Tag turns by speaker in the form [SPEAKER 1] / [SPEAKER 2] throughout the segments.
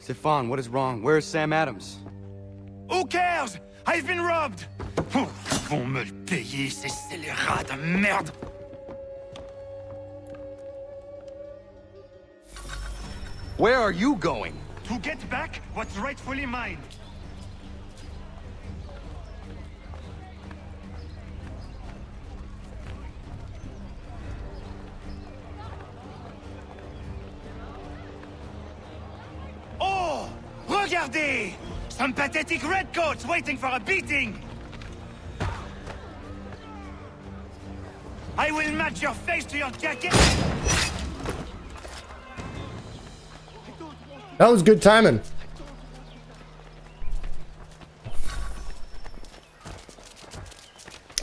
[SPEAKER 1] Stefan, what is wrong? Where is Sam Adams?
[SPEAKER 2] Who cares? I've been robbed! Oh, ils vont me le payer, ces scélérats de merde!
[SPEAKER 1] Where are you going?
[SPEAKER 2] To get back what's rightfully mine. Oh! Regardez! Some pathetic redcoats waiting for a beating! I will match your face to your jacket!
[SPEAKER 3] That was good timing.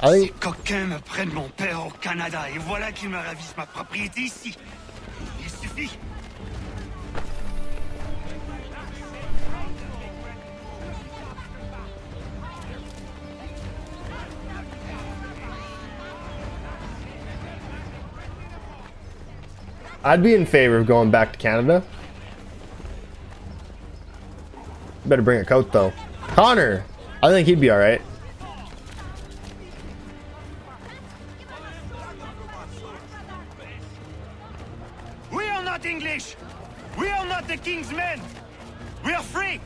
[SPEAKER 2] Ces coquins me prennent mon père au Canada et voilà qu'ils me ravissent ma propriété ici. Il suffit.
[SPEAKER 3] I'd be in favor of going back to Canada. Better bring a coat though. Connor, I think he'd be all right.
[SPEAKER 2] We are not English. We are not the king's men. We are free.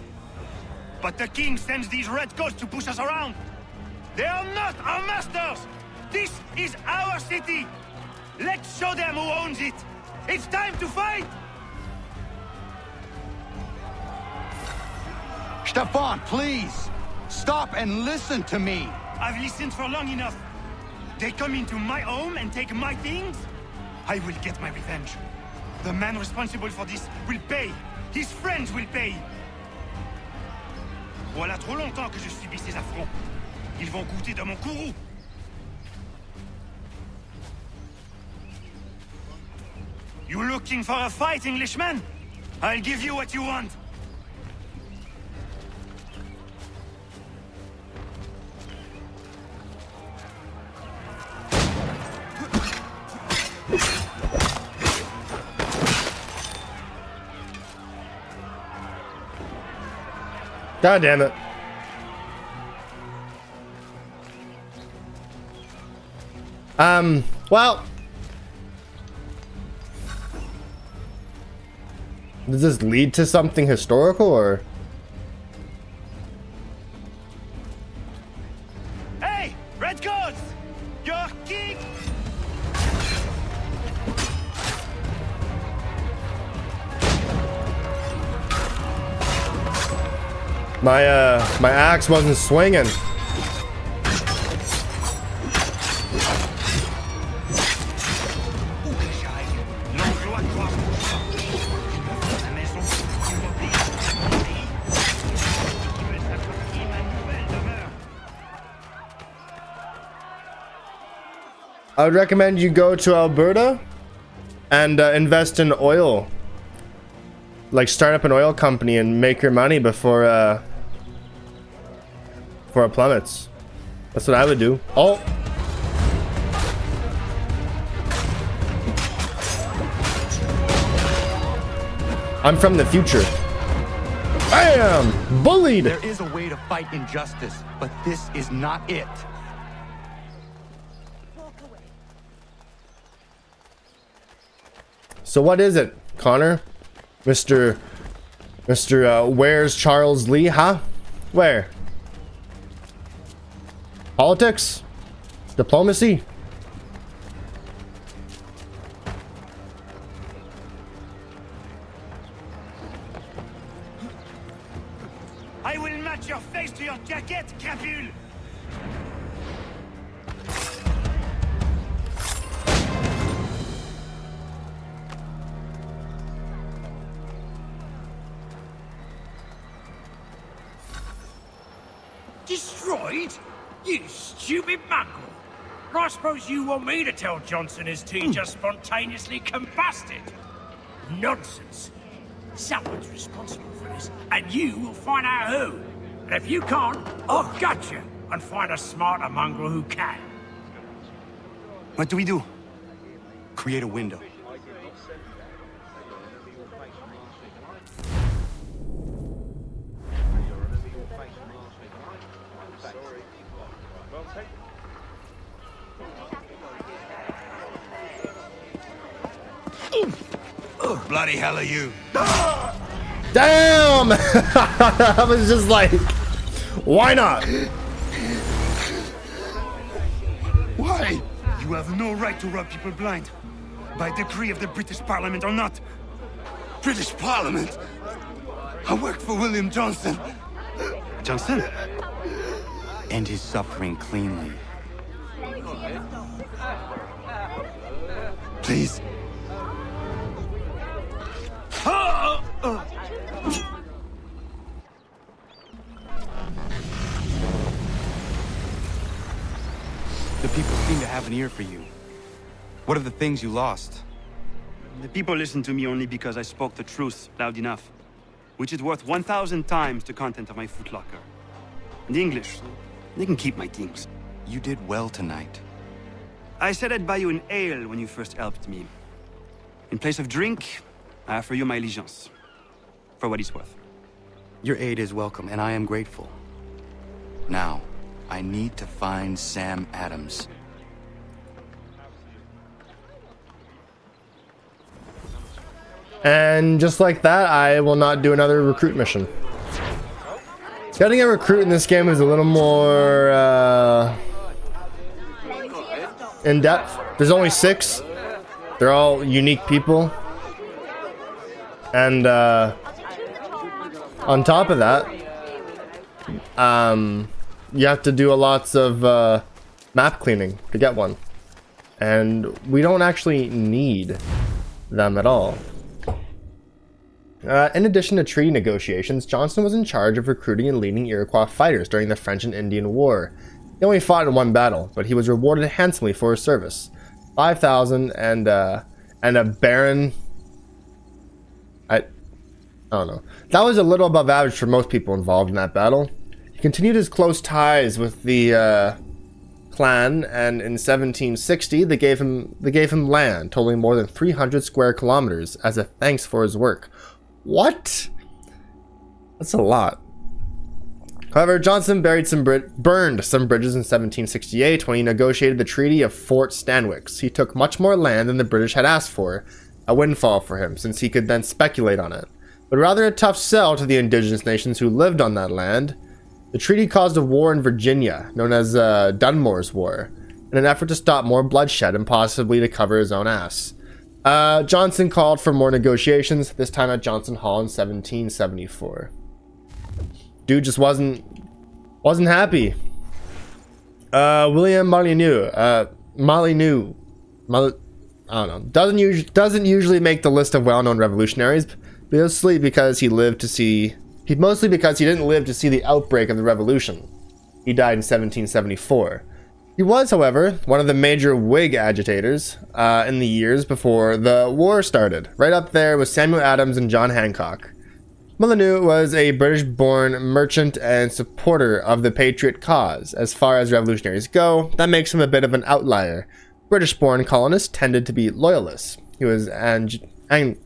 [SPEAKER 2] But the king sends these redcoats to push us around. They are not our masters. This is our city. Let's show them who owns it. It's time to fight.
[SPEAKER 1] Stefan, please! Stop and listen to me!
[SPEAKER 2] I've listened for long enough. They come into my home and take my things? I will get my revenge. The man responsible for this will pay. His friends will pay. Voilà trop longtemps que je subis ces affronts. Ils vont goûter de mon courroux. You looking for a fight, Englishman? I'll give you what you want.
[SPEAKER 3] God damn it. Well, does this lead to something historical or?
[SPEAKER 2] Hey, redcoats! Your king!
[SPEAKER 3] My axe wasn't swinging. I would recommend you go to Alberta and invest in oil. Like start up an oil company and make your money before it plummets. That's what I would do. Oh. I'm from the future. Bam! Bullied!
[SPEAKER 1] There is a way to fight injustice, but this is not it.
[SPEAKER 3] So what is it, Connor? Mr. Where's Charles Lee, huh? Where? Politics? Diplomacy?
[SPEAKER 2] I will match your face to your jacket, crapule!
[SPEAKER 4] Destroyed? You stupid mongrel! I suppose you want me to tell Johnson his tea just spontaneously combusted? Nonsense! Someone's responsible for this, and you will find out who. And if you can't, I'll gut you and find a smarter mongrel who can.
[SPEAKER 1] What do we do? Create a window.
[SPEAKER 2] Bloody hell are you?
[SPEAKER 3] Damn! I was just like, why not?
[SPEAKER 2] Why? You have no right to rob people blind. By decree of the British Parliament or not.
[SPEAKER 1] British Parliament? I worked for William Johnson.
[SPEAKER 2] Johnson? End his suffering cleanly.
[SPEAKER 1] Please.
[SPEAKER 2] The people seem to have an ear for you. What are the things you lost? The people listen to me only because I spoke the truth loud enough, which is worth 1,000 times the content of my footlocker. And the English, they can keep my things. You did well tonight. I said I'd buy you an ale when you first helped me. In place of drink, I offer you my allegiance. For what it's worth. Your aid is welcome, and I am grateful. Now, I need to find Sam Adams.
[SPEAKER 3] And just like that, I will not do another recruit mission. Getting a recruit in this game is a little more in depth. There's only 6. They're all unique people. And on top of that, you have to do lots of map cleaning to get one. And we don't actually need them at all. In addition to treaty negotiations, Johnson was in charge of recruiting and leading Iroquois fighters during the French and Indian War. He only fought in one battle, but he was rewarded handsomely for his service. 5,000 and a baron. I don't know. That was a little above average for most people involved in that battle. He continued his close ties with the clan, and in 1760 they gave him land totaling more than 300 square kilometers as a thanks for his work. What? That's a lot. However, Johnson burned some bridges in 1768 when he negotiated the Treaty of Fort Stanwix. He took much more land than the British had asked for, a windfall for him since he could then speculate on it. But rather a tough sell to the indigenous nations who lived on that land. The treaty caused a war in Virginia, known as Dunmore's War, in an effort to stop more bloodshed and possibly to cover his own ass. Johnson called for more negotiations, this time at Johnson Hall in 1774. Dude just wasn't happy. William Molyneux, I don't know, doesn't usually make the list of well-known revolutionaries, mostly because he didn't live to see the outbreak of the revolution. He died in 1774. He was, however, one of the major Whig agitators in the years before the war started, right up there with Samuel Adams and John Hancock. Molyneux was a British-born merchant and supporter of the Patriot cause. As far as revolutionaries go, that makes him a bit of an outlier. British-born colonists tended to be loyalists. He was Anglican,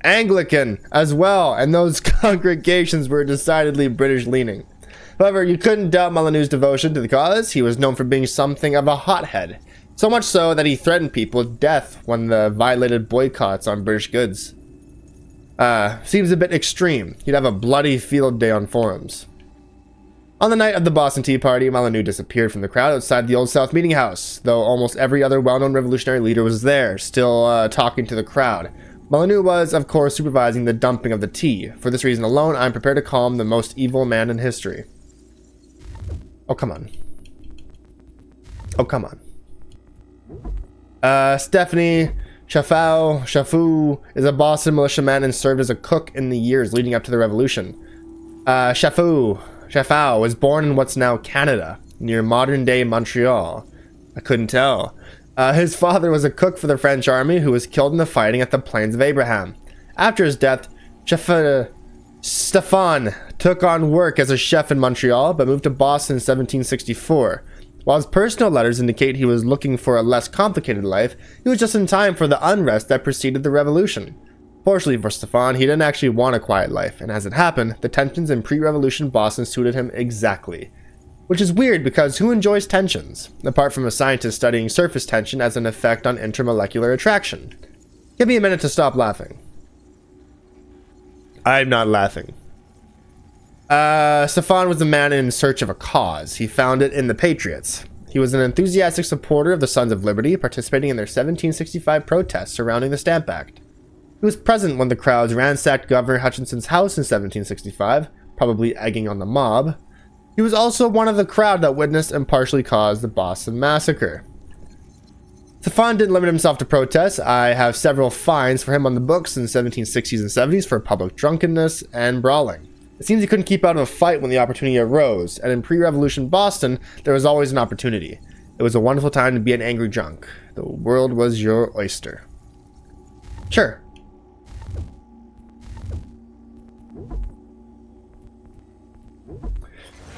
[SPEAKER 3] Anglican as well, and those congregations were decidedly British-leaning. However, you couldn't doubt Molyneux's devotion to the cause. He was known for being something of a hothead, so much so that he threatened people with death when they violated boycotts on British goods. Seems a bit extreme. He'd have a bloody field day on forums. On the night of the Boston Tea Party, Molyneux disappeared from the crowd outside the Old South Meeting House, though almost every other well-known revolutionary leader was there, still talking to the crowd. Molyneux was, of course, supervising the dumping of the tea. For this reason alone, I'm prepared to call him the most evil man in history. Oh, come on. Oh, come on. Stephanie Chaffoux is a Boston militiaman and served as a cook in the years leading up to the revolution. Chaffoux was born in what's now Canada, near modern-day Montreal. I couldn't tell. His father was a cook for the French army who was killed in the fighting at the Plains of Abraham. After his death, Stéphane took on work as a chef in Montreal, but moved to Boston in 1764. While his personal letters indicate he was looking for a less complicated life, he was just in time for the unrest that preceded the revolution. Fortunately for Stefan, he didn't actually want a quiet life, and as it happened, the tensions in pre-revolution Boston suited him exactly. Which is weird because who enjoys tensions, apart from a scientist studying surface tension as an effect on intermolecular attraction? Give me a minute to stop laughing. I'm not laughing. Stefan was a man in search of a cause. He found it in the Patriots. He was an enthusiastic supporter of the Sons of Liberty, participating in their 1765 protests surrounding the Stamp Act. He was present when the crowds ransacked Governor Hutchinson's house in 1765, probably egging on the mob. He was also one of the crowd that witnessed and partially caused the Boston Massacre. Stefan didn't limit himself to protests. I have several fines for him on the books in the 1760s and 70s for public drunkenness and brawling. It seems he couldn't keep out of a fight when the opportunity arose, and in pre-revolution Boston, there was always an opportunity. It was a wonderful time to be an angry drunk. The world was your oyster. Sure.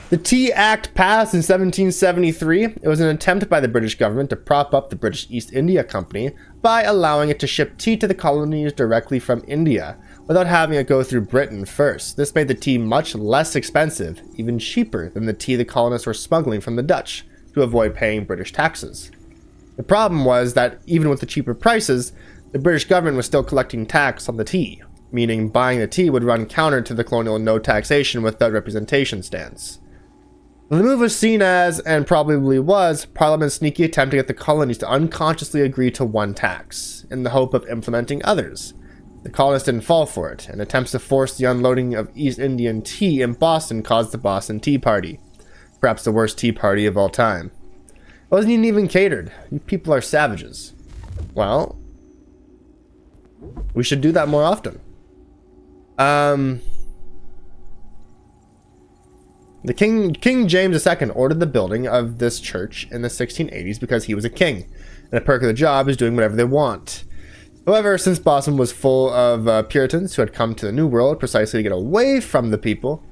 [SPEAKER 3] The Tea Act passed in 1773. It was an attempt by the British government to prop up the British East India Company by allowing it to ship tea to the colonies directly from India, without having it go through Britain first. This made the tea much less expensive, even cheaper than the tea the colonists were smuggling from the Dutch, to avoid paying British taxes. The problem was that even with the cheaper prices, the British government was still collecting tax on the tea, meaning buying the tea would run counter to the colonial no taxation without representation stance. The move was seen as, and probably was, Parliament's sneaky attempt to get the colonies to unconsciously agree to one tax, in the hope of implementing others. The colonists didn't fall for it, and attempts to force the unloading of East Indian tea in Boston caused the Boston Tea Party. Perhaps the worst tea party of all time. It wasn't even catered. You people are savages. Well, we should do that more often. The King James II ordered the building of this church in the 1680s because he was a king, and a perk of the job is doing whatever they want. However, since Boston was full of Puritans who had come to the New World precisely to get away from the people,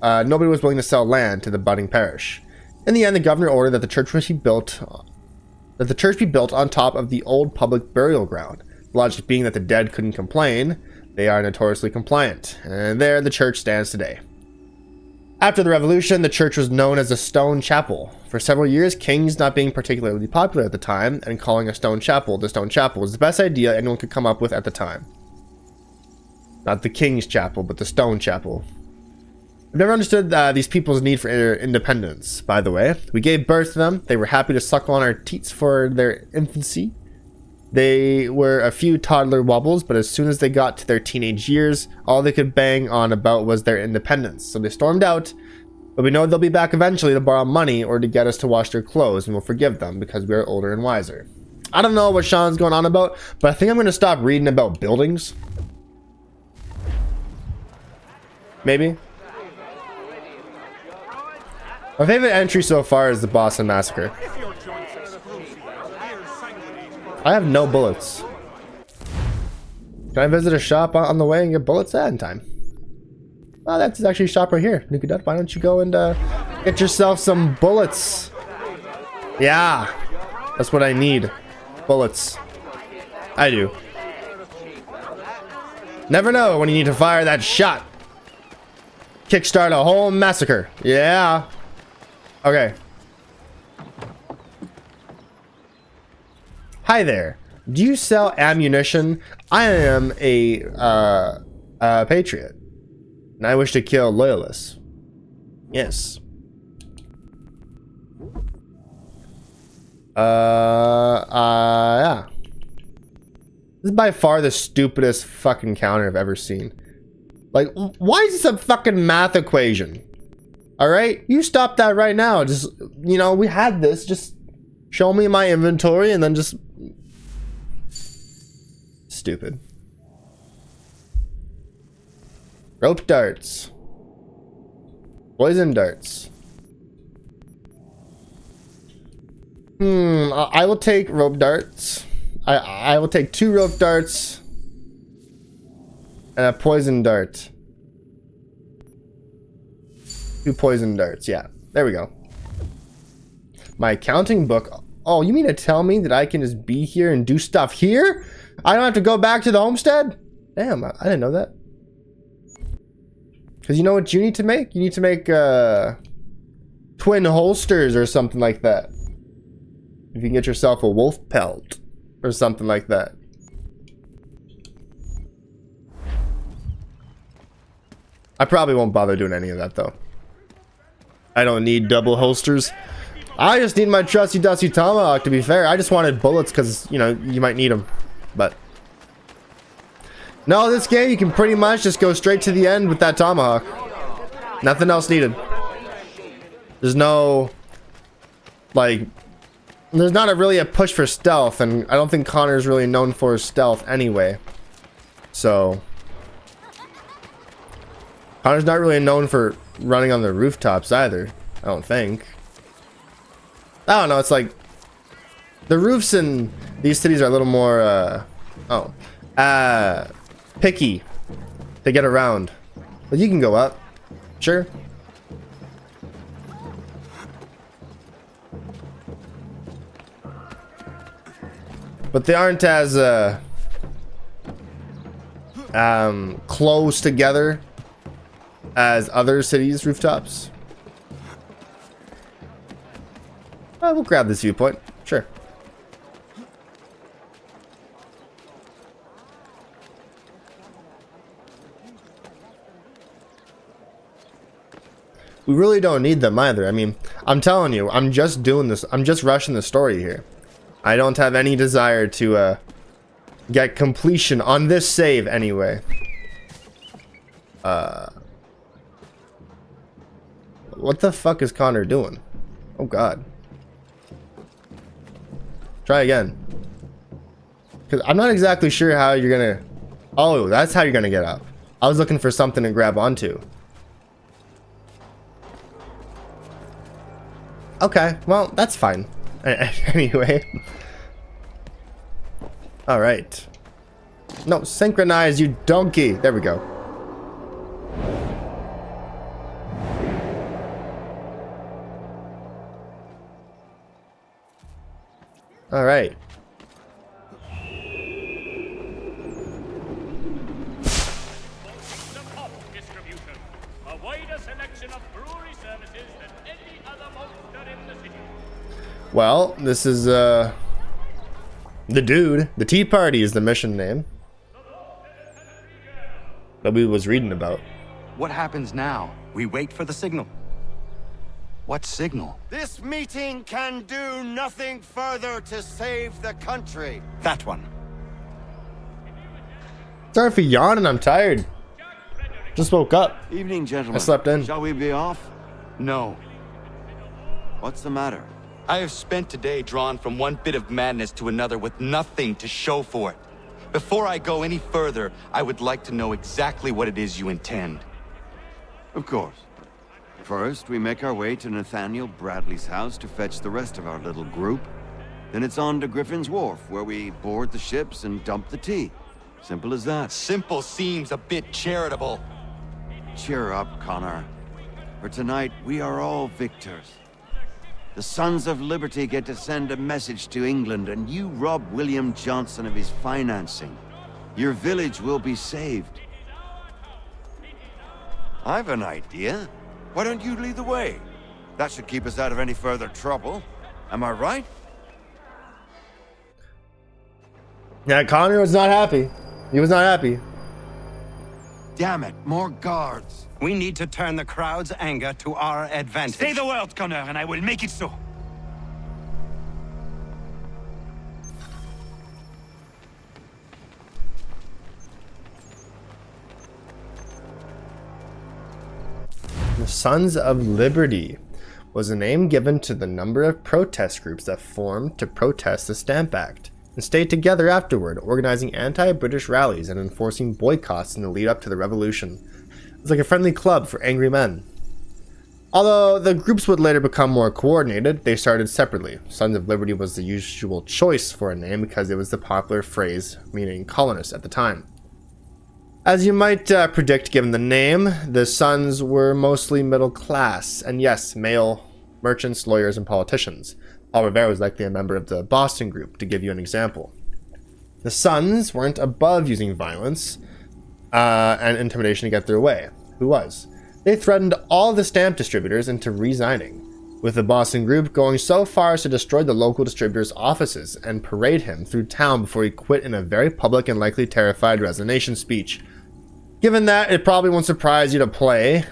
[SPEAKER 3] nobody was willing to sell land to the budding parish. In the end, the governor ordered that the church be built on top of the old public burial ground. The logic being that the dead couldn't complain; they are notoriously compliant, and there the church stands today. After the Revolution, the church was known as a stone chapel. For several years, kings not being particularly popular at the time, and calling a stone chapel the stone chapel was the best idea anyone could come up with at the time. Not the king's chapel, but the stone chapel. I've never understood these people's need for independence, by the way. We gave birth to them. They were happy to suckle on our teats for their infancy. They were a few toddler wobbles, but as soon as they got to their teenage years, all they could bang on about was their independence. So they stormed out, but we know they'll be back eventually to borrow money or to get us to wash their clothes, and we'll forgive them because we are older and wiser. I don't know what Sean's going on about, but I think I'm going to stop reading about buildings. Maybe. My favorite entry so far is the Boston Massacre. I have no bullets. Can I visit a shop on the way and get bullets in time? Oh, that's actually a shop right here. NukaDud, why don't you go and get yourself some bullets? Yeah, that's what I need. Bullets. I do. Never know when you need to fire that shot. Kickstart a whole massacre. Yeah. Okay. Hi there. Do you sell ammunition? I am a patriot, and I wish to kill loyalists. Yes. Yeah. This is by far the stupidest fucking counter I've ever seen. Like, why is this a fucking math equation? Alright? You stop that right now. Just, you know, we had this. Just show me my inventory and then just... Stupid. Rope darts. Poison darts. I will take rope darts. I will take 2 rope darts and a poison dart. 2 poison darts. Yeah, there we go. My counting book. Oh, you mean to tell me that I can just be here and do stuff here? I don't have to go back to the homestead? Damn, I didn't know that. Because you know what you need to make? You need to make twin holsters or something like that. If you can get yourself a wolf pelt or something like that. I probably won't bother doing any of that though. I don't need double holsters. I just need my trusty dusty tomahawk, to be fair. I just wanted bullets because, you know, you might need them. But no, this game you can pretty much just go straight to the end with that tomahawk. Nothing else needed. There's no, like, there's not really a push for stealth, and I don't think Connor's really known for stealth anyway. So Connor's not really known for running on the rooftops either, I don't think. I don't know, it's like the roofs in these cities are a little more picky to get around. But you can go up, sure. But they aren't as close together as other cities' rooftops. We'll grab this viewpoint, sure. We really don't need them either. I mean, I'm telling you, I'm just doing this. I'm just rushing the story here. I don't have any desire to get completion on this save anyway. What the fuck is Connor doing? Oh god. Try again. Because I'm not exactly sure how you're gonna... Oh, that's how you're gonna get up. I was looking for something to grab onto. Okay, well, that's fine. Anyway. Alright. No, synchronize, you donkey. There we go. Alright. Well, this is the dude. The Tea Party is the mission name that we was reading about.
[SPEAKER 5] What happens now? We wait for the signal. What signal?
[SPEAKER 2] This meeting can do nothing further to save the country.
[SPEAKER 5] That one.
[SPEAKER 3] Sorry for yawning, I'm tired. Just woke up.
[SPEAKER 6] Evening, gentlemen.
[SPEAKER 3] I slept in.
[SPEAKER 6] Shall we be off?
[SPEAKER 5] No.
[SPEAKER 6] What's the matter?
[SPEAKER 5] I have spent today drawn from one bit of madness to another with nothing to show for it. Before I go any further, I would like to know exactly what it is you intend.
[SPEAKER 6] Of course. First, we make our way to Nathaniel Bradley's house to fetch the rest of our little group. Then it's on to Griffin's Wharf, where we board the ships and dump the tea. Simple as that.
[SPEAKER 5] Simple seems a bit charitable.
[SPEAKER 6] Cheer up, Connor. For tonight, we are all victors. The Sons of Liberty get to send a message to England, and you rob William Johnson of his financing. Your village will be saved.
[SPEAKER 2] I've an idea. Why don't you lead the way? That should keep us out of any further trouble. Am I right?
[SPEAKER 3] Yeah, Connor was not happy. He was not happy.
[SPEAKER 6] Damn it, more guards.
[SPEAKER 5] We need to turn the crowd's anger to our advantage.
[SPEAKER 2] Say the word, Connor, and I will make it so.
[SPEAKER 3] The Sons of Liberty was a name given to the number of protest groups that formed to protest the Stamp Act and stayed together afterward, organizing anti-British rallies and enforcing boycotts in the lead up to the revolution. It was like a friendly club for angry men. Although the groups would later become more coordinated, they started separately. Sons of Liberty was the usual choice for a name because it was the popular phrase meaning colonists at the time. As you might predict given the name, the Sons were mostly middle class, and yes, male merchants, lawyers, and politicians. Paul Revere was likely a member of the Boston group, to give you an example. The Sons weren't above using violence. and intimidation to get their way. Who was? They threatened all the stamp distributors into resigning, with the Boston group going so far as to destroy the local distributor's offices and parade him through town before he quit in a very public and likely terrified resignation speech. Given that, it probably won't surprise you to learn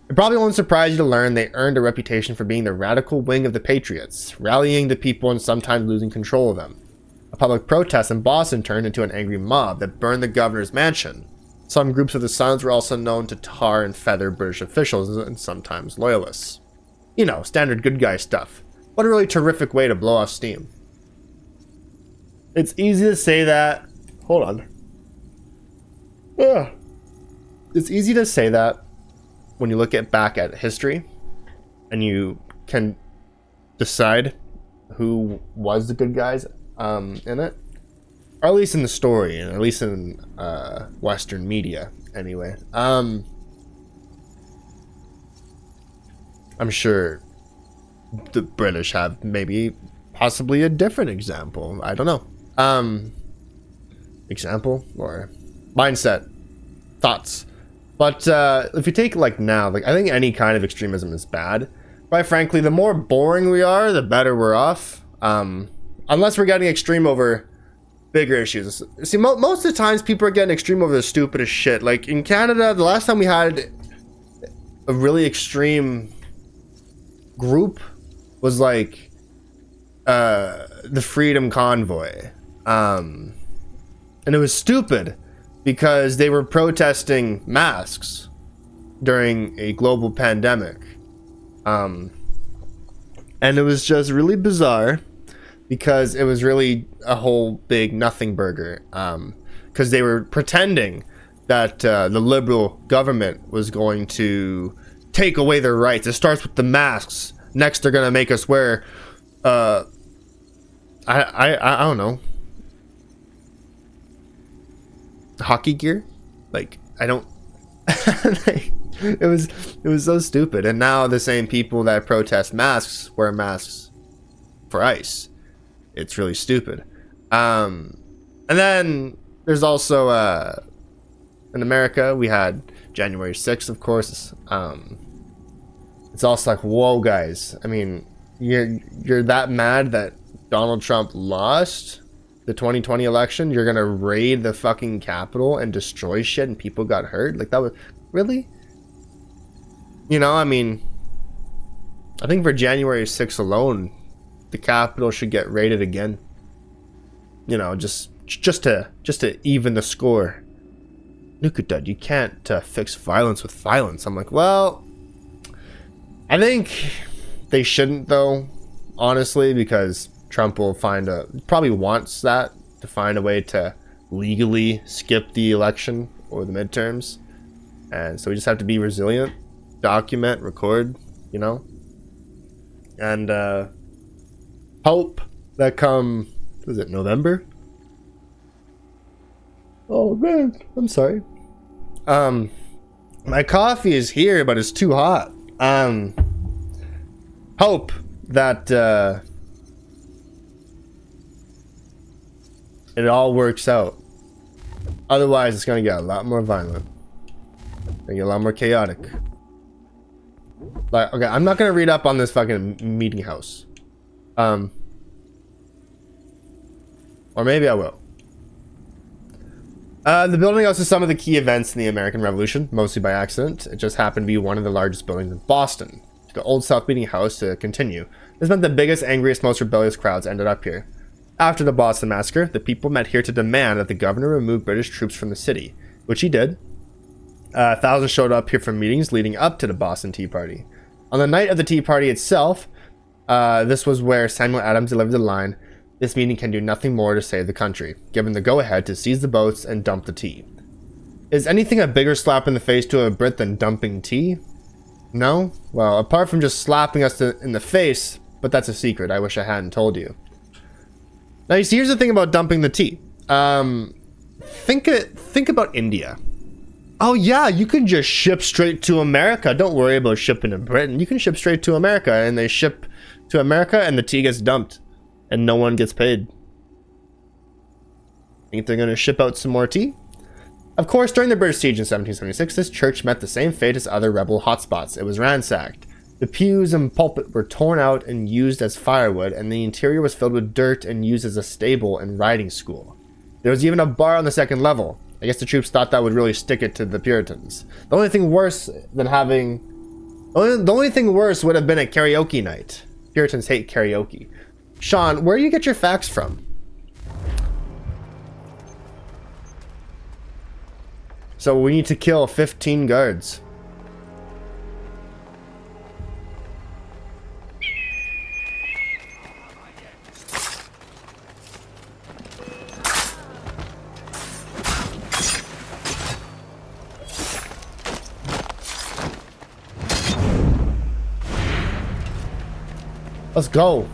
[SPEAKER 3] It probably won't surprise you to learn they earned a reputation for being the radical wing of the Patriots, rallying the people and sometimes losing control of them. A public protest in Boston turned into an angry mob that burned the governor's mansion. Some groups of the Sons were also known to tar and feather British officials and sometimes loyalists. You know, standard good guy stuff. What a really terrific way to blow off steam. It's easy to say that... Hold on. It's easy to say that when you look back at history and you can decide who was the good guys in it. Or at least in the story, and at least in Western media, anyway. I'm sure the British have maybe possibly a different example. I don't know. Example or mindset, thoughts. But if you take like now, like I think any kind of extremism is bad. Quite frankly, the more boring we are, the better we're off. Unless we're getting extreme over bigger issues. See, most of the times people are getting extreme over the stupidest shit. Like in Canada, the last time we had a really extreme group was like the Freedom Convoy. And it was stupid because they were protesting masks during a global pandemic. And it was just really bizarre because it was really a whole big nothing burger. Because they were pretending that the liberal government was going to take away their rights. It starts with the masks. Next, they're going to make us wear, I don't know, hockey gear. Like, I don't. It was so stupid. And now the same people that protest masks wear masks for ice. It's really stupid. And then there's also in America we had January 6th, of course. It's also like, whoa, guys. I mean, you're that mad that Donald Trump lost the 2020 election? You're gonna raid the fucking Capitol and destroy shit and people got hurt? Like, that was really? You know, I mean, I think for January 6th alone, the Capitol should get raided again. You know, just to even the score. NukaDud, you can't fix violence with violence. I'm like, well, I think they shouldn't though, honestly, because Trump will probably wants that to find a way to legally skip the election or the midterms. And so we just have to be resilient, document, record, you know, and hope that come, was it November? Oh man, I'm sorry. My coffee is here, but it's too hot. Hope that it all works out. Otherwise, it's gonna get a lot more violent. Gonna get a lot more chaotic. Like, okay, I'm not gonna read up on this fucking meeting house. Or maybe I will. The building houses some of the key events in the American Revolution, mostly by accident. It just happened to be one of the largest buildings in Boston. The Old South Meeting House to continue. This meant the biggest, angriest, most rebellious crowds ended up here. After the Boston Massacre, the people met here to demand that the governor remove British troops from the city, which he did. Thousands showed up here for meetings leading up to the Boston Tea Party. On the night of the Tea Party itself, this was where Samuel Adams delivered the line, "This meeting can do nothing more to save the country," given the go-ahead to seize the boats and dump the tea. Is anything a bigger slap in the face to a Brit than dumping tea? No? Well, apart from just slapping us in the face, but that's a secret I wish I hadn't told you. Now, you see, here's the thing about dumping the tea. Think about India. Oh yeah, you can just ship straight to America. Don't worry about shipping to Britain. You can ship straight to America, and they ship to America, and the tea gets dumped, and no one gets paid. Think they're going to ship out some more tea? Of course, during the British siege in 1776, this church met the same fate as other rebel hotspots. It was ransacked. The pews and pulpit were torn out and used as firewood, and the interior was filled with dirt and used as a stable and riding school. There was even a bar on the second level. I guess the troops thought that would really stick it to the Puritans. The only thing worse would have been a karaoke night. Puritans hate karaoke. Sean, where do you get your facts from? So we need to kill 15 guards. Let's go.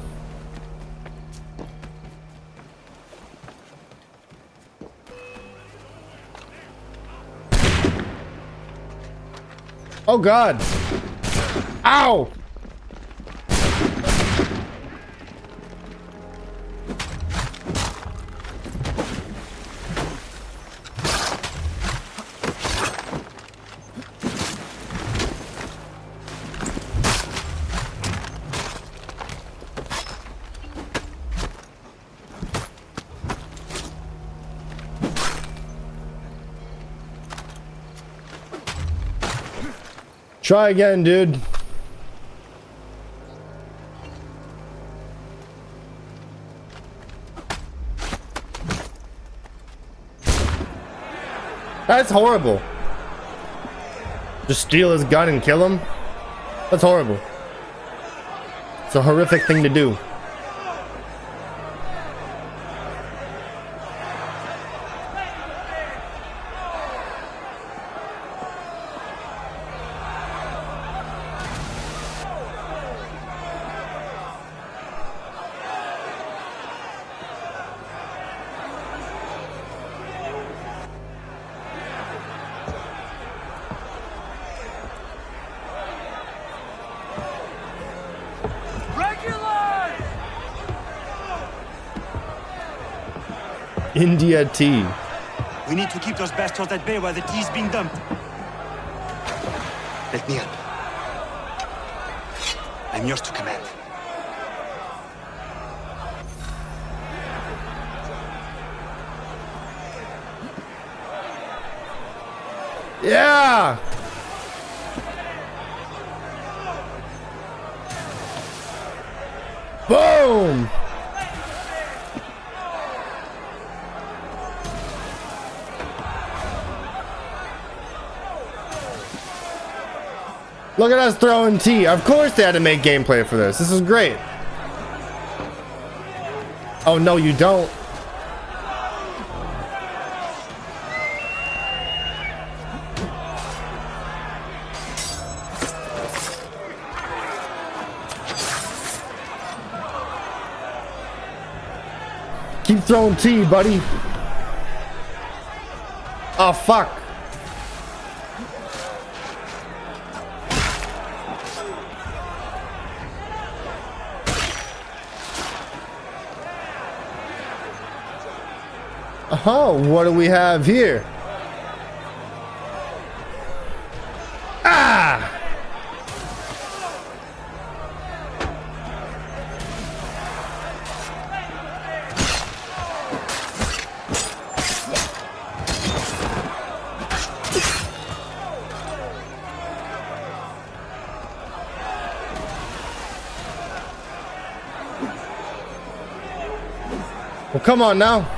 [SPEAKER 3] Oh God. Ow. Try again, dude. That's horrible. Just steal his gun and kill him? That's horrible. It's a horrific thing to do. India tea.
[SPEAKER 2] We need to keep those bastards at bay while the tea's being dumped. Let me help. I'm yours to command.
[SPEAKER 3] Yeah! Boom! Look at us throwing tea. Of course they had to make gameplay for this. This is great. Oh, no, you don't. Keep throwing tea, buddy. Oh, fuck. Oh, what do we have here? Ah! Well, come on now.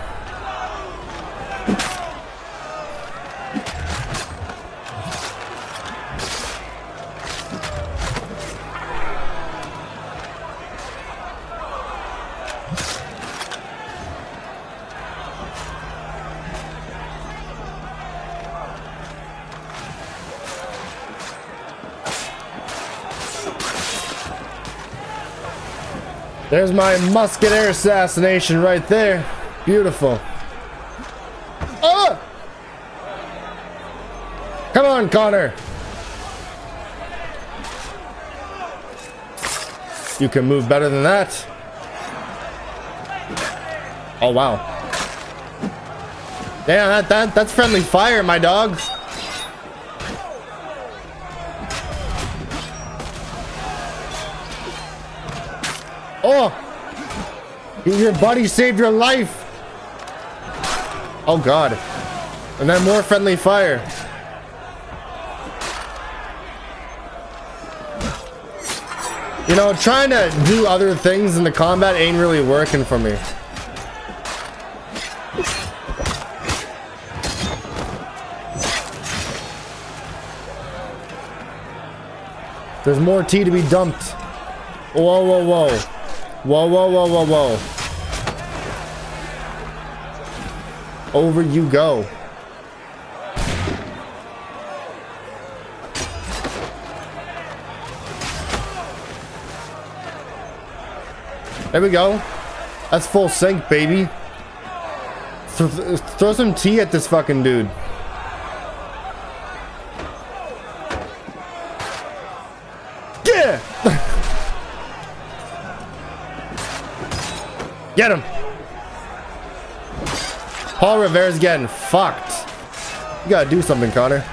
[SPEAKER 3] There's my musketeer assassination right there. Beautiful. Oh! Come on, Connor. You can move better than that. Oh, wow. Damn, that's friendly fire, my dog. Oh, your buddy saved your life. Oh God, and then more friendly fire. You know, trying to do other things in the combat ain't really working for me. There's more tea to be dumped. Whoa, whoa, whoa. Whoa, whoa, whoa, whoa, whoa. Over you go. There we go. That's full sync, baby. Throw some tea at this fucking dude. Yeah! Get him! Paul Revere's getting fucked. You gotta do something, Connor.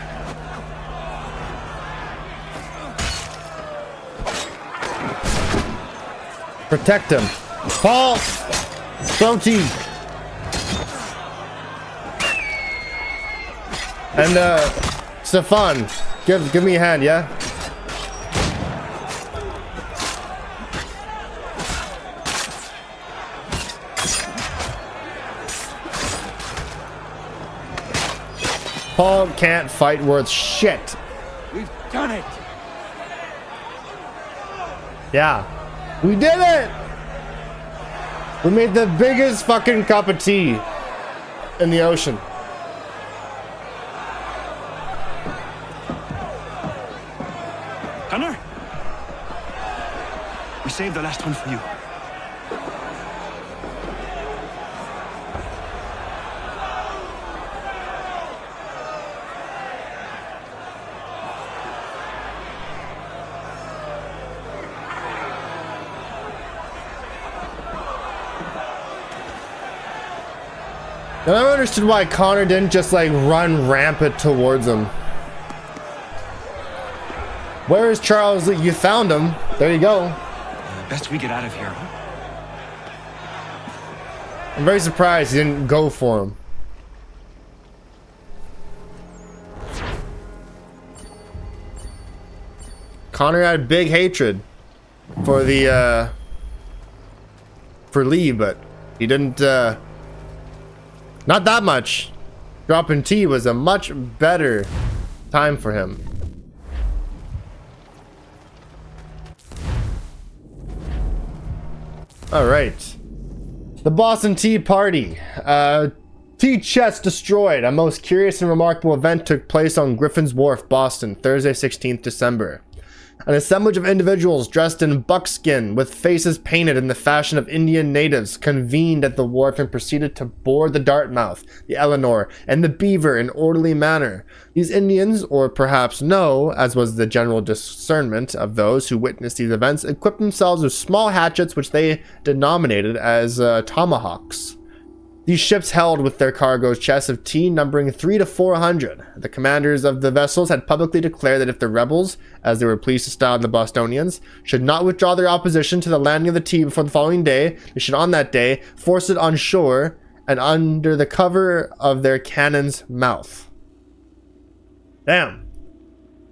[SPEAKER 3] Protect him. Paul! Throw tea. And Stefan, give me a hand, yeah? Paul can't fight worth shit.
[SPEAKER 2] We've done it!
[SPEAKER 3] Yeah. We did it! We made the biggest fucking cup of tea in the ocean.
[SPEAKER 2] Connor? We saved the last one for you.
[SPEAKER 3] I never understood why Connor didn't just like run rampant towards him. Where is Charles Lee? You found him. There you go.
[SPEAKER 2] Best we get out of here.
[SPEAKER 3] I'm very surprised he didn't go for him. Connor had big hatred for the for Lee, but he didn't not that much. Dropping tea was a much better time for him. All right. The Boston Tea Party. Tea chests destroyed. A most curious and remarkable event took place on Griffin's Wharf, Boston, Thursday, 16th December. An assemblage of individuals dressed in buckskin with faces painted in the fashion of Indian natives convened at the wharf and proceeded to board the Dartmouth, the Eleanor, and the Beaver in orderly manner. These Indians, or perhaps no, as was the general discernment of those who witnessed these events, equipped themselves with small hatchets which they denominated as tomahawks. These ships held with their cargoes chests of tea numbering 300 to 400. The commanders of the vessels had publicly declared that if the rebels, as they were pleased to style the Bostonians, should not withdraw their opposition to the landing of the tea before the following day, they should on that day force it on shore and under the cover of their cannon's mouth. Damn.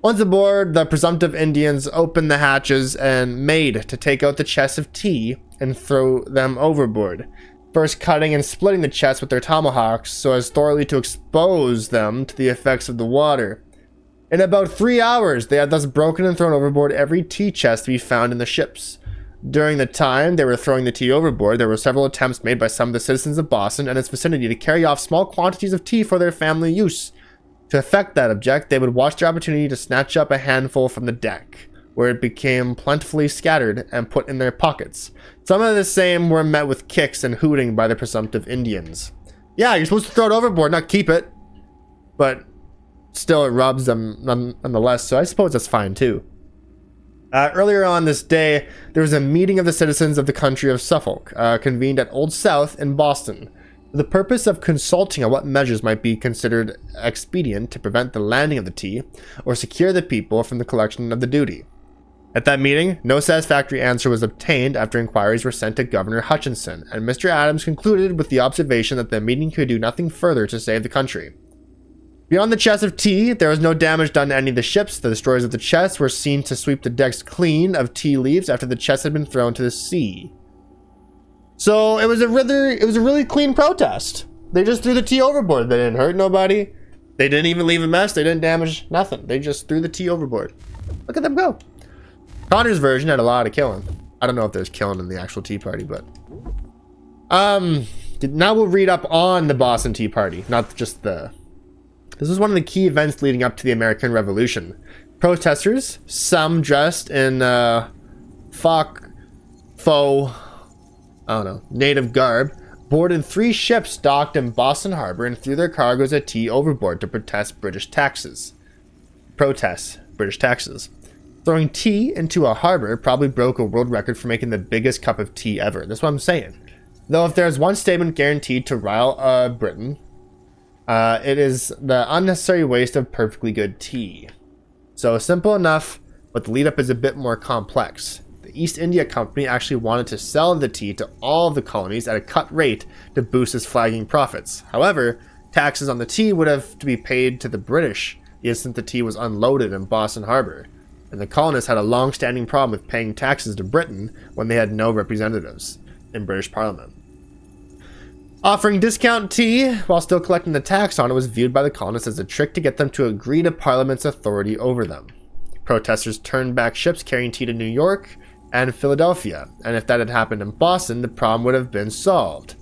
[SPEAKER 3] Once aboard, the presumptive Indians opened the hatches and made to take out the chests of tea and throw them overboard. First cutting and splitting the chests with their tomahawks so as thoroughly to expose them to the effects of the water. In about 3 hours, they had thus broken and thrown overboard every tea chest to be found in the ships. During the time they were throwing the tea overboard, there were several attempts made by some of the citizens of Boston and its vicinity to carry off small quantities of tea for their family use. To effect that object, they would watch their opportunity to snatch up a handful from the deck, where it became plentifully scattered and put in their pockets. Some of the same were met with kicks and hooting by the presumptive Indians. Yeah, you're supposed to throw it overboard, not keep it. But still, it robs them nonetheless, so I suppose that's fine too. Earlier on this day, there was a meeting of the citizens of the country of Suffolk, convened at Old South in Boston. for the purpose of consulting on what measures might be considered expedient to prevent the landing of the tea or secure the people from the collection of the duty. At that meeting, no satisfactory answer was obtained after inquiries were sent to Governor Hutchinson, and Mr. Adams concluded with the observation that the meeting could do nothing further to save the country. Beyond the chest of tea, there was no damage done to any of the ships. The destroyers of the chests were seen to sweep the decks clean of tea leaves after the chests had been thrown to the sea. So it was a really clean protest. They just threw the tea overboard. They didn't hurt nobody. They didn't even leave a mess. They didn't damage nothing. They just threw the tea overboard. Look at them go. Connor's version had a lot of killing. I don't know if there's killing in the actual Tea Party, but now we'll read up on the Boston Tea Party, not just the. This was one of the key events leading up to the American Revolution. Protesters, some dressed in native garb, boarded 3 ships docked in Boston Harbor and threw their cargoes of tea overboard to protest British taxes. Throwing tea into a harbor probably broke a world record for making the biggest cup of tea ever. That's what I'm saying. Though if there's one statement guaranteed to rile Britain, it is the unnecessary waste of perfectly good tea. So simple enough, but the lead up is a bit more complex. The East India Company actually wanted to sell the tea to all of the colonies at a cut rate to boost its flagging profits. However, taxes on the tea would have to be paid to the British the instant the tea was unloaded in Boston Harbor. And the colonists had a long-standing problem with paying taxes to Britain when they had no representatives in British Parliament. Offering discount tea while still collecting the tax on it was viewed by the colonists as a trick to get them to agree to Parliament's authority over them. Protesters turned back ships carrying tea to New York and Philadelphia, and if that had happened in Boston, the problem would have been solved.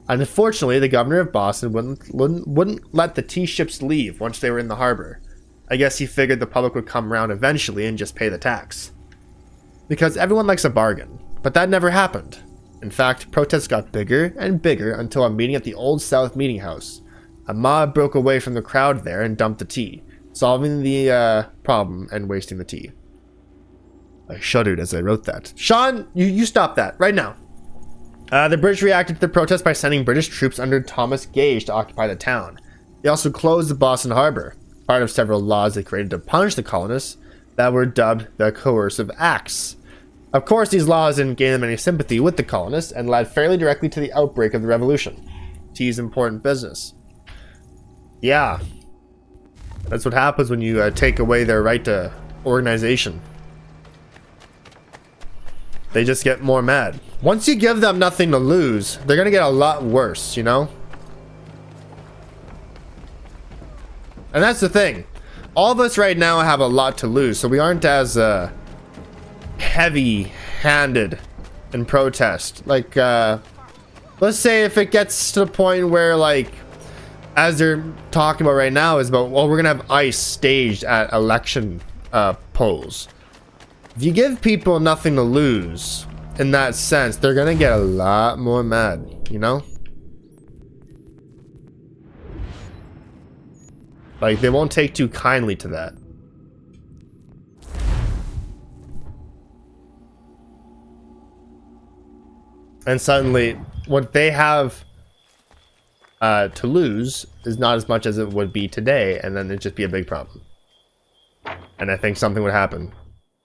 [SPEAKER 3] Unfortunately, the governor of Boston wouldn't let the tea ships leave once they were in the harbor. I guess he figured the public would come around eventually and just pay the tax. Because everyone likes a bargain, but that never happened. In fact, protests got bigger and bigger until a meeting at the Old South Meeting House. A mob broke away from the crowd there and dumped the tea, solving the problem and wasting the tea. I shuddered as I wrote that. Sean, you stop that right now. The British reacted to the protest by sending British troops under Thomas Gage to occupy the town. They also closed the Boston Harbor, part of several laws they created to punish the colonists that were dubbed the Coercive Acts. Of course, these laws didn't gain them any sympathy with the colonists and led fairly directly to the outbreak of the revolution. Tea's important business. Yeah. That's what happens when you take away their right to organization. They just get more mad. Once you give them nothing to lose, they're gonna get a lot worse, you know? And that's the thing. All of us right now have a lot to lose, so we aren't as heavy-handed in protest. Like, let's say if it gets to the point where, like, as they're talking about right now is about, well, we're gonna have ICE staged at election polls. If you give people nothing to lose in that sense, they're gonna get a lot more mad, you know? Like, they won't take too kindly to that. And suddenly, what they have to lose is not as much as it would be today, and then it'd just be a big problem. And I think something would happen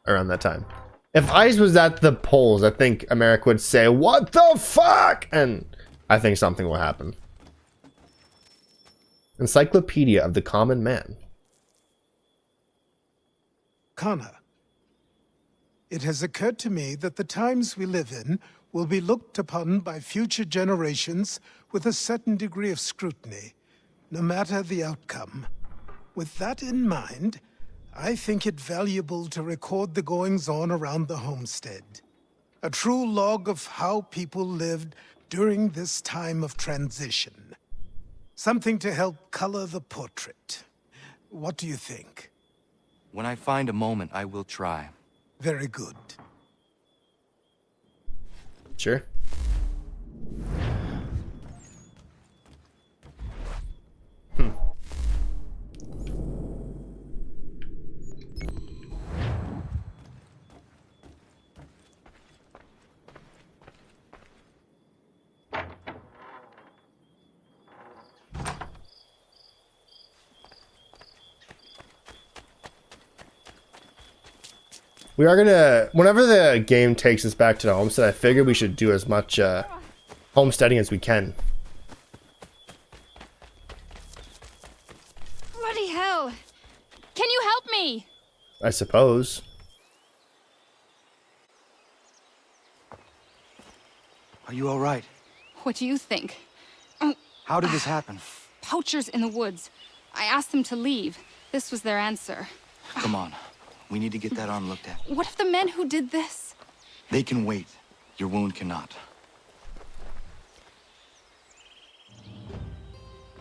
[SPEAKER 3] around that time. If ICE was at the polls, I think America would say, "What the fuck?" And I think something will happen. Encyclopedia of the Common Man.
[SPEAKER 7] Connor, it has occurred to me that the times we live in will be looked upon by future generations with a certain degree of scrutiny, no matter the outcome. With that in mind, I think it valuable to record the goings-on around the homestead. A true log of how people lived during this time of transition. Something to help color the portrait. What do you think?
[SPEAKER 5] When I find a moment, I will try.
[SPEAKER 7] Very good.
[SPEAKER 3] Sure. We are gonna, whenever the game takes us back to the homestead, I figure we should do as much homesteading as we can.
[SPEAKER 8] Bloody hell! Can you help me?
[SPEAKER 3] I suppose.
[SPEAKER 5] Are you all right?
[SPEAKER 8] What do you think?
[SPEAKER 5] How did this happen?
[SPEAKER 8] Poachers in the woods. I asked them to leave. This was their answer.
[SPEAKER 5] Come on. We need to get that arm looked at.
[SPEAKER 8] What if the men who did this?
[SPEAKER 5] They can wait. Your wound cannot.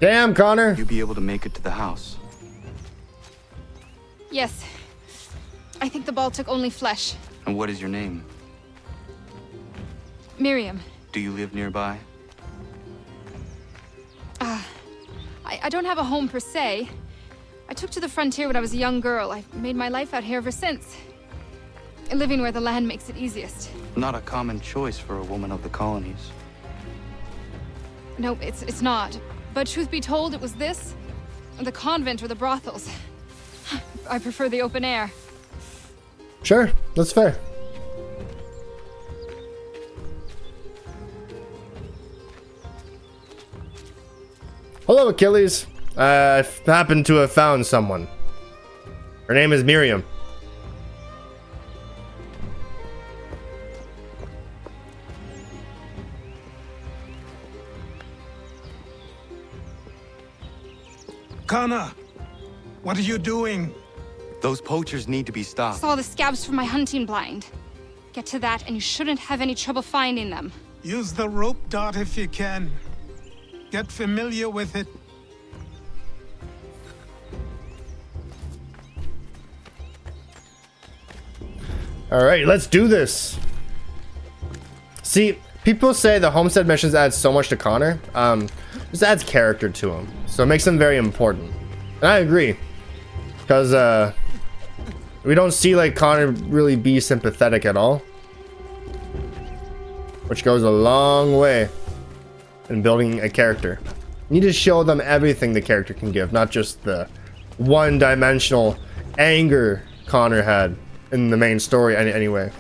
[SPEAKER 3] Damn, Connor.
[SPEAKER 5] You'll be able to make it to the house.
[SPEAKER 8] Yes. I think the ball took only flesh.
[SPEAKER 5] And what is your name?
[SPEAKER 8] Miriam.
[SPEAKER 5] Do you live nearby?
[SPEAKER 8] I don't have a home per se. I took to the frontier when I was a young girl. I've made my life out here ever since. Living where the land makes it easiest.
[SPEAKER 5] Not a common choice for a woman of the colonies.
[SPEAKER 8] No, it's not. But truth be told, it was this, the convent or the brothels. I prefer the open air.
[SPEAKER 3] Sure, that's fair. Hello, Achilles. I happen to have found someone. Her name is Miriam.
[SPEAKER 7] Connor, what are you doing?
[SPEAKER 5] Those poachers need to be stopped.
[SPEAKER 8] Saw the scabs from my hunting blind. Get to that and you shouldn't have any trouble finding them.
[SPEAKER 7] Use the rope dart if you can. Get familiar with it.
[SPEAKER 3] All right, let's do this. See, people say the homestead missions add so much to Connor. This adds character to him, so it makes him very important. And I agree, because we don't see like Connor really be sympathetic at all, which goes a long way in building a character. You need to show them everything the character can give, not just the one-dimensional anger Connor had in the main story anyway.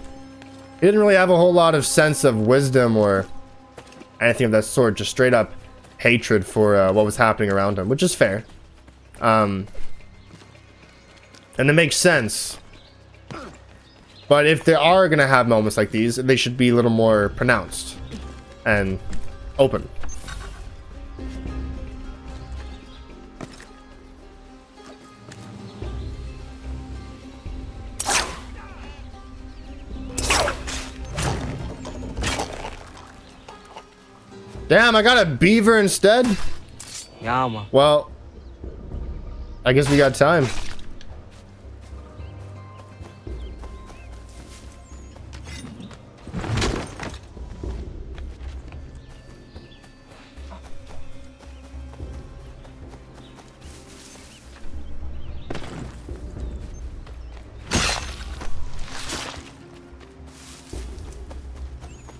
[SPEAKER 3] He didn't really have a whole lot of sense of wisdom or anything of that sort, just straight up hatred for what was happening around him, which is fair. And it makes sense. But if they are going to have moments like these, they should be a little more pronounced and open. Damn, I got a beaver instead?
[SPEAKER 9] Yeah, man.
[SPEAKER 3] Well, I guess we got time.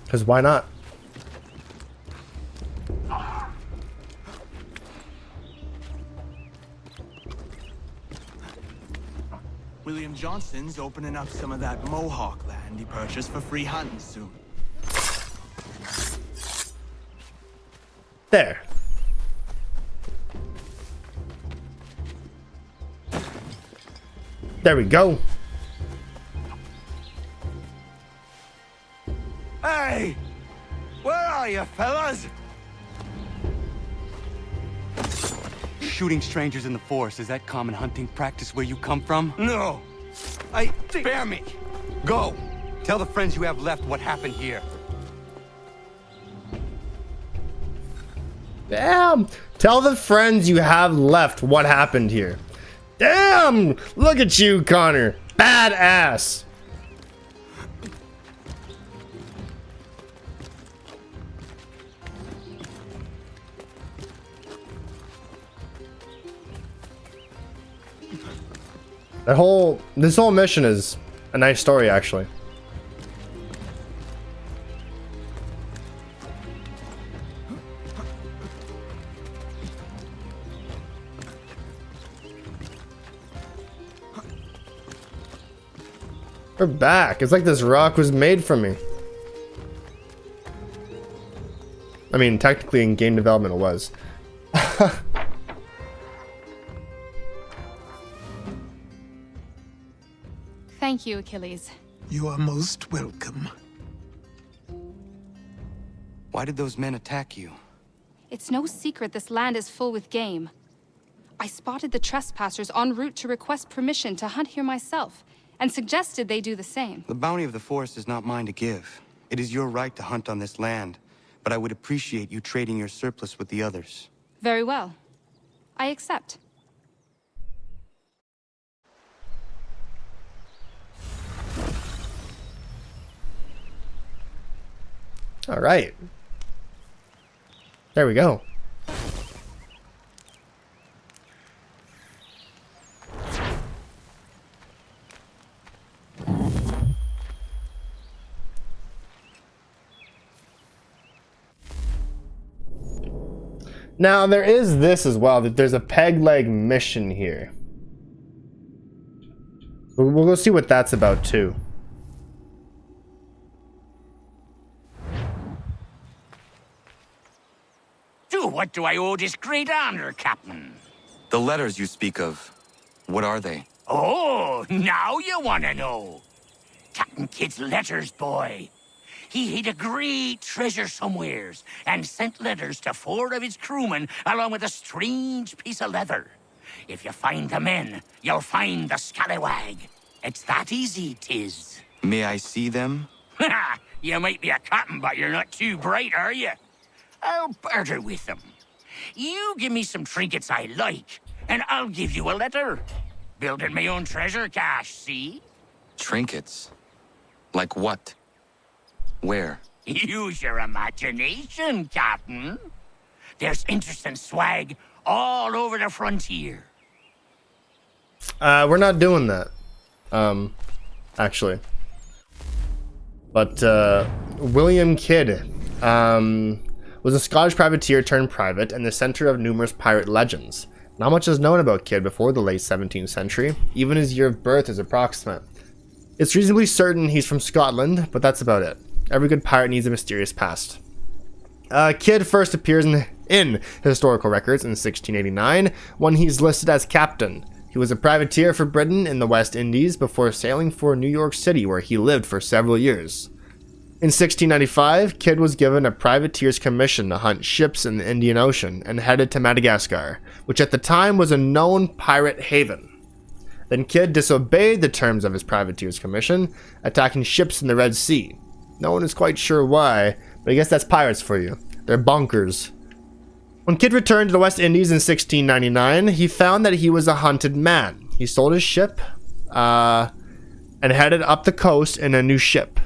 [SPEAKER 3] Because why not?
[SPEAKER 10] William Johnson's opening up some of that Mohawk land he purchased for free hunting soon.
[SPEAKER 3] There. There we go.
[SPEAKER 2] Hey! Where are you, fellas?
[SPEAKER 5] Shooting strangers in the forest, is that common hunting practice where you come from?
[SPEAKER 2] No. Spare me.
[SPEAKER 5] Go! Tell the friends you have left what happened here.
[SPEAKER 3] Damn! Tell the friends you have left what happened here. Damn! Look at you, Connor. Badass. This whole mission is a nice story, actually. We're back. It's like this rock was made for me. I mean, technically in game development it was.
[SPEAKER 8] Thank you, Achilles.
[SPEAKER 7] You are most welcome.
[SPEAKER 5] Why did those men attack you?
[SPEAKER 8] It's no secret this land is full with game. I spotted the trespassers en route to request permission to hunt here myself, and suggested they do the same.
[SPEAKER 5] The bounty of the forest is not mine to give. It is your right to hunt on this land, but I would appreciate you trading your surplus with the others.
[SPEAKER 8] Very well. I accept.
[SPEAKER 3] All right. There we go. Now, there is this as well, that there's a peg leg mission here. We'll go see what that's about, too.
[SPEAKER 4] To what do I owe this great honor, Captain?
[SPEAKER 5] The letters you speak of, what are they?
[SPEAKER 4] Oh, now you want to know. Captain Kidd's letters, boy. He hid a great treasure somewheres and sent letters to 4 of his crewmen along with a strange piece of leather. If you find the men, you'll find the scallywag. It's that easy, 'tis.
[SPEAKER 5] May I see them?
[SPEAKER 4] You might be a captain, but you're not too bright, are you? I'll barter with them. You give me some trinkets I like, and I'll give you a letter. Building my own treasure cache, see?
[SPEAKER 5] Trinkets? Like what? Where?
[SPEAKER 4] Use your imagination, Captain. There's interesting swag all over the frontier.
[SPEAKER 3] We're not doing that. Actually. But, William Kidd, was a Scottish privateer turned private and the center of numerous pirate legends. Not much is known about Kidd before the late 17th century. Even his year of birth is approximate. It's reasonably certain he's from Scotland, but that's about it. Every good pirate needs a mysterious past. Kidd first appears in historical records in 1689, when he's listed as captain. He was a privateer for Britain in the West Indies before sailing for New York City, where he lived for several years. In 1695, Kidd was given a privateer's commission to hunt ships in the Indian Ocean and headed to Madagascar, which at the time was a known pirate haven. Then Kidd disobeyed the terms of his privateer's commission, attacking ships in the Red Sea. No one is quite sure why, but I guess that's pirates for you. They're bonkers. When Kidd returned to the West Indies in 1699, he found that he was a hunted man. He sold his ship and headed up the coast in a new ship.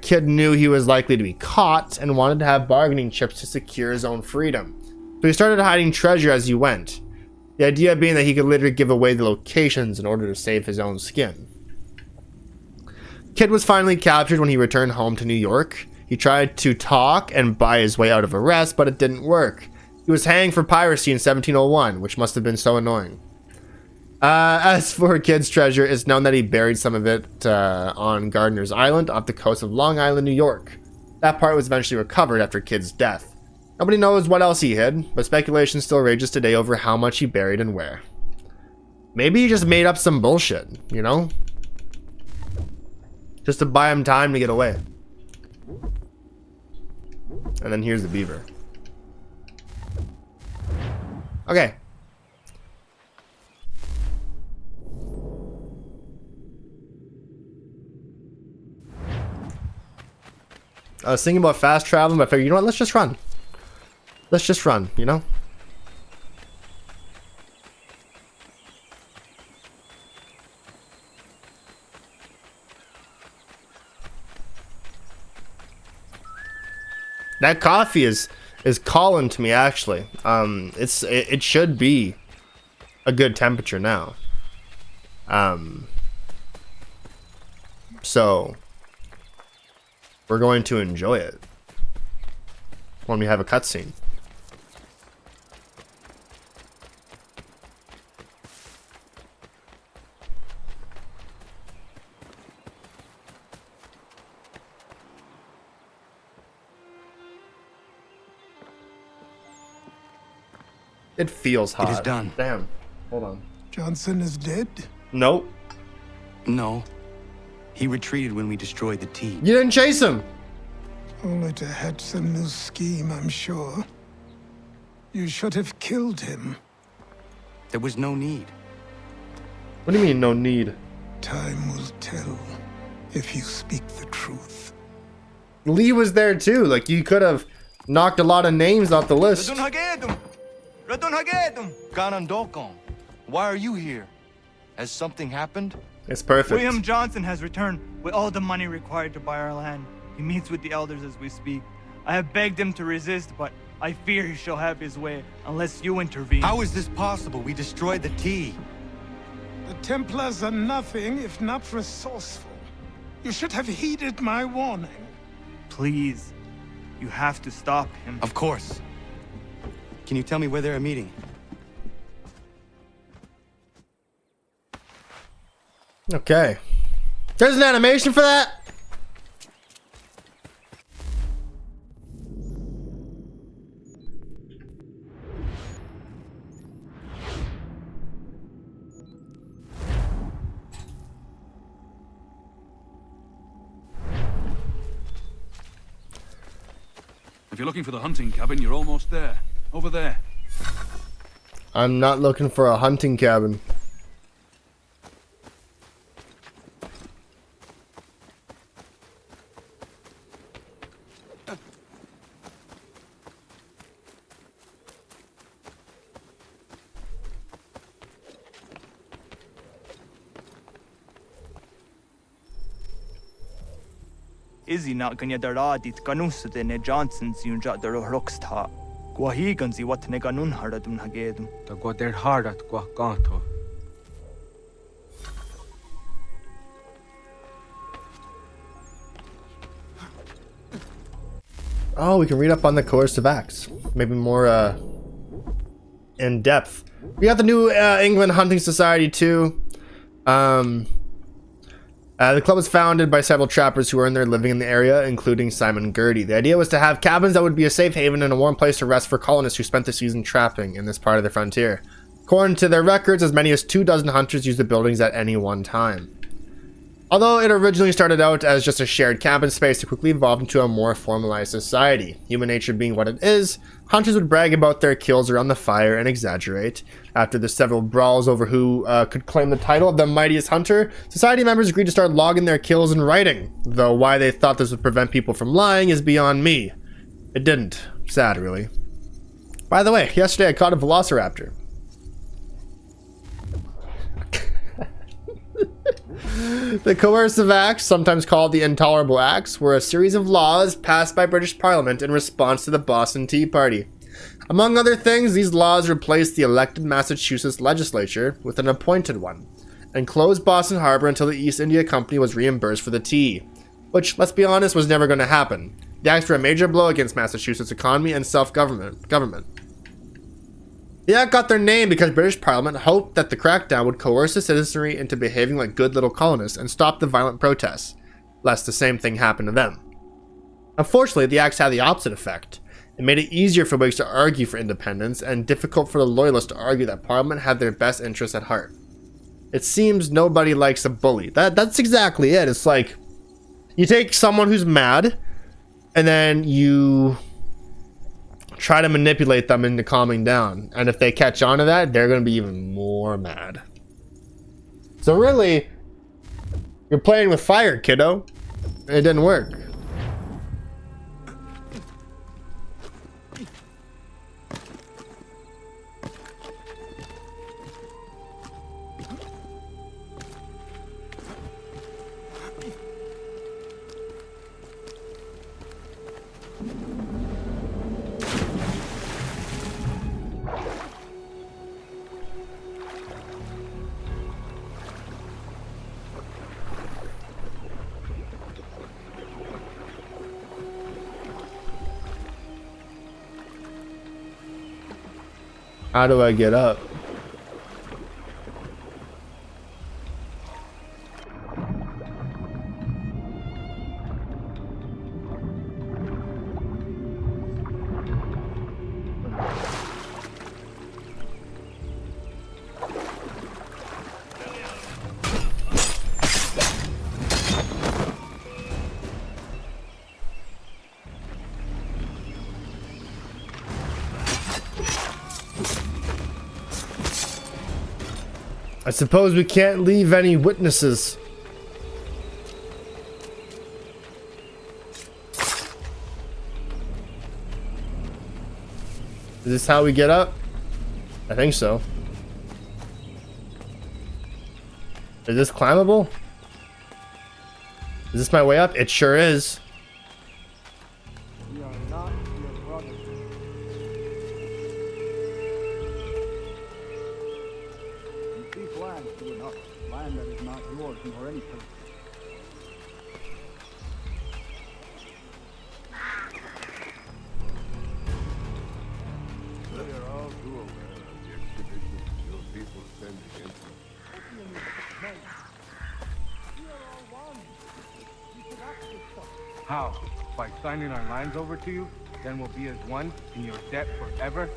[SPEAKER 3] Kidd knew he was likely to be caught and wanted to have bargaining chips to secure his own freedom. So he started hiding treasure as he went. The idea being that he could literally give away the locations in order to save his own skin. Kidd was finally captured when he returned home to New York. He tried to talk and buy his way out of arrest, but it didn't work. He was hanged for piracy in 1701, which must have been so annoying. As for Kidd's treasure, it's known that he buried some of it on Gardiner's Island off the coast of Long Island, New York. That part was eventually recovered after Kidd's death. Nobody knows what else he hid, but speculation still rages today over how much he buried and where. Maybe he just made up some bullshit, you know? Just to buy him time to get away. And then here's the beaver. Okay. I was thinking about fast traveling, but I figured, you know what, let's just run. Let's just run, you know? That coffee is calling to me, actually. It should be a good temperature now. So we're going to enjoy it when we have a cutscene. It feels hot.
[SPEAKER 5] It is done.
[SPEAKER 3] Damn. Hold on.
[SPEAKER 7] Johnson is dead?
[SPEAKER 3] Nope.
[SPEAKER 5] No. He retreated when we destroyed the T.
[SPEAKER 3] You didn't chase him.
[SPEAKER 7] Only to hatch some new scheme, I'm sure. You should have killed him.
[SPEAKER 5] There was no need.
[SPEAKER 3] What do you mean, no need?
[SPEAKER 7] Time will tell if you speak the truth.
[SPEAKER 3] Lee was there too. Like, you could have knocked a lot of names off the list.
[SPEAKER 5] Why are you here? Has something happened?
[SPEAKER 3] It's perfect.
[SPEAKER 10] William Johnson has returned with all the money required to buy our land. He meets with the elders as we speak. I have begged him to resist, but I fear he shall have his way unless you intervene.
[SPEAKER 5] How is this possible? We destroyed the T.
[SPEAKER 7] The Templars are nothing if not resourceful. You should have heeded my warning.
[SPEAKER 10] Please, you have to stop him.
[SPEAKER 5] Of course. Can you tell me where they're meeting?
[SPEAKER 3] Okay. There's an animation for that?
[SPEAKER 9] If you're looking for the hunting cabin, you're almost there. Over there.
[SPEAKER 3] I'm not looking for a hunting cabin.
[SPEAKER 10] Izzy not gonna daradit ganusde ne Johnsons yun ja der rocksta. Guahiganzi what ne ganun haradun hagedum.
[SPEAKER 11] Da går der hardat gua gato.
[SPEAKER 3] Oh, we can read up on the coercive acts. Maybe more in depth. We got the New England Hunting Society too. The club was founded by several trappers who earned their living in the area, including Simon Gertie. The idea was to have cabins that would be a safe haven and a warm place to rest for colonists who spent the season trapping in this part of the frontier. According to their records, as many as 24 hunters used the buildings at any one time. Although it originally started out as just a shared cabin space, it quickly evolved into a more formalized society. Human nature being what it is, hunters would brag about their kills around the fire and exaggerate. After the several brawls over who could claim the title of the mightiest hunter, society members agreed to start logging their kills in writing. Though why they thought this would prevent people from lying is beyond me. It didn't. Sad, really. By the way, yesterday I caught a velociraptor. The coercive acts, sometimes called the intolerable acts, were a series of laws passed by British Parliament in response to the Boston Tea Party. Among other things, these laws replaced the elected Massachusetts legislature with an appointed one, and closed Boston Harbor until the East India Company was reimbursed for the tea, which, let's be honest, was never going to happen. The acts were a major blow against Massachusetts' economy and self-government. The act got their name because British Parliament hoped that the crackdown would coerce the citizenry into behaving like good little colonists and stop the violent protests, lest the same thing happen to them. Unfortunately, the acts had the opposite effect. It made it easier for Whigs to argue for independence and difficult for the Loyalists to argue that Parliament had their best interests at heart. It seems nobody likes a bully. That's exactly it. It's like, you take someone who's mad, and then you try to manipulate them into calming down. And if they catch on to that, they're going to be even more mad. So really, you're playing with fire, kiddo. It didn't work. How do I get up? I suppose we can't leave any witnesses. Is this how we get up? I think so. Is this climbable? Is this my way up? It sure is.
[SPEAKER 11] We are not your brothers. You seek land to another, land that is not yours nor any place.
[SPEAKER 1] We are all too aware of the expedition your people send against us.
[SPEAKER 11] How? By signing our lands over to you? Then we'll be as one in your debt forever?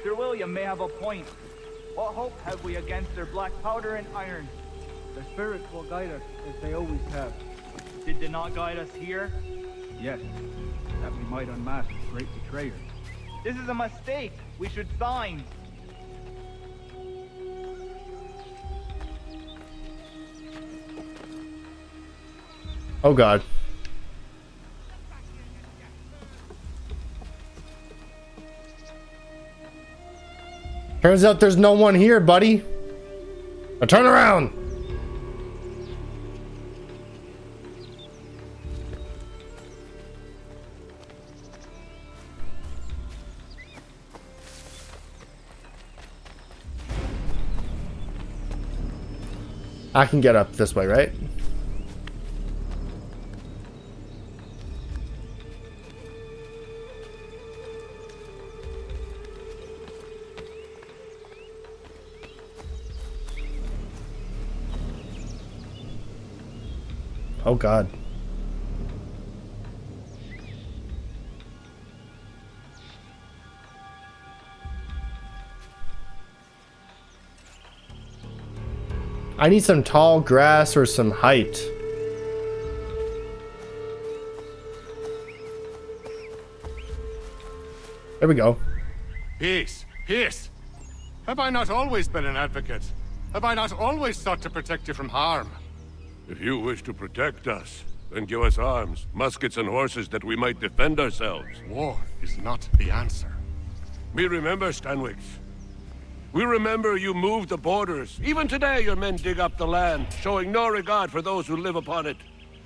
[SPEAKER 10] Sir William may have a point. What hope have we against their black powder and iron?
[SPEAKER 11] The spirits will guide us as they always have.
[SPEAKER 10] Did they not guide us here?
[SPEAKER 11] Yes, that we might unmask the great betrayer.
[SPEAKER 10] This is a mistake. We should sign.
[SPEAKER 3] Oh god. Turns out there's no one here, buddy. Now turn around. I can get up this way, right? Oh god. I need some tall grass or some height. There we go.
[SPEAKER 2] Peace, peace. Have I not always been an advocate? Have I not always sought to protect you from harm?
[SPEAKER 1] If you wish to protect us, then give us arms, muskets and horses that we might defend ourselves.
[SPEAKER 2] War is not the answer.
[SPEAKER 1] We remember, Stanwix. We remember you moved the borders. Even today your men dig up the land, showing no regard for those who live upon it.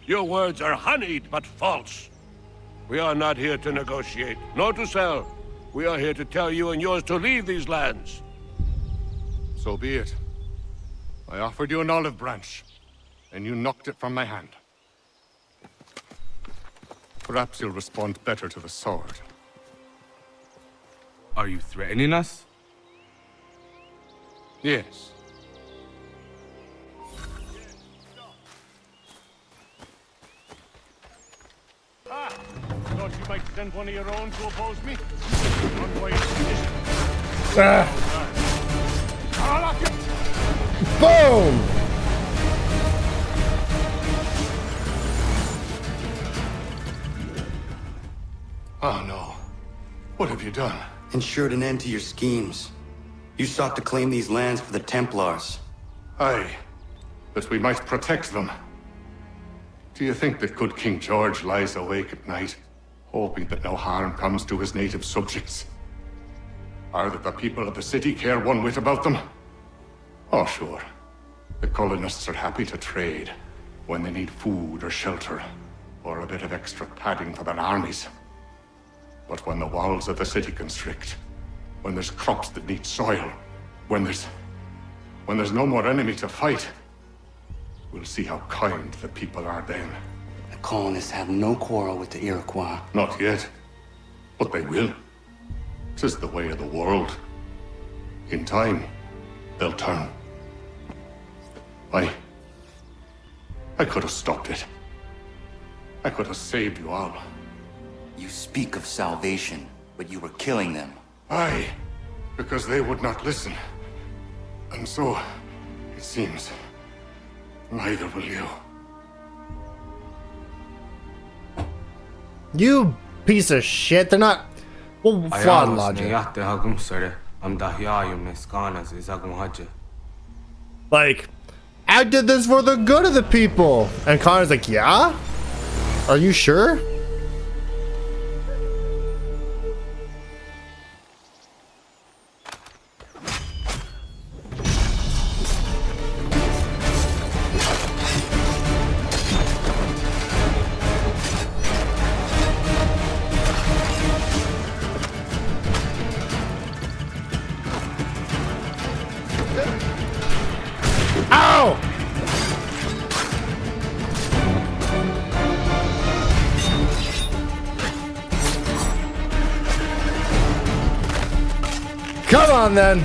[SPEAKER 1] Your words are honeyed, but false. We are not here to negotiate, nor to sell. We are here to tell you and yours to leave these lands.
[SPEAKER 2] So be it. I offered you an olive branch, and you knocked it from my hand. Perhaps you'll respond better to the sword.
[SPEAKER 11] Are you threatening us?
[SPEAKER 2] Yes. Ah! Thought you might send one of your own to oppose me? Unwise decision. I'll lock you!
[SPEAKER 3] Boom!
[SPEAKER 2] Oh no. What have you done?
[SPEAKER 5] Ensured an end to your schemes. You sought to claim these lands for the Templars.
[SPEAKER 2] Aye, that we might protect them. Do you think that good King George lies awake at night, hoping that no harm comes to his native subjects? Or that the people of the city care one whit about them? Oh, sure. The colonists are happy to trade when they need food or shelter, or a bit of extra padding for their armies. But when the walls of the city constrict, when there's crops that need soil, when there's no more enemy to fight, we'll see how kind the people are then.
[SPEAKER 5] The colonists have no quarrel with the Iroquois.
[SPEAKER 2] Not yet, but they will. 'Tis the way of the world. In time, they'll turn. I could have stopped it. I could have saved you all.
[SPEAKER 5] You speak of salvation, but you were killing them.
[SPEAKER 2] Aye, because they would not listen. And so, it seems, neither will you.
[SPEAKER 3] You piece of shit. They're not. Well, flawed logic. Like, I did this for the good of the people. And Connor's like, yeah? Are you sure? Ow! Come on then.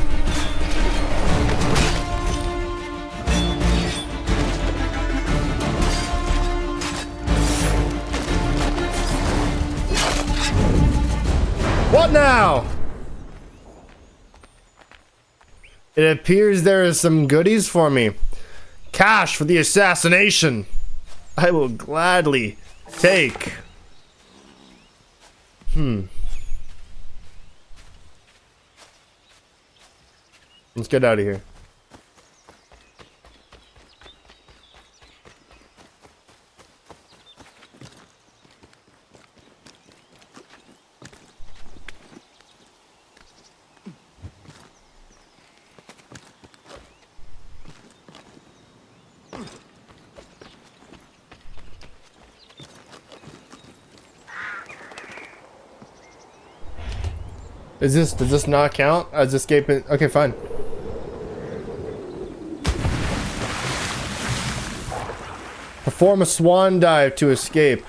[SPEAKER 3] What now? It appears there is some goodies for me. Cash for the assassination. I will gladly take. Let's get out of here. Does this not count as escaping? Okay, fine. Perform a swan dive to escape.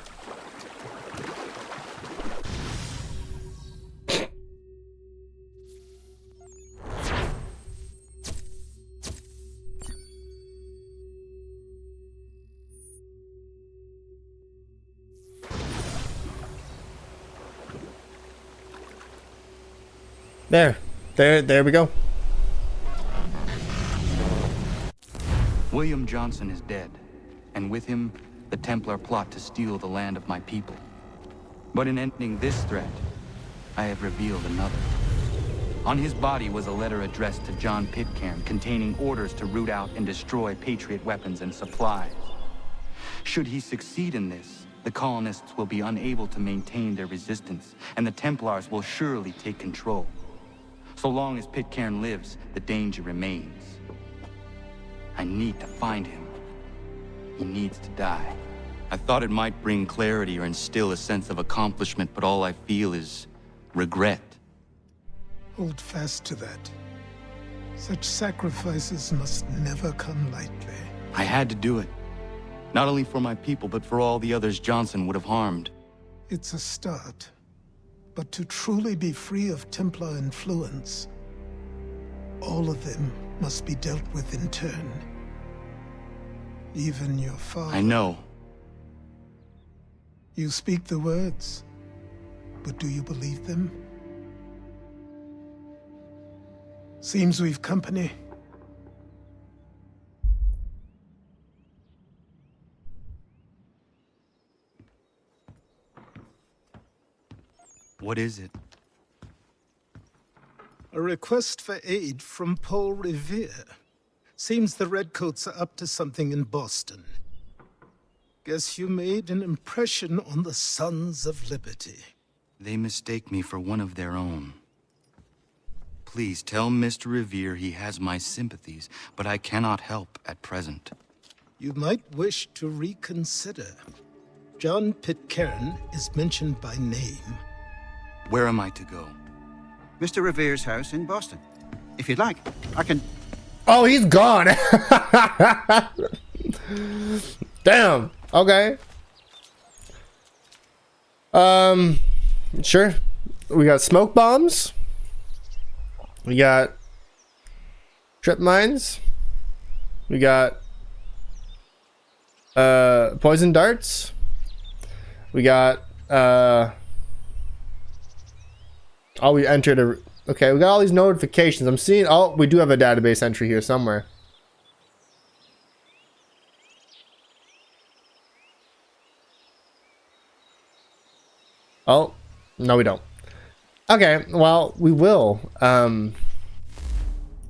[SPEAKER 3] There we go.
[SPEAKER 5] William Johnson is dead, and with him, the Templar plot to steal the land of my people. But in ending this threat, I have revealed another. On his body was a letter addressed to John Pitcairn containing orders to root out and destroy Patriot weapons and supplies. Should he succeed in this, the colonists will be unable to maintain their resistance, and the Templars will surely take control. So long as Pitcairn lives, the danger remains. I need to find him. He needs to die. I thought it might bring clarity or instill a sense of accomplishment, but all I feel is regret.
[SPEAKER 7] Hold fast to that. Such sacrifices must never come lightly.
[SPEAKER 5] I had to do it. Not only for my people, but for all the others Johnson would have harmed.
[SPEAKER 7] It's a start. But to truly be free of Templar influence, all of them must be dealt with in turn. Even your father.
[SPEAKER 5] I know.
[SPEAKER 7] You speak the words, but do you believe them? Seems we've company.
[SPEAKER 5] What is it?
[SPEAKER 7] A request for aid from Paul Revere. Seems the Redcoats are up to something in Boston. Guess you made an impression on the Sons of Liberty.
[SPEAKER 5] They mistake me for one of their own. Please tell Mr. Revere he has my sympathies, but I cannot help at present.
[SPEAKER 7] You might wish to reconsider. John Pitcairn is mentioned by name.
[SPEAKER 5] Where am I to go?
[SPEAKER 12] Mr. Revere's house in Boston. If you'd like, I can...
[SPEAKER 3] Oh, he's gone. Damn. Okay. Sure. We got smoke bombs. We got trip mines. We got poison darts. We got oh, we entered a... Okay, we got all these notifications. I'm seeing... Oh, we do have a database entry here somewhere. Oh, no we don't. Okay, well, we will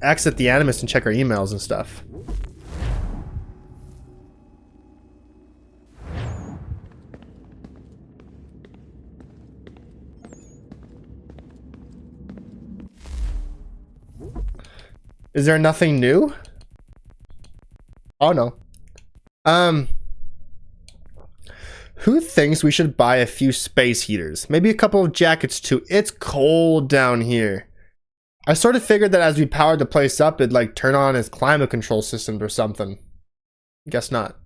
[SPEAKER 3] exit the Animus and check our emails and stuff. Is there nothing new? Oh no. Who thinks we should buy a few space heaters? Maybe a couple of jackets too. It's cold down here. I sort of figured that as we powered the place up, it'd like turn on its climate control system or something. Guess not.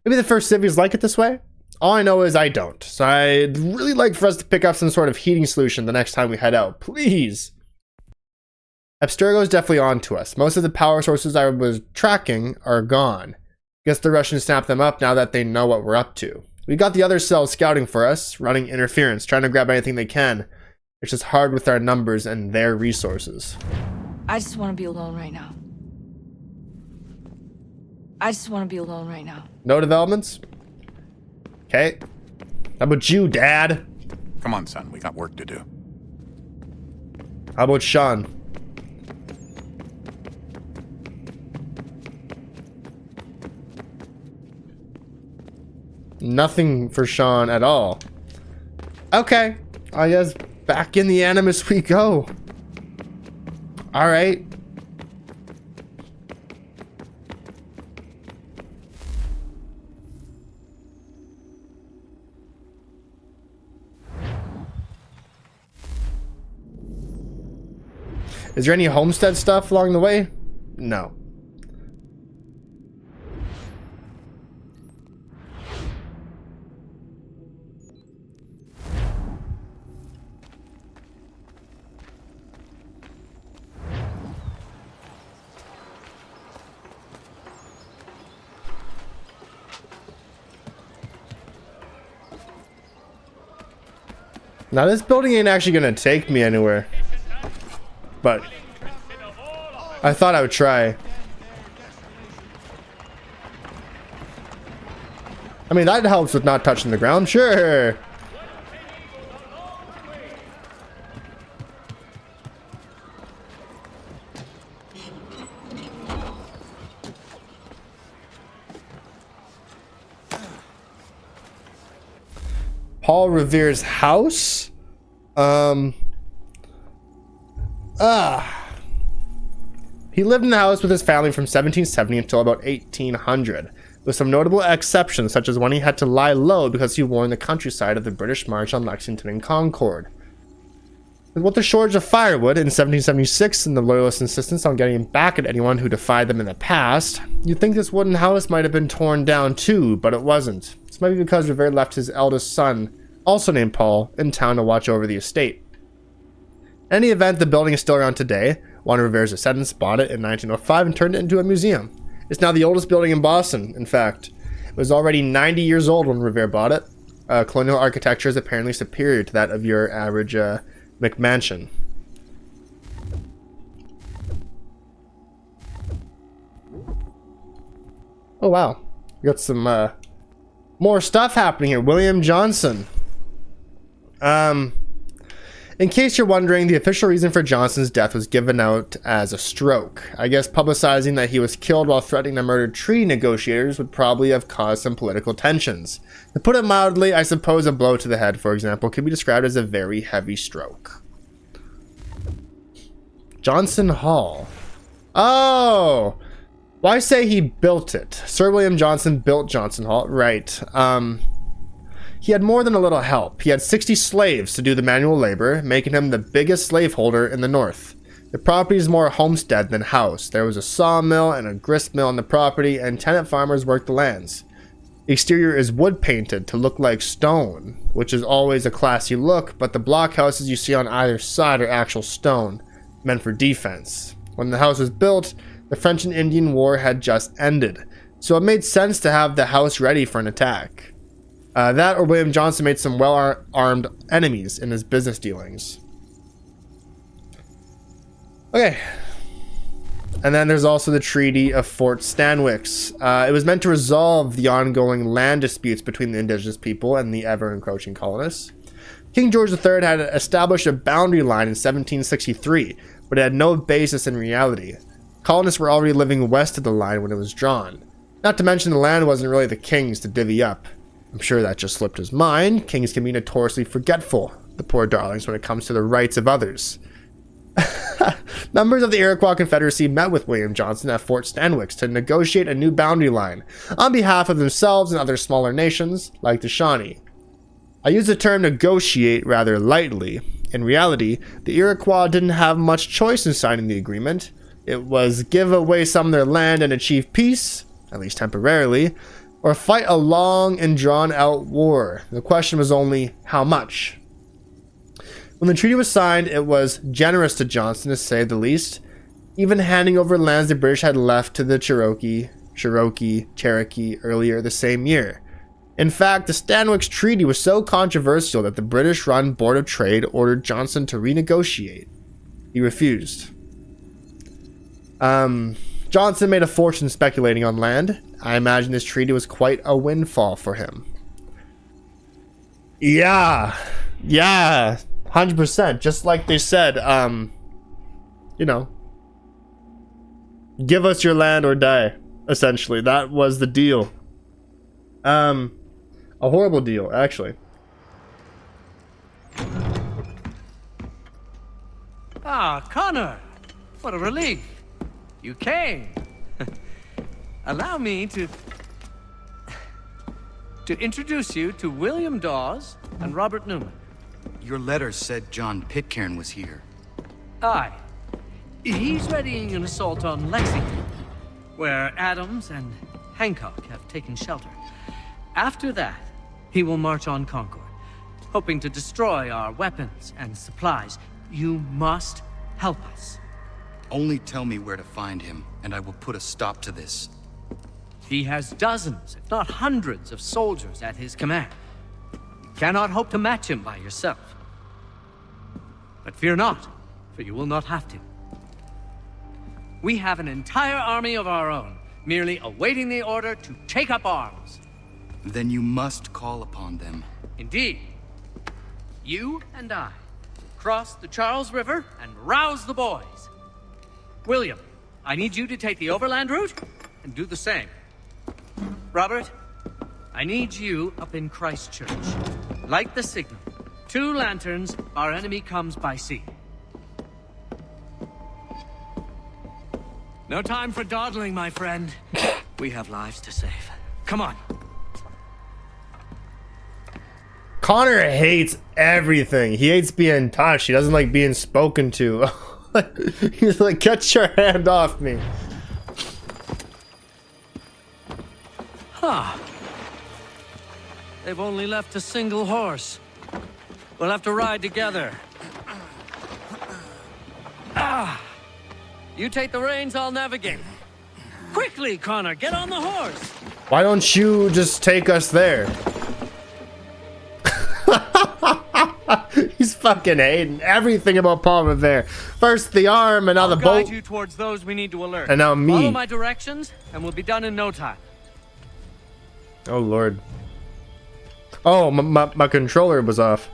[SPEAKER 3] Maybe the first civvies like it this way? All I know is I don't. So I'd really like for us to pick up some sort of heating solution the next time we head out. Please. Abstergo's definitely on to us. Most of the power sources I was tracking are gone. Guess the Russians snapped them up now that they know what we're up to. We got the other cells scouting for us, running interference, trying to grab anything they can. It's just hard with our numbers and their resources.
[SPEAKER 13] I just want to be alone right now. I just want to be alone right now.
[SPEAKER 3] No developments? Okay. How about you, Dad?
[SPEAKER 14] Come on, son. We got work to do.
[SPEAKER 3] How about Sean? Nothing for Sean at all. Okay. I guess back in the Animus we go. Alright. Is there any homestead stuff along the way? No. Now this building ain't actually gonna take me anywhere. But I thought I would try. I mean, that helps with not touching the ground, sure. Paul Revere's house? He lived in the house with his family from 1770 until about 1800, with some notable exceptions, such as when he had to lie low because he warned the countryside of the British march on Lexington and Concord. With the shortage of firewood in 1776 and the Loyalists' insistence on getting back at anyone who defied them in the past, you'd think this wooden house might have been torn down too, but it wasn't. This might be because Revere left his eldest son, also named Paul, in town to watch over the estate. In any event, the building is still around today. One of Revere's descendants bought it in 1905 and turned it into a museum. It's now the oldest building in Boston, in fact. It was already 90 years old when Revere bought it. Colonial architecture is apparently superior to that of your average McMansion. Oh wow, we got some more stuff happening here. William Johnson. In case you're wondering, the official reason for Johnson's death was given out as a stroke. I guess publicizing that he was killed while threatening to murder treaty negotiators would probably have caused some political tensions. To put it mildly, I suppose a blow to the head, for example, could be described as a very heavy stroke. Johnson Hall. Oh! Why say he built it? Sir William Johnson built Johnson Hall. Right. He had more than a little help. He had 60 slaves to do the manual labor, making him the biggest slaveholder in the north. The property is more a homestead than house. There was a sawmill and a grist mill on the property, and tenant farmers worked the lands. The exterior is wood painted to look like stone, which is always a classy look, but the blockhouses you see on either side are actual stone, meant for defense. When the house was built, the French and Indian War had just ended, so it made sense to have the house ready for an attack. That or William Johnson made some well-armed enemies in his business dealings. Okay. And then there's also the Treaty of Fort Stanwix. It was meant to resolve the ongoing land disputes between the indigenous people and the ever-encroaching colonists. King George III had established a boundary line in 1763, but it had no basis in reality. Colonists were already living west of the line when it was drawn. Not to mention the land wasn't really the king's to divvy up. I'm sure that just slipped his mind. Kings can be notoriously forgetful, the poor darlings, when it comes to the rights of others. Members of the Iroquois Confederacy met with William Johnson at Fort Stanwix to negotiate a new boundary line on behalf of themselves and other smaller nations like the Shawnee. I use the term negotiate rather lightly. In reality, the Iroquois didn't have much choice in signing the agreement. It was give away some of their land and achieve peace, at least temporarily, or fight a long and drawn-out war. The question was only how much. When the treaty was signed, it was generous to Johnson, to say the least, even handing over lands the British had left to the Cherokee earlier the same year. In fact, the Stanwix Treaty was so controversial that the British-run Board of Trade ordered Johnson to renegotiate. He refused. Johnson made a fortune speculating on land. I imagine this treaty was quite a windfall for him. Yeah, 100%. Just like they said, you know, give us your land or die. Essentially, that was the deal. A horrible deal, actually.
[SPEAKER 15] Ah, Connor! What a relief. You came. Allow me to introduce you to William Dawes and Robert Newman.
[SPEAKER 5] Your letter said John Pitcairn was here.
[SPEAKER 15] Aye. He's readying an assault on Lexington, where Adams and Hancock have taken shelter. After that, he will march on Concord, hoping to destroy our weapons and supplies. You must help us.
[SPEAKER 5] Only tell me where to find him, and I will put a stop to this.
[SPEAKER 15] He has dozens, if not hundreds, of soldiers at his command. You cannot hope to match him by yourself. But fear not, for you will not have to. We have an entire army of our own, merely awaiting the order to take up arms.
[SPEAKER 5] Then you must call upon them.
[SPEAKER 15] Indeed. You and I cross the Charles River and rouse the boys. William, I need you to take the overland route and do the same. Robert, I need you up in Christchurch. Light the signal. 2 lanterns, our enemy comes by sea. No time for dawdling, my friend. We have lives to save. Come on.
[SPEAKER 3] Connor hates everything. He hates being touched. He doesn't like being spoken to. He's like, get your hand off me.
[SPEAKER 15] Huh. They've only left a single horse. We'll have to ride together. You take the reins, I'll navigate. Quickly, Connor, get on the horse.
[SPEAKER 3] Why don't you just take us there? He's fucking hating everything about Paul Revere. First the arm, and now the boat.
[SPEAKER 15] I'll guide you towards those we need to alert.
[SPEAKER 3] And now me.
[SPEAKER 15] Follow my directions, and we'll be done in no time.
[SPEAKER 3] Oh lord. Oh, my controller was off.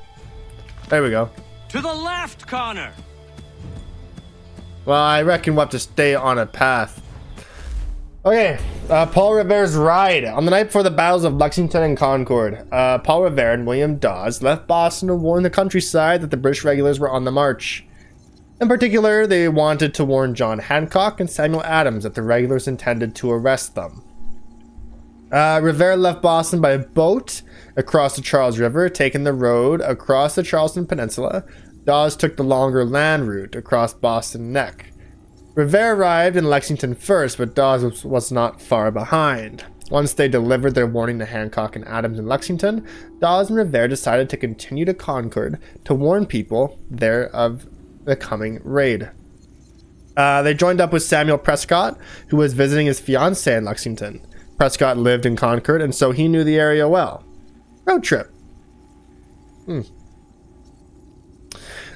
[SPEAKER 3] There we go.
[SPEAKER 15] To the left, Connor.
[SPEAKER 3] Well, I reckon we'll have to stay on a path. Okay, Paul Revere's ride. On the night before the battles of Lexington and Concord, Paul Revere and William Dawes left Boston to warn the countryside that the British regulars were on the march. In particular, they wanted to warn John Hancock and Samuel Adams that the regulars intended to arrest them. Revere left Boston by boat across the Charles River, taking the road across the Charleston Peninsula. Dawes took the longer land route across Boston Neck. Revere arrived in Lexington first, but Dawes was not far behind. Once they delivered their warning to Hancock and Adams in Lexington, Dawes and Revere decided to continue to Concord to warn people there of the coming raid. They joined up with Samuel Prescott, who was visiting his fiancée in Lexington. Prescott lived in Concord, and so he knew the area well. Road trip.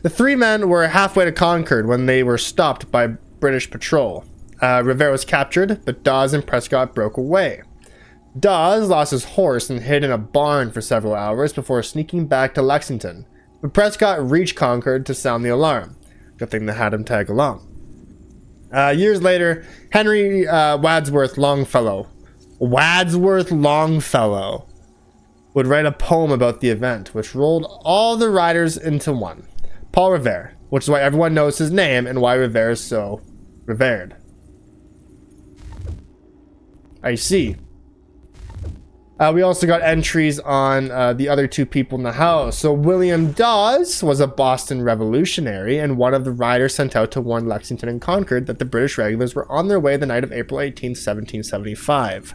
[SPEAKER 3] The 3 men were halfway to Concord when they were stopped by British patrol. Revere was captured, but Dawes and Prescott broke away. Dawes lost his horse and hid in a barn for several hours before sneaking back to Lexington. But Prescott reached Concord to sound the alarm. Good thing they had him tag along. Years later, Henry Wadsworth Longfellow would write a poem about the event, which rolled all the riders into one. Paul Revere, which is why everyone knows his name and why Revere is so revered. I see. We also got entries on the other two people in the house. So William Dawes was a Boston revolutionary and one of the riders sent out to warn Lexington and Concord that the British regulars were on their way the night of April 18, 1775.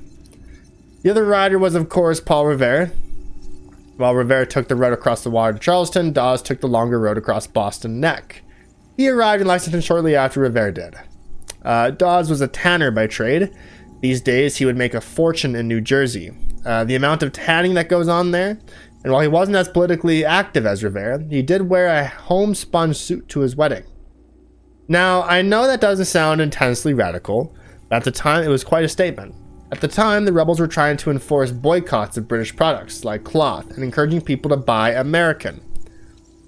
[SPEAKER 3] The other rider was, of course, Paul Revere. While Revere took the road across the water to Charleston, Dawes took the longer road across Boston Neck. He arrived in Lexington shortly after Revere did. Dawes was a tanner by trade. These days, he would make a fortune in New Jersey. The amount of tanning that goes on there, and while he wasn't as politically active as Revere, he did wear a homespun suit to his wedding. Now, I know that doesn't sound intensely radical, but at the time it was quite a statement. At the time, the rebels were trying to enforce boycotts of British products like cloth and encouraging people to buy American.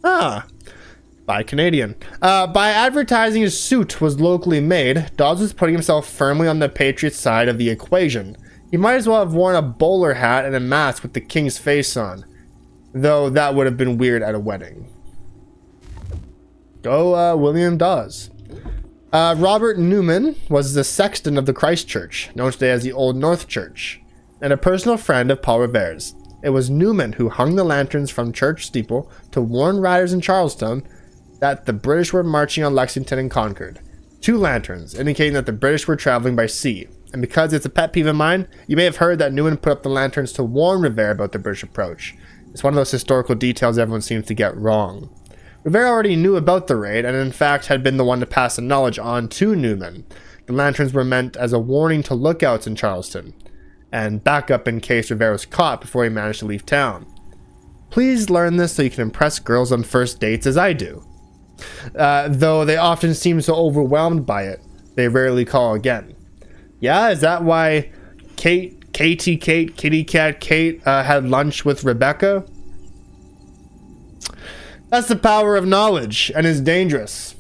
[SPEAKER 3] Buy Canadian. By advertising his suit was locally made, Dawes was putting himself firmly on the Patriots' side of the equation. He might as well have worn a bowler hat and a mask with the king's face on, though that would have been weird at a wedding. Go William Dawes. Robert Newman was the sexton of the Christ Church, known today as the Old North Church, and a personal friend of Paul Revere's. It was Newman who hung the lanterns from church steeple to warn riders in Charlestown that the British were marching on Lexington and Concord. 2 lanterns, indicating that the British were traveling by sea. And because it's a pet peeve of mine, you may have heard that Newman put up the lanterns to warn Revere about the British approach. It's one of those historical details everyone seems to get wrong. Revere already knew about the raid, and in fact had been the one to pass the knowledge on to Newman. The lanterns were meant as a warning to lookouts in Charleston, and backup in case Revere was caught before he managed to leave town. Please learn this so you can impress girls on first dates as I do. Though they often seem so overwhelmed by it, they rarely call again. Yeah, is that why Kitty Cat Kate had lunch with Rebecca? That's the power of knowledge, and is dangerous.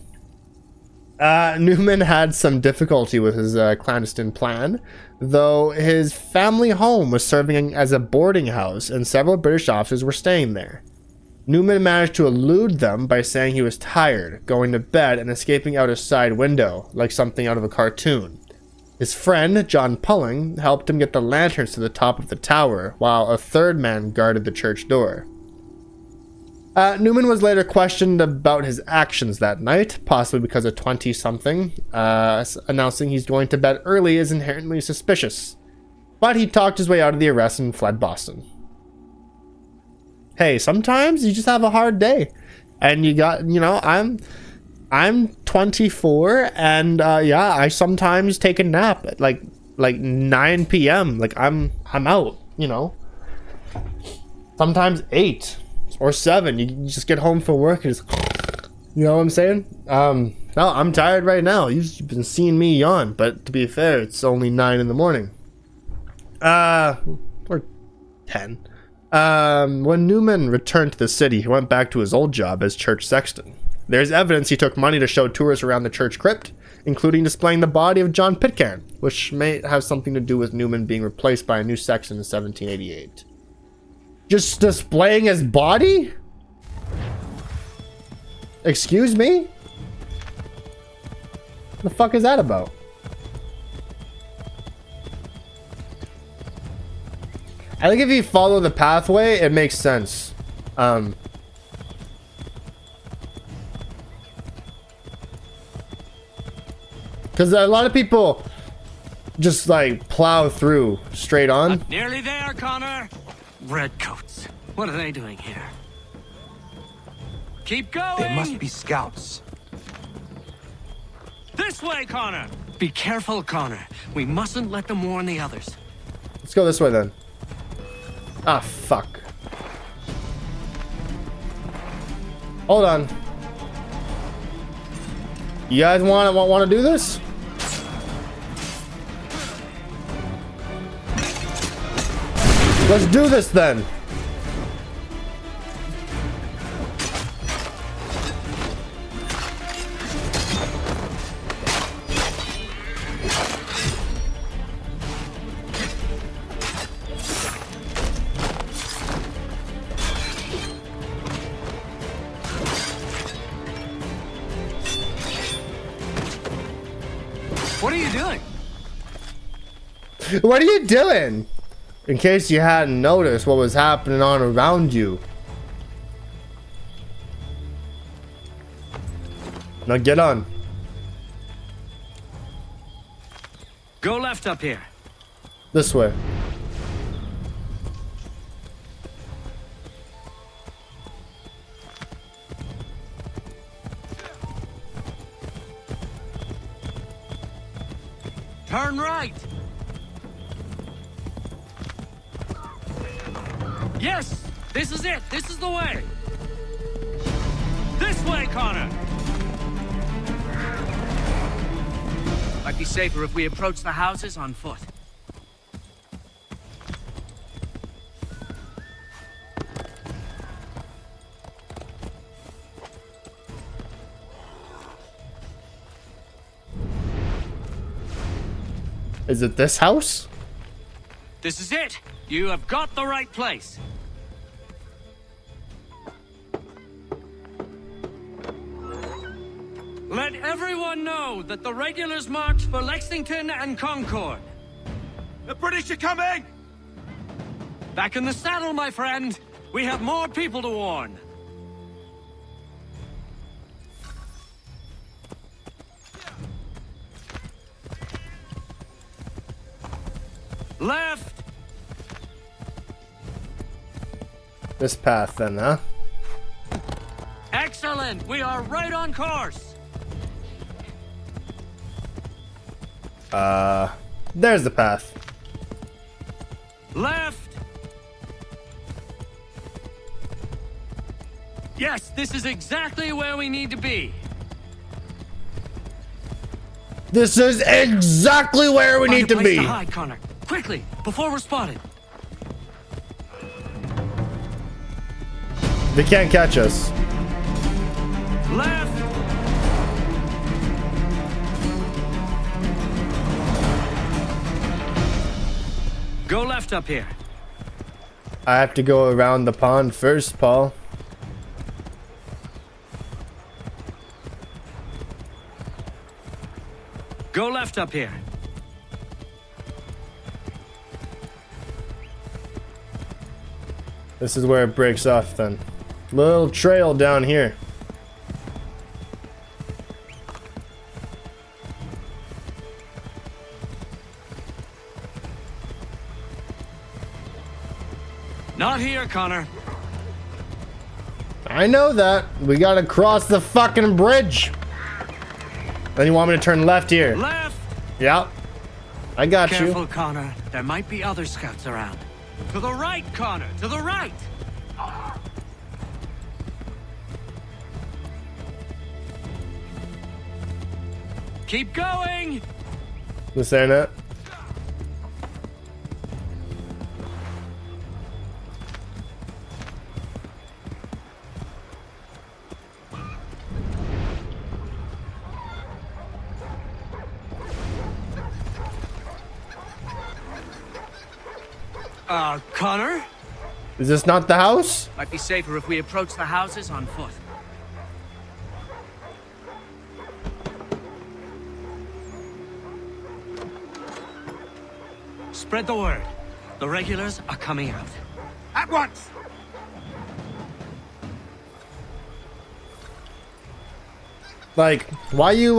[SPEAKER 3] Newman had some difficulty with his clandestine plan, though his family home was serving as a boarding house, and several British officers were staying there. Newman managed to elude them by saying he was tired, going to bed, and escaping out a side window, like something out of a cartoon. His friend, John Pulling, helped him get the lanterns to the top of the tower, while a third man guarded the church door. Newman was later questioned about his actions that night, possibly because a 20-something announcing he's going to bed early is inherently suspicious. But he talked his way out of the arrest and fled Boston. Hey, sometimes you just have a hard day. And you got, I'm 24, and yeah, I sometimes take a nap at like 9 p.m. Like I'm out, Sometimes 8 or 7. You just get home from work and just, you know what I'm saying? No, I'm tired right now. You've been seeing me yawn, but to be fair, it's only 9 in the morning. Or 10. When Newman returned to the city, he went back to his old job as church sexton. There's evidence he took money to show tourists around the church crypt, including displaying the body of John Pitcairn, which may have something to do with Newman being replaced by a new sexton in 1788. Just displaying his body? Excuse me? What the fuck is that about? I think if you follow the pathway, it makes sense. Because a lot of people just like plow through straight on.
[SPEAKER 15] Nearly there, Connor. Redcoats. What are they doing here? Keep going.
[SPEAKER 5] They must be scouts.
[SPEAKER 15] This way, Connor. Be careful, Connor. We mustn't let them warn the others.
[SPEAKER 3] Let's go this way then. Ah, fuck. Hold on. You guys want to do this? Let's do this then.
[SPEAKER 15] What are you doing?
[SPEAKER 3] What are you doing? In case you hadn't noticed what was happening on around you. Now get on.
[SPEAKER 15] Go left up here.
[SPEAKER 3] This way.
[SPEAKER 15] Turn right. Yes, this is it. This is the way. This way, Connor. Might be safer if we approach the houses on foot.
[SPEAKER 3] Is it this house?
[SPEAKER 15] This is it. You have got the right place. Let everyone know that the regulars march for Lexington and Concord.
[SPEAKER 2] The British are coming!
[SPEAKER 15] Back in the saddle, my friend. We have more people to warn. Left!
[SPEAKER 3] This path then, huh?
[SPEAKER 15] Excellent! We are right on course!
[SPEAKER 3] There's the path.
[SPEAKER 15] Left! Yes, this is exactly where we need to be.
[SPEAKER 3] This is exactly where we
[SPEAKER 15] Find
[SPEAKER 3] need
[SPEAKER 15] a
[SPEAKER 3] to
[SPEAKER 15] place
[SPEAKER 3] be.
[SPEAKER 15] to hide, Connor. Quickly, before we're spotted.
[SPEAKER 3] They can't catch us.
[SPEAKER 15] Left! Go left up here.
[SPEAKER 3] I have to go around the pond first, Paul.
[SPEAKER 15] Go left up here.
[SPEAKER 3] This is where it breaks off then. Little trail down here.
[SPEAKER 15] Not here, Connor.
[SPEAKER 3] I know that. We gotta cross the fucking bridge. Then you want me to turn left here?
[SPEAKER 15] Left!
[SPEAKER 3] Yep. I got
[SPEAKER 15] Careful,
[SPEAKER 3] you.
[SPEAKER 15] Connor. There might be other scouts around. To the right, Connor! To the right! Keep going!
[SPEAKER 3] This ain't it.
[SPEAKER 15] Connor?
[SPEAKER 3] Is this not the house?
[SPEAKER 15] Might be safer if we approach the houses on foot. Spread the word. The regulars are coming out.
[SPEAKER 2] At once!
[SPEAKER 3] Like, why you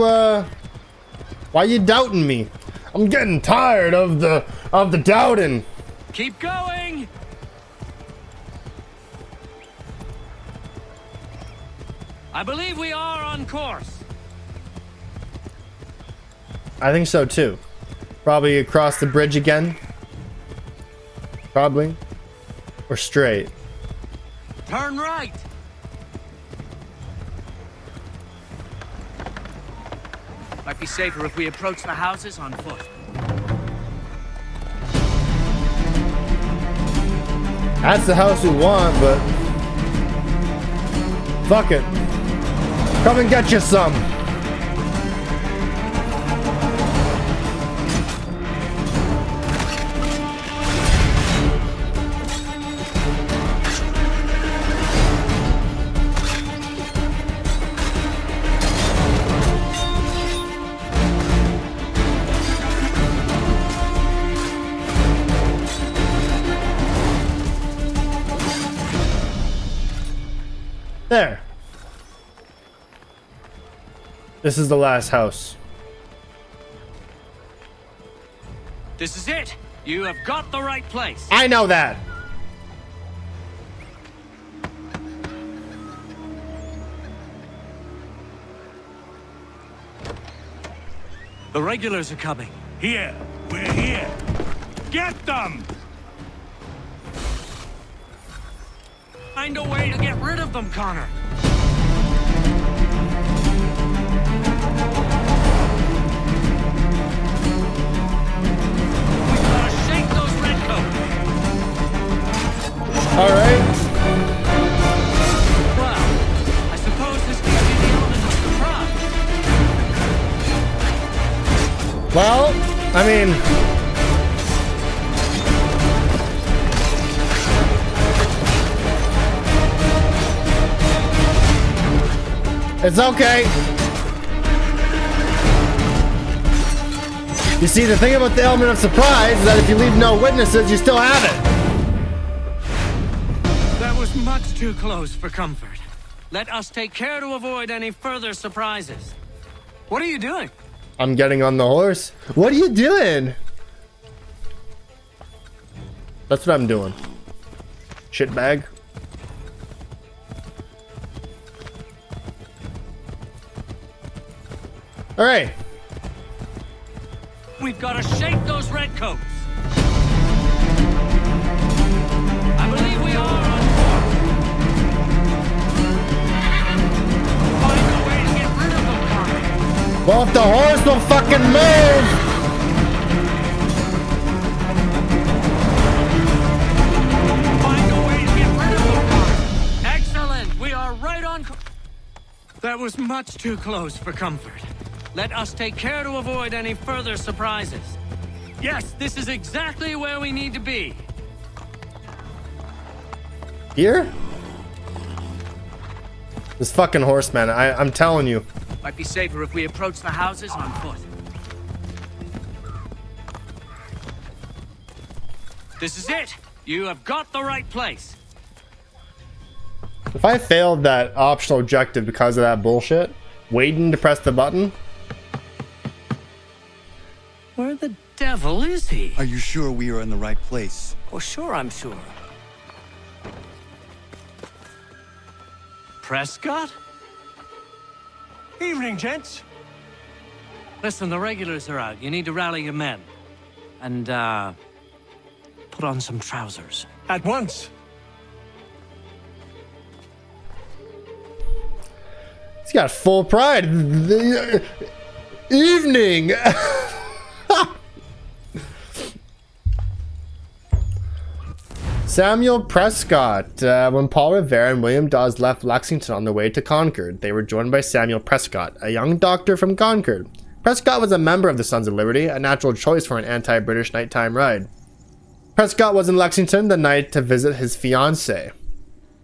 [SPEAKER 3] doubting me? I'm getting tired of the doubting.
[SPEAKER 15] Keep going! I believe we are on course.
[SPEAKER 3] I think so too. Probably across the bridge again. Probably. Or straight.
[SPEAKER 15] Turn right. Might be safer if we approach the houses on foot.
[SPEAKER 3] That's the house we want, but fuck it. Come and get you some. There. This is the last house.
[SPEAKER 15] This is it. You have got the right place.
[SPEAKER 3] I know that.
[SPEAKER 15] The regulars are coming.
[SPEAKER 2] Here. We're here. Get them!
[SPEAKER 15] Find a way to get rid of them, Connor. We've got to shake those redcoats.
[SPEAKER 3] All right.
[SPEAKER 15] Well, I suppose this gives you the element of surprise.
[SPEAKER 3] Well, I mean, it's okay. You see, the thing about the element of surprise is that if you leave no witnesses, you still have it.
[SPEAKER 15] That was much too close for comfort. Let us take care to avoid any further surprises. What are you doing?
[SPEAKER 3] I'm getting on the horse. What are you doing? That's what I'm doing. Shitbag. All right.
[SPEAKER 15] We've got to shake those redcoats. I believe we are on course. Find a way to get rid of them, Connor.
[SPEAKER 3] Well, if the horse will fucking move.
[SPEAKER 15] Find a way to get rid of them, Connor. Excellent. We are right on course. That was much too close for comfort. Let us take care to avoid any further surprises. Yes, this is exactly where we need to be.
[SPEAKER 3] Here? This fucking horse, man. I'm telling you.
[SPEAKER 15] Might be safer if we approach the houses on foot. This is it. You have got the right place.
[SPEAKER 3] If I failed that optional objective because of that bullshit, waiting to press the button.
[SPEAKER 15] Where the devil is he?
[SPEAKER 16] Are you sure we are in the right place?
[SPEAKER 15] Oh, sure, I'm sure. Prescott?
[SPEAKER 2] Evening, gents.
[SPEAKER 15] Listen, the regulars are out. You need to rally your men. And, put on some trousers.
[SPEAKER 2] At once.
[SPEAKER 3] He's got full pride. Evening. Samuel Prescott. When Paul Revere and William Dawes left Lexington on their way to Concord, they were joined by Samuel Prescott, a young doctor from Concord. Prescott was a member of the Sons of Liberty, a natural choice for an anti-British nighttime ride. Prescott was in Lexington the night to visit his fiancée.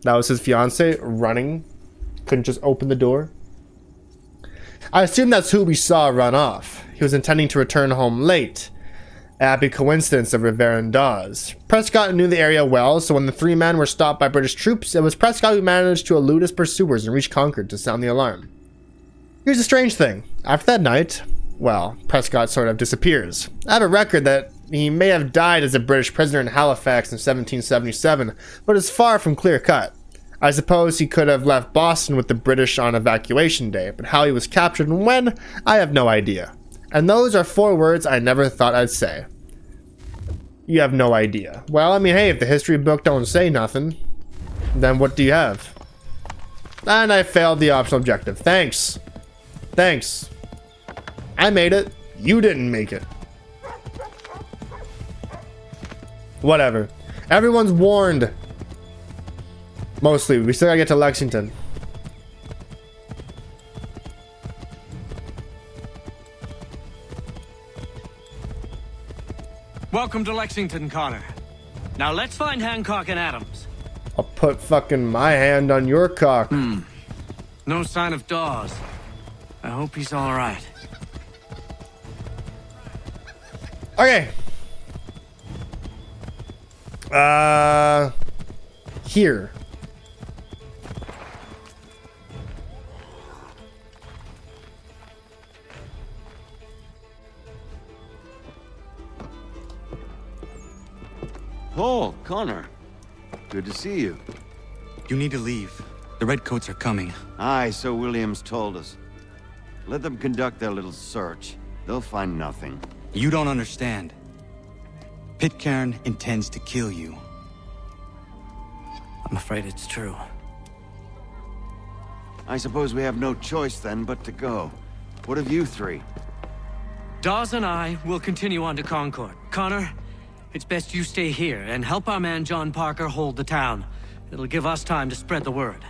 [SPEAKER 3] That was his fiancée running. Couldn't just open the door. I assume that's who we saw run off. He was intending to return home late. A happy coincidence of Revere and Dawes. Prescott knew the area well, so when the three men were stopped by British troops, it was Prescott who managed to elude his pursuers and reach Concord to sound the alarm. Here's a strange thing. After that night, well, Prescott sort of disappears. I have a record that he may have died as a British prisoner in Halifax in 1777, but it's far from clear-cut. I suppose he could have left Boston with the British on evacuation day, but how he was captured and when, I have no idea. And those are 4 words I never thought I'd say. You have no idea. Well, I mean, hey, if the history book don't say nothing, then what do you have? And I failed the optional objective. Thanks. Thanks. I made it. You didn't make it. Whatever. Everyone's warned. Mostly. We still gotta get to Lexington.
[SPEAKER 15] Welcome to Lexington, Connor. Now let's find Hancock and Adams.
[SPEAKER 3] I'll put fucking my hand on your cock.
[SPEAKER 15] No sign of Dawes. I hope he's all right.
[SPEAKER 3] Okay. Here.
[SPEAKER 6] Paul, Connor. Good to see you.
[SPEAKER 12] You need to leave. The Redcoats are coming.
[SPEAKER 6] Aye, so Williams told us. Let them conduct their little search. They'll find nothing.
[SPEAKER 12] You don't understand. Pitcairn intends to kill you.
[SPEAKER 15] I'm afraid it's true.
[SPEAKER 6] I suppose we have no choice then but to go. What of you three?
[SPEAKER 15] Dawes and I will continue on to Concord. Connor, it's best you stay here and help our man John Parker hold the town. It'll give us time to spread the word.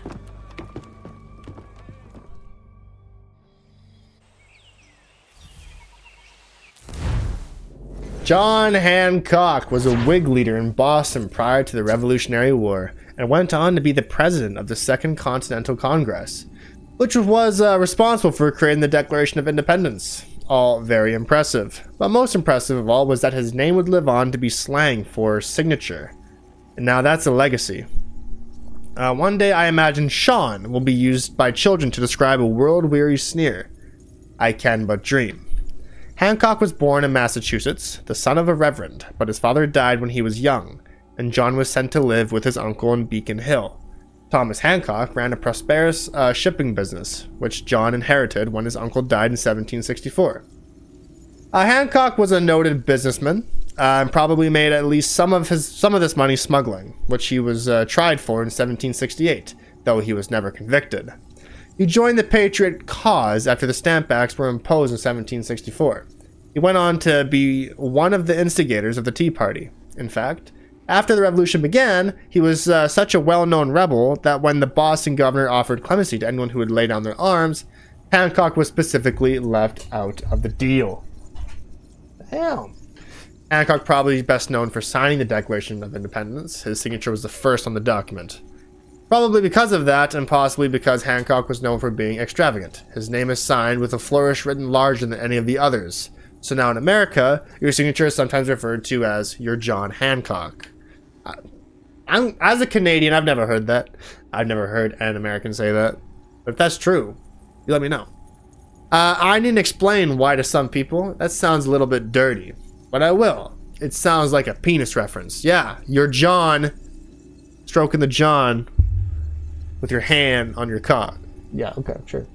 [SPEAKER 3] John Hancock was a Whig leader in Boston prior to the Revolutionary War and went on to be the president of the Second Continental Congress, which was responsible for creating the Declaration of Independence. All very impressive. But most impressive of all was that his name would live on to be slang for signature. And now that's a legacy. One day I imagine Sean will be used by children to describe a world-weary sneer. I can but dream. Hancock was born in Massachusetts, the son of a reverend, but his father died when he was young, and John was sent to live with his uncle in Beacon Hill. Thomas Hancock ran a prosperous shipping business, which John inherited when his uncle died in 1764. Hancock was a noted businessman, and probably made at least some of this money smuggling, which he was tried for in 1768, though he was never convicted. He joined the Patriot cause after the Stamp Acts were imposed in 1764. He went on to be one of the instigators of the Tea Party. In fact, after the Revolution began, he was such a well-known rebel that when the Boston governor offered clemency to anyone who would lay down their arms, Hancock was specifically left out of the deal. Damn. Hancock probably best known for signing the Declaration of Independence. His signature was the first on the document. Probably because of that, and possibly because Hancock was known for being extravagant. His name is signed with a flourish written larger than any of the others. So now in America, your signature is sometimes referred to as your John Hancock. As a Canadian, I've never heard that. I've never heard an American say that. But if that's true, you let me know. I need to explain why to some people. That sounds a little bit dirty, but I will. It sounds like a penis reference. Yeah, your John, stroking the John with your hand on your cock. Yeah, okay, sure.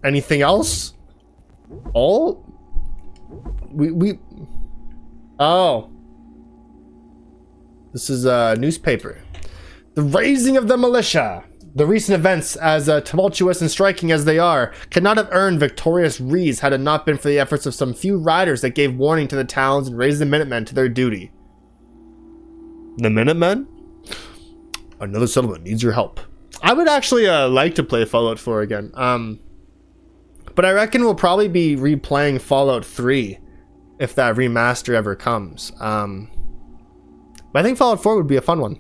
[SPEAKER 3] Anything else? Oh, oh, this is a newspaper. The raising of the militia. The recent events, as tumultuous and striking as they are, could not have earned victorious wreaths had it not been for the efforts of some few riders that gave warning to the towns and raised the Minutemen to their duty. The Minutemen? Another settlement needs your help. I would actually like to play Fallout 4 again. But I reckon we'll probably be replaying Fallout 3 if that remaster ever comes. But I think Fallout 4 would be a fun one.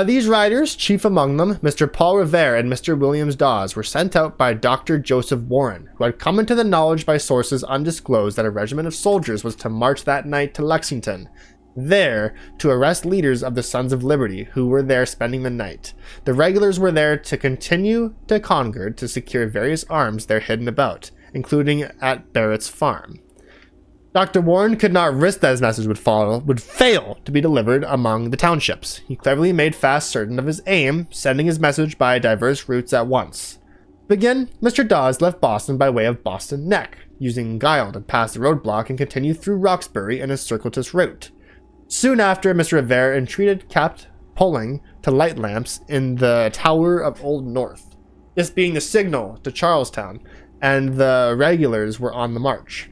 [SPEAKER 3] These riders, chief among them, Mr. Paul Revere and Mr. Williams Dawes, were sent out by Dr. Joseph Warren, who had come into the knowledge by sources undisclosed that a regiment of soldiers was to march that night to Lexington, there to arrest leaders of the Sons of Liberty who were there spending the night. The regulars were there to continue to Concord to secure various arms there hidden about, including at Barrett's farm. Dr. Warren could not risk that his message would fail to be delivered among the townships. He cleverly made fast certain of his aim, sending his message by diverse routes at once. To begin, Mr. Dawes left Boston by way of Boston Neck, using guile to pass the roadblock and continue through Roxbury in a circuitous route. Soon after, Mr. Revere entreated Capt. Pulling to light lamps in the Tower of Old North, this being the signal to Charlestown, and the regulars were on the march.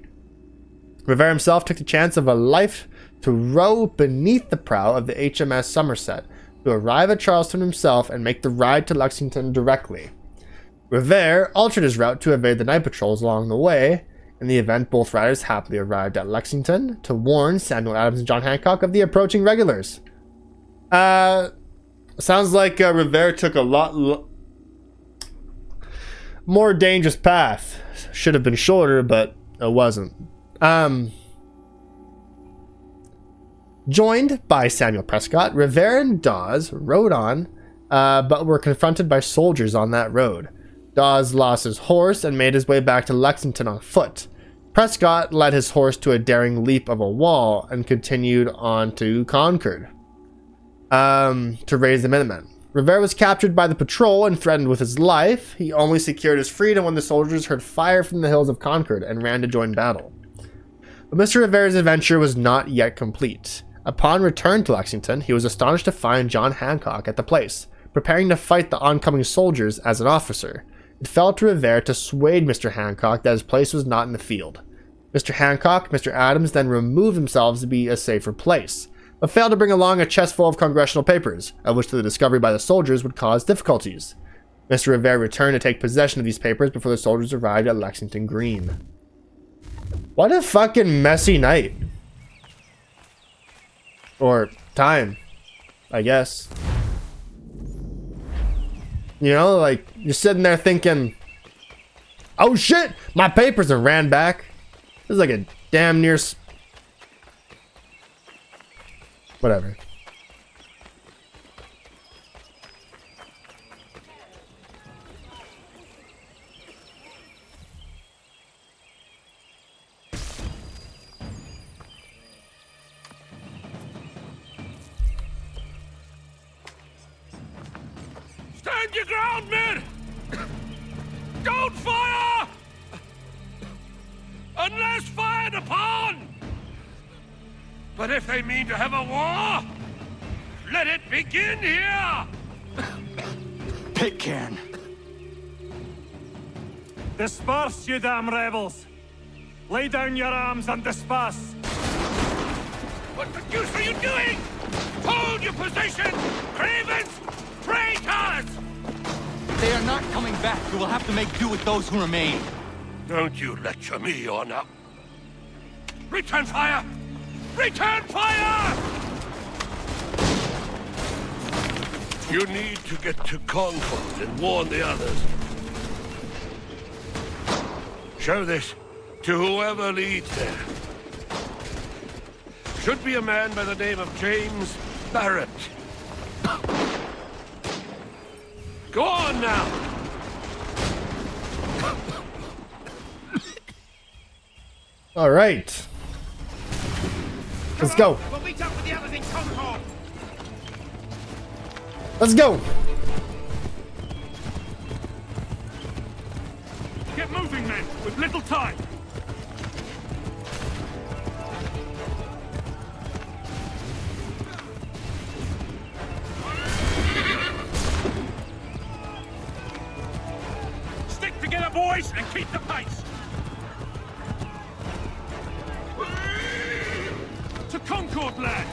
[SPEAKER 3] Revere himself took the chance of a life to row beneath the prow of the HMS Somerset, to arrive at Charleston himself and make the ride to Lexington directly. Revere altered his route to evade the night patrols along the way. In the event, both riders happily arrived at Lexington to warn Samuel Adams and John Hancock of the approaching regulars. Sounds like Revere took a lot more dangerous path. Should have been shorter, but it wasn't. Joined by Samuel Prescott, Revere and Dawes rode on, but were confronted by soldiers on that road. Dawes lost his horse and made his way back to Lexington on foot. Prescott led his horse to a daring leap of a wall and continued on to Concord to raise the Minutemen. Rivera was captured by the patrol and threatened with his life. He only secured his freedom when the soldiers heard fire from the hills of Concord and ran to join battle. But Mr. Rivera's adventure was not yet complete. Upon return to Lexington, he was astonished to find John Hancock at the place, preparing to fight the oncoming soldiers as an officer. It fell to Rivera to persuade Mr. Hancock that his place was not in the field. Mr. Hancock, Mr. Adams then removed themselves to be a safer place, but failed to bring along a chest full of congressional papers, of which the discovery by the soldiers would cause difficulties. Mr. Rivera returned to take possession of these papers before the soldiers arrived at Lexington Green. What a fucking messy night. Or time, I guess. You know, like, you're sitting there thinking, oh shit, my papers, and ran back. This is like a damn near... Whatever.
[SPEAKER 1] Stand your ground, men! Don't fire! Unless fired upon! But if they mean to have a war, let it begin here!
[SPEAKER 2] Pitcairn. Disperse, you damn rebels! Lay down your arms and disperse!
[SPEAKER 1] What the deuce are you doing? Hold your position! Cravens! Traitors!
[SPEAKER 12] They are not coming back. You will have to make do with those who remain.
[SPEAKER 1] Don't you lecture me or now. Return fire! Return fire! You need to get to Concord and warn the others. Show this to whoever leads there. Should be a man by the name of James Barrett. Go on now!
[SPEAKER 3] All right. Let's go.
[SPEAKER 4] We'll meet up with the others in Concord.
[SPEAKER 3] Let's go.
[SPEAKER 2] Get moving, men! With little time! Stick together, boys, and keep the pace! To Concord, lads!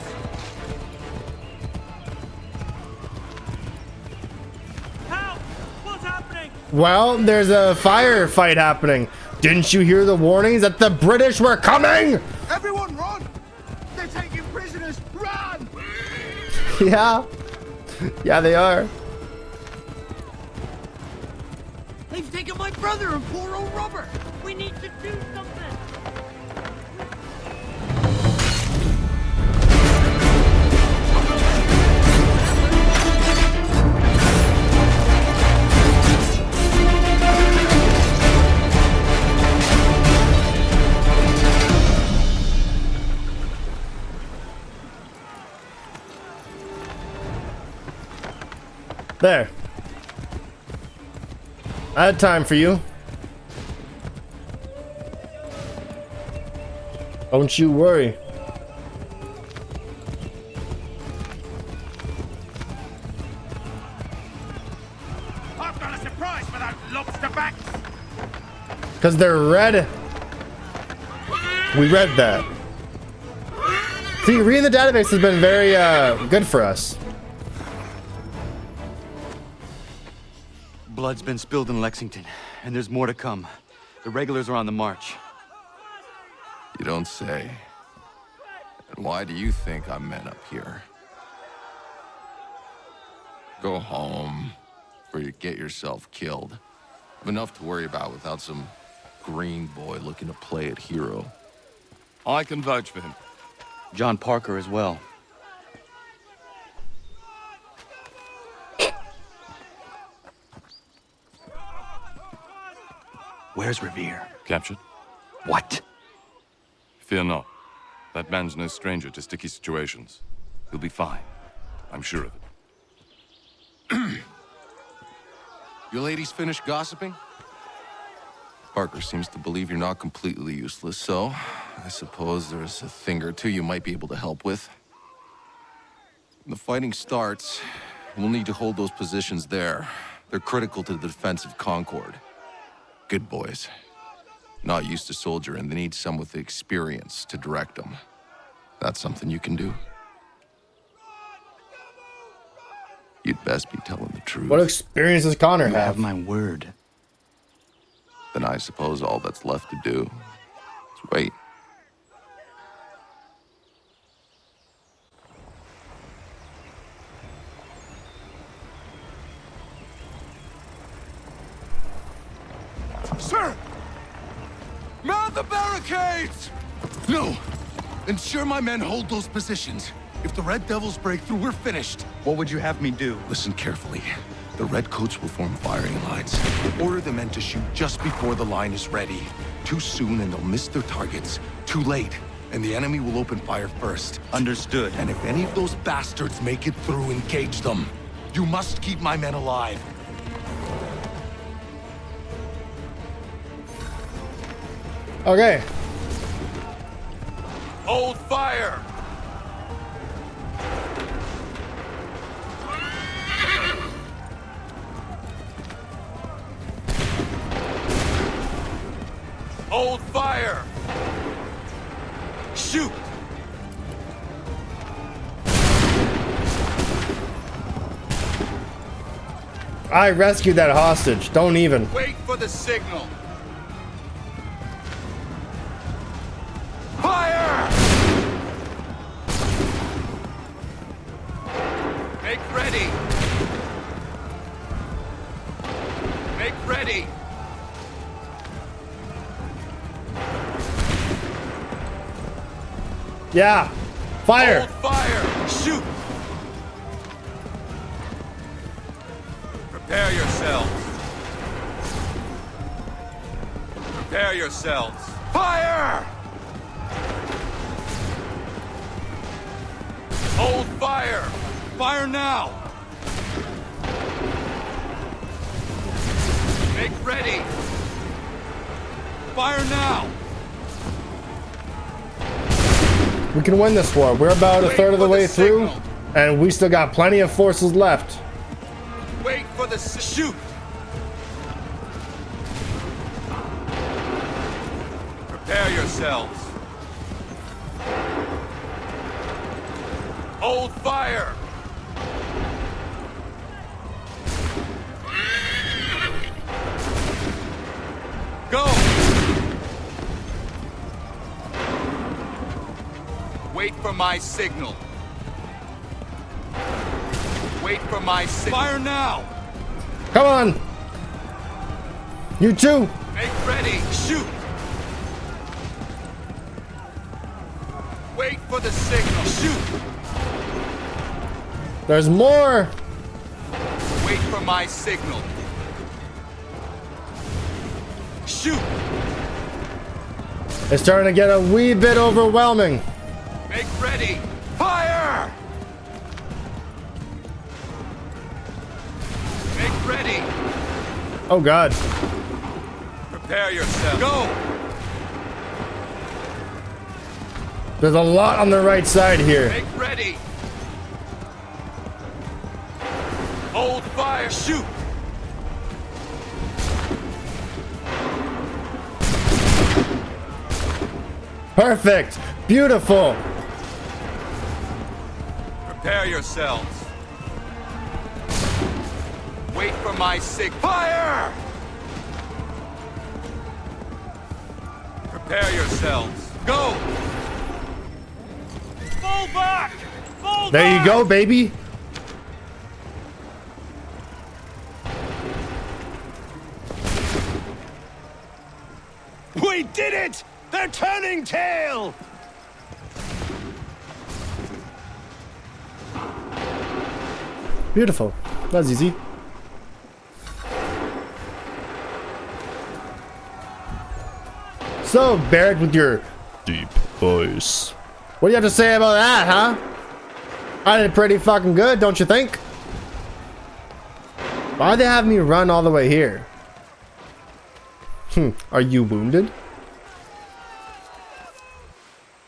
[SPEAKER 2] Help! What's happening?
[SPEAKER 3] Well, there's a firefight happening. Didn't you hear the warnings that the British were coming?
[SPEAKER 2] Everyone run! They're taking prisoners! Run!
[SPEAKER 3] Yeah. Yeah, they are.
[SPEAKER 4] They've taken my brother and poor old Robert. We need to do something.
[SPEAKER 3] There. I had time for you. Don't you worry.
[SPEAKER 2] I've got a surprise for those lobster backs!
[SPEAKER 3] Because they're red. We read that. See, reading the database has been very good for us.
[SPEAKER 12] Blood's been spilled in Lexington, and there's more to come. The regulars are on the march.
[SPEAKER 17] You don't say. And why do you think I'm men up here? Go home, or you get yourself killed. I've enough to worry about without some green boy looking to play it hero.
[SPEAKER 9] I can vouch for him.
[SPEAKER 12] John Parker as well. Where's Revere?
[SPEAKER 9] Captured.
[SPEAKER 12] What?
[SPEAKER 17] Fear not. That man's no stranger to sticky situations. He'll be fine. I'm sure of it. You ladies finished gossiping? Parker seems to believe you're not completely useless, so I suppose there's a thing or two you might be able to help with. When the fighting starts, we'll need to hold those positions there. They're critical to the defense of Concord. Good boys. Not used to soldiering, they need some with the experience to direct them. That's something you can do. You'd best be telling the truth.
[SPEAKER 3] What experience does Connor
[SPEAKER 5] You
[SPEAKER 3] have?
[SPEAKER 5] have my word.
[SPEAKER 17] Then I suppose all that's left to do is wait.
[SPEAKER 1] Sir! Mount the barricades!
[SPEAKER 17] No! Ensure my men hold those positions. If the Red Devils break through, we're finished.
[SPEAKER 5] What would you have me do?
[SPEAKER 17] Listen carefully. The Redcoats will form firing lines. Order the men to shoot just before the line is ready. Too soon and they'll miss their targets. Too late, and the enemy will open fire first.
[SPEAKER 5] Understood.
[SPEAKER 17] And if any of those bastards make it through, engage them. You must keep my men alive.
[SPEAKER 3] Okay.
[SPEAKER 1] Hold fire! Hold fire! Shoot!
[SPEAKER 3] I rescued that hostage. Don't even.
[SPEAKER 1] Wait for the signal. Fire! Make ready. Make ready.
[SPEAKER 3] Yeah. Fire.
[SPEAKER 1] Hold fire. Shoot. Prepare yourselves. Prepare yourselves. Fire! Hold fire! Fire now! Make ready! Fire now!
[SPEAKER 3] We can win this war. We're about a third of the way through, and we still got plenty of forces left.
[SPEAKER 1] Wait for the shoot! Prepare yourselves. Hold fire! Go! Wait for my signal. Wait for my signal. Fire now!
[SPEAKER 3] Come on! You too!
[SPEAKER 1] Make ready! Shoot! Wait for the signal. Shoot!
[SPEAKER 3] There's more!
[SPEAKER 1] Wait for my signal. Shoot!
[SPEAKER 3] It's starting to get a wee bit overwhelming.
[SPEAKER 1] Make ready! Fire! Make ready!
[SPEAKER 3] Oh god.
[SPEAKER 1] Prepare yourself. Go!
[SPEAKER 3] There's a lot on the right side here.
[SPEAKER 1] Make ready! Hold fire! Shoot!
[SPEAKER 3] Perfect! Beautiful!
[SPEAKER 1] Prepare yourselves. Wait for my fire! Prepare yourselves. Go! Fall back! Fall
[SPEAKER 3] There
[SPEAKER 1] back!
[SPEAKER 3] you go, baby!
[SPEAKER 2] We did it! They're turning tail!
[SPEAKER 3] Beautiful. That's easy. So, Barrett, with your deep boys. What do you have to say about that, huh? I did pretty fucking good, don't you think? Why'd they have me run all the way here? Are you wounded?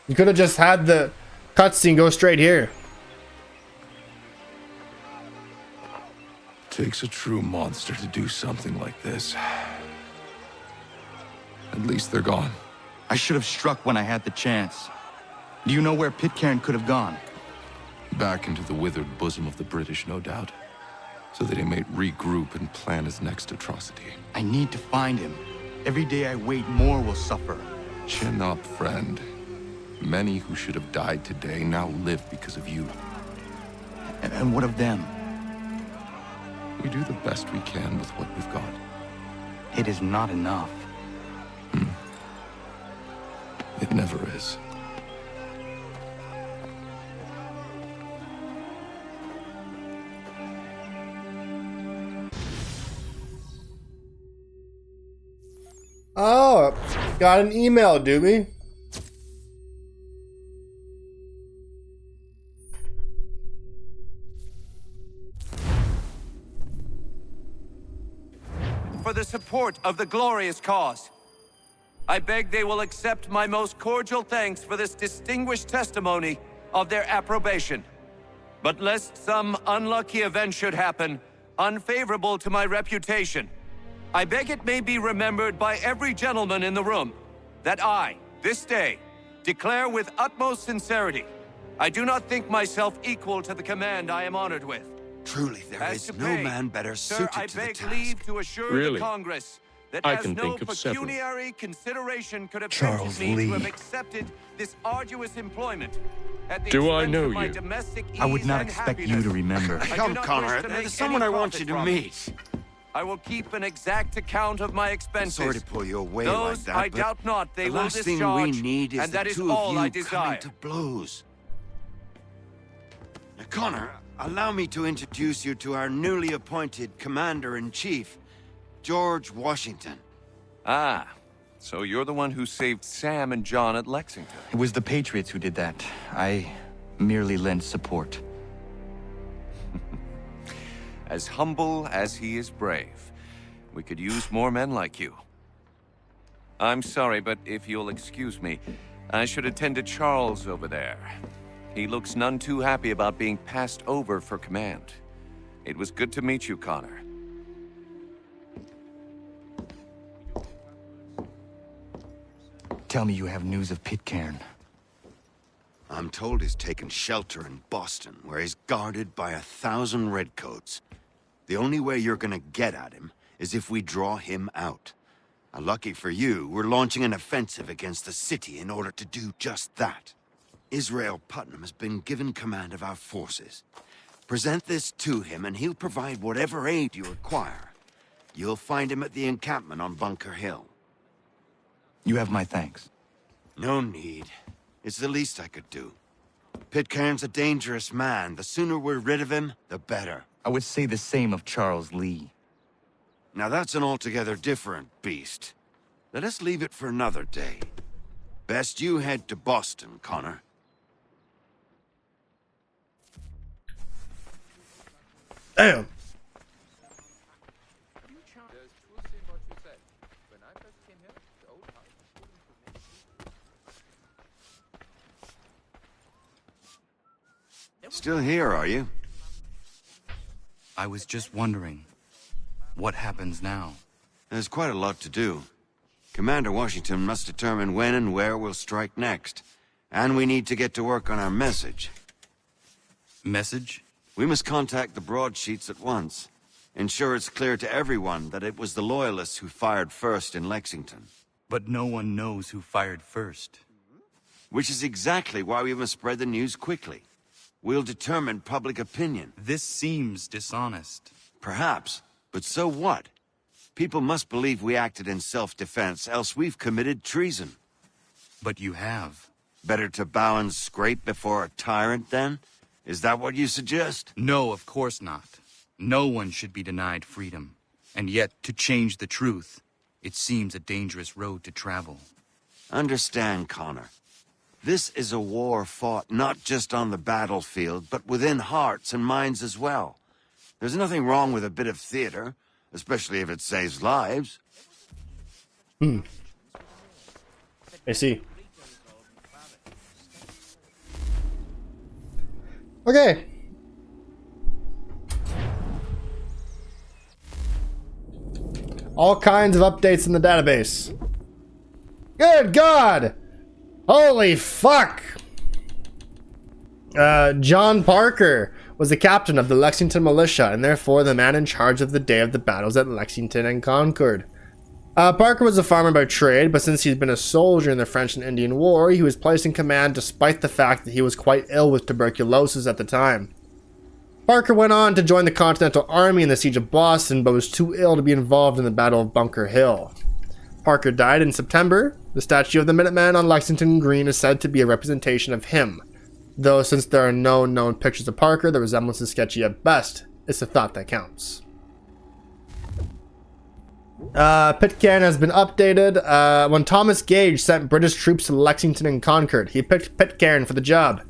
[SPEAKER 3] You could have just had the cutscene go straight here.
[SPEAKER 17] Takes a true monster to do something like this. At least they're gone.
[SPEAKER 5] I should have struck when I had the chance. Do you know where Pitcairn could have gone?
[SPEAKER 17] Back into the withered bosom of the British, no doubt. So that he may regroup and plan his next atrocity.
[SPEAKER 5] I need to find him. Every day I wait, more will suffer.
[SPEAKER 17] Chin up, friend. Many who should have died today now live because of you.
[SPEAKER 5] And what of them?
[SPEAKER 17] We do the best we can with what we've got.
[SPEAKER 5] It is not enough.
[SPEAKER 17] It never is.
[SPEAKER 3] Oh, got an email, do we?
[SPEAKER 18] For the support of the glorious cause. I beg they will accept my most cordial thanks for this distinguished testimony of their approbation. But lest some unlucky event should happen, unfavorable to my reputation, I beg it may be remembered by every gentleman in the room that I, this day, declare with utmost sincerity, I do not think myself equal to the command I am honored with.
[SPEAKER 6] Truly, there
[SPEAKER 18] As
[SPEAKER 6] is
[SPEAKER 18] to
[SPEAKER 6] no
[SPEAKER 18] pay,
[SPEAKER 6] man better
[SPEAKER 18] sir,
[SPEAKER 6] suited
[SPEAKER 18] I
[SPEAKER 6] to the
[SPEAKER 18] beg
[SPEAKER 6] task.
[SPEAKER 18] leave to assure
[SPEAKER 17] Really?
[SPEAKER 18] the Congress that
[SPEAKER 17] I
[SPEAKER 18] as
[SPEAKER 17] can
[SPEAKER 18] no
[SPEAKER 17] think of several.
[SPEAKER 18] pecuniary consideration could have
[SPEAKER 6] Charles
[SPEAKER 18] tempted me
[SPEAKER 6] Lee.
[SPEAKER 18] to have accepted this arduous employment at the
[SPEAKER 17] Do I
[SPEAKER 18] expense
[SPEAKER 17] know
[SPEAKER 18] of my
[SPEAKER 17] you?
[SPEAKER 18] domestic
[SPEAKER 5] I would
[SPEAKER 18] ease
[SPEAKER 5] not
[SPEAKER 18] and
[SPEAKER 5] expect you
[SPEAKER 18] happiness.
[SPEAKER 5] to remember.
[SPEAKER 18] I do
[SPEAKER 6] Come,
[SPEAKER 18] not
[SPEAKER 6] Connor,
[SPEAKER 18] wish to make
[SPEAKER 6] there's someone I
[SPEAKER 18] any
[SPEAKER 6] want you to
[SPEAKER 18] profit from it.
[SPEAKER 6] meet.
[SPEAKER 18] I will keep an exact account of my expenses.
[SPEAKER 6] Sorry to pull you away
[SPEAKER 18] Those
[SPEAKER 6] like that,
[SPEAKER 18] I
[SPEAKER 6] but
[SPEAKER 18] doubt not they
[SPEAKER 6] the
[SPEAKER 18] will
[SPEAKER 6] last
[SPEAKER 18] discharge,
[SPEAKER 6] thing we need is
[SPEAKER 18] and
[SPEAKER 6] the
[SPEAKER 18] that is
[SPEAKER 6] two
[SPEAKER 18] all
[SPEAKER 6] of
[SPEAKER 18] I
[SPEAKER 6] you
[SPEAKER 18] desire.
[SPEAKER 6] coming to blows. Now, Connor, allow me to introduce you to our newly appointed Commander-in-Chief, George Washington.
[SPEAKER 18] Ah, so you're the one who saved Sam and John at Lexington.
[SPEAKER 5] It was the Patriots who did that. I merely lent support.
[SPEAKER 18] As humble as he is brave. We could use more men like you. I'm sorry, but if you'll excuse me, I should attend to Charles over there. He looks none too happy about being passed over for command. It was good to meet you, Connor.
[SPEAKER 5] Tell me you have news of Pitcairn.
[SPEAKER 6] I'm told he's taken shelter in Boston, where he's guarded by 1,000 redcoats. The only way you're gonna get at him is if we draw him out. Lucky for you, we're launching an offensive against the city in order to do just that. Israel Putnam has been given command of our forces. Present this to him and he'll provide whatever aid you require. You'll find him at the encampment on Bunker Hill.
[SPEAKER 5] You have my thanks.
[SPEAKER 6] No need. It's the least I could do. Pitcairn's a dangerous man. The sooner we're rid of him, the better.
[SPEAKER 5] I would say the same of Charles Lee.
[SPEAKER 6] Now that's an altogether different beast. Let us leave it for another day. Best you head to Boston, Connor.
[SPEAKER 3] Damn.
[SPEAKER 6] Still here, are you?
[SPEAKER 5] I was just wondering, what happens now?
[SPEAKER 6] There's quite a lot to do. Commander Washington must determine when and where we'll strike next. And we need to get to work on our message.
[SPEAKER 5] Message?
[SPEAKER 6] We must contact the broadsheets at once. Ensure it's clear to everyone that it was the Loyalists who fired first in Lexington.
[SPEAKER 5] But no one knows who fired first.
[SPEAKER 6] Which is exactly why we must spread the news quickly. We'll determine public opinion.
[SPEAKER 5] This seems dishonest.
[SPEAKER 6] Perhaps, but so what? People must believe we acted in self-defense, else we've committed treason.
[SPEAKER 5] But you have.
[SPEAKER 6] Better to bow and scrape before a tyrant, then? Is that what you suggest?
[SPEAKER 5] No, of course not. No one should be denied freedom. And yet, to change the truth, it seems a dangerous road to travel.
[SPEAKER 6] Understand, Connor. This is a war fought not just on the battlefield, but within hearts and minds as well. There's nothing wrong with a bit of theater, especially if it saves lives.
[SPEAKER 3] I see. Okay. All kinds of updates in the database. Good God! Holy fuck! John Parker was the captain of the Lexington militia and therefore the man in charge of the day of the battles at Lexington and Concord. Parker was a farmer by trade, but since he'd been a soldier in the French and Indian War, he was placed in command despite the fact that he was quite ill with tuberculosis at the time. Parker went on to join the Continental Army in the Siege of Boston, but was too ill to be involved in the Battle of Bunker Hill. Parker died in September. The statue of the Minuteman on Lexington Green is said to be a representation of him, though since there are no known pictures of Parker, the resemblance is sketchy at best. It's the thought that counts. Pitcairn has been updated. When Thomas Gage sent British troops to Lexington and Concord, he picked Pitcairn for the job,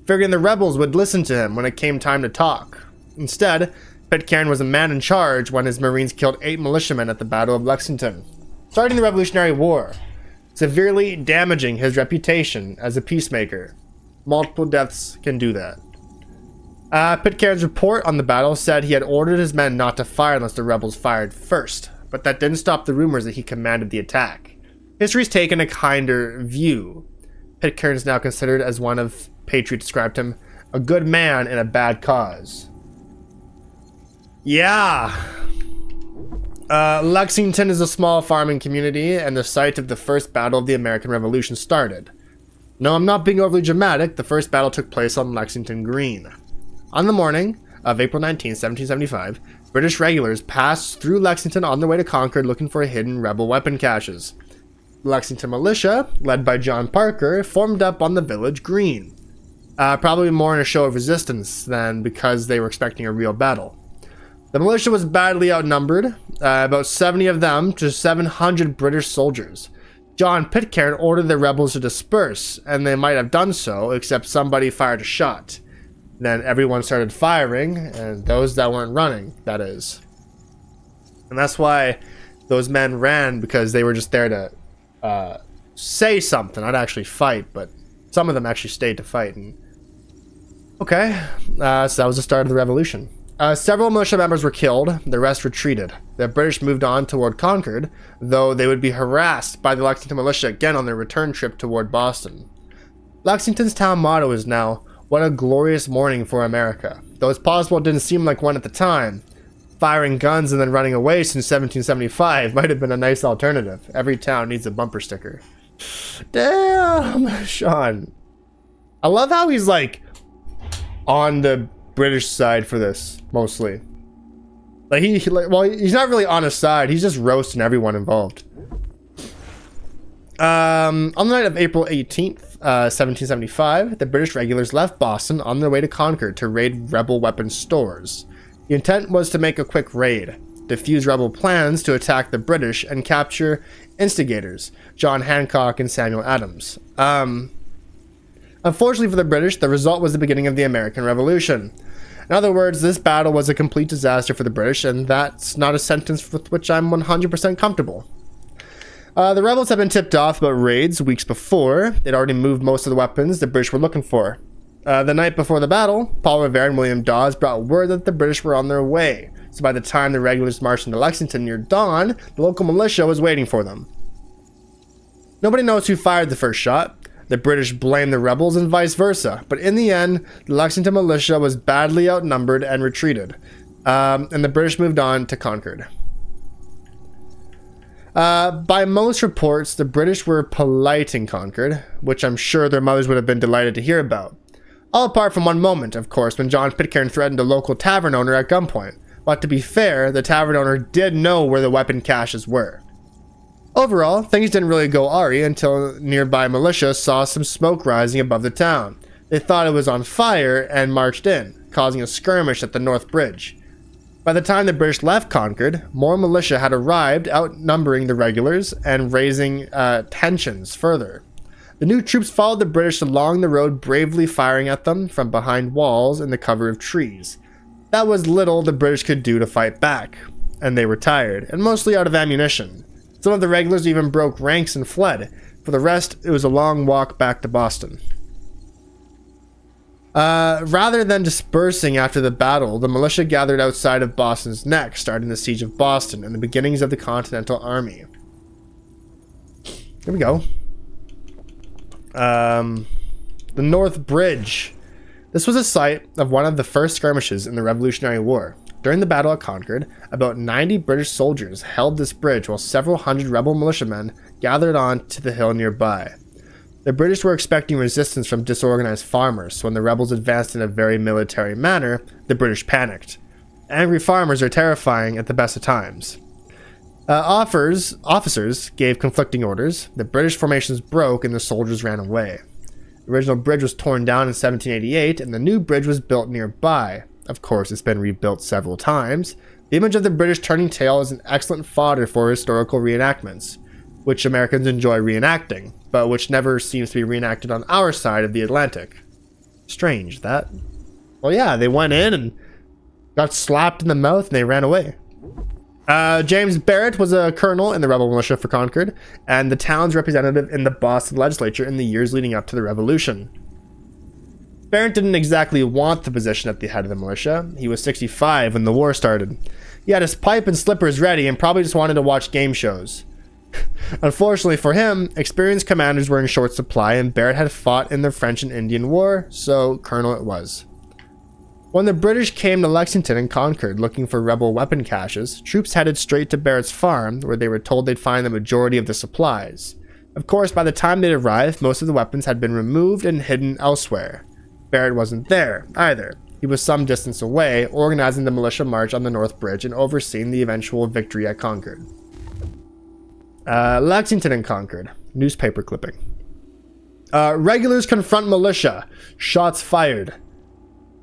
[SPEAKER 3] figuring the rebels would listen to him when it came time to talk. Instead, Pitcairn was a man in charge when his Marines killed 8 militiamen at the Battle of Lexington, starting the Revolutionary War, severely damaging his reputation as a peacemaker. Multiple deaths can do that. Pitcairn's report on the battle said he had ordered his men not to fire unless the rebels fired first, but that didn't stop the rumors that he commanded the attack. History's taken a kinder view. Pitcairn is now considered, as one of Patriot described him, a good man in a bad cause. Yeah. Lexington is a small farming community and the site of the first battle of the American Revolution started. No, I'm not being overly dramatic. The first battle took place on Lexington Green. On the morning of April 19, 1775, British regulars passed through Lexington on their way to Concord looking for hidden rebel weapon caches. The Lexington militia, led by John Parker, formed up on the village green. Probably more in a show of resistance than because they were expecting a real battle. The militia was badly outnumbered, about 70 of them to 700 British soldiers. John Pitcairn ordered the rebels to disperse, and they might have done so, except somebody fired a shot. Then everyone started firing, and those that weren't running, that is. And that's why those men ran, because they were just there to say something, not actually fight, but some of them actually stayed to fight. And okay, so that was the start of the revolution. Several militia members were killed, the rest retreated. The British moved on toward Concord, though they would be harassed by the Lexington militia again on their return trip toward Boston. Lexington's town motto is now, "What a glorious morning for America," though it's possible it didn't seem like one at the time. Firing guns and then running away since 1775 might have been a nice alternative. Every town needs a bumper sticker. Damn, Sean. I love how he's like on the British side for this, mostly. Like he's not really on his side, he's just roasting everyone involved. On the night of April 18th, 1775, the British regulars left Boston on their way to Concord to raid rebel weapons stores. The intent was to make a quick raid, defuse rebel plans to attack the British, and capture instigators, John Hancock and Samuel Adams. Unfortunately for the British, the result was the beginning of the American Revolution. In other words, this battle was a complete disaster for the British, and that's not a sentence with which I'm 100% comfortable. The rebels had been tipped off about raids weeks before. They'd already moved most of the weapons the British were looking for. The night before the battle, Paul Revere and William Dawes brought word that the British were on their way, so by the time the regulars marched into Lexington near dawn, the local militia was waiting for them. Nobody knows who fired the first shot. The British blamed the rebels and vice versa, but in the end, the Lexington militia was badly outnumbered and retreated, and the British moved on to Concord. By most reports, the British were polite in Concord, which I'm sure their mothers would have been delighted to hear about. All apart from one moment, of course, when John Pitcairn threatened a local tavern owner at gunpoint. But to be fair, the tavern owner did know where the weapon caches were. Overall, things didn't really go awry until nearby militia saw some smoke rising above the town. They thought it was on fire and marched in, causing a skirmish at the North Bridge. By the time the British left Concord, more militia had arrived, outnumbering the regulars and raising tensions further. The new troops followed the British along the road, bravely firing at them from behind walls in the cover of trees. That was little the British could do to fight back, and they were tired, and mostly out of ammunition. Some of the regulars even broke ranks and fled. For the rest, it was a long walk back to Boston. Rather than dispersing after the battle, the militia gathered outside of Boston's Neck, starting the siege of Boston and the beginnings of the Continental Army. Here we go. The North Bridge. This was a site of one of the first skirmishes in the Revolutionary War. During the Battle of Concord, about 90 British soldiers held this bridge while several hundred rebel militiamen gathered on to the hill nearby. The British were expecting resistance from disorganized farmers, so when the rebels advanced in a very military manner, the British panicked. Angry farmers are terrifying at the best of times. Officers gave conflicting orders, the British formations broke, and the soldiers ran away. The original bridge was torn down in 1788, and the new bridge was built nearby. Of course, it's been rebuilt several times. The image of the British turning tail is an excellent fodder for historical reenactments, which Americans enjoy reenacting, but which never seems to be reenacted on our side of the Atlantic. Strange, that. Well, yeah, they went in and got slapped in the mouth and they ran away. James Barrett was a colonel in the rebel militia for Concord, and the town's representative in the Boston legislature in the years leading up to the Revolution. Barrett didn't exactly want the position at the head of the militia. He was 65 when the war started. He had his pipe and slippers ready and probably just wanted to watch game shows. Unfortunately for him, experienced commanders were in short supply, and Barrett had fought in the French and Indian War, so colonel it was. When the British came to Lexington and Concord looking for rebel weapon caches, troops headed straight to Barrett's farm, where they were told they'd find the majority of the supplies. Of course, by the time they'd arrived, most of the weapons had been removed and hidden elsewhere. Barrett wasn't there, either. He was some distance away, organizing the militia march on the North Bridge and overseeing the eventual victory at Concord. Lexington and Concord. Newspaper clipping. Regulars confront militia. Shots fired.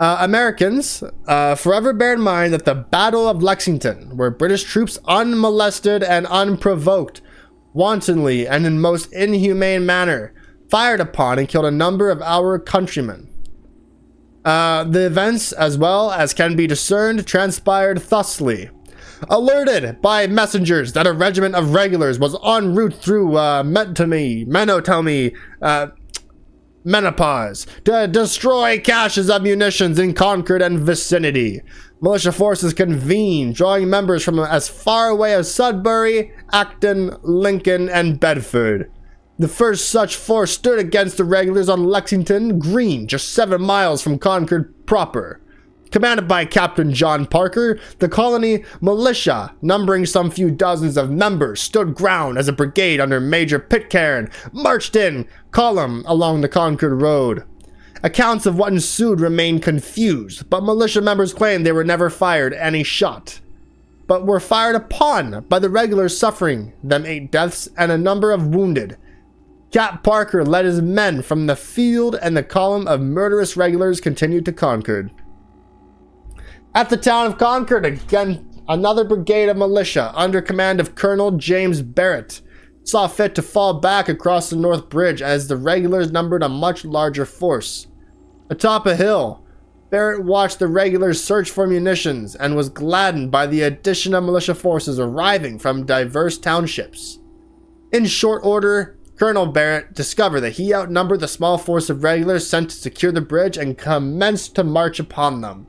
[SPEAKER 3] Americans, forever bear in mind that the Battle of Lexington, where British troops unmolested and unprovoked, wantonly and in most inhumane manner, fired upon and killed a number of our countrymen. The events, as well as can be discerned, transpired thusly. Alerted by messengers that a regiment of regulars was en route through menopause to destroy caches of munitions in Concord and vicinity. Militia forces convened, drawing members from as far away as Sudbury, Acton, Lincoln, and Bedford. The first such force stood against the regulars on Lexington Green, just 7 miles from Concord proper. Commanded by Captain John Parker, the colony militia, numbering some few dozens of members, stood ground as a brigade under Major Pitcairn marched in column along the Concord Road. Accounts of what ensued remain confused, but militia members claim they were never fired any shot, but were fired upon by the regulars, suffering them 8 deaths and a number of wounded. Cap Parker led his men from the field, and the column of murderous regulars continued to Concord. At the town of Concord, again, another brigade of militia under command of Colonel James Barrett saw fit to fall back across the North Bridge as the regulars numbered a much larger force. Atop a hill, Barrett watched the regulars search for munitions and was gladdened by the addition of militia forces arriving from diverse townships. In short order, Colonel Barrett discovered that he outnumbered the small force of regulars sent to secure the bridge and commenced to march upon them.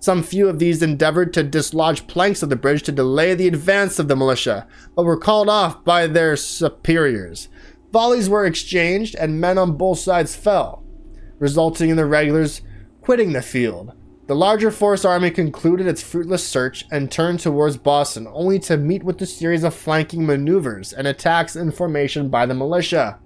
[SPEAKER 3] Some few of these endeavored to dislodge planks of the bridge to delay the advance of the militia, but were called off by their superiors. Volleys were exchanged, and men on both sides fell, resulting in the regulars quitting the field. The larger force army concluded its fruitless search and turned towards Boston, only to meet with a series of flanking maneuvers and attacks in formation by the militia.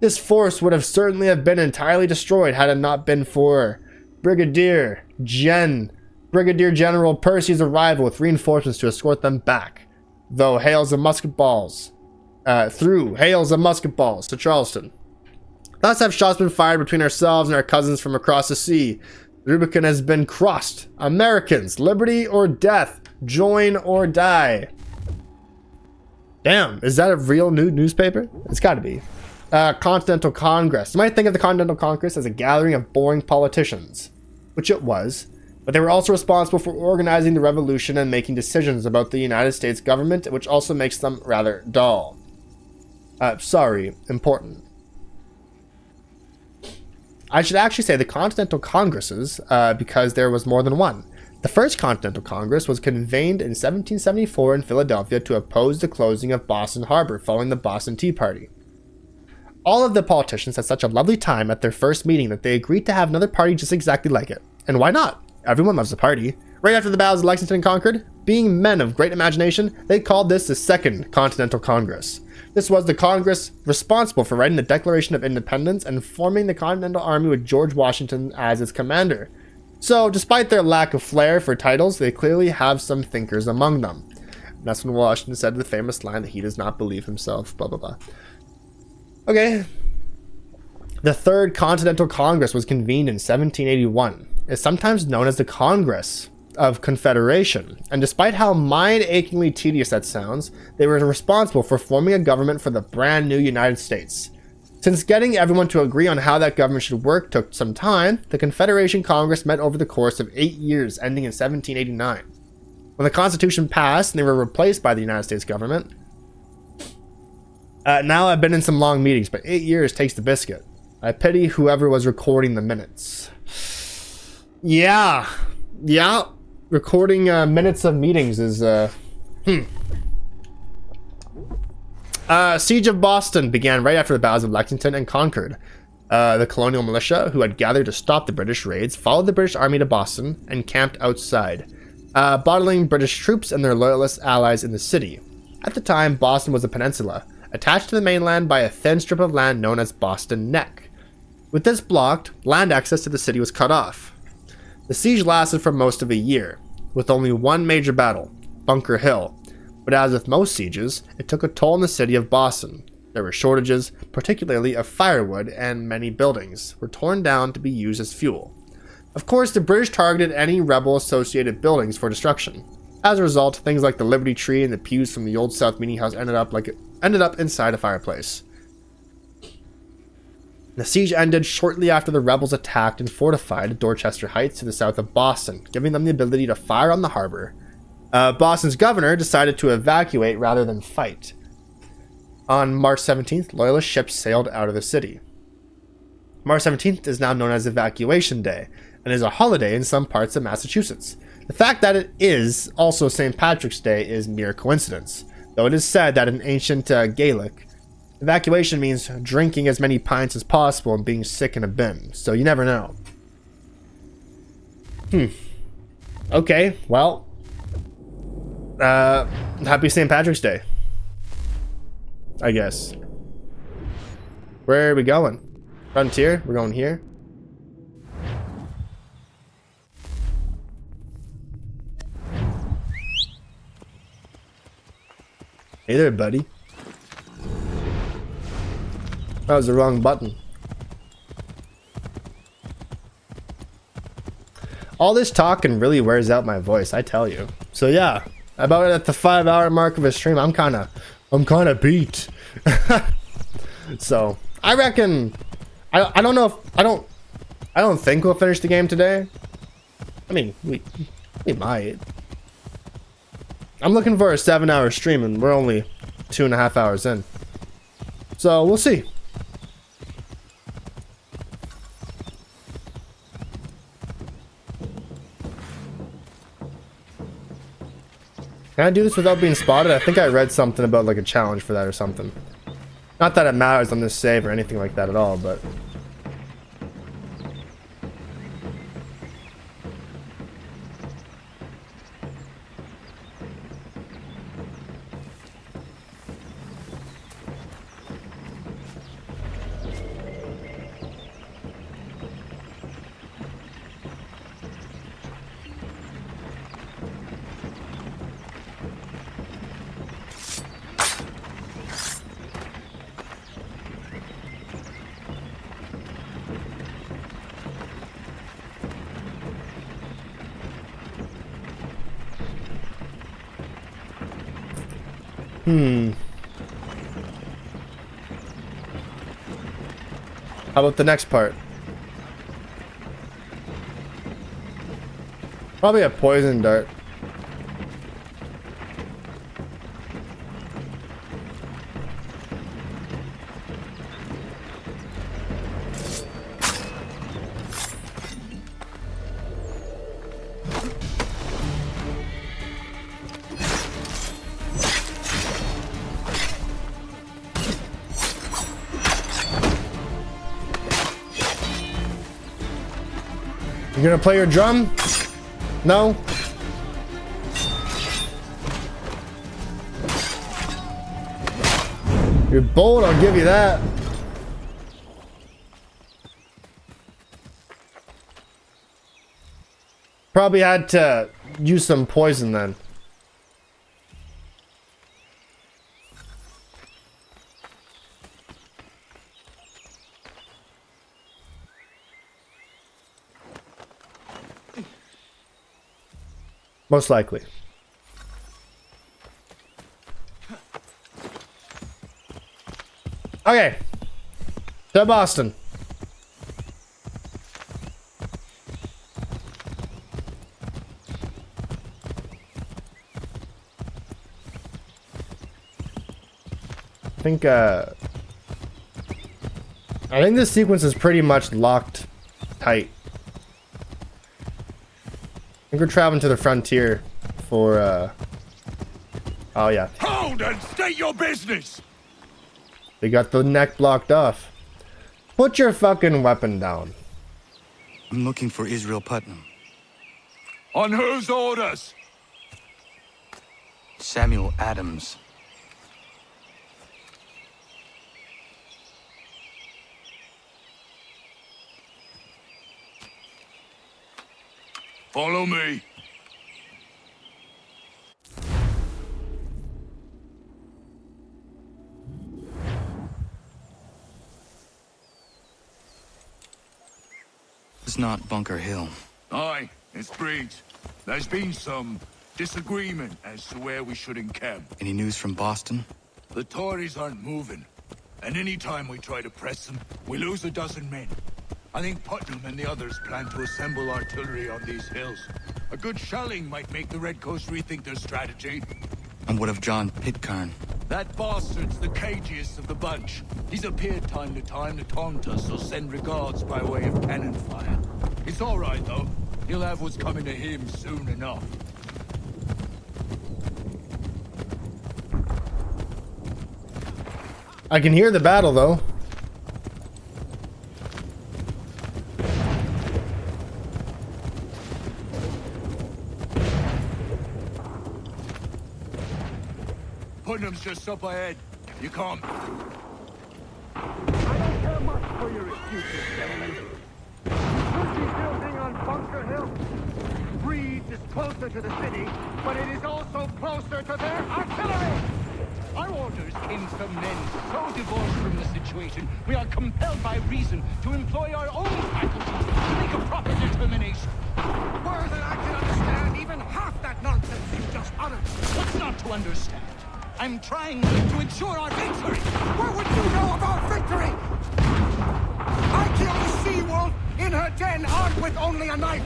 [SPEAKER 3] This force would have certainly have been entirely destroyed had it not been for Brigadier General Percy's arrival with reinforcements to escort them back, through hails of musket balls to Charleston. Thus have shots been fired between ourselves and our cousins from across the sea. The Rubicon has been crossed. Americans, liberty or death, join or die. Damn, is that a real newspaper? It's gotta be. Continental Congress. You might think of the Continental Congress as a gathering of boring politicians, which it was, but they were also responsible for organizing the revolution and making decisions about the United States government, which also makes them rather dull. Important. I should actually say the Continental Congresses, because there was more than one. The first Continental Congress was convened in 1774 in Philadelphia to oppose the closing of Boston Harbor following the Boston Tea Party. All of the politicians had such a lovely time at their first meeting that they agreed to have another party just exactly like it. And why not? Everyone loves a party. Right after the battles of Lexington and Concord, being men of great imagination, they called this the Second Continental Congress. This was the Congress responsible for writing the Declaration of Independence and forming the Continental Army with George Washington as its commander. So, despite their lack of flair for titles, they clearly have some thinkers among them. And that's when Washington said the famous line that he does not believe himself, blah blah blah. Okay. The Third Continental Congress was convened in 1781. It's sometimes known as the Congress of Confederation, and despite how mind-achingly tedious that sounds, they were responsible for forming a government for the brand new United States. Since getting everyone to agree on how that government should work took some time, the Confederation Congress met over the course of 8 years, ending in 1789. When the Constitution passed and they were replaced by the United States government. Now I've been in some long meetings, but 8 years takes the biscuit. I pity whoever was recording the minutes. Yeah. Recording minutes of meetings is, Siege of Boston began right after the battles of Lexington and Concord. The colonial militia, who had gathered to stop the British raids, followed the British army to Boston and camped outside, bottling British troops and their loyalist allies in the city. At the time, Boston was a peninsula, attached to the mainland by a thin strip of land known as Boston Neck. With this blocked, land access to the city was cut off. The siege lasted for most of a year, with only one major battle, Bunker Hill. But as with most sieges, it took a toll on the city of Boston. There were shortages, particularly of firewood, and many buildings were torn down to be used as fuel. Of course, the British targeted any rebel-associated buildings for destruction. As a result, things like the Liberty Tree and the pews from the Old South Meeting House ended up inside a fireplace. The siege ended shortly after the rebels attacked and fortified Dorchester Heights to the south of Boston, giving them the ability to fire on the harbor. Boston's governor decided to evacuate rather than fight. On March 17th, Loyalist ships sailed out of the city. March 17th is now known as Evacuation Day, and is a holiday in some parts of Massachusetts. The fact that it is also St. Patrick's Day is mere coincidence, though it is said that in ancient Gaelic, evacuation means drinking as many pints as possible and being sick in a bin, so you never know. Okay, well, happy St. Patrick's Day, I guess. Where are we going? Frontier? We're going here. Hey there, buddy. That was the wrong button. All this talking really wears out my voice, I tell you. So yeah, about at the 5-hour mark of a stream, I'm kinda beat. So I reckon I don't know if I don't think we'll finish the game today. I mean, we might. I'm looking for a 7-hour stream and we're only 2.5 hours in. So we'll see. Can I do this without being spotted? I think I read something about like a challenge for that or something. Not that it matters on this save or anything like that at all, but... How about the next part? Probably a poison dart. You gonna play your drum? No? You're bold, I'll give you that. Probably had to use some poison then. Most likely. Okay. To Boston. I think this sequence is pretty much locked tight. I think we're traveling to the frontier for oh yeah.
[SPEAKER 1] Hold and state your business!
[SPEAKER 3] They got the neck blocked off. Put your fucking weapon down.
[SPEAKER 12] I'm looking for Israel Putnam.
[SPEAKER 1] On whose orders?
[SPEAKER 12] Samuel Adams.
[SPEAKER 1] Follow me.
[SPEAKER 12] It's not Bunker Hill.
[SPEAKER 19] Aye, it's Breach. There's been some disagreement as to where we should encamp.
[SPEAKER 12] Any news from Boston?
[SPEAKER 19] The Tories aren't moving, and any time we try to press them, we lose a dozen men. I think Putnam and the others plan to assemble artillery on these hills. A good shelling might make the Redcoats rethink their strategy.
[SPEAKER 12] And what of John Pitcairn?
[SPEAKER 19] That bastard's the cagiest of the bunch. He's appeared time to taunt us or send regards by way of cannon fire. It's all right, though. He'll have what's coming to him soon enough.
[SPEAKER 3] I can hear the battle, though.
[SPEAKER 19] Putnam's just up ahead. You can't...
[SPEAKER 2] I don't care much for your excuses, gentlemen. Bushy building on Bunker Hill. Breeds is closer to the city, but it is also closer to their artillery!
[SPEAKER 20] Our orders came from men so divorced from the situation, we are compelled by reason to employ our own faculties to make a proper determination.
[SPEAKER 4] Were that I can understand even half that nonsense you just uttered.
[SPEAKER 20] What's not to understand? I'm trying to ensure our victory!
[SPEAKER 4] What would you know about victory? I killed a sea-wolf in her den armed with only a knife!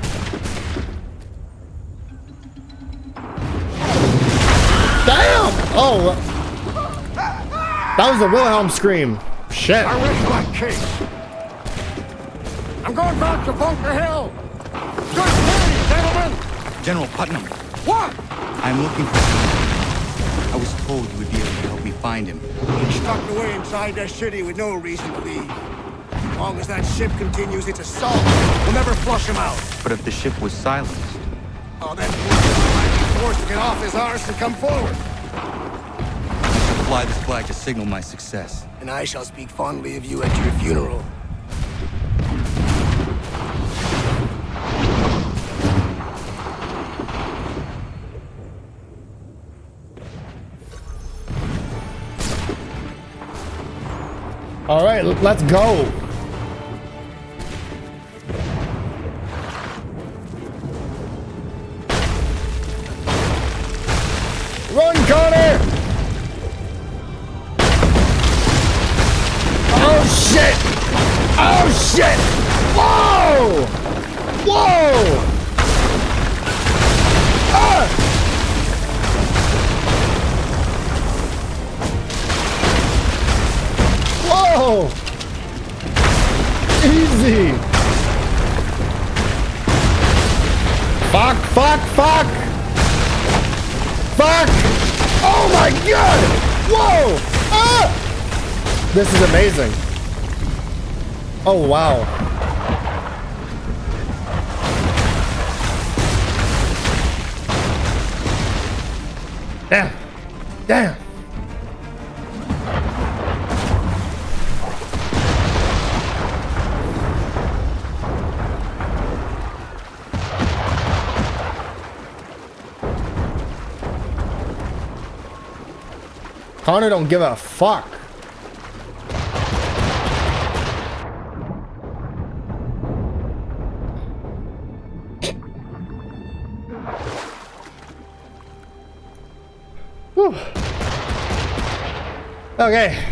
[SPEAKER 3] Damn! Oh! That was a Wilhelm scream. Shit.
[SPEAKER 4] I rest my case. I'm going back to Bunker Hill. Good morning, gentlemen.
[SPEAKER 12] General Putnam.
[SPEAKER 4] What?
[SPEAKER 12] I'm looking for... I was told you would be able to help me find him.
[SPEAKER 4] He's stuck away inside their city with no reason to leave. As long as that ship continues its assault, we'll never flush him out.
[SPEAKER 12] But if the ship was silenced...
[SPEAKER 4] Oh, then Putnam might be forced to get off his arse and come forward.
[SPEAKER 12] I shall fly this flag to signal my success.
[SPEAKER 4] And I shall speak fondly of you at your funeral.
[SPEAKER 3] All right, let's go. Run, Connor! Oh shit! Oh Oh shit! Whoa! Whoa! Ah! Whoa! Easy! Fuck, fuck, fuck! Fuck! Oh my god! Whoa! Ah! This is amazing. Oh wow. Damn. Damn. Connor don't give a fuck. Whew. Okay.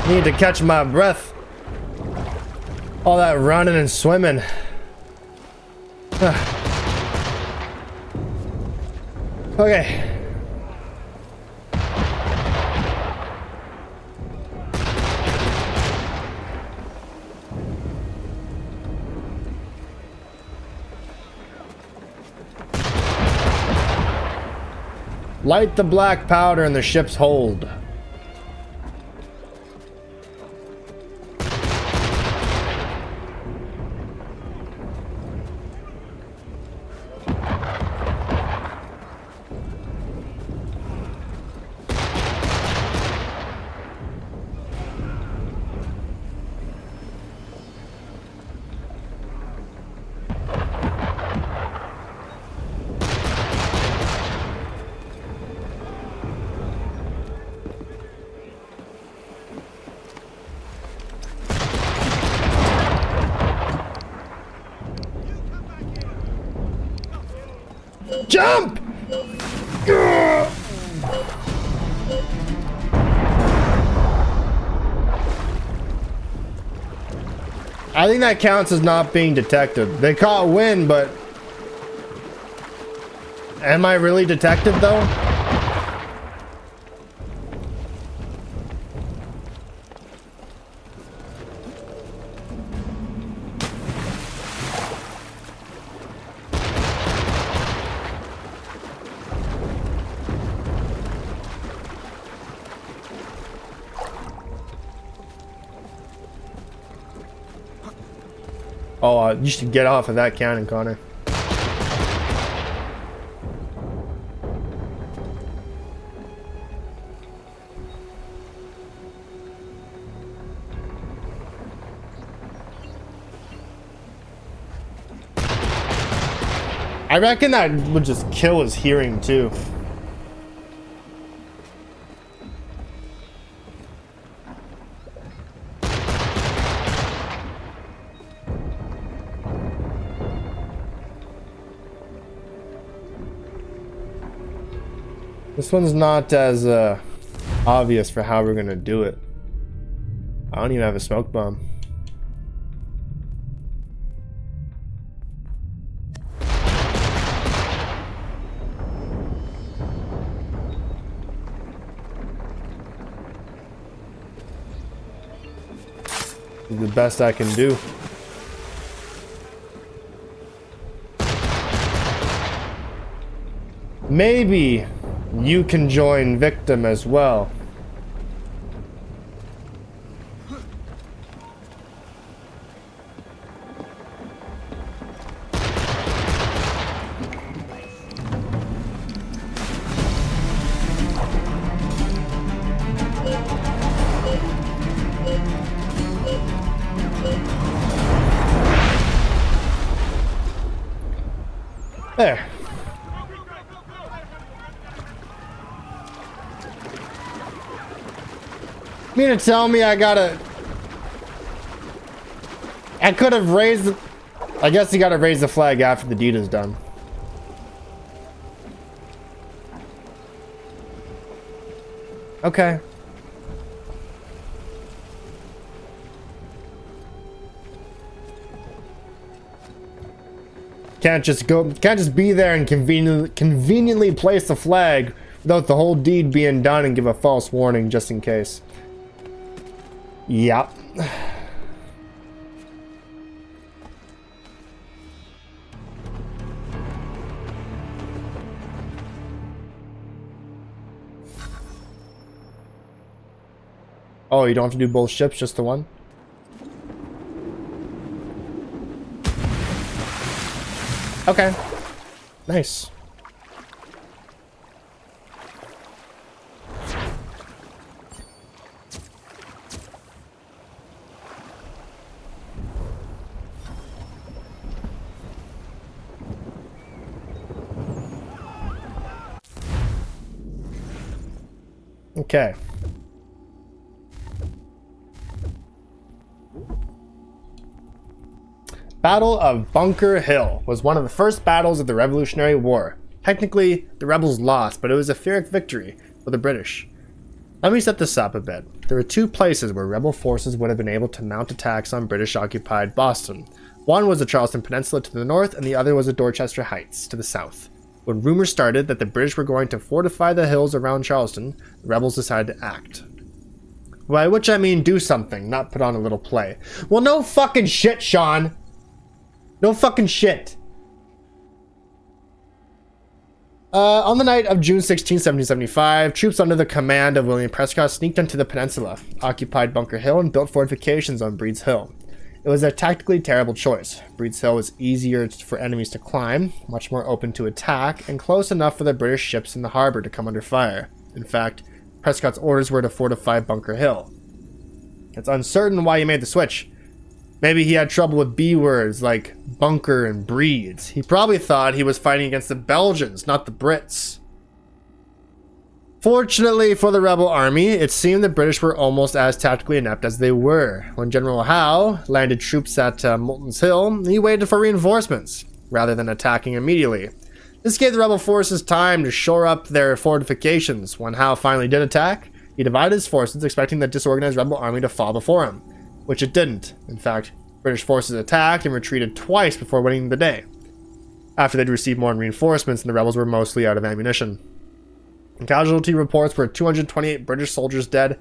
[SPEAKER 3] Need to catch my breath. All that running and swimming. Okay. Light the black powder in the ship's hold. Jump! I think that counts as not being detected. They caught wind, but am I really detected though? Oh, you should get off of that cannon, Connor. I reckon that would just kill his hearing too. This one's not as obvious for how we're gonna do it. I don't even have a smoke bomb. This is the best I can do. Maybe you can join victim as well. There. You mean to tell me I could have raised... I guess you gotta raise the flag after the deed is done. Okay. Can't just be there and conveniently place the flag without the whole deed being done and give a false warning just in case. Yep. Oh, you don't have to do both ships, just the one? Okay. Nice. Okay. Battle of Bunker Hill was one of the first battles of the Revolutionary War. Technically, the rebels lost, but it was a Pyrrhic victory for the British. Let me set this up a bit. There were two places where rebel forces would have been able to mount attacks on British-occupied Boston. One was the Charleston Peninsula to the north, and the other was the Dorchester Heights to the south. When rumors started that the British were going to fortify the hills around Charleston, the rebels decided to act. By which I mean do something, not put on a little play. Well, no fucking shit, Sean! No fucking shit. On the night of June 16, 1775, troops under the command of William Prescott sneaked into the peninsula, occupied Bunker Hill, and built fortifications on Breed's Hill. It was a tactically terrible choice. Breed's Hill was easier for enemies to climb, much more open to attack, and close enough for the British ships in the harbor to come under fire. In fact, Prescott's orders were to fortify Bunker Hill. It's uncertain why he made the switch. Maybe he had trouble with B words like bunker and breeds. He probably thought he was fighting against the Belgians, not the Brits. Fortunately for the rebel army, it seemed the British were almost as tactically inept as they were. When General Howe landed troops at Moulton's Hill, he waited for reinforcements, rather than attacking immediately. This gave the rebel forces time to shore up their fortifications. When Howe finally did attack, he divided his forces, expecting the disorganized rebel army to fall before him. Which it didn't. In fact, British forces attacked and retreated twice before winning the day, after they'd received more reinforcements and the rebels were mostly out of ammunition. And casualty reports were 228 British soldiers dead,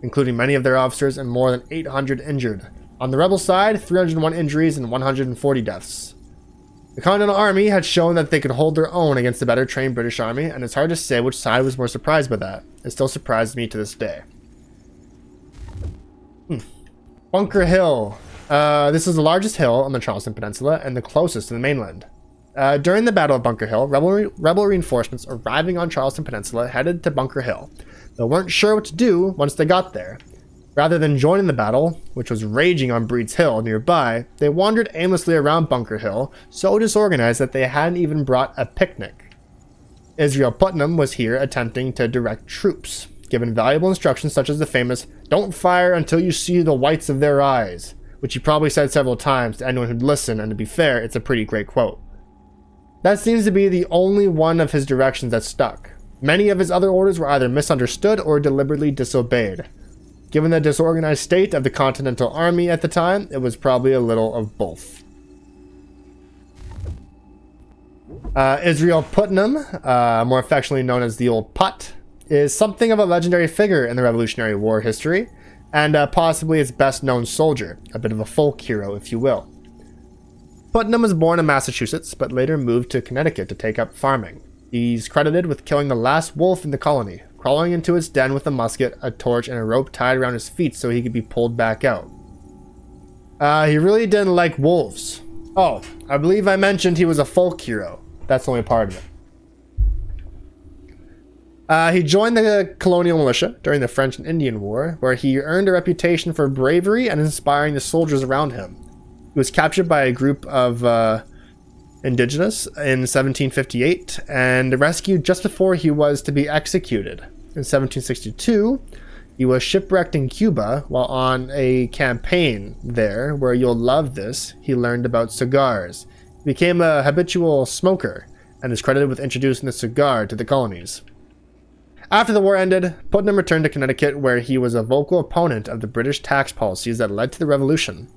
[SPEAKER 3] including many of their officers, and more than 800 injured. On the rebel side, 301 injuries and 140 deaths. The Continental Army had shown that they could hold their own against the better trained British army, and it's hard to say which side was more surprised by that. It still surprises me to this day. Bunker Hill. This is the largest hill on the Charleston Peninsula and the closest to the mainland. During the Battle of Bunker Hill, rebel reinforcements arriving on Charleston Peninsula headed to Bunker Hill. They weren't sure what to do once they got there. Rather than joining the battle, which was raging on Breed's Hill nearby, they wandered aimlessly around Bunker Hill, so disorganized that they hadn't even brought a picnic. Israel Putnam was here attempting to direct troops, given valuable instructions such as the famous "Don't fire until you see the whites of their eyes," which he probably said several times to anyone who'd listen, and to be fair, it's a pretty great quote. That seems to be the only one of his directions that stuck. Many of his other orders were either misunderstood or deliberately disobeyed. Given the disorganized state of the Continental Army at the time, it was probably a little of both. Israel Putnam, more affectionately known as the Old Put, is something of a legendary figure in the Revolutionary War history, and possibly its best known soldier, a bit of a folk hero, if you will. Putnam was born in Massachusetts, but later moved to Connecticut to take up farming. He's credited with killing the last wolf in the colony, crawling into its den with a musket, a torch, and a rope tied around his feet so he could be pulled back out. He really didn't like wolves. Oh, I believe I mentioned he was a folk hero. That's only part of it. He joined the colonial militia during the French and Indian War, where he earned a reputation for bravery and inspiring the soldiers around him. He was captured by a group of indigenous in 1758 and rescued just before he was to be executed. In 1762, he was shipwrecked in Cuba while on a campaign there, where you'll love this, he learned about cigars. He became a habitual smoker and is credited with introducing the cigar to the colonies. After the war ended, Putnam returned to Connecticut, where he was a vocal opponent of the British tax policies that led to the Revolution.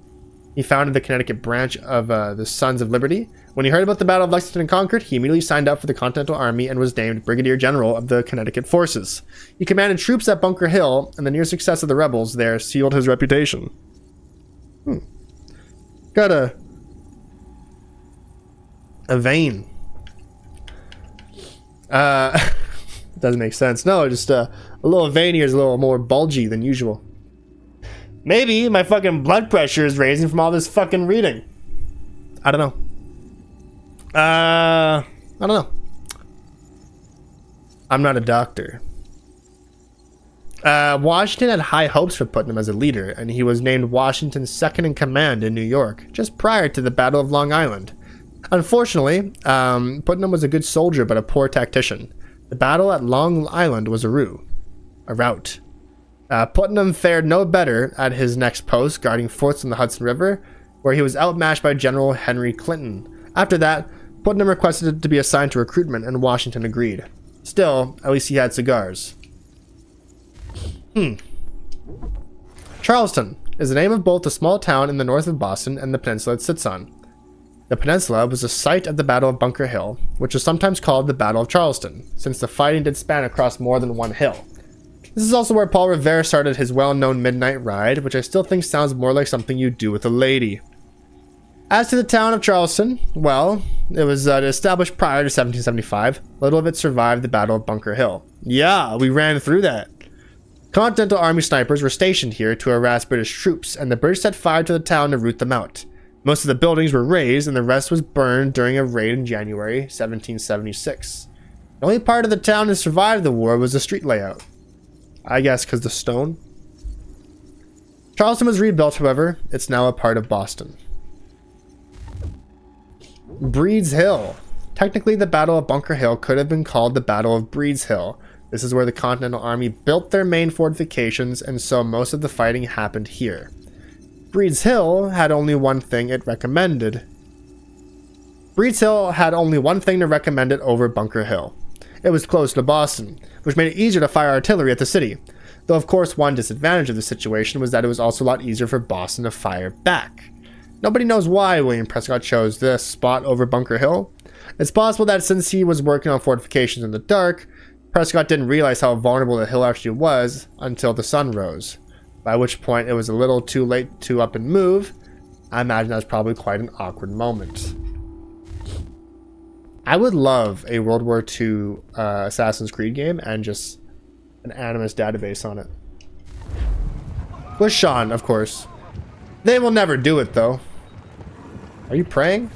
[SPEAKER 3] He founded the Connecticut branch of the Sons of Liberty, When he heard about the Battle of Lexington and Concord, he immediately signed up for the Continental Army and was named Brigadier General of the Connecticut Forces. He commanded troops at Bunker Hill, and the near success of the rebels there sealed his reputation. Got a vein. Doesn't make sense. No, just a little vein here is a little more bulgy than usual. Maybe my fucking blood pressure is raising from all this fucking reading. I don't know. I don't know. I'm not a doctor. Washington had high hopes for Putnam as a leader, and he was named Washington's second in command in New York, just prior to the Battle of Long Island. Unfortunately, Putnam was a good soldier but a poor tactician. The battle at Long Island was a rout. Putnam fared no better at his next post, guarding forts on the Hudson River, where he was outmatched by General Henry Clinton. After that, Putnam requested to be assigned to recruitment, and Washington agreed. Still, at least he had cigars. Charleston is the name of both the small town in the north of Boston and the peninsula it sits on. The peninsula was the site of the Battle of Bunker Hill, which was sometimes called the Battle of Charleston, since the fighting did span across more than one hill. This is also where Paul Revere started his well-known midnight ride, which I still think sounds more like something you'd do with a lady. As to the town of Charleston, well, it was established prior to 1775. Little of it survived the Battle of Bunker Hill. Yeah, we ran through that. Continental Army snipers were stationed here to harass British troops, and the British set fire to the town to root them out. Most of the buildings were razed, and the rest was burned during a raid in January 1776. The only part of the town that survived the war was the street layout. I guess because the stone. Charleston was rebuilt, however. It's now a part of Boston. Breed's Hill. Technically, the Battle of Bunker Hill could have been called the Battle of Breed's Hill. This is where the Continental Army built their main fortifications, and so most of the fighting happened here. Breed's Hill had only one thing it recommended. Breed's Hill had only one thing to recommend it over Bunker Hill. It was close to Boston, which made it easier to fire artillery at the city. Though of course one disadvantage of the situation was that it was also a lot easier for Boston to fire back. Nobody knows why William Prescott chose this spot over Bunker Hill. It's possible that since he was working on fortifications in the dark, Prescott didn't realize how vulnerable the hill actually was until the sun rose, by which point it was a little too late to up and move. I imagine that was probably quite an awkward moment. I would love a World War II Assassin's Creed game and just an Animus database on it. With Sean, of course. They will never do it, though. Are you praying?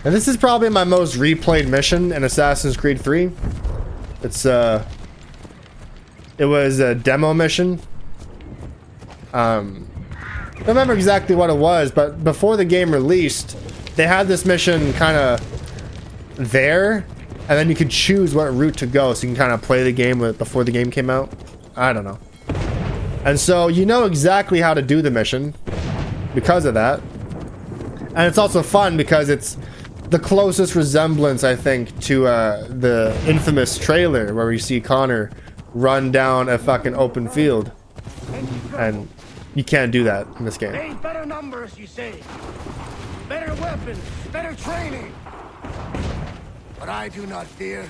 [SPEAKER 3] And this is probably my most replayed mission in Assassin's Creed 3. It was a demo mission. I don't remember exactly what it was, but before the game released, they had this mission kind of there, and then you could choose what route to go, so you can kind of play the game before the game came out. I don't know. And so you know exactly how to do the mission because of that. And it's also fun because it's the closest resemblance, I think, to the infamous trailer where we see Connor run down a fucking open field. And you can't do that in this game.
[SPEAKER 20] Ain't better numbers, you say. Better weapons, better training. But I do not fear.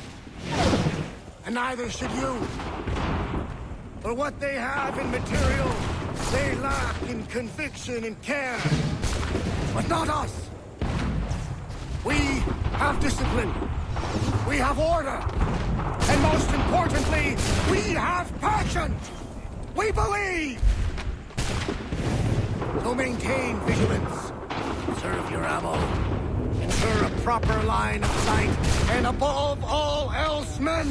[SPEAKER 20] And neither should you. For what they have in material, they lack in conviction and care. But not us. We have discipline. We have order. And most importantly, we have passion. We believe. So maintain vigilance. Conserve your ammo. Ensure a proper line of sight. And above all else, men,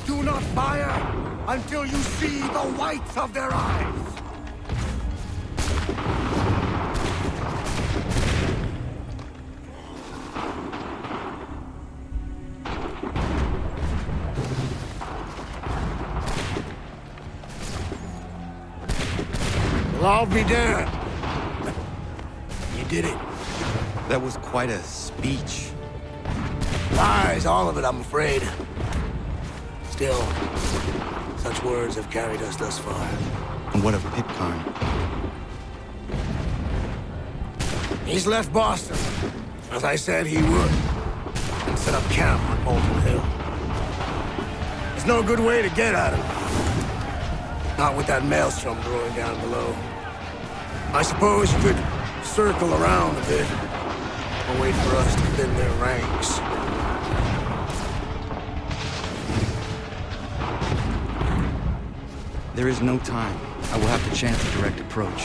[SPEAKER 20] do not fire until you see the whites of their eyes. Well, I'll be damned. You did it.
[SPEAKER 6] That was quite a speech.
[SPEAKER 20] Lies, all of it, I'm afraid. Still, Such words have carried us thus far.
[SPEAKER 12] And what of Pitcairn?
[SPEAKER 20] He's left Boston, as I said he would, and set up camp on Molten Hill. There's no good way to get at him. Not with that maelstrom brewing down below. I suppose you could circle around a bit, and wait for us to thin their ranks.
[SPEAKER 12] There is no time. I will have to chance a direct approach.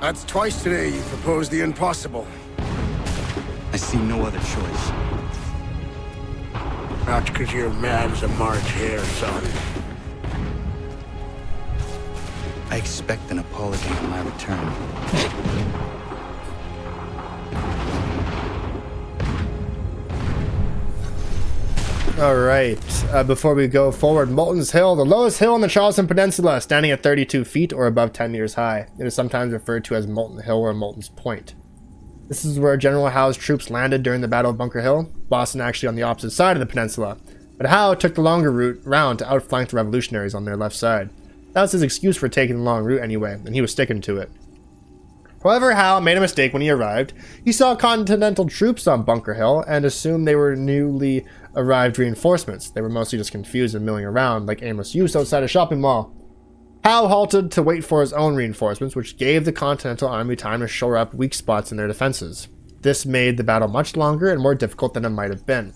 [SPEAKER 20] That's twice today you proposed the impossible.
[SPEAKER 12] I see no other choice.
[SPEAKER 20] Not because you're mad as a March hare, son.
[SPEAKER 12] I expect an apology on my return.
[SPEAKER 3] Alright, before we go forward, Molten's Hill, the lowest hill on the Charleston Peninsula, standing at 32 feet or above 10 meters high. It is sometimes referred to as Molten Hill or Molten's Point. This is where General Howe's troops landed during the Battle of Bunker Hill, Boston actually on the opposite side of the peninsula, but Howe took the longer route round to outflank the revolutionaries on their left side. That was his excuse for taking the long route anyway, and he was sticking to it. However, Howe made a mistake when he arrived. He saw Continental troops on Bunker Hill and assumed they were newly arrived reinforcements. They were mostly just confused and milling around like aimless youths outside a shopping mall. Howe halted to wait for his own reinforcements, which gave the Continental Army time to shore up weak spots in their defenses. This made the battle much longer and more difficult than it might have been.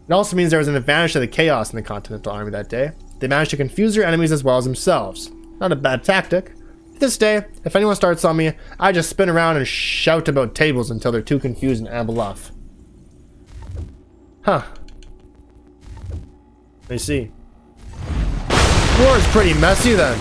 [SPEAKER 3] It also means there was an advantage to the chaos in the Continental Army that day. They managed to confuse their enemies as well as themselves. Not a bad tactic. To this day, if anyone starts on me, I just spin around and shout about tables until they're too confused and amble off. Huh. Let me see. War is pretty messy then.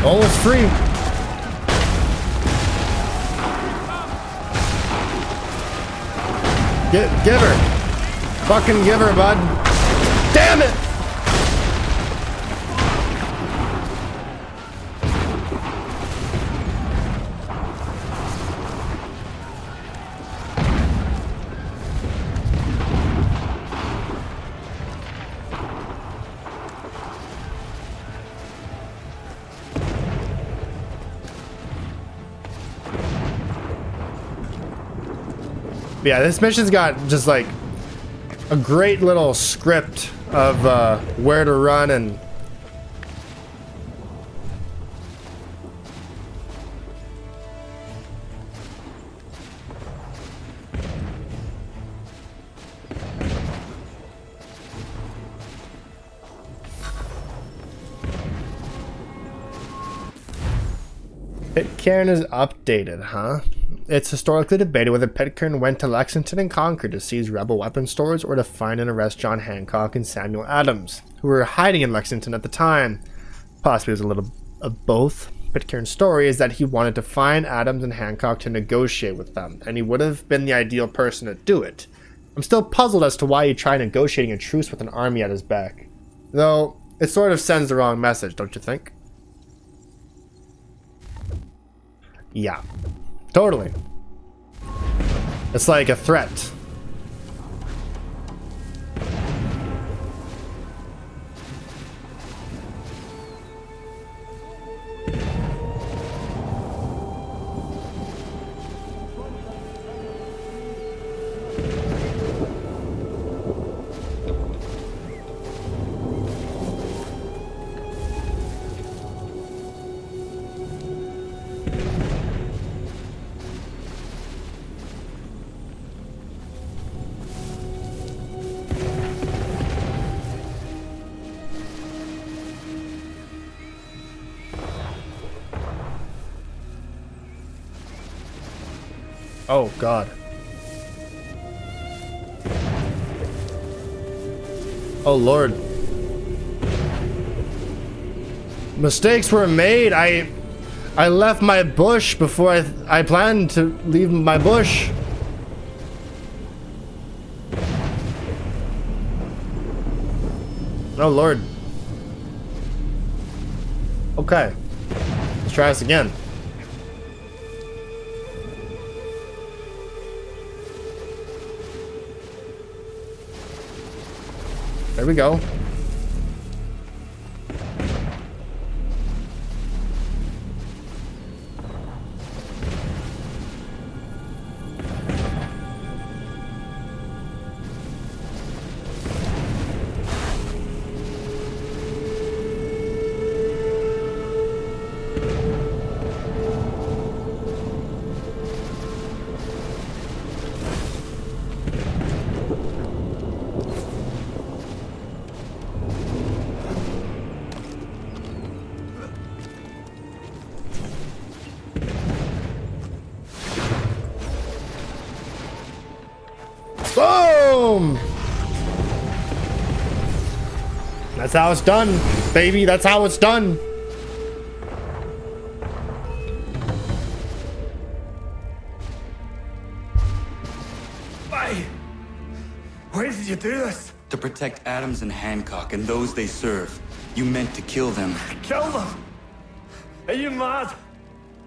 [SPEAKER 3] Almost free. Give her. Fucking give her, bud. Damn it! Yeah, this mission's got just like a great little script of where to run and Pitcairn is updated, huh? It's historically debated whether Pitcairn went to Lexington and Concord to seize rebel weapon stores or to find and arrest John Hancock and Samuel Adams, who were hiding in Lexington at the time. Possibly it was a little of both. Pitcairn's story is that he wanted to find Adams and Hancock to negotiate with them, and he would have been the ideal person to do it. I'm still puzzled as to why he tried negotiating a truce with an army at his back. Though, it sort of sends the wrong message, don't you think? Yeah. Totally. It's like a threat. Oh, God. Oh, Lord. Mistakes were made. I left my bush before I planned to leave my bush. Oh, Lord. Okay. Let's try this again. There we go. Boom! That's how it's done, baby. That's how it's done.
[SPEAKER 10] Why did you do this?
[SPEAKER 12] To protect Adams and Hancock and those they serve. You meant to kill them.
[SPEAKER 10] Kill them? Are you mad?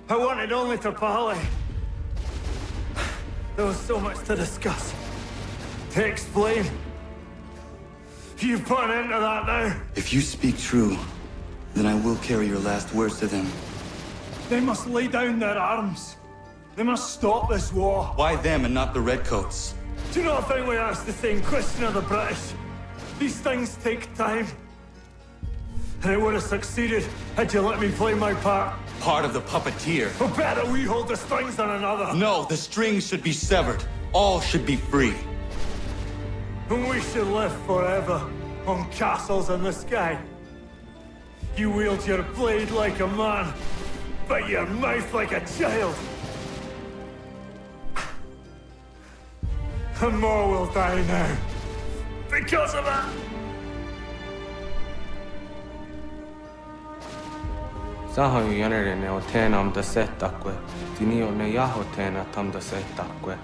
[SPEAKER 10] I wanted only to parley. There was so much to discuss. To explain. You put an end to that now.
[SPEAKER 12] If you speak true, then I will carry your last words to them.
[SPEAKER 10] They must lay down their arms. They must stop this war.
[SPEAKER 12] Why them and not the Redcoats?
[SPEAKER 10] Do you not think we asked the same question of the British? These things take time. And it would have succeeded had you let me play my part.
[SPEAKER 12] Part of the puppeteer.
[SPEAKER 10] Or better, we hold the strings on another.
[SPEAKER 12] No, the strings should be severed. All should be free.
[SPEAKER 10] And we should live forever on castles in the sky. You wield your blade like a man, but your mouth like a child. And more will die now. Because of that.
[SPEAKER 11] Sahoin jänerene o teena om da setakwe. Tini o ne yaho teena tam da setakwe.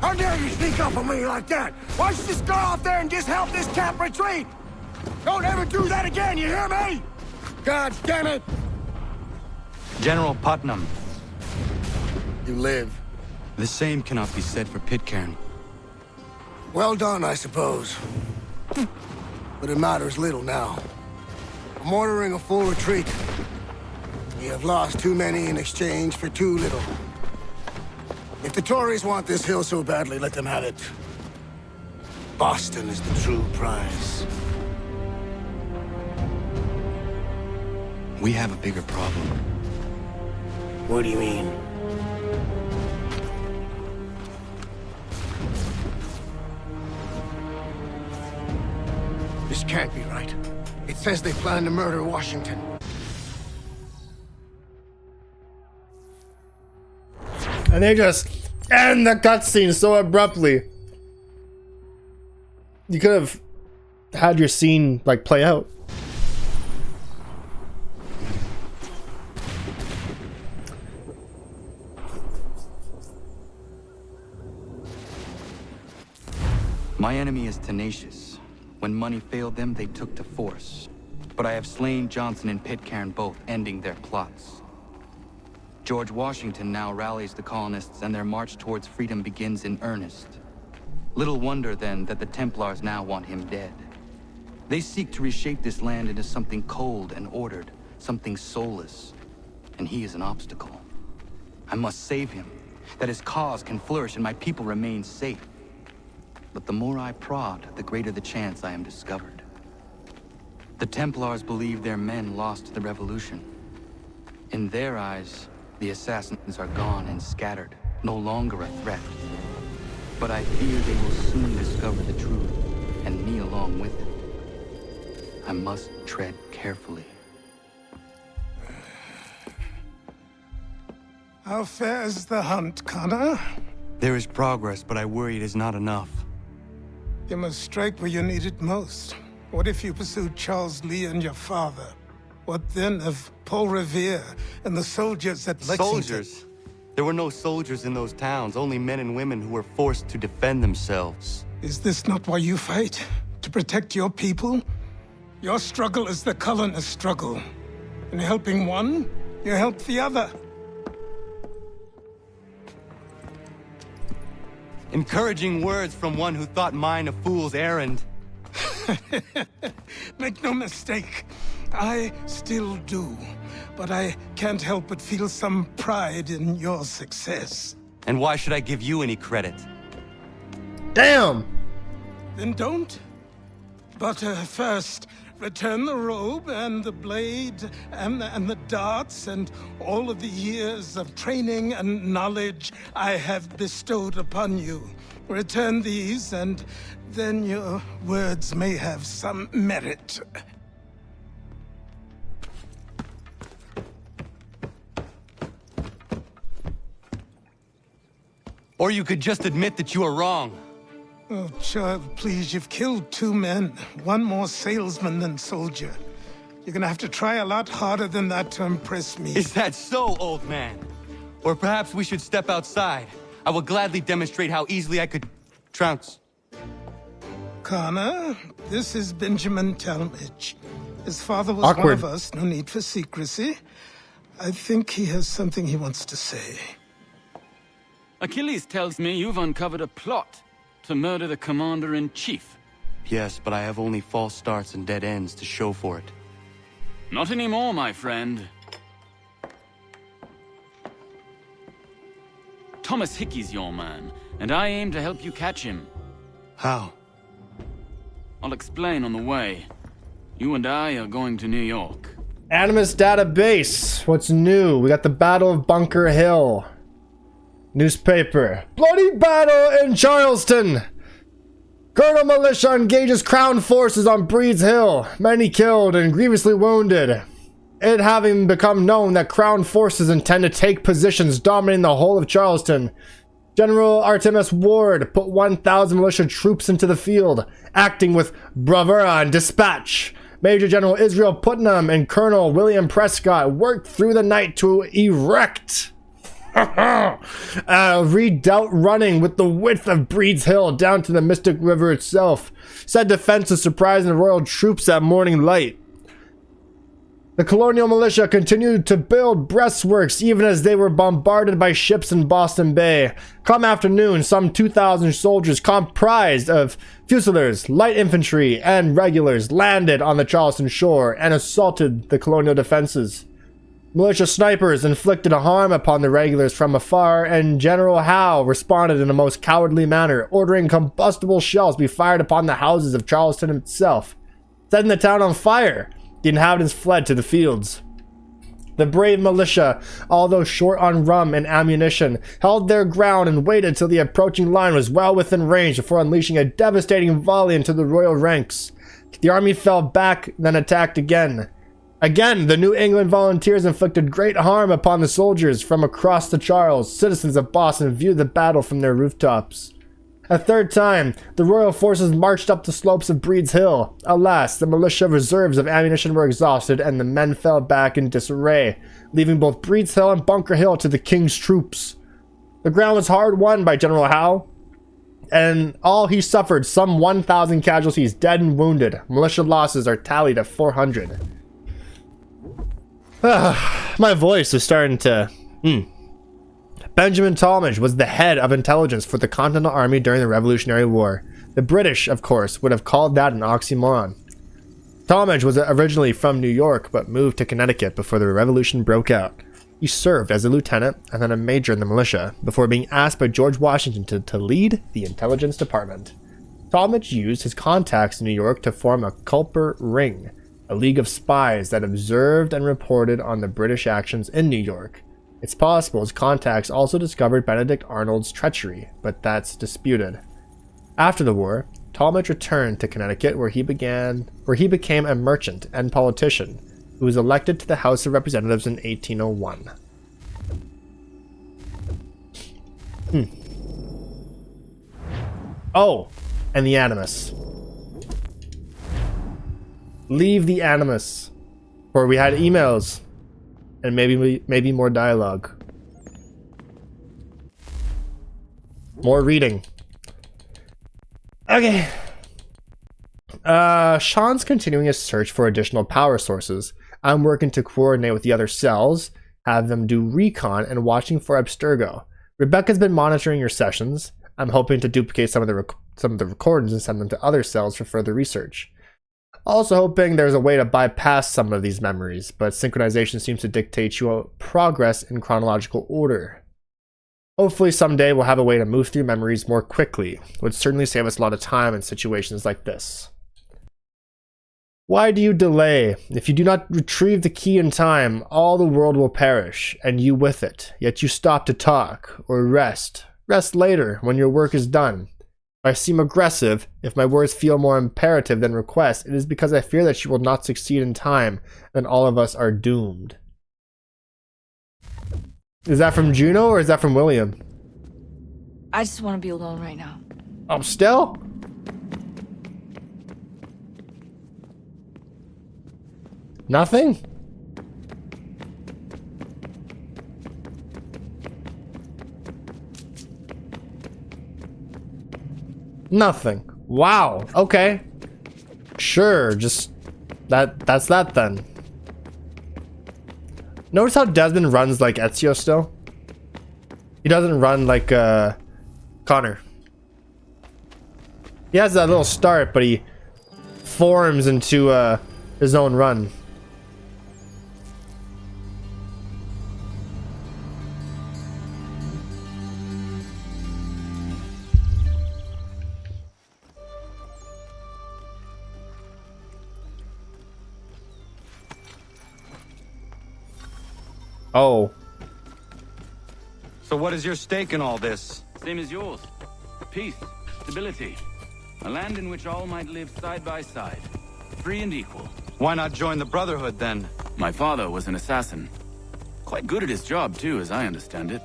[SPEAKER 20] How dare you sneak up on me like that? Why don't you just go out there and just help this camp retreat? Don't ever do that again, you hear me? God damn it!
[SPEAKER 5] General Putnam.
[SPEAKER 20] You live.
[SPEAKER 12] The same cannot be said for Pitcairn.
[SPEAKER 20] Well done, I suppose. But it matters little now. I'm ordering a full retreat. We have lost too many in exchange for too little. If the Tories want this hill so badly, let them have it. Boston is the true prize.
[SPEAKER 12] We have a bigger problem.
[SPEAKER 20] What do you mean? This can't be right. It says they plan to murder Washington.
[SPEAKER 3] And they just end the cutscene so abruptly. You could have had your scene like play out.
[SPEAKER 5] My enemy is tenacious. When money failed them, they took to force. But I have slain Johnson and Pitcairn both, ending their plots. George Washington now rallies the colonists and their march towards freedom begins in earnest. Little wonder, then, that the Templars now want him dead. They seek to reshape this land into something cold and ordered, something soulless. And he is an obstacle. I must save him, that his cause can flourish and my people remain safe. But the more I prod, the greater the chance I am discovered. The Templars believe their men lost the revolution. In their eyes, the assassins are gone and scattered, no longer a threat. But I fear they will soon discover the truth, and me along with it. I must tread carefully.
[SPEAKER 7] How fares the hunt, Connor?
[SPEAKER 12] There is progress, but I worry it is not enough.
[SPEAKER 7] You must strike where you need it most. What if you pursued Charles Lee and your father? What then of Paul Revere and the soldiers at Lexington?
[SPEAKER 12] Soldiers? There were no soldiers in those towns, only men and women who were forced to defend themselves.
[SPEAKER 7] Is this not why you fight? To protect your people? Your struggle is the colonist struggle. In helping one, you help the other.
[SPEAKER 12] Encouraging words from one who thought mine a fool's errand.
[SPEAKER 7] Make no mistake, I still do. But I can't help but feel some pride in your success.
[SPEAKER 12] And why should I give you any credit?
[SPEAKER 3] Damn!
[SPEAKER 7] Then don't. But first, return the robe and the blade and the darts and all of the years of training and knowledge I have bestowed upon you. Return these, and then your words may have some merit.
[SPEAKER 12] Or you could just admit that you are wrong.
[SPEAKER 7] Oh, child, please, you've killed 2 men. One more salesman than soldier. You're gonna have to try a lot harder than that to impress me.
[SPEAKER 12] Is that so, old man? Or perhaps we should step outside. I will gladly demonstrate how easily I could trounce.
[SPEAKER 7] Connor, this is Benjamin Talmadge. His father was
[SPEAKER 3] Awkward.
[SPEAKER 7] one of us, no need for secrecy. I think he has something he wants to say.
[SPEAKER 21] Achilles tells me you've uncovered a plot to murder the commander-in-chief.
[SPEAKER 12] Yes, but I have only false starts and dead ends to show for it.
[SPEAKER 21] Not anymore, my friend. Thomas Hickey's your man, and I aim to help you catch him.
[SPEAKER 12] How?
[SPEAKER 21] I'll explain on the way. You and I are going to New York.
[SPEAKER 3] Animus database. What's new? We got the Battle of Bunker Hill. Newspaper. Bloody battle in Charleston. Colonel Militia engages Crown forces on Breed's Hill. Many killed and grievously wounded. It having become known that Crown forces intend to take positions dominating the whole of Charleston, General Artemus Ward put 1,000 militia troops into the field, acting with bravura and dispatch. Major General Israel Putnam and Colonel William Prescott worked through the night to erect a redoubt running with the width of Breed's Hill down to the Mystic River itself. Said defenses surprising the royal troops at morning light. The colonial militia continued to build breastworks even as they were bombarded by ships in Boston Bay. Come afternoon, some 2,000 soldiers comprised of fusiliers, light infantry, and regulars landed on the Charleston shore and assaulted the colonial defenses. Militia snipers inflicted harm upon the regulars from afar, and General Howe responded in a most cowardly manner, ordering combustible shells be fired upon the houses of Charleston itself, setting the town on fire. The inhabitants fled to the fields. The brave militia, although short on rum and ammunition, held their ground and waited till the approaching line was well within range before unleashing a devastating volley into the royal ranks. The army fell back, then attacked again. Again, the New England volunteers inflicted great harm upon the soldiers from across the Charles. Citizens of Boston viewed the battle from their rooftops. A third time, the royal forces marched up the slopes of Breed's Hill. Alas, the militia reserves of ammunition were exhausted, and the men fell back in disarray, leaving both Breed's Hill and Bunker Hill to the king's troops. The ground was hard won by General Howe, and all he suffered some 1,000 casualties, dead and wounded. Militia losses are tallied at 400. My voice is starting to... Benjamin Talmadge was the head of intelligence for the Continental Army during the Revolutionary War. The British, of course, would have called that an oxymoron. Talmadge was originally from New York, but moved to Connecticut before the Revolution broke out. He served as a lieutenant and then a major in the militia, before being asked by George Washington to lead the intelligence department. Talmadge used his contacts in New York to form a culper ring. a league of spies that observed and reported on the British actions in New York. It's possible his contacts also discovered Benedict Arnold's treachery, but that's disputed. After the war, Talmadge returned to Connecticut where he became a merchant and politician who was elected to the House of Representatives in 1801. Oh, and the Animus. Leave the Animus. Or we had emails. And maybe more dialogue. More reading. Okay. Sean's continuing his search for additional power sources. I'm working to coordinate with the other cells, have them do recon, and watching for Abstergo. Rebecca's been monitoring your sessions. I'm hoping to duplicate some of the recordings and send them to other cells for further research. Also hoping there's a way to bypass some of these memories, but synchronization seems to dictate your progress in chronological order. Hopefully someday we'll have a way to move through memories more quickly. It would certainly save us a lot of time in situations like this. Why do you delay? If you do not retrieve the key in time, all the world will perish, and you with it. Yet you stop to talk, or rest. Rest later, when your work is done. If I seem aggressive, if my words feel more imperative than requests, it is because I fear that you will not succeed in time, and all of us are doomed. Is that from Juno, or is that from William?
[SPEAKER 13] I just want to be alone right now.
[SPEAKER 3] Oh, still? Nothing? Nothing. Wow. Okay. Sure, just that's that then. Notice how Desmond runs like Ezio still? He doesn't run like Connor. He has that little start, but he forms into his own run. Oh.
[SPEAKER 12] So what is your stake in all this?
[SPEAKER 21] Same as yours. Peace, stability. A land in which all might live side by side. Free and equal.
[SPEAKER 12] Why not join the Brotherhood then?
[SPEAKER 21] My father was an assassin. Quite good at his job too, as I understand it.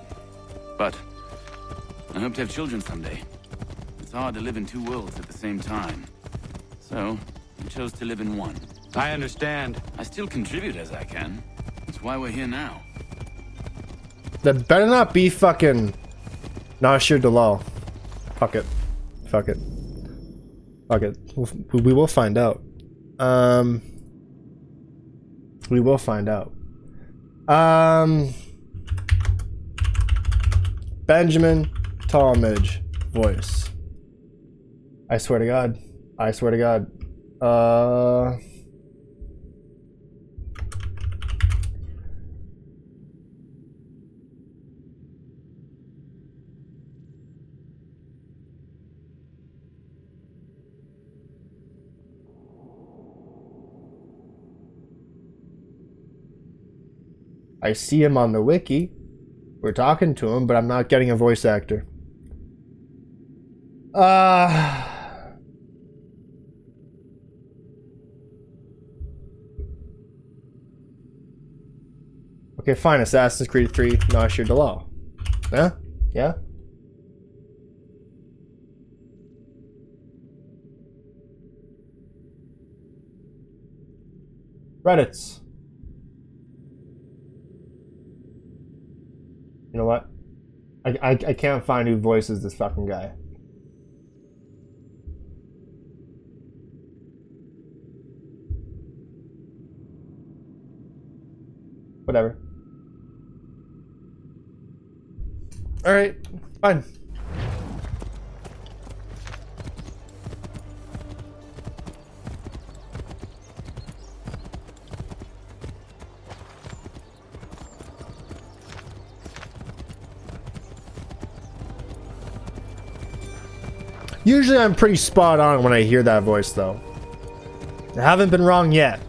[SPEAKER 21] But I hope to have children someday. It's hard to live in two worlds at the same time. So I chose to live in one.
[SPEAKER 12] I understand.
[SPEAKER 21] I still contribute as I can. That's why we're here now.
[SPEAKER 3] That better not be fucking Nasir Dalal. Fuck it. Fuck it. Fuck it. We will find out. We will find out. Benjamin Talmadge voice. I swear to God. I swear to God. I see him on the wiki. We're talking to him, but I'm not getting a voice actor. Okay, fine. Assassin's Creed 3, Nasir Dalal. Yeah? Yeah? Reddits. You know what? I can't find who voices this fucking guy. Whatever. Alright, fine. Usually I'm pretty spot on when I hear that voice though. I haven't been wrong yet.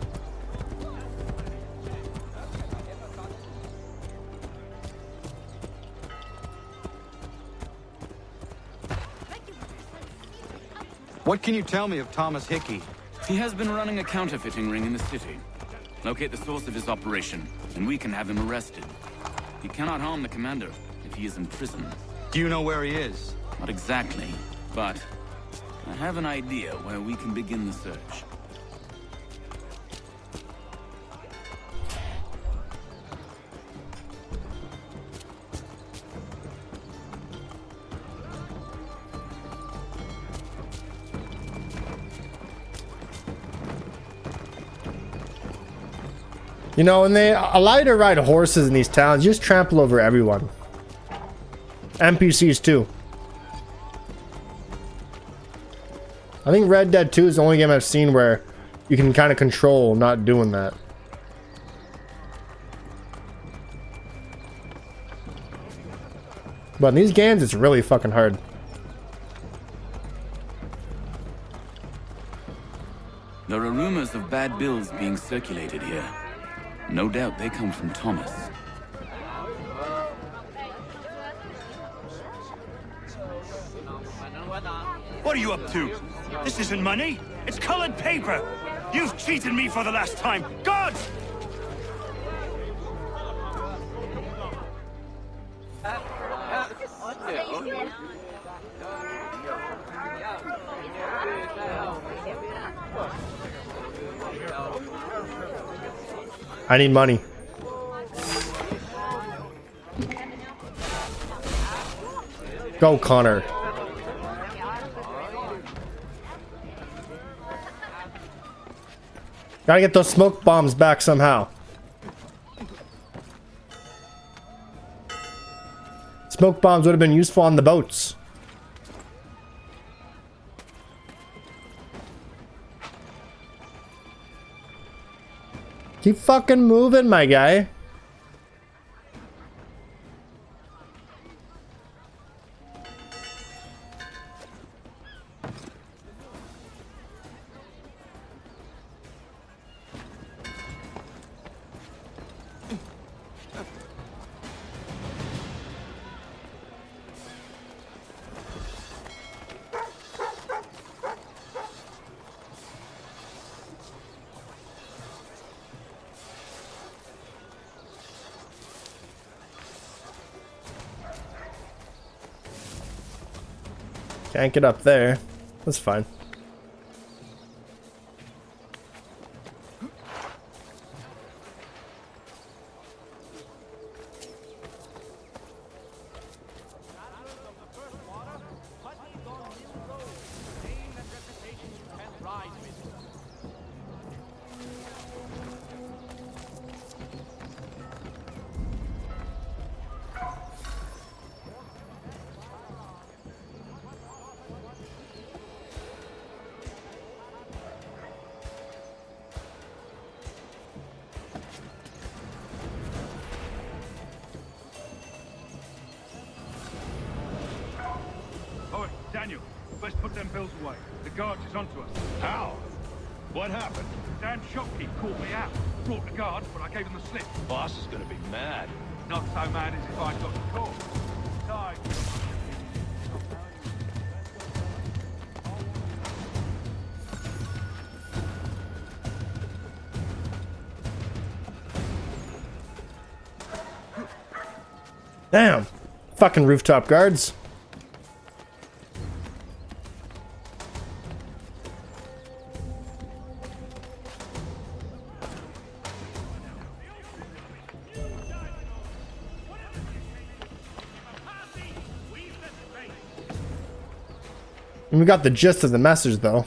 [SPEAKER 12] What can you tell me of Thomas Hickey?
[SPEAKER 21] He has been running a counterfeiting ring in the city. Locate the source of his operation, and we can have him arrested. He cannot harm the commander if he is in prison.
[SPEAKER 12] Do you know where he is?
[SPEAKER 21] Not exactly, but I have an idea where we can begin the search.
[SPEAKER 3] You know, when they allow you to ride horses in these towns, you just trample over everyone. NPCs too. I think Red Dead 2 is the only game I've seen where you can kind of control not doing that. But in these games, it's really fucking hard.
[SPEAKER 21] There are rumors of bad bills being circulated here. No doubt they come from Thomas.
[SPEAKER 2] What are you up to? This isn't money. It's colored paper. You've cheated me for the last time. God!
[SPEAKER 3] I need money. Go, Connor. Gotta get those smoke bombs back somehow. Smoke bombs would have been useful on the boats. Keep fucking moving, my guy. Can't get up there. That's fine.
[SPEAKER 10] Daniel, let's put them bills away. The guards is onto us.
[SPEAKER 19] How? What happened?
[SPEAKER 10] Dan shopkeep called me out. Brought the guards, but I gave him the slip.
[SPEAKER 19] Boss is gonna be mad.
[SPEAKER 10] Not so mad as if I got the call. Besides,
[SPEAKER 3] Damn. Fucking rooftop guards. And we got the gist of the message, though.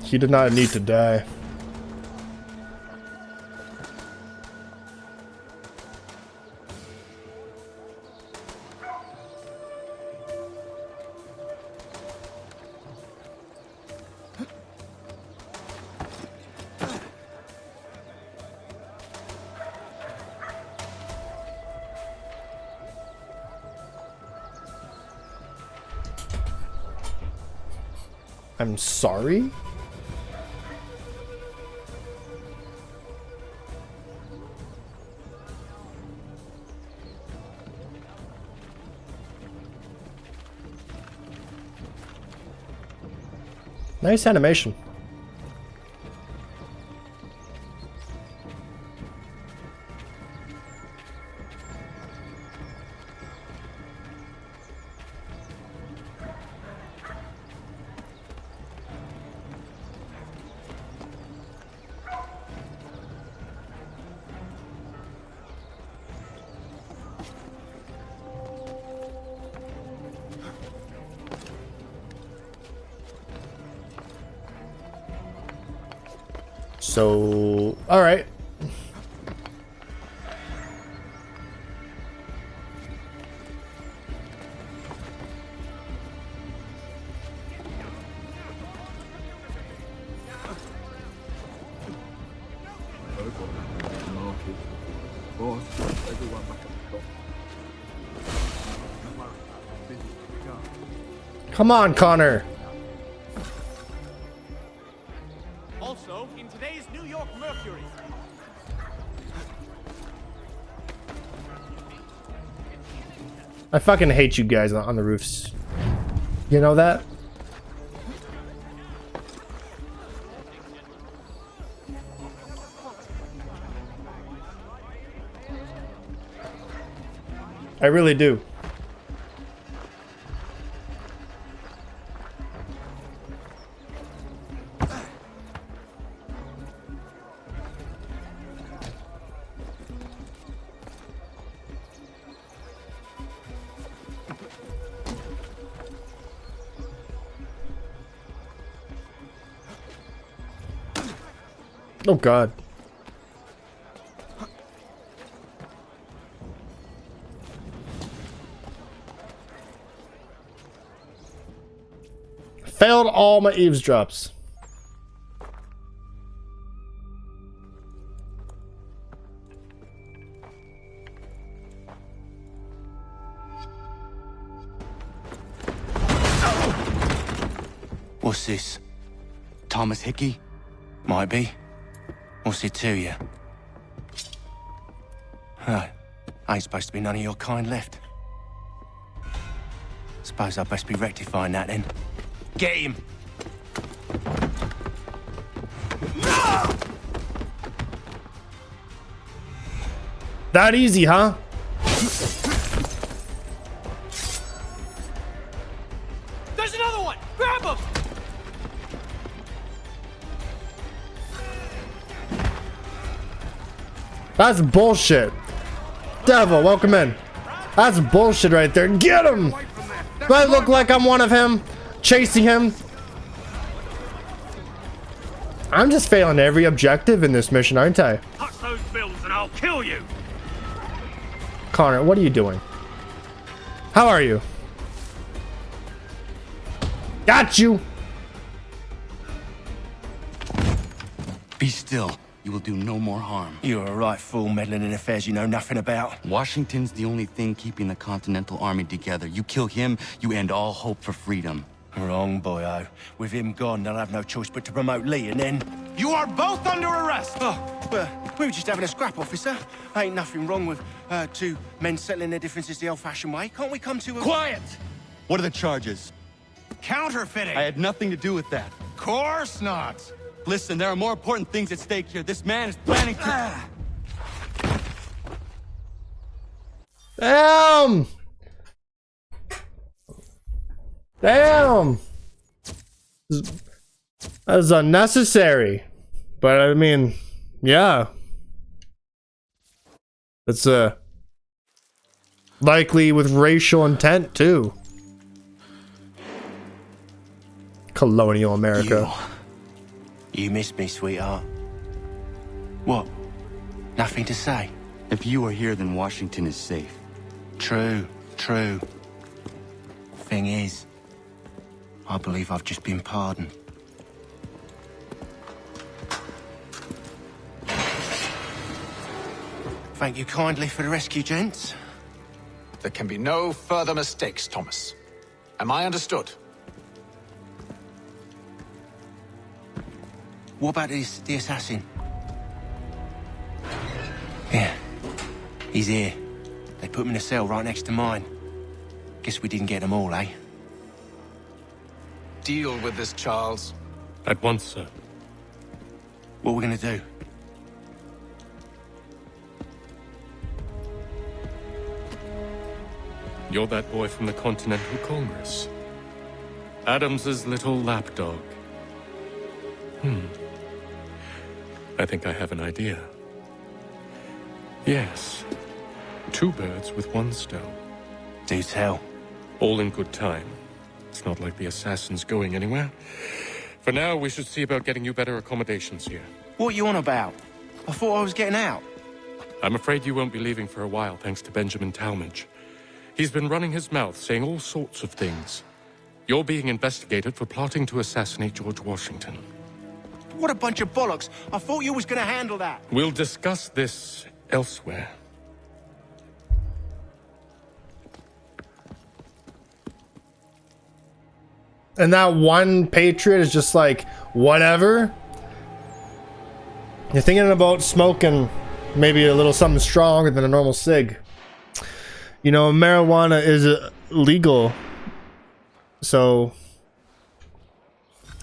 [SPEAKER 3] He did not need to die. I'm sorry? Nice animation. So, all right. Come on, Connor.
[SPEAKER 2] Also, in today's New York Mercury.
[SPEAKER 3] I fucking hate you guys on the roofs. You know that? I really do. Oh God. Failed all my eavesdrops.
[SPEAKER 12] What's this? Thomas Hickey? Might be. What's it to you? Ain't supposed to be none of your kind left. Suppose I best be rectifying that then. Get him!
[SPEAKER 3] That easy, huh?
[SPEAKER 2] There's another one! Grab him!
[SPEAKER 3] That's bullshit. Devil, welcome in. That's bullshit right there. Get him! Do I look like I'm one of him? Chasing him? I'm just failing every objective in this mission, aren't I?
[SPEAKER 2] Touch those bills and I'll kill you!
[SPEAKER 3] Connor, what are you doing? How are you? Got you!
[SPEAKER 12] Be still. You will do no more harm. You're a right fool meddling in affairs you know nothing about. Washington's the only thing keeping the Continental Army together. You kill him, you end all hope for freedom. Wrong, boyo. With him gone, they'll have no choice but to promote Lee, and then...
[SPEAKER 2] You are both under arrest!
[SPEAKER 12] Oh, well, we were just having a scrap, officer. Ain't nothing wrong with two men settling their differences the old-fashioned way. Can't we come to a...
[SPEAKER 2] Quiet!
[SPEAKER 12] What are the charges?
[SPEAKER 2] Counterfeiting!
[SPEAKER 12] I had nothing to do with that.
[SPEAKER 2] Course not!
[SPEAKER 12] Listen, there are more important things at stake here. This man is planning to...
[SPEAKER 3] Damn! Damn! That's unnecessary. But I mean, yeah. It's likely with racial intent too. Colonial America.
[SPEAKER 12] You missed me, sweetheart. What? Nothing to say? If you are here, then Washington is safe. True, true. Thing is, I believe I've just been pardoned. Thank you kindly for the rescue, gents.
[SPEAKER 14] There can be no further mistakes, Thomas. Am I understood?
[SPEAKER 12] What about the assassin? Yeah, he's here. They put him in a cell right next to mine. Guess we didn't get them all, eh?
[SPEAKER 14] Deal with this, Charles.
[SPEAKER 1] At once, sir.
[SPEAKER 12] What are we gonna do?
[SPEAKER 1] You're that boy from the Continental Congress. Adams's little lapdog. I think I have an idea. Yes. 2 birds with 1 stone.
[SPEAKER 12] Do tell.
[SPEAKER 1] All in good time. It's not like the assassin's going anywhere. For now, we should see about getting you better accommodations here.
[SPEAKER 12] What are you on about? I thought I was getting out.
[SPEAKER 1] I'm afraid you won't be leaving for a while, thanks to Benjamin Talmadge. He's been running his mouth, saying all sorts of things. You're being investigated for plotting to assassinate George Washington.
[SPEAKER 12] What a bunch of bollocks. I thought you was gonna handle that.
[SPEAKER 1] We'll discuss this elsewhere.
[SPEAKER 3] And that one patriot is just like, whatever. You're thinking about smoking maybe a little something stronger than a normal cig. You know, marijuana is legal. So,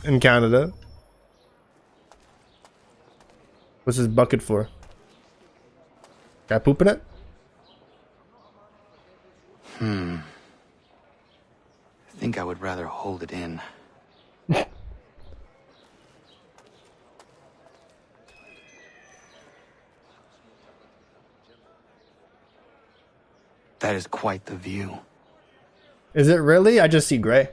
[SPEAKER 3] in Canada. What's this bucket for? Got poop in it?
[SPEAKER 5] I think I would rather hold it in. That is quite the view.
[SPEAKER 3] Is it really? I just see gray.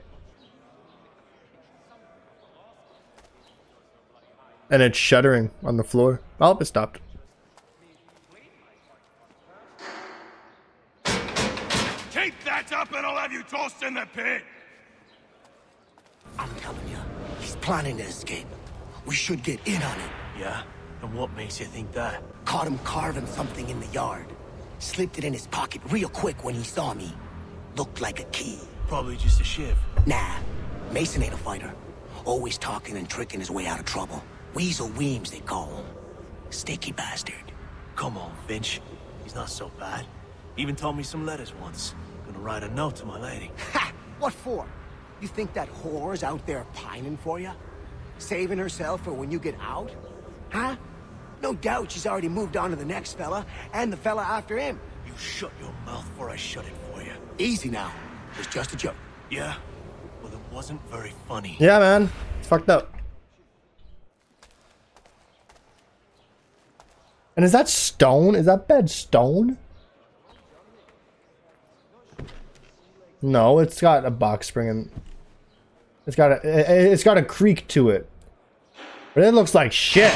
[SPEAKER 3] And it's shuddering on the floor. Oh, it stopped.
[SPEAKER 2] Keep that up and I'll have you tossed in the pit!
[SPEAKER 20] I'm telling you, he's planning to escape. We should get in on it.
[SPEAKER 4] Yeah? And what makes you think that?
[SPEAKER 20] Caught him carving something in the yard. Slipped it in his pocket real quick when he saw me. Looked like a key.
[SPEAKER 4] Probably just a shiv.
[SPEAKER 20] Nah, Mason ain't a fighter. Always talking and tricking his way out of trouble. Weasel Weems, they call him. Sticky bastard.
[SPEAKER 4] Come on, Finch. He's not so bad. Even told me some letters once. Gonna write a note to my lady.
[SPEAKER 20] Ha! What for? You think that whore's out there pining for you? Saving herself for when you get out? Huh? No doubt she's already moved on to the next fella, and the fella after him.
[SPEAKER 4] You shut your mouth before I shut it for you.
[SPEAKER 20] Easy now. It was just a joke.
[SPEAKER 4] Yeah? Well, it wasn't very funny.
[SPEAKER 3] Yeah, man. It's fucked up. And is that stone? Is that bed stone? No, it's got a box spring and it's got a creak to it. But it looks like shit.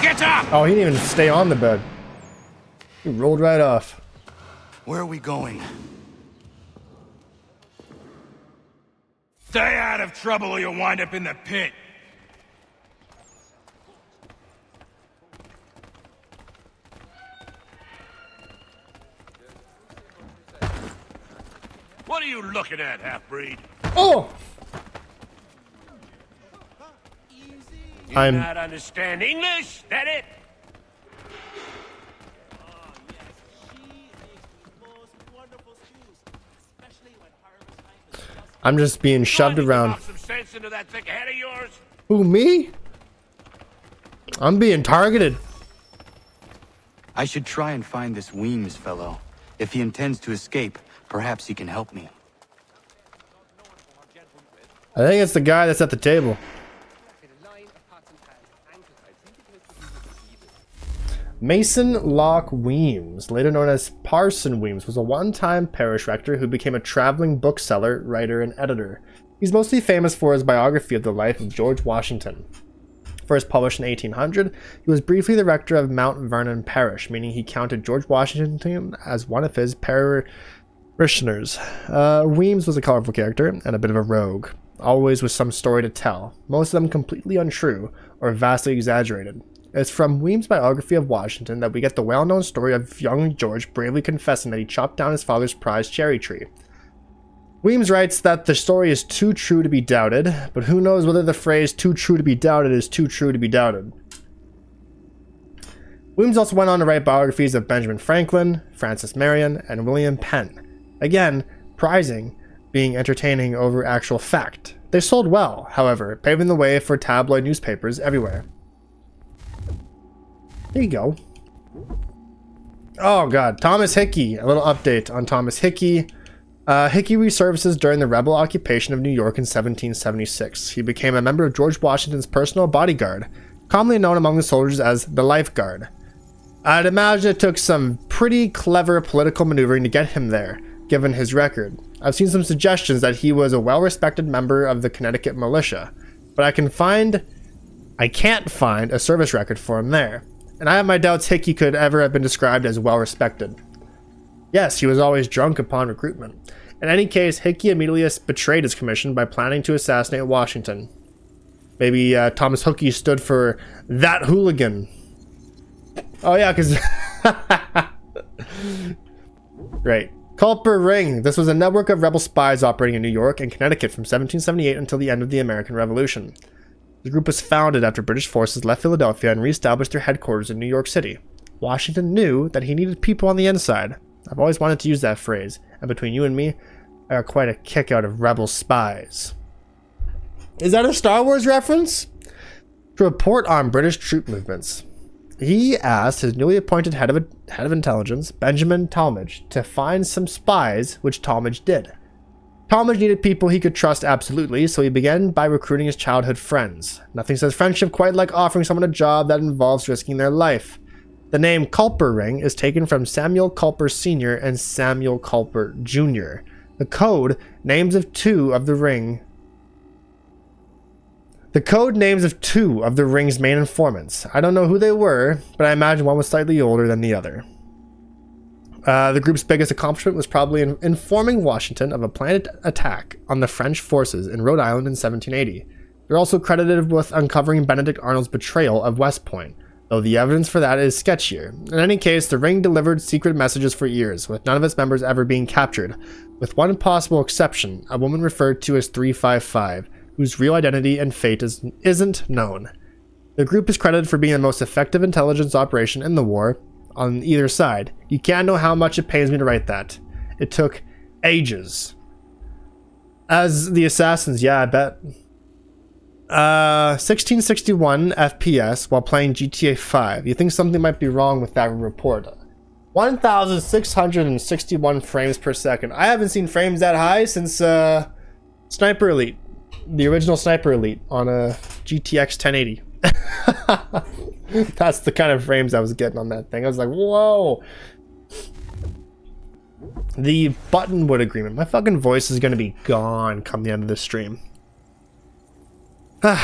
[SPEAKER 12] Get up!
[SPEAKER 3] Oh, he didn't even stay on the bed. He rolled right off.
[SPEAKER 12] Where are we going?
[SPEAKER 2] Stay out of trouble or you'll wind up in the pit.
[SPEAKER 1] What are you looking at, half-breed?
[SPEAKER 3] Oh!
[SPEAKER 1] You not understand English? That it?
[SPEAKER 3] I'm just being shoved around.
[SPEAKER 1] Some sense into that thick head of yours?
[SPEAKER 3] Who, me? I'm being targeted.
[SPEAKER 5] I should try and find this Weems fellow. If he intends to escape, perhaps he can help me.
[SPEAKER 3] I think it's the guy that's at the table. Mason Locke Weems, later known as Parson Weems, was a one-time parish rector who became a traveling bookseller, writer, and editor. He's mostly famous for his biography of the life of George Washington. First published in 1800, he was briefly the rector of Mount Vernon Parish, meaning he counted George Washington as one of his parishioners. Weems was a colorful character and a bit of a rogue, always with some story to tell, most of them completely untrue or vastly exaggerated. It's from Weems' biography of Washington that we get the well-known story of young George bravely confessing that he chopped down his father's prized cherry tree. Weems writes that the story is too true to be doubted, but who knows whether the phrase too true to be doubted is too true to be doubted. Weems also went on to write biographies of Benjamin Franklin, Francis Marion, and William Penn. Again, prizing being entertaining over actual fact. They sold well, however, paving the way for tabloid newspapers everywhere. There you go. Oh god, Thomas Hickey. A little update on Thomas Hickey. Hickey resurfaces during the rebel occupation of New York in 1776. He became a member of George Washington's personal bodyguard, commonly known among the soldiers as the Life Guard. I'd imagine it took some pretty clever political maneuvering to get him there, given his record. I've seen some suggestions that he was a well-respected member of the Connecticut militia, but I can't find a service record for him there, and I have my doubts Hickey could ever have been described as well-respected. Yes, he was always drunk upon recruitment. In any case, Hickey immediately betrayed his commission by planning to assassinate Washington. Maybe Thomas Hickey stood for that hooligan. Oh yeah, because... Right. Culper Ring. This was a network of rebel spies operating in New York and Connecticut from 1778 until the end of the American Revolution. The group was founded after British forces left Philadelphia and reestablished their headquarters in New York City. Washington knew that he needed people on the inside. I've always wanted to use that phrase, and between you and me, I got quite a kick out of rebel spies. Is that a Star Wars reference? To report on British troop movements. He asked his newly appointed head of intelligence, Benjamin Talmadge, to find some spies, which Talmadge did. Talmadge needed people he could trust absolutely, so he began by recruiting his childhood friends. Nothing says friendship quite like offering someone a job that involves risking their life. The name Culper Ring is taken from Samuel Culper Sr. and Samuel Culper Jr. The code names of two of the ring's main informants. I don't know who they were, but I imagine one was slightly older than the other. The group's biggest accomplishment was probably informing Washington of a planned attack on the French forces in Rhode Island in 1780. They're also credited with uncovering Benedict Arnold's betrayal of West Point, though the evidence for that is sketchier. In any case, the ring delivered secret messages for years, with none of its members ever being captured, with one possible exception, a woman referred to as 355, whose real identity and fate isn't known. The group is credited for being the most effective intelligence operation in the war, on either side. You can't know how much it pains me to write that. It took ages. As the assassins, yeah, I bet. 1661 FPS while playing GTA 5. You think something might be wrong with that report. 1,661 frames per second. I haven't seen frames that high since Sniper Elite. The original Sniper Elite on a GTX 1080. That's the kind of frames I was getting on that thing. I was like, whoa. The Buttonwood Agreement. My fucking voice is going to be gone come the end of this stream. The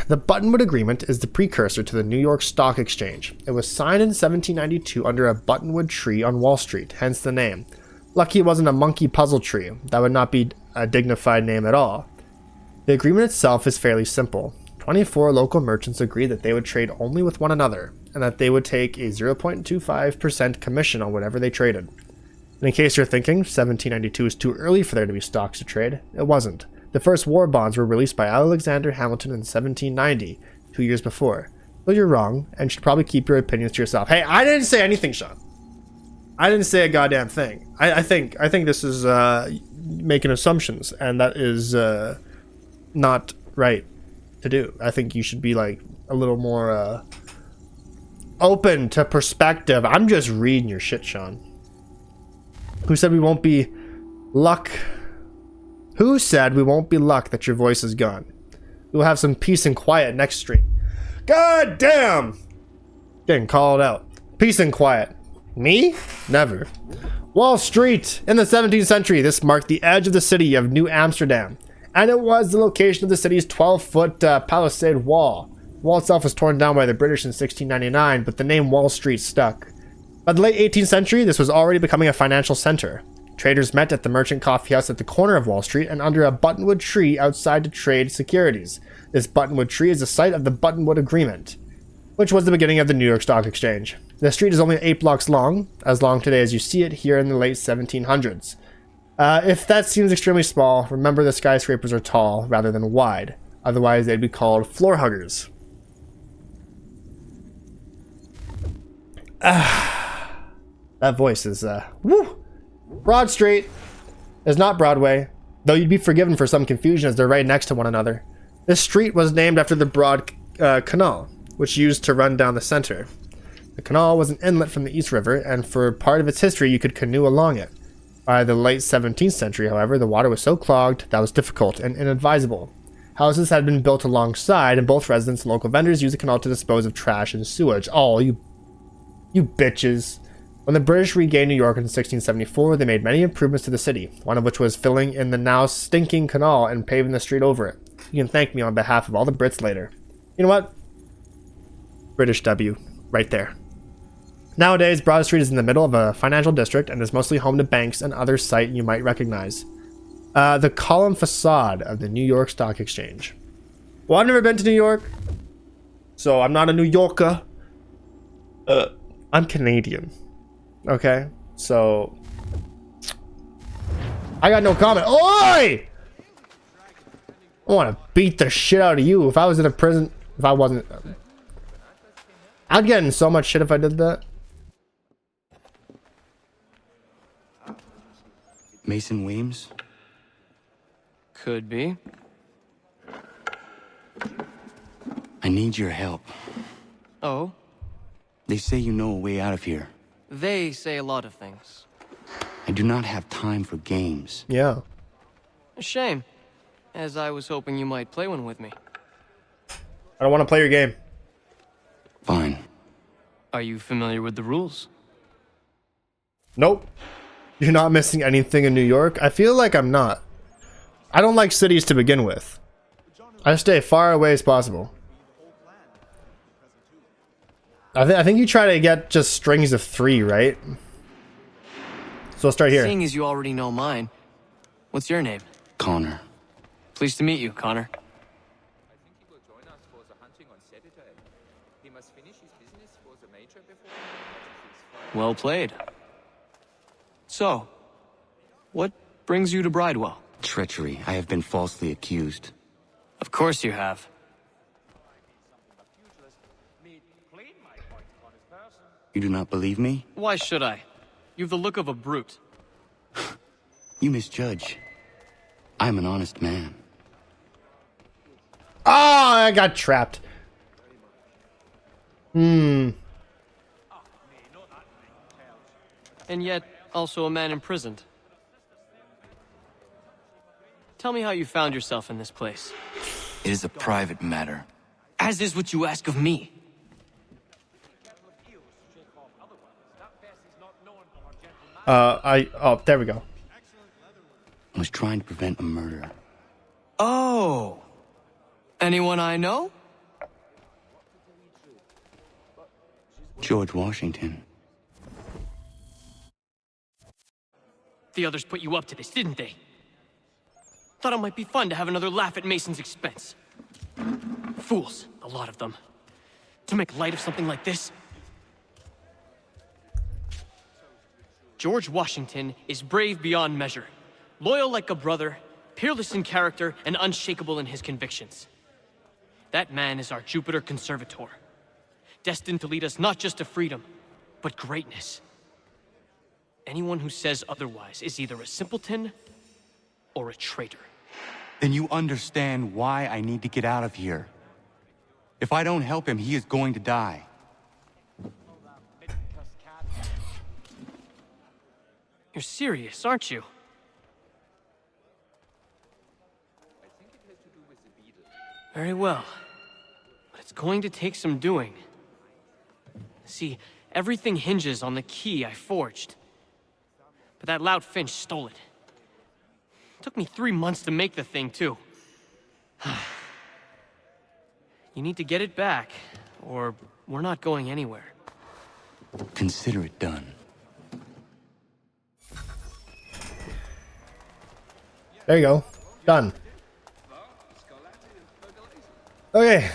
[SPEAKER 3] Buttonwood Agreement is the precursor to the New York Stock Exchange. It was signed in 1792 under a buttonwood tree on Wall Street, hence the name. Lucky it wasn't a monkey puzzle tree. That would not be a dignified name at all. The agreement itself is fairly simple. 24 local merchants agreed that they would trade only with one another, and that they would take a 0.25% commission on whatever they traded. And in case you're thinking 1792 is too early for there to be stocks to trade, it wasn't. The first war bonds were released by Alexander Hamilton in 1790, 2 years before. But you're wrong, and should probably keep your opinions to yourself. Hey, I didn't say anything, Sean. I didn't say a goddamn thing. I think this is making assumptions, and that is not right to do. I think you should be like a little more open to perspective. I'm just reading your shit, Sean. Who said we won't be luck? Who said we won't be luck that your voice is gone? We'll have some peace and quiet next stream. God damn! Getting called out. Peace and quiet. Me? Never. Wall Street. In the 17th century, this marked the edge of the city of New Amsterdam, and it was the location of the city's 12-foot palisade wall. The wall itself was torn down by the British in 1699, but the name Wall Street stuck. By the late 18th century, this was already becoming a financial center. Traders met at the Merchant Coffee House at the corner of Wall Street and under a buttonwood tree outside to trade securities. This buttonwood tree is the site of the Buttonwood Agreement, which was the beginning of the New York Stock Exchange. The street is only 8 blocks long, as long today as you see it here in the late 1700s. If that seems extremely small, remember the skyscrapers are tall rather than wide. Otherwise, they'd be called floor huggers. That voice is, woo! Broad Street is not Broadway, though you'd be forgiven for some confusion as they're right next to one another. This street was named after the broad canal, which used to run down the center. The canal was an inlet from the East River, and for part of its history you could canoe along it. By the late 17th century, however, the water was so clogged that it was difficult and inadvisable. Houses had been built alongside, and both residents and local vendors used the canal to dispose of trash and sewage. Oh, you bitches. When the British regained New York in 1674, they made many improvements to the city, one of which was filling in the now stinking canal and paving the street over it. You can thank me on behalf of all the Brits later. You know what? British W. Right there. Nowadays, Broad Street is in the middle of a financial district and is mostly home to banks and other sight you might recognize. The column facade of the New York Stock Exchange. Well, I've never been to New York, so I'm not a New Yorker. I'm Canadian. Okay? So I got no comment. Oi! I want to beat the shit out of you. If I was in a prison, if I wasn't, I'd get in so much shit if I did that.
[SPEAKER 5] Mason Weems?
[SPEAKER 8] Could be.
[SPEAKER 5] I need your help.
[SPEAKER 8] Oh?
[SPEAKER 5] They say you know a way out of here.
[SPEAKER 8] They say a lot of things.
[SPEAKER 5] I do not have time for games.
[SPEAKER 3] Yeah.
[SPEAKER 8] A shame, as I was hoping you might play one with me.
[SPEAKER 3] I don't want to play your game.
[SPEAKER 5] Fine.
[SPEAKER 8] Are you familiar with the rules?
[SPEAKER 3] Nope. You're not missing anything in New York? I feel like I'm not. I don't like cities to begin with. I stay far away as possible. I think you try to get just strings of 3, right? So I'll start here.
[SPEAKER 8] Seeing as you already know mine, what's your name?
[SPEAKER 5] Connor.
[SPEAKER 8] Pleased to meet you, Connor. Well played. So, what brings you to Bridewell?
[SPEAKER 5] Treachery. I have been falsely accused.
[SPEAKER 8] Of course you have.
[SPEAKER 5] You do not believe me?
[SPEAKER 8] Why should I? You've the look of a brute.
[SPEAKER 5] You misjudge. I'm an honest man.
[SPEAKER 3] Oh, I got trapped.
[SPEAKER 8] And yet, also a man imprisoned. Tell me how you found yourself in this place.
[SPEAKER 5] It is a private matter.
[SPEAKER 8] As is what you ask of me.
[SPEAKER 3] Oh, there we go.
[SPEAKER 5] I was trying to prevent a murder.
[SPEAKER 8] Oh. Anyone I know?
[SPEAKER 5] George Washington.
[SPEAKER 8] The others put you up to this, didn't they? Thought it might be fun to have another laugh at Mason's expense. Fools, a lot of them. To make light of something like this. George Washington is brave beyond measure, loyal like a brother, peerless in character, and unshakable in his convictions. That man is our Jupiter Conservator, destined to lead us not just to freedom, but greatness. Anyone who says otherwise is either a simpleton or a traitor.
[SPEAKER 5] Then you understand why I need to get out of here. If I don't help him, he is going to die.
[SPEAKER 8] You're serious, aren't you? Very well. But it's going to take some doing. See, everything hinges on the key I forged. But that lout Finch stole it. Took me 3 months to make the thing, too. You need to get it back, or we're not going anywhere.
[SPEAKER 5] Consider it done.
[SPEAKER 3] There you go. Done. Okay.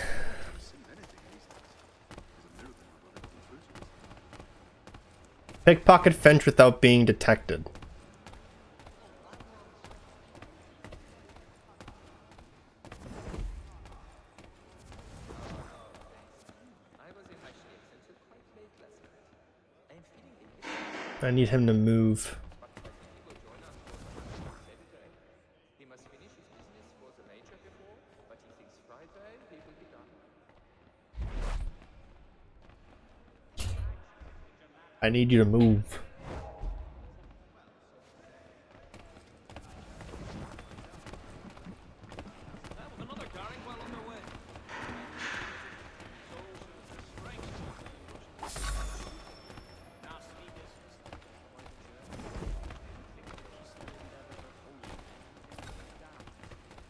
[SPEAKER 3] Pickpocket Finch without being detected. I need him to move. I need you to move.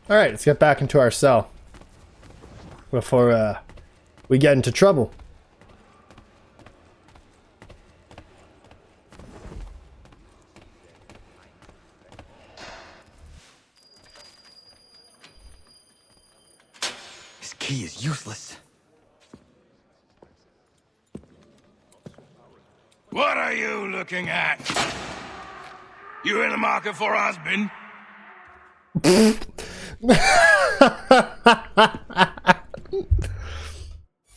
[SPEAKER 3] Alright, let's get back into our cell before we get into trouble.
[SPEAKER 5] This key is useless.
[SPEAKER 19] What are you looking at? You in the market for a husband?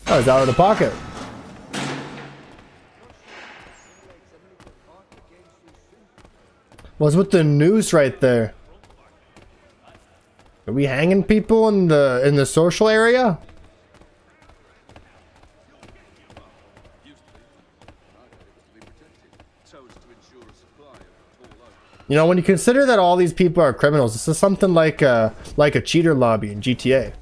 [SPEAKER 3] Oh, it's out of the pocket. What's with the noose right there? Are we hanging people in the social area? You know, when you consider that all these people are criminals, this is something like a cheater lobby in GTA.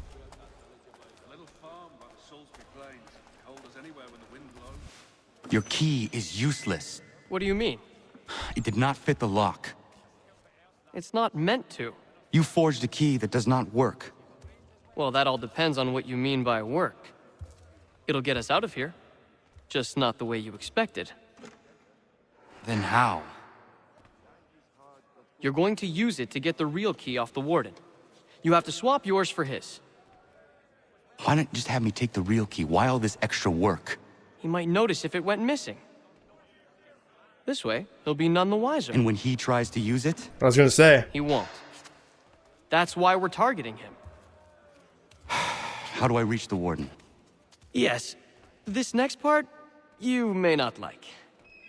[SPEAKER 5] Your key is useless.
[SPEAKER 8] What do you mean?
[SPEAKER 5] It did not fit the lock.
[SPEAKER 8] It's not meant to.
[SPEAKER 5] You forged a key that does not work.
[SPEAKER 8] Well, that all depends on what you mean by work. It'll get us out of here. Just not the way you expected.
[SPEAKER 5] Then how?
[SPEAKER 8] You're going to use it to get the real key off the warden. You have to swap yours for his.
[SPEAKER 5] Why not just have me take the real key? Why all this extra work?
[SPEAKER 8] He might notice if it went missing. This way, he'll be none the wiser.
[SPEAKER 5] And when he tries to use it?
[SPEAKER 3] I was gonna say.
[SPEAKER 8] He won't. That's why we're targeting him.
[SPEAKER 5] How do I reach the warden?
[SPEAKER 8] Yes. This next part, you may not like.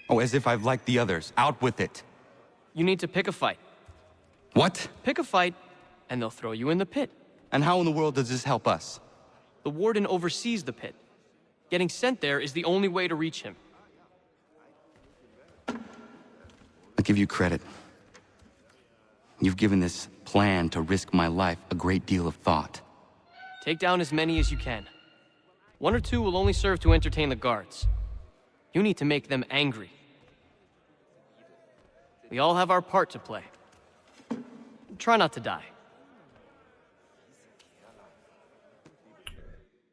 [SPEAKER 5] Oh, as if I've liked the others. Out with it.
[SPEAKER 8] You need to pick a fight.
[SPEAKER 5] What?
[SPEAKER 8] Pick a fight, and they'll throw you in the pit.
[SPEAKER 5] And how in the world does this help us?
[SPEAKER 8] The warden oversees the pit. Getting sent there is the only way to reach him.
[SPEAKER 5] I'll give you credit. You've given this plan to risk my life a great deal of thought.
[SPEAKER 8] Take down as many as you can. 1 or 2 will only serve to entertain the guards. You need to make them angry. We all have our part to play. Try not to die.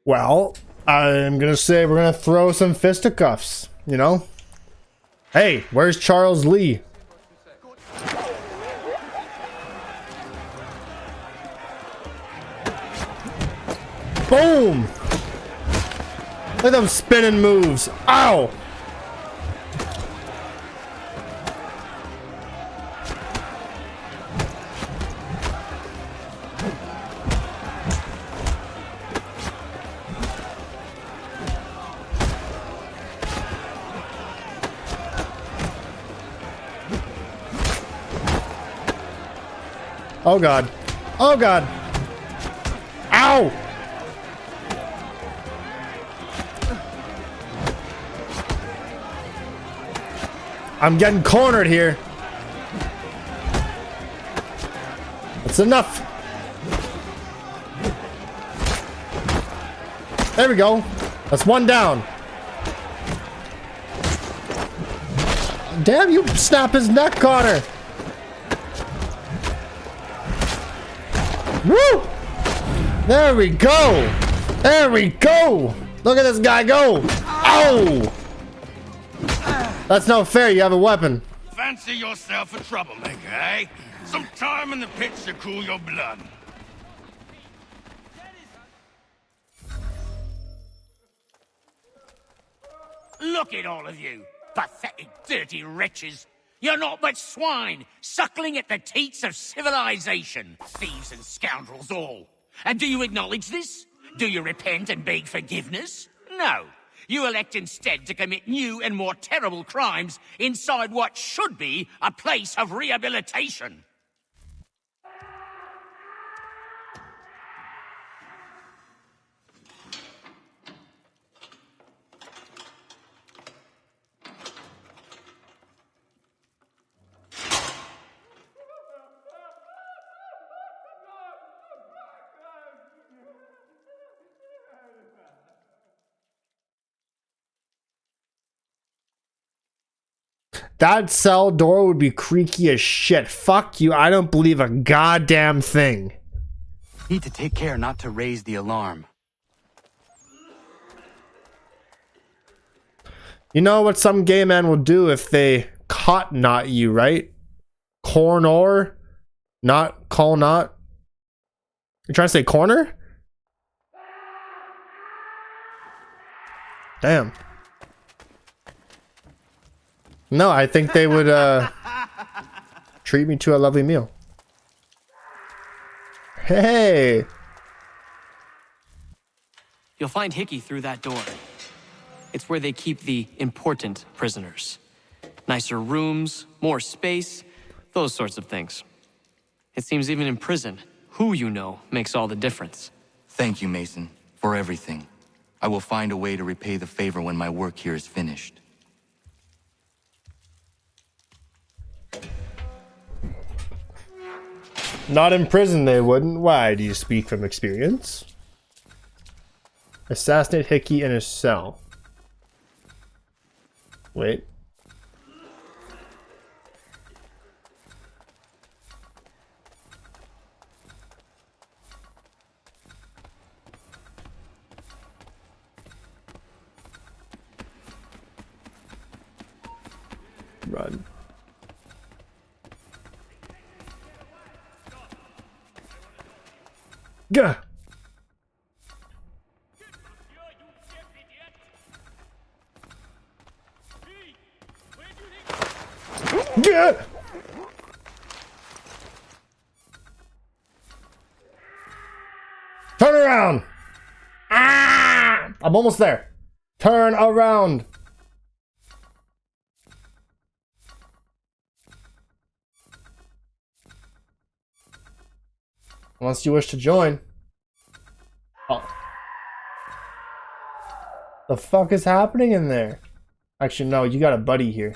[SPEAKER 3] Well, I'm gonna say we're gonna throw some fisticuffs, you know? Hey, where's Charles Lee? Boom! Look at them spinning moves. Ow! Oh god. Oh god. Ow! I'm getting cornered here. That's enough. There we go. That's 1 down. Damn, you snap his neck, Connor. Woo! There we go. There we go. Look at this guy go. Ow! That's not fair. You have a weapon.
[SPEAKER 19] Fancy yourself a troublemaker, eh? Some time in the pits to cool your blood.
[SPEAKER 4] Look at all of you, pathetic, dirty wretches. You're not but swine, suckling at the teats of civilization. Thieves and scoundrels all. And do you acknowledge this? Do you repent and beg forgiveness? No.
[SPEAKER 16] You elect instead to commit new and more terrible crimes inside what should be a place of rehabilitation.
[SPEAKER 3] That cell door would be creaky as shit. Fuck you. I don't believe a goddamn thing.
[SPEAKER 5] Need to take care not to raise the alarm.
[SPEAKER 3] You know what some gay man will do if they caught not you, right? Corner? Not call not? You trying to say corner? Damn. No, I think they would treat me to a lovely meal. Hey!
[SPEAKER 8] You'll find Hickey through that door. It's where they keep the important prisoners. Nicer rooms, more space, those sorts of things. It seems even in prison, who you know makes all the difference.
[SPEAKER 5] Thank you, Mason, for everything. I will find a way to repay the favor when my work here is finished.
[SPEAKER 3] Not in prison, they wouldn't. Why? Do you speak from experience? Assassinate Hickey in his cell. Wait. Run. Gah! Gah! Turn around! Ah! I'm almost there. Turn around. Unless you wish to join. Oh. The fuck is happening in there? Actually, no, you got a buddy here.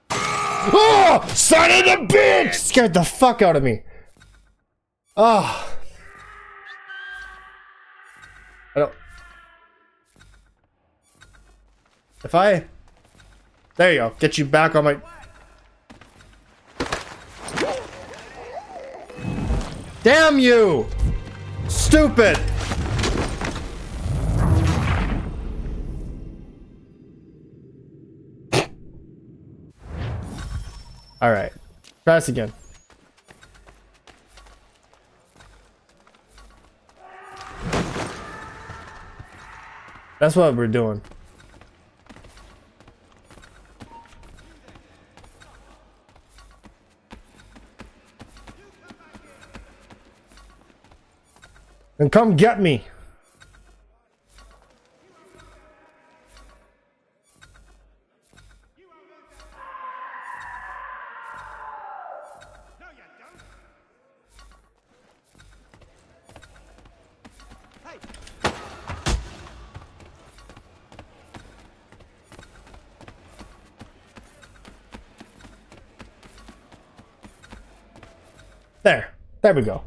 [SPEAKER 3] Oh! Son of a bitch! Scared the fuck out of me. Oh. I don't... If I... There you go. Get you back on my... Damn you! Stupid! Alright. Try this again. That's what we're doing. And come get me. There. There we go.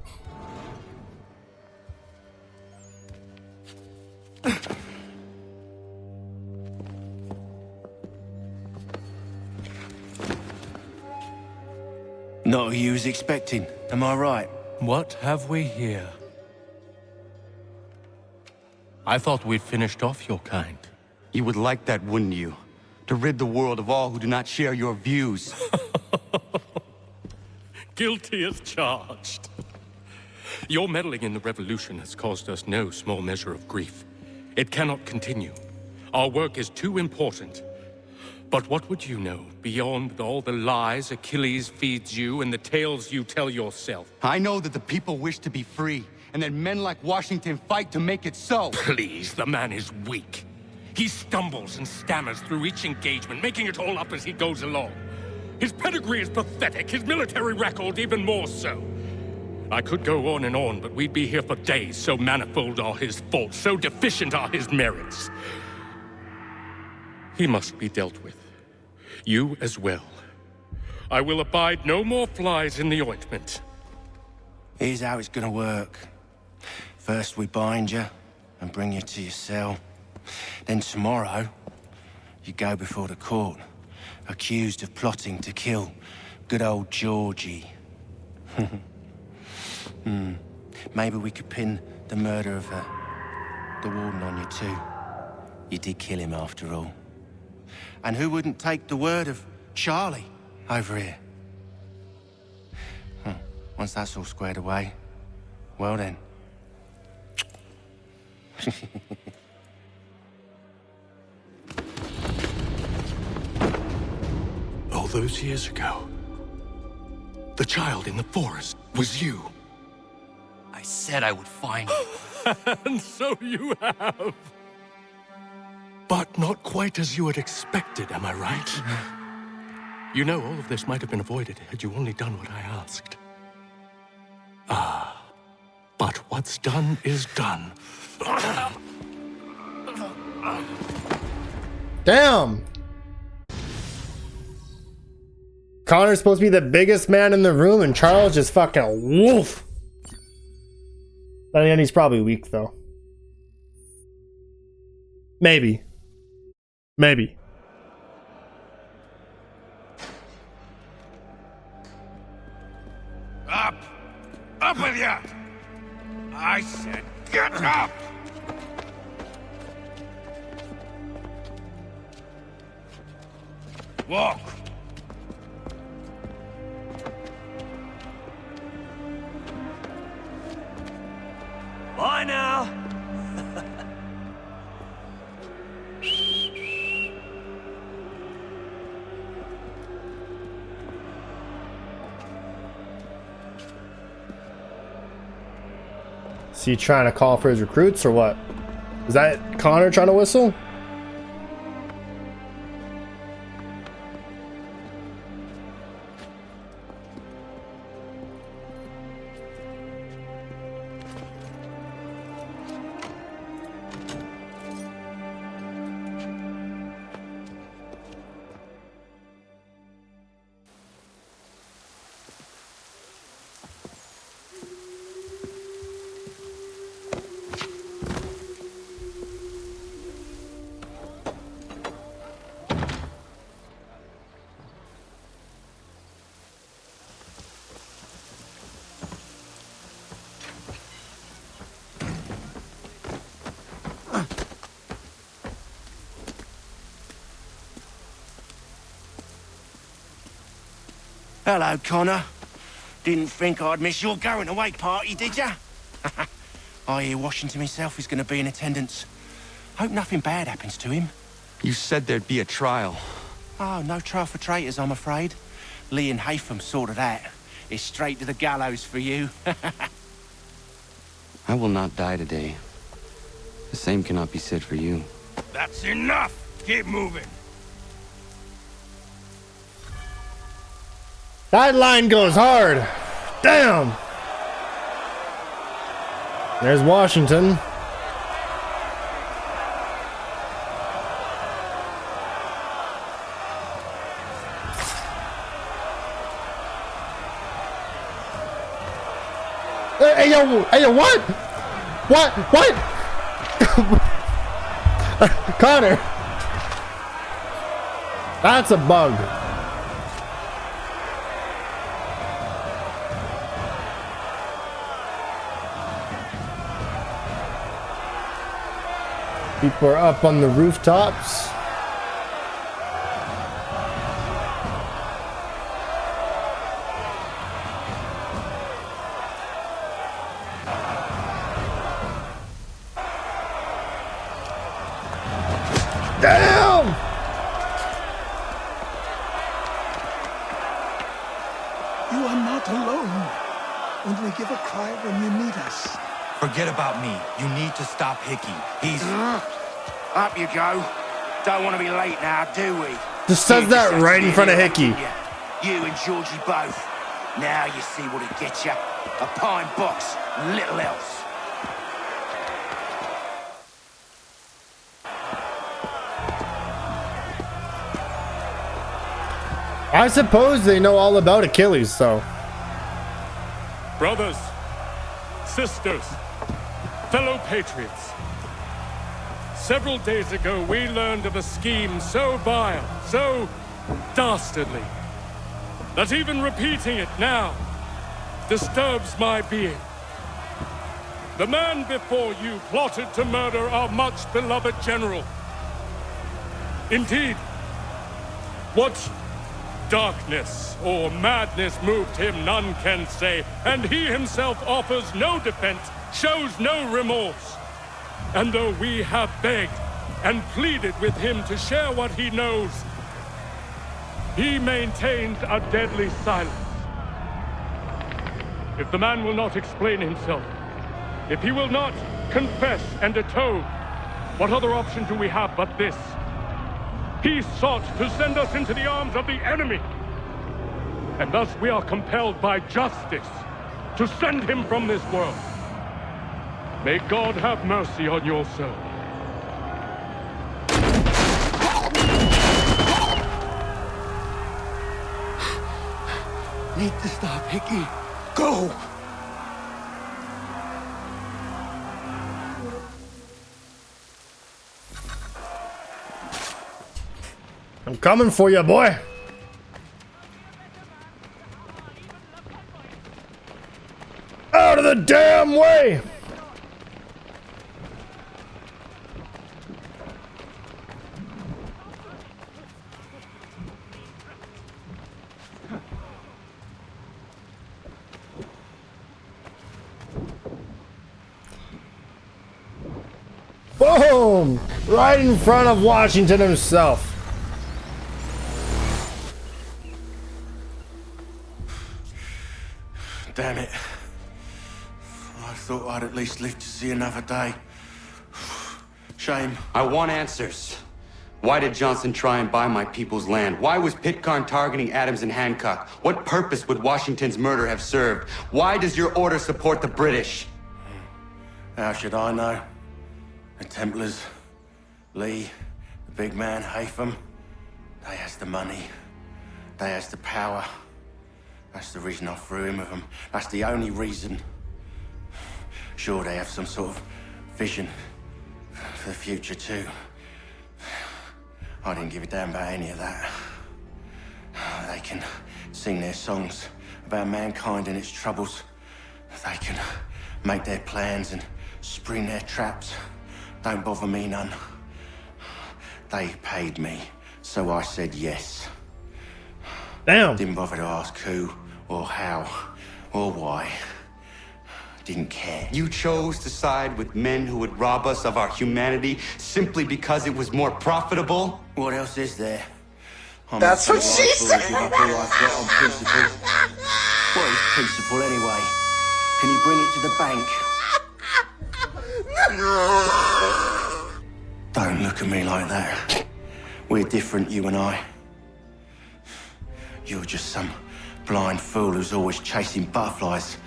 [SPEAKER 12] Not who you was expecting, am I right?
[SPEAKER 22] What have we here? I thought we'd finished off your kind.
[SPEAKER 5] You would like that, wouldn't you? To rid the world of all who do not share your views.
[SPEAKER 22] Guilty as charged. Your meddling in the revolution has caused us no small measure of grief. It cannot continue. Our work is too important. But what would you know beyond all the lies Achilles feeds you and the tales you tell yourself?
[SPEAKER 12] I know that the people wish to be free, and that men like Washington fight to make it so.
[SPEAKER 22] Please, the man is weak. He stumbles and stammers through each engagement, making it all up as he goes along. His pedigree is pathetic, his military record even more so. I could go on, but we'd be here for days, so manifold are his faults, so deficient are his merits. He must be dealt with. You as well. I will abide no more flies in the ointment.
[SPEAKER 9] Here's how it's gonna work. First we bind you and bring you to your cell. Then tomorrow, you go before the court, accused of plotting to kill good old Georgie. Maybe we could pin the murder of the warden on you too. You did kill him after all. And who wouldn't take the word of Charlie over here? Once that's all squared away, well then.
[SPEAKER 22] All those years ago, the child in the forest was you.
[SPEAKER 16] I said I would find you.
[SPEAKER 22] And so you have. But not quite as you had expected, am I right? You know, all of this might have been avoided had you only done what I asked. But what's done is done.
[SPEAKER 3] Damn! Connor's supposed to be the biggest man in the room, and Charles just fucking a wolf. But then he's probably weak, though. Maybe. Maybe.
[SPEAKER 2] Up! Up with ya! I said get up! Walk! Bye now!
[SPEAKER 3] Is he trying to call for his recruits or what? Is that Connor trying to whistle?
[SPEAKER 9] Hello, Connor. Didn't think I'd miss your going away party, did ya? I hear Washington himself is going to be in attendance. Hope nothing bad happens to him.
[SPEAKER 5] You said there'd be a trial.
[SPEAKER 9] Oh, no trial for traitors, I'm afraid. Lee and Haytham sorted that. It's straight to the gallows for you.
[SPEAKER 5] I will not die today. The same cannot be said for you.
[SPEAKER 2] That's enough! Keep moving!
[SPEAKER 3] That line goes hard. Damn. There's Washington. Hey yo, what? What? Connor. That's a bug. People are up on the rooftops. Damn!
[SPEAKER 7] You are not alone. Only give a cry when you need us.
[SPEAKER 9] Forget about me. You need to stop Hickey. He's...
[SPEAKER 20] Up you go. Don't want to be late now, do we?
[SPEAKER 3] Just says that right in front of Hickey.
[SPEAKER 20] You and Georgie both. Now you see what it gets you. A pine box, little else.
[SPEAKER 3] I suppose they know all about Achilles, so.
[SPEAKER 22] Brothers, sisters, fellow patriots. Several days ago, we learned of a scheme so vile, so dastardly, that even repeating it now disturbs my being. The man before you plotted to murder our much-beloved general. Indeed, what darkness or madness moved him, none can say, and he himself offers no defense, shows no remorse. And though we have begged and pleaded with him to share what he knows, he maintains a deadly silence. If the man will not explain himself, if he will not confess and atone, what other option do we have but this? He sought to send us into the arms of the enemy. And thus we are compelled by justice to send him from this world. May God have mercy on your soul.
[SPEAKER 20] Need to stop, Hickey. Go!
[SPEAKER 3] I'm coming for you, boy. Out of the damn way! Boom! Right in front of Washington himself.
[SPEAKER 9] Damn it. I thought I'd at least live to see another day. Shame.
[SPEAKER 5] I want answers. Why did Johnson try and buy my people's land? Why was Pitcairn targeting Adams and Hancock? What purpose would Washington's murder have served? Why does your order support the British?
[SPEAKER 9] How should I know? The Templars, Lee, the big man, Haytham, they has the money. They has the power. That's the reason I threw in with them. That's the only reason. Sure, they have some sort of vision for the future too. I didn't give a damn about any of that. They can sing their songs about mankind and its troubles. They can make their plans and spring their traps. Don't bother me none. They paid me, so I said yes.
[SPEAKER 3] Damn.
[SPEAKER 9] Didn't bother to ask who, or how, or why. Didn't care.
[SPEAKER 5] You chose to side with men who would rob us of our humanity simply because it was more profitable?
[SPEAKER 9] What else is there?
[SPEAKER 20] That's what she said!
[SPEAKER 9] Give up all I've got on principle. What is principle anyway? Can you bring it to the bank? Don't look at me like that. We're different, you and I. You're just some blind fool who's always chasing butterflies.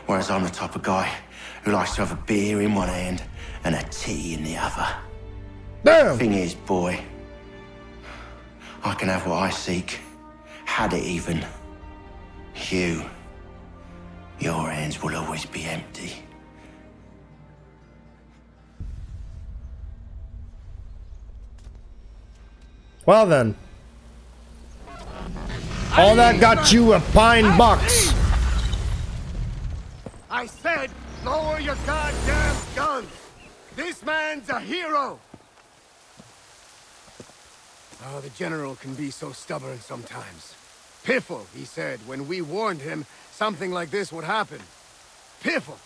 [SPEAKER 9] Whereas I'm the type of guy who likes to have a beer in one hand and a tea in the other.
[SPEAKER 3] Damn.
[SPEAKER 9] Thing is, boy, I can have what I seek. Had it even. Your hands will always be empty.
[SPEAKER 3] Well then. All that got you a pine box.
[SPEAKER 20] I said, lower your goddamn guns! This man's a hero! Oh, the general can be so stubborn sometimes. Piffle, he said, when we warned him something like this would happen. Piffle!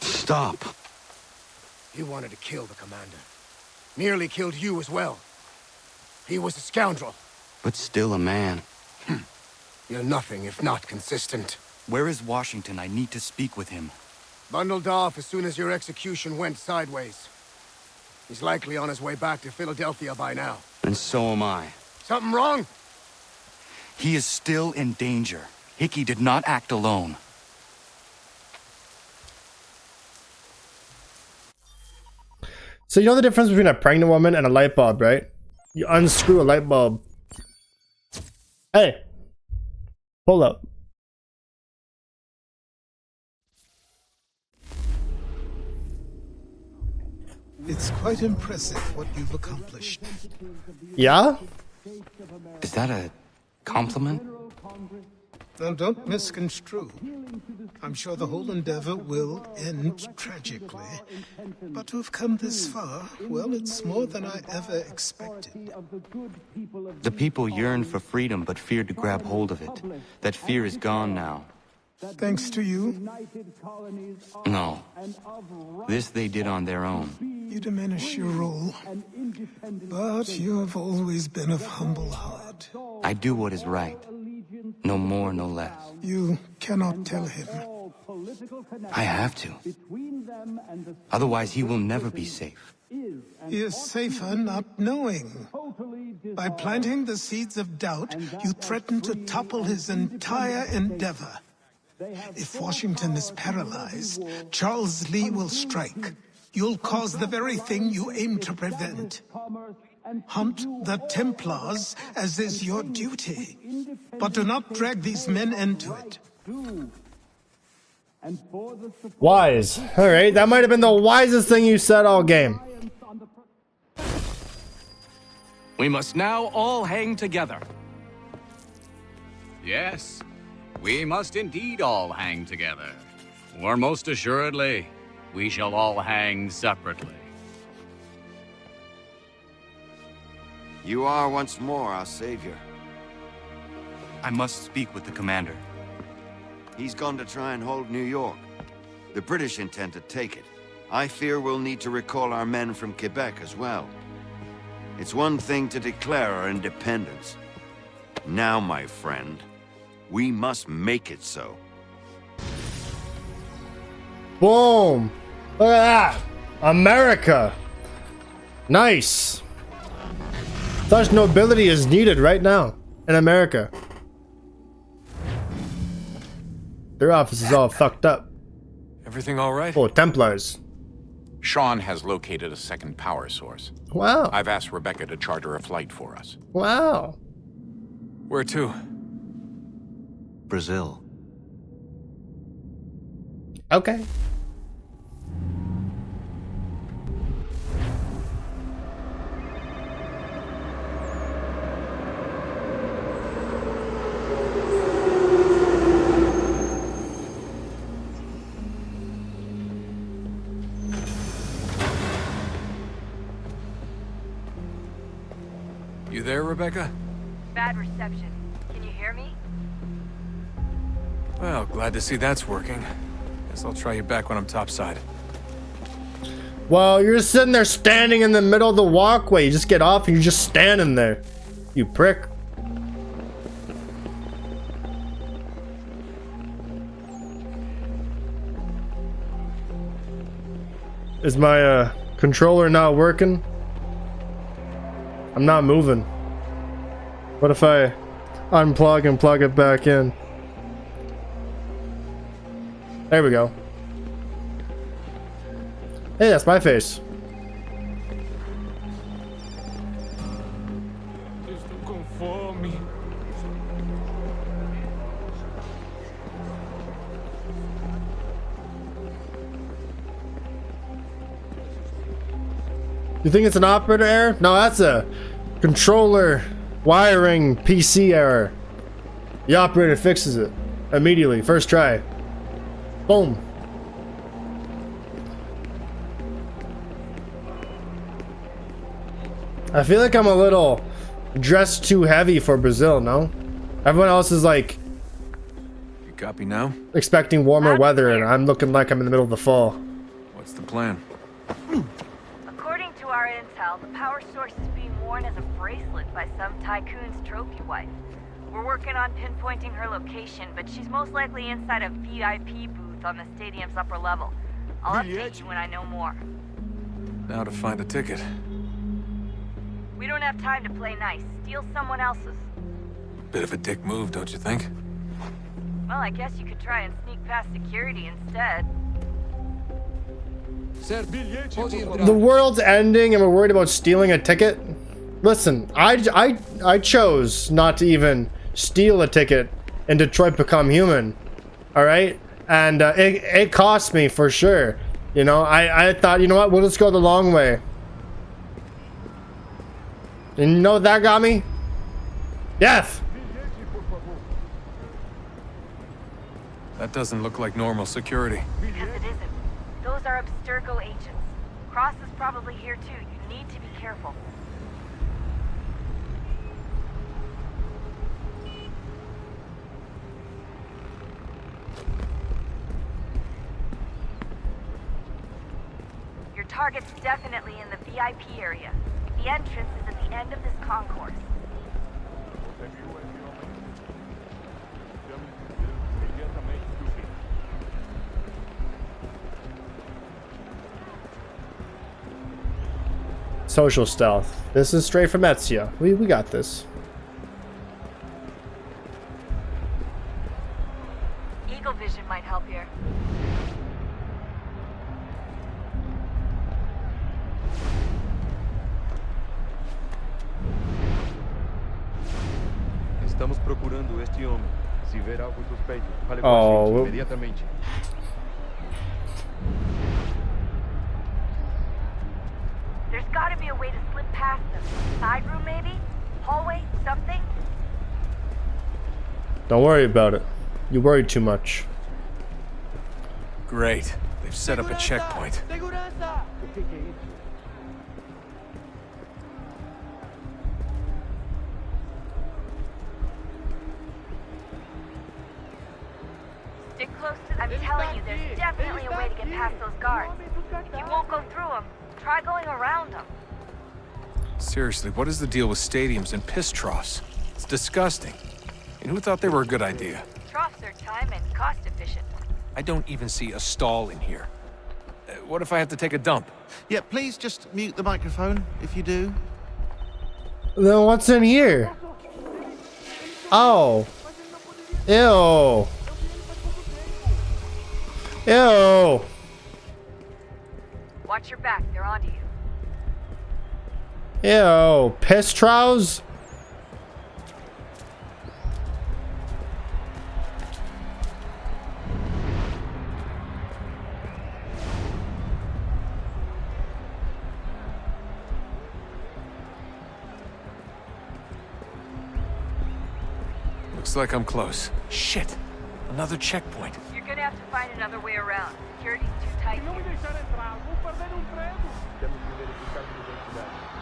[SPEAKER 5] Stop.
[SPEAKER 20] He wanted to kill the commander. Nearly killed you as well. He was a scoundrel.
[SPEAKER 5] But still a man.
[SPEAKER 20] You're nothing if not consistent.
[SPEAKER 5] Where is Washington? I need to speak with him.
[SPEAKER 20] Bundled off as soon as your execution went sideways. He's likely on his way back to Philadelphia by now.
[SPEAKER 5] And so am I.
[SPEAKER 20] Something wrong?
[SPEAKER 5] He is still in danger. Hickey did not act alone.
[SPEAKER 3] So you know the difference between a pregnant woman and a light bulb, right? You unscrew a light bulb. Hey, pull up.
[SPEAKER 7] It's quite impressive what you've accomplished.
[SPEAKER 3] Yeah?
[SPEAKER 5] Is that a compliment?
[SPEAKER 7] Now, don't misconstrue. I'm sure the whole endeavor will end tragically. But to have come this far, well, it's more than I ever expected.
[SPEAKER 5] The people yearned for freedom but feared to grab hold of it. That fear is gone now.
[SPEAKER 7] Thanks to you?
[SPEAKER 5] No. This they did on their own.
[SPEAKER 7] You diminish your role. But you have always been of humble heart.
[SPEAKER 5] I do what is right. No more, no less.
[SPEAKER 7] You cannot tell him.
[SPEAKER 5] I have to. Otherwise, he will never be safe.
[SPEAKER 7] He is safer not knowing. By planting the seeds of doubt, you threaten to topple his entire endeavor. If Washington is paralyzed, Charles Lee will strike. You'll cause the very thing you aim to prevent. Hunt the Templars, as is your duty. But do not drag these men into it.
[SPEAKER 3] Wise. Alright, that might have been the wisest thing you said all game.
[SPEAKER 15] We must now all hang together.
[SPEAKER 17] Yes, we must indeed all hang together. Or most assuredly, we shall all hang separately.
[SPEAKER 6] You are once more our savior.
[SPEAKER 5] I must speak with the commander.
[SPEAKER 6] He's gone to try and hold New York. The British intend to take it. I fear we'll need to recall our men from Quebec as well. It's one thing to declare our independence. Now, my friend, we must make it so.
[SPEAKER 3] Boom! Look at that! America! Nice! Such nobility is needed right now in America. Their office is all fucked up.
[SPEAKER 14] Everything all right?
[SPEAKER 3] Oh, Templars.
[SPEAKER 23] Sean has located a second power source.
[SPEAKER 3] Wow.
[SPEAKER 23] I've asked Rebecca to charter a flight for us.
[SPEAKER 3] Wow.
[SPEAKER 14] Where to?
[SPEAKER 5] Brazil.
[SPEAKER 3] Okay.
[SPEAKER 14] You there, Rebecca?
[SPEAKER 24] Bad reception. Can you hear me?
[SPEAKER 14] Well, glad to see that's working. Guess I'll try you back when I'm topside.
[SPEAKER 3] Well, you're sitting there standing in the middle of the walkway. You just get off and you're just standing there. You prick. Is my controller not working? I'm not moving. What if I unplug and plug it back in? There we go. Hey, that's my face.
[SPEAKER 10] Please don't come for me.
[SPEAKER 3] You think it's an operator error? No, that's a controller wiring PC error. The operator fixes it immediately, first try. Boom. I feel like I'm a little dressed too heavy for Brazil, no? Everyone else is like...
[SPEAKER 14] You copy now?
[SPEAKER 3] Expecting warmer weather, and I'm looking like I'm in the middle of the fall.
[SPEAKER 14] What's the plan?
[SPEAKER 24] According to our intel, the power source is being worn as a bracelet by some tycoon's trophy wife. We're working on pinpointing her location, but she's most likely inside a VIP booth on the stadium's upper level. I'll update you when I know more.
[SPEAKER 14] Now to find a ticket.
[SPEAKER 24] We don't have time to play nice. Steal someone else's.
[SPEAKER 14] Bit of a dick move, don't you think?
[SPEAKER 24] Well, I guess you could try and sneak past security instead.
[SPEAKER 3] The world's ending and we're worried about stealing a ticket? Listen, I chose not to even steal a ticket in Detroit Become Human. Alright? And it cost me for sure. You know, I thought, you know what, we'll just go the long way. And you know what that got me? Death!
[SPEAKER 14] That doesn't look like normal security.
[SPEAKER 24] Because it isn't. Those are Abstergo agents. Cross is probably here too. You need to be careful. Your target's definitely in the VIP area. The entrance is at the end of this concourse.
[SPEAKER 3] Social stealth. This is straight from Ezio. We got this.
[SPEAKER 24] Eagle vision might help here.
[SPEAKER 11] Estamos procurando este homem. Se ver algo suspeito, fale com a gente imediatamente.
[SPEAKER 24] There's gotta be a way to slip past them. Side room maybe? Hallway? Something?
[SPEAKER 3] Don't worry about it. You worry too much.
[SPEAKER 14] Great. They've set up a checkpoint.
[SPEAKER 24] Stick close to them. I'm telling you, there's definitely a way to get past those guards. If you won't go through them, try going around them.
[SPEAKER 14] Seriously, what is the deal with stadiums and piss troughs? It's disgusting. And who thought they were a good idea?
[SPEAKER 24] Troughs are time and cost efficient.
[SPEAKER 14] I don't even see a stall in here. What if I have to take a dump?
[SPEAKER 6] Yeah, please just mute the microphone if you do.
[SPEAKER 3] Then what's in here? Oh. Ew. Ew.
[SPEAKER 24] Watch your back, they're onto you.
[SPEAKER 3] Ew. Piss troughs?
[SPEAKER 14] Looks like I'm close. Shit. Another checkpoint.
[SPEAKER 24] You're gonna have to find another way around. Security's too tight here.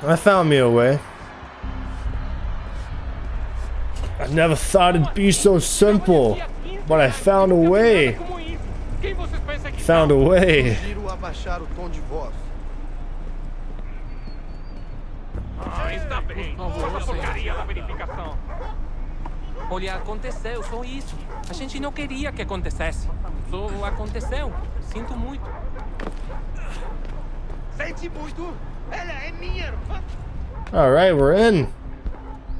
[SPEAKER 3] I found me a way. I never thought it'd be so simple, but I found a way. Found a way.
[SPEAKER 15] Olha, aconteceu, só isso. A gente não queria que acontecesse. Só aconteceu. Sinto muito.
[SPEAKER 2] Sente muito. Ela é minha irmã.
[SPEAKER 3] All right, we're in.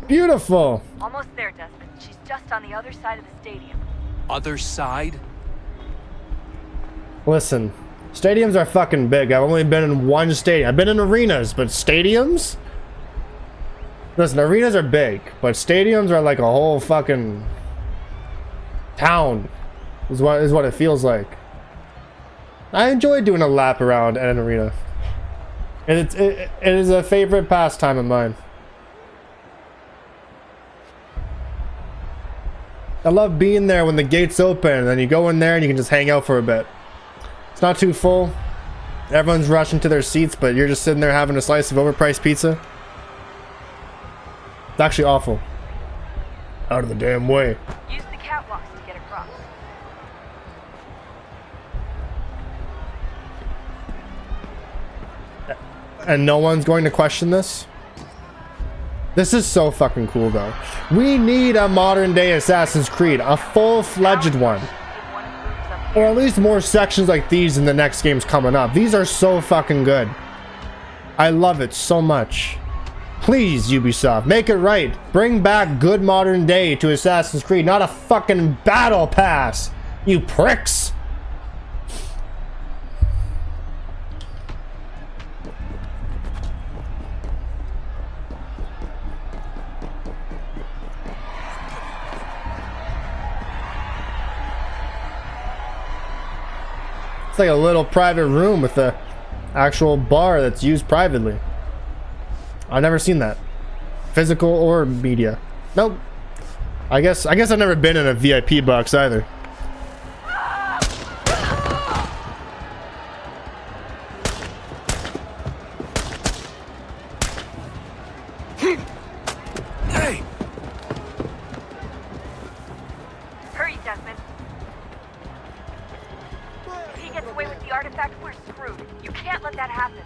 [SPEAKER 3] Beautiful.
[SPEAKER 24] Almost there, Desmond. She's just on the other side of the stadium.
[SPEAKER 14] Other side?
[SPEAKER 3] Listen, stadiums are fucking big. I've only been in one stadium. I've been in arenas, but stadiums? Listen, arenas are big, but stadiums are like a whole fucking town. Is what it feels like. I enjoy doing a lap around at an arena. And it is a favorite pastime of mine. I love being there when the gates open and then you go in there and you can just hang out for a bit. It's not too full. Everyone's rushing to their seats, but you're just sitting there having a slice of overpriced pizza. It's actually awful. Out of the damn way.
[SPEAKER 24] Use the catwalks to get across.
[SPEAKER 3] And no one's going to question this? This is so fucking cool though. We need a modern day Assassin's Creed, a full-fledged one. Or at least more sections like these in the next games coming up. These are so fucking good. I love it so much. Please, Ubisoft, make it right. Bring back good modern day to Assassin's Creed, not a fucking battle pass, you pricks. It's like a little private room with a actual bar that's used privately. I've never seen that. Physical or media. Nope. I guess I've never been in a VIP box either.
[SPEAKER 4] Hey!
[SPEAKER 24] Hurry, Desmond. If he gets away with the artifact, we're screwed. You can't let that happen.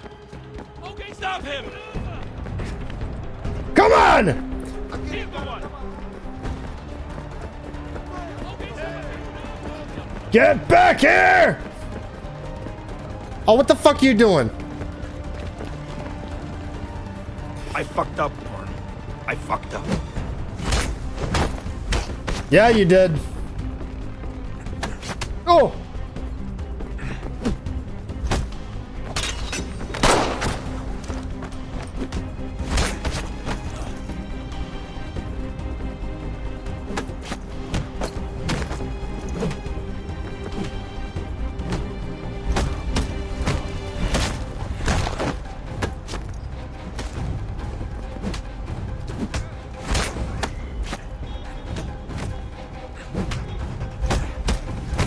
[SPEAKER 4] Okay, stop him!
[SPEAKER 3] Come on! Get back here! Oh, what the fuck are you doing?
[SPEAKER 2] I fucked up, Warren. I fucked up.
[SPEAKER 3] Yeah, you did. Oh!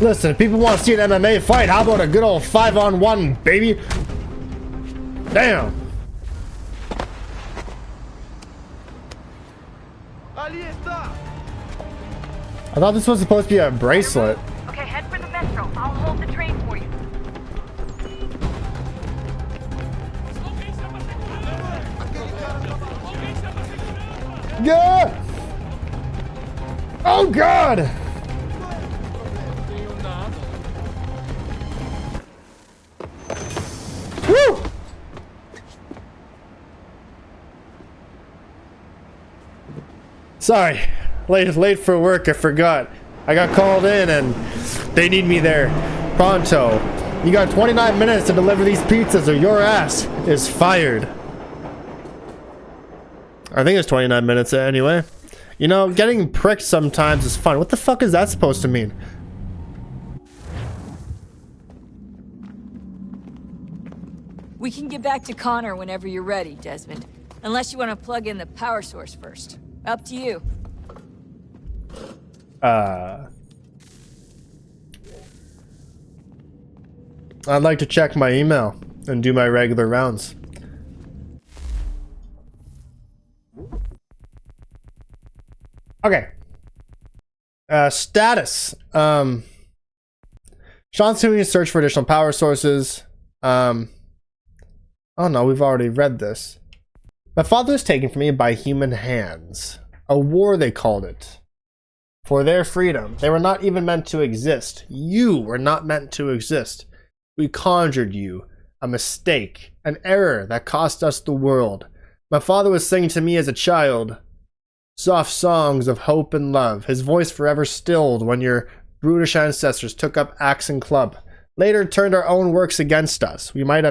[SPEAKER 3] Listen, if people want to see an MMA fight, how about a good old 5-on-1, baby? Damn. I thought this was supposed to be a bracelet.
[SPEAKER 24] Okay, head for the metro. I'll hold the train for you.
[SPEAKER 3] Yeah! Oh God! Woo! Sorry, late for work. I forgot. I got called in and they need me there pronto. You got 29 minutes to deliver these pizzas or your ass is fired. I think it's 29 minutes anyway. You know, getting pricked sometimes is fun. What the fuck is that supposed to mean?
[SPEAKER 1] We can get back to Connor whenever you're ready, Desmond. Unless you want to plug in the power source first. Up to you.
[SPEAKER 3] I'd like to check my email and do my regular rounds. Okay. Status. Sean's doing a search for additional power sources. Oh no, we've already read this. My father was taken from me by human hands. A war, they called it. For their freedom. They were not even meant to exist. You were not meant to exist. We conjured you. A mistake. An error that cost us the world. My father was singing to me as a child. Soft songs of hope and love. His voice forever stilled when your brutish ancestors took up axe and club. Later turned our own works against us. We might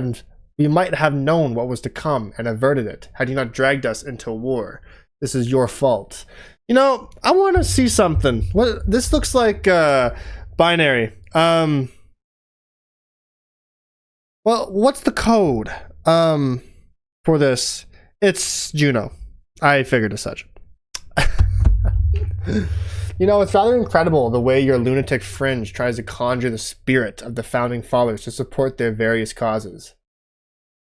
[SPEAKER 3] have known what was to come and averted it, had you not dragged us into war. This is your fault. You know, I want to see something. What this looks like binary. Well, what's the code for this? It's Juno. I figured as such. You know, it's rather incredible the way your lunatic fringe tries to conjure the spirit of the founding fathers to support their various causes.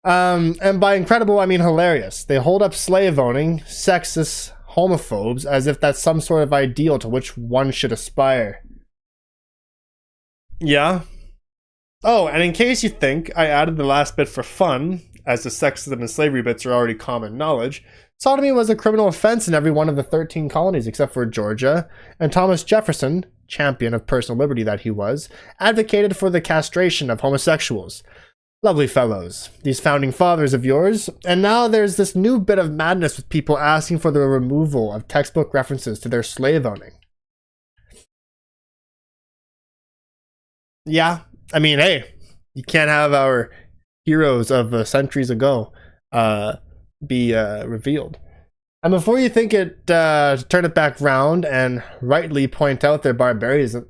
[SPEAKER 3] And by incredible, I mean hilarious. They hold up slave owning, sexist homophobes as if that's some sort of ideal to which one should aspire. Yeah. Oh, and in case you think I added the last bit for fun, as the sexism and slavery bits are already common knowledge, Sodomy was a criminal offense in every one of the 13 colonies except for Georgia, and Thomas Jefferson, champion of personal liberty that he was, advocated for the castration of homosexuals. Lovely fellows, these founding fathers of yours. And now there's this new bit of madness with people asking for the removal of textbook references to their slave owning. Yeah, I mean, hey, you can't have our heroes of centuries ago be revealed. And before you think it, turn it back round and rightly point out their barbarism.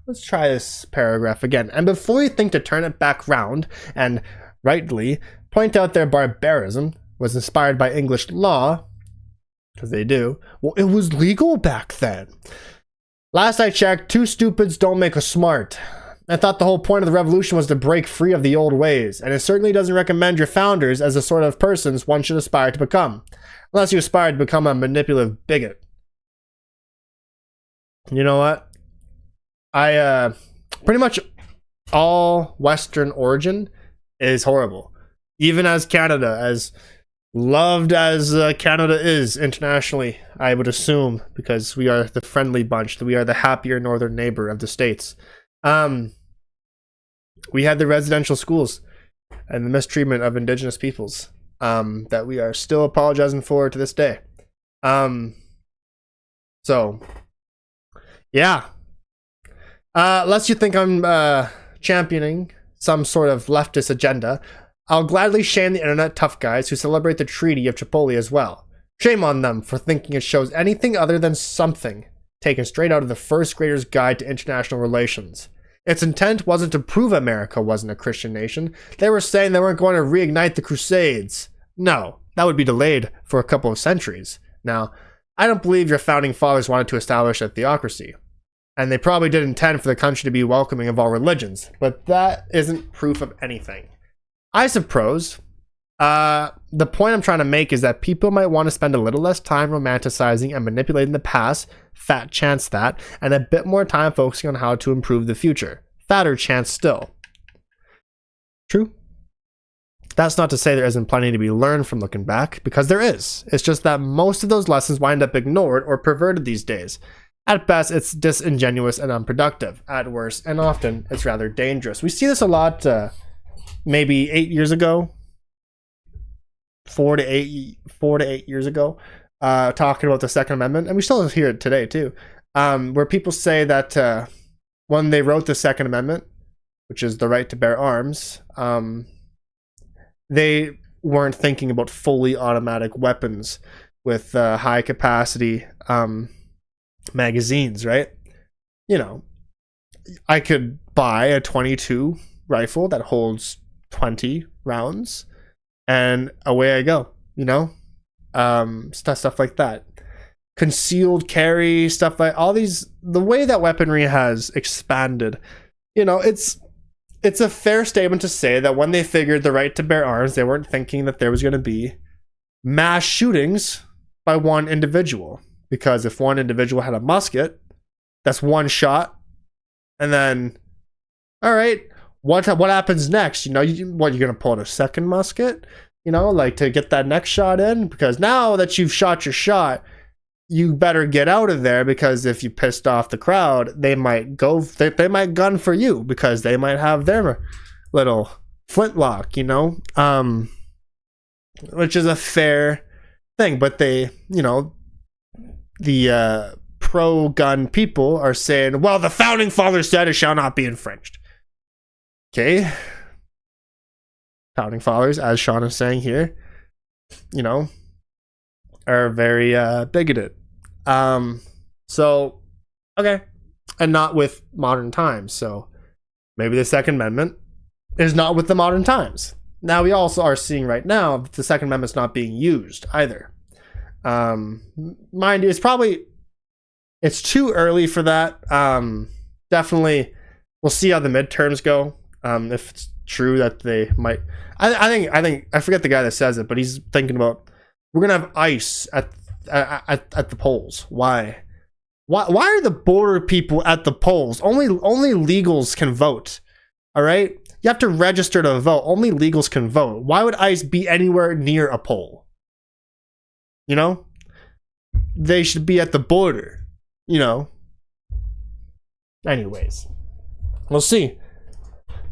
[SPEAKER 3] Let's try this paragraph again. And before you think to turn it back round and rightly point out their barbarism was inspired by English law, because they do, well, it was legal back then. Last I checked, two stupids don't make a smart. I thought the whole point of the revolution was to break free of the old ways, and it certainly doesn't recommend your founders as the sort of persons one should aspire to become, unless you aspire to become a manipulative bigot. You know what? Pretty much all Western origin is horrible. Even as Canada, as loved as Canada is internationally, I would assume, because we are the friendly bunch, that we are the happier northern neighbor of the States. We had the residential schools and the mistreatment of indigenous peoples that we are still apologizing for to this day. So, yeah. Lest you think I'm championing some sort of leftist agenda, I'll gladly shame the internet tough guys who celebrate the Treaty of Tripoli as well. Shame on them for thinking it shows anything other than something taken straight out of the first grader's guide to international relations. Its intent wasn't to prove America wasn't a Christian nation. They were saying they weren't going to reignite the Crusades. No, that would be delayed for a couple of centuries. Now, I don't believe your founding fathers wanted to establish a theocracy. And they probably did intend for the country to be welcoming of all religions, but that isn't proof of anything. I suppose the point I'm trying to make is that people might want to spend a little less time romanticizing and manipulating the past, fat chance that, and a bit more time focusing on how to improve the future. Fatter chance still. True. That's not to say there isn't plenty to be learned from looking back, because there is. It's just that most of those lessons wind up ignored or perverted these days. At best, it's disingenuous and unproductive. At worst, and often, it's rather dangerous. We see this a lot, maybe 8 years ago, 4 to 8 years ago, talking about the Second Amendment, and we still hear it today too, where people say that when they wrote the Second Amendment, which is the right to bear arms, they weren't thinking about fully automatic weapons with high capacity magazines, right? You know, I could buy a .22 rifle that holds 20 rounds and away I go, you know? Stuff like that. Concealed carry, stuff like all these, the way that weaponry has expanded, you know, it's a fair statement to say that when they figured the right to bear arms, they weren't thinking that there was going to be mass shootings by one individual. Because if one individual had a musket, that's one shot. And then, all right, what happens next? You know, you're going to pull out a second musket? You know, like to get that next shot in? Because now that you've shot your shot, you better get out of there, because if you pissed off the crowd, they might gun for you, because they might have their little flintlock, you know? Which is a fair thing, but they, you know, the pro-gun people are saying, well, the founding fathers said it shall not be infringed. Okay. Founding fathers, as Sean is saying here, you know, are very bigoted. So, okay. And not with modern times. So maybe the Second Amendment is not with the modern times. Now, we also are seeing right now that the Second Amendment's not being used either. Mind you, it's too early for that. Definitely, we'll see how the midterms go. If it's true that they might, I think I forget the guy that says it, but he's thinking about, we're gonna have ICE at the polls. Why are the border people at the polls? Only legals can vote. All right, you have to register to vote. Only legals can vote. Why would ICE be anywhere near a poll? You know? They should be at the border. You know? Anyways. We'll see.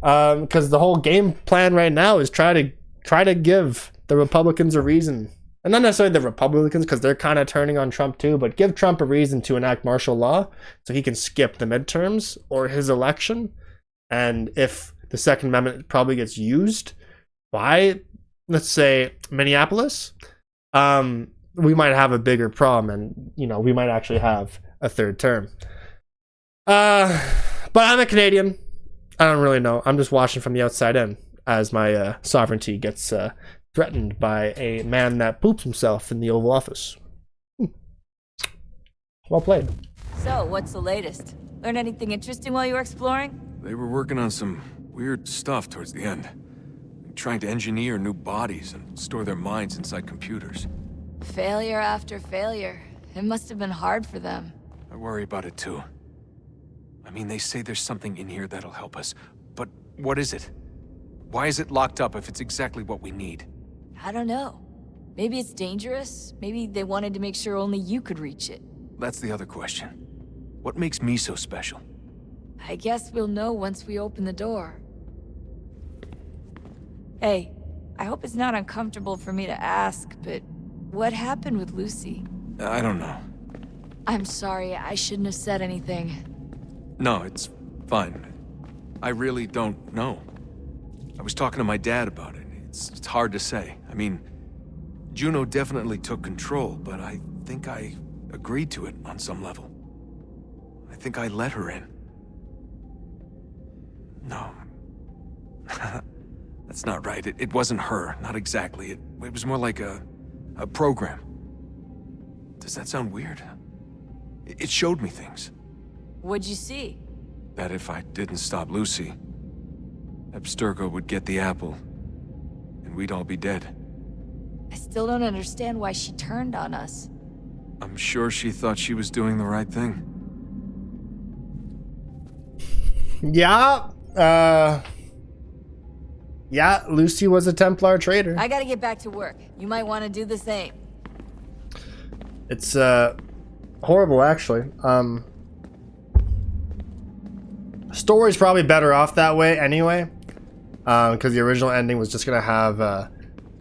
[SPEAKER 3] Because the whole game plan right now is try to give the Republicans a reason. And not necessarily the Republicans, because they're kind of turning on Trump too, but give Trump a reason to enact martial law so he can skip the midterms or his election. And if the Second Amendment probably gets used by, let's say, Minneapolis, we might have a bigger problem, and, you know, we might actually have a third term. But I'm a Canadian. I don't really know. I'm just watching from the outside in as my sovereignty gets threatened by a man that poops himself in the Oval Office. Well played.
[SPEAKER 1] So, what's the latest? Learn anything interesting while you were exploring?
[SPEAKER 14] They were working on some weird stuff towards the end. Trying to engineer new bodies and store their minds inside computers.
[SPEAKER 1] Failure after failure. It must have been hard for them.
[SPEAKER 14] I worry about it too. I mean, they say there's something in here that'll help us, but what is it? Why is it locked up if it's exactly what we need?
[SPEAKER 1] I don't know. Maybe it's dangerous. Maybe they wanted to make sure only you could reach it.
[SPEAKER 14] That's the other question. What makes me so special?
[SPEAKER 1] I guess we'll know once we open the door. Hey, I hope it's not uncomfortable for me to ask, but what happened with Lucy?
[SPEAKER 14] I don't know.
[SPEAKER 1] I'm sorry, I shouldn't have said anything.
[SPEAKER 14] No, it's fine. I really don't know. I was talking to my dad about it. It's hard to say. I mean, Juno definitely took control, but I think I agreed to it on some level. I think I let her in. No. That's not right. It wasn't her. Not exactly. It was more like a program. Does that sound weird? It showed me things.
[SPEAKER 1] What'd you see?
[SPEAKER 14] That if I didn't stop Lucy, Abstergo would get the apple, and we'd all be dead.
[SPEAKER 1] I still don't understand why she turned on us.
[SPEAKER 14] I'm sure she thought she was doing the right thing.
[SPEAKER 3] Yeah, yeah, Lucy was a Templar traitor.
[SPEAKER 1] I gotta get back to work. You might want to do the same.
[SPEAKER 3] It's, horrible, actually. Story's probably better off that way anyway. Because the original ending was just gonna have,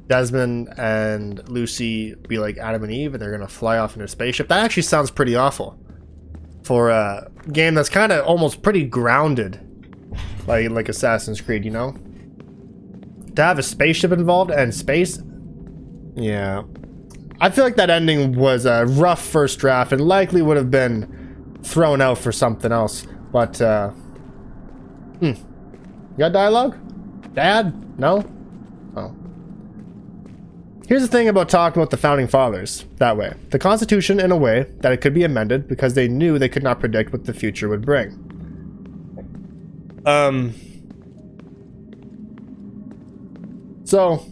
[SPEAKER 3] Desmond and Lucy be like Adam and Eve, and they're gonna fly off in a spaceship. That actually sounds pretty awful. For a game that's kind of almost pretty grounded. Like Assassin's Creed, you know? To have a spaceship involved and space? Yeah. I feel like that ending was a rough first draft and likely would have been thrown out for something else. But, You got dialogue? Dad? No? Oh. Here's the thing about talking about the Founding Fathers that way. The Constitution in a way that it could be amended because they knew they could not predict what the future would bring. So,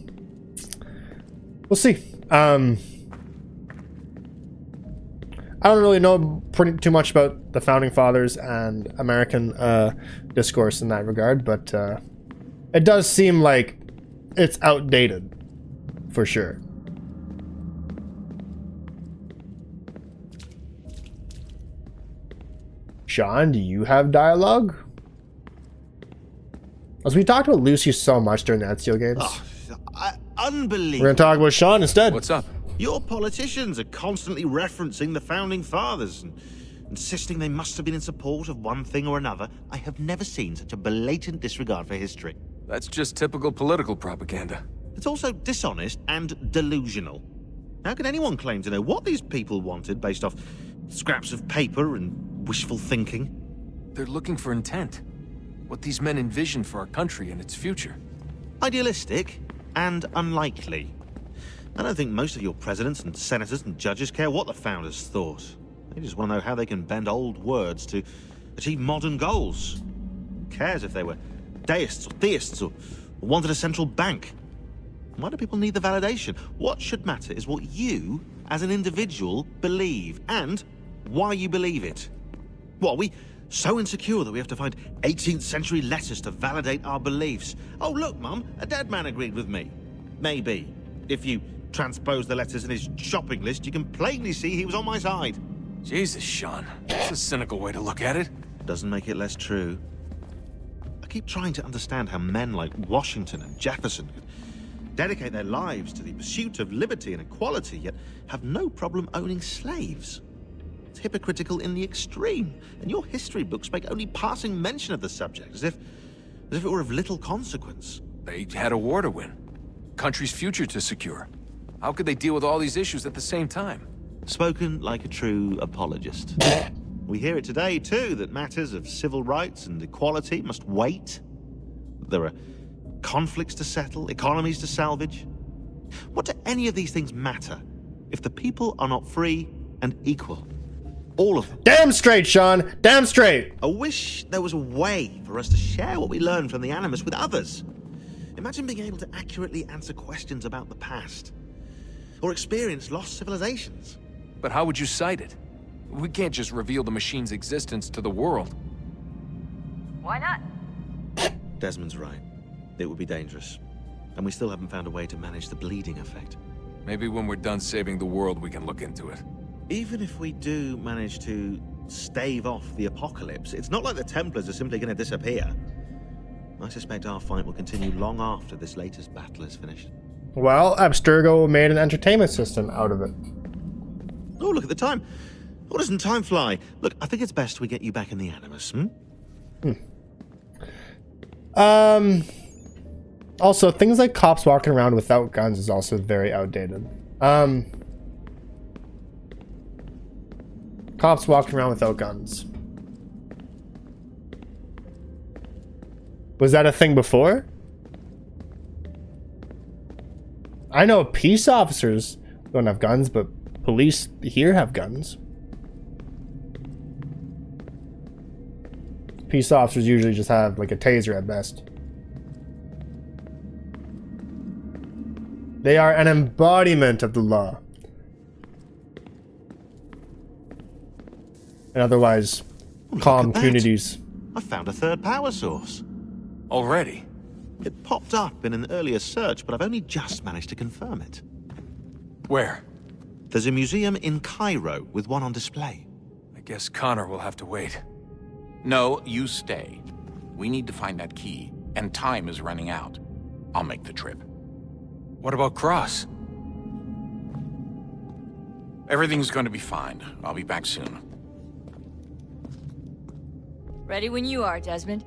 [SPEAKER 3] we'll see. I don't really know too much about the Founding Fathers and American discourse in that regard, but it does seem like it's outdated, for sure. Sean, do you have dialogue? As we talked about Lucy so much during the Ezio games.
[SPEAKER 6] Oh, unbelievable.
[SPEAKER 3] We're going to talk about Sean instead.
[SPEAKER 14] What's up?
[SPEAKER 6] Your politicians are constantly referencing the Founding Fathers and insisting they must have been in support of one thing or another. I have never seen such a blatant disregard for history.
[SPEAKER 14] That's just typical political propaganda.
[SPEAKER 6] It's also dishonest and delusional. How can anyone claim to know what these people wanted based off scraps of paper and wishful thinking?
[SPEAKER 14] They're looking for intent. What these men envision for our country and its future.
[SPEAKER 6] Idealistic and unlikely. I don't think most of your presidents and senators and judges care what the founders thought. They just want to know how they can bend old words to achieve modern goals. Who cares if they were deists or theists or wanted a central bank? Why do people need the validation? What should matter is what you, as an individual, believe, and why you believe it. What, are we so insecure that we have to find 18th century letters to validate our beliefs? Oh, look, Mum, a dead man agreed with me. Maybe, if you
[SPEAKER 2] transpose the letters in his shopping list, you can plainly see he was on my side.
[SPEAKER 14] Jesus, Sean. That's a cynical way to look at it.
[SPEAKER 2] Doesn't make it less true. I keep trying to understand how men like Washington and Jefferson could dedicate their lives to the pursuit of liberty and equality, yet have no problem owning slaves. It's hypocritical in the extreme, and your history books make only passing mention of the subject, as if it were of little consequence.
[SPEAKER 14] They had a war to win. Country's future to secure. How could they deal with all these issues at the same time?
[SPEAKER 2] Spoken like a true apologist. We hear it today, too, that matters of civil rights and equality must wait. There are conflicts to settle, economies to salvage. What do any of these things matter if the people are not free and equal? All of them.
[SPEAKER 3] Damn straight, Sean. Damn straight.
[SPEAKER 2] I wish there was a way for us to share what we learned from the Animus with others. Imagine being able to accurately answer questions about the past, or experience lost civilizations.
[SPEAKER 14] But how would you cite it? We can't just reveal the machine's existence to the world.
[SPEAKER 24] Why not?
[SPEAKER 2] Desmond's right. It would be dangerous. And we still haven't found a way to manage the bleeding effect.
[SPEAKER 14] Maybe when we're done saving the world, we can look into it.
[SPEAKER 2] Even if we do manage to stave off the apocalypse, it's not like the Templars are simply going to disappear. I suspect our fight will continue long after this latest battle is finished.
[SPEAKER 3] Well, Abstergo made an entertainment system out of it.
[SPEAKER 2] Oh, look at the time. Oh, doesn't time fly? Look, I think it's best we get you back in the Animus,
[SPEAKER 3] Also, things like cops walking around without guns is also very outdated. Cops walking around without guns. Was that a thing before? I know peace officers don't have guns, but police here have guns. Peace officers usually just have like a taser at best. They are an embodiment of the law. And otherwise, calm communities.
[SPEAKER 2] I found a third power source.
[SPEAKER 14] Already?
[SPEAKER 2] It popped up in an earlier search, but I've only just managed to confirm it.
[SPEAKER 14] Where?
[SPEAKER 2] There's a museum in Cairo with one on display.
[SPEAKER 14] I guess Connor will have to wait.
[SPEAKER 23] No, you stay. We need to find that key, and time is running out. I'll make the trip.
[SPEAKER 14] What about Cross?
[SPEAKER 23] Everything's going to be fine. I'll be back soon.
[SPEAKER 1] Ready when you are, Desmond.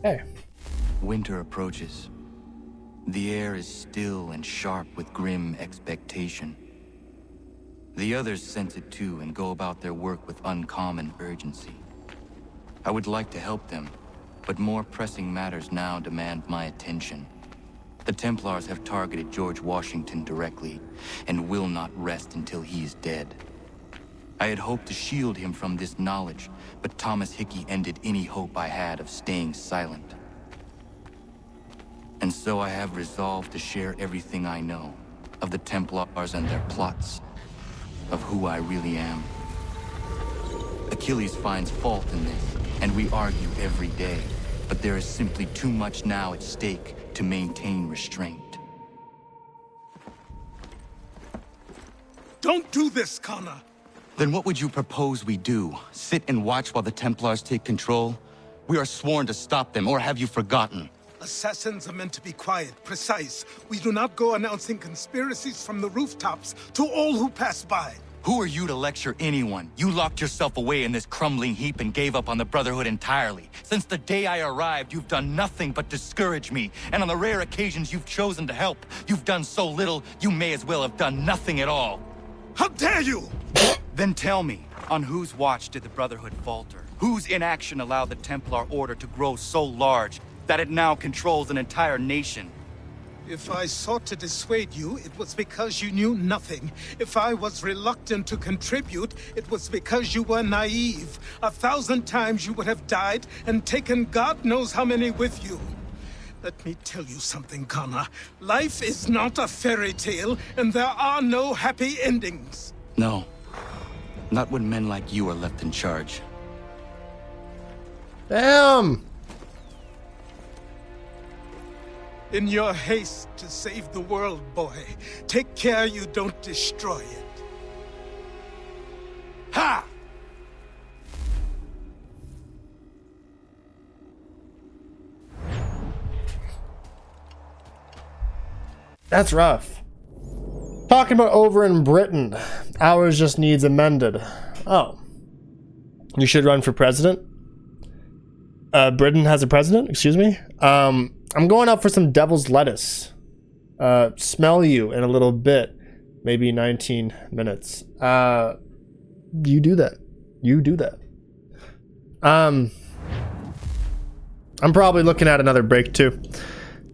[SPEAKER 3] Hey.
[SPEAKER 5] Winter approaches. The air is still and sharp with grim expectation. The others sense it too and go about their work with uncommon urgency. I would like to help them, but more pressing matters now demand my attention. The Templars have targeted George Washington directly, and will not rest until he is dead. I had hoped to shield him from this knowledge, but Thomas Hickey ended any hope I had of staying silent. And so I have resolved to share everything I know of the Templars and their plots, of who I really am. Achilles finds fault in this, and we argue every day, but there is simply too much now at stake to maintain restraint.
[SPEAKER 20] Don't do this, Connor!
[SPEAKER 5] Then what would you propose we do? Sit and watch while the Templars take control? We are sworn to stop them, or have you forgotten?
[SPEAKER 7] Assassins are meant to be quiet, precise. We do not go announcing conspiracies from the rooftops to all who pass by.
[SPEAKER 5] Who are you to lecture anyone? You locked yourself away in this crumbling heap and gave up on the Brotherhood entirely. Since the day I arrived, you've done nothing but discourage me. And on the rare occasions you've chosen to help, you've done so little, you may as well have done nothing at all.
[SPEAKER 7] How dare you!
[SPEAKER 5] Then tell me, on whose watch did the Brotherhood falter? Whose inaction allowed the Templar Order to grow so large that it now controls an entire nation?
[SPEAKER 7] If I sought to dissuade you, it was because you knew nothing. If I was reluctant to contribute, it was because you were naive. 1,000 times you would have died and taken God knows how many with you. Let me tell you something, Connor. Life is not a fairy tale, and there are no happy endings.
[SPEAKER 5] No. Not when men like you are left in charge.
[SPEAKER 3] Damn!
[SPEAKER 7] in your haste to save the world, boy. Take care you don't destroy it. Ha!
[SPEAKER 3] That's rough. Talking about over in Britain. Ours just needs amended. Oh. You should run for president? Britain has a president? Excuse me? I'm going out for some devil's lettuce. Smell you in a little bit. Maybe 19 minutes. You do that. You do that. I'm probably looking at another break too.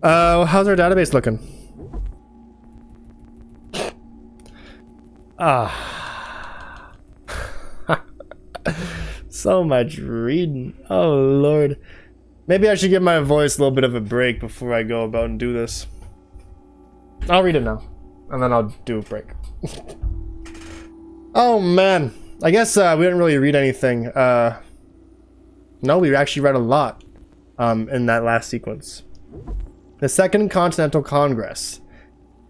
[SPEAKER 3] How's our database looking? So much reading. Oh Lord. Maybe I should give my voice a little bit of a break before I go about and do this. I'll read it now, and then I'll do a break. Oh man. I guess we didn't really read anything. No, we actually read a lot in that last sequence. The Second Continental Congress.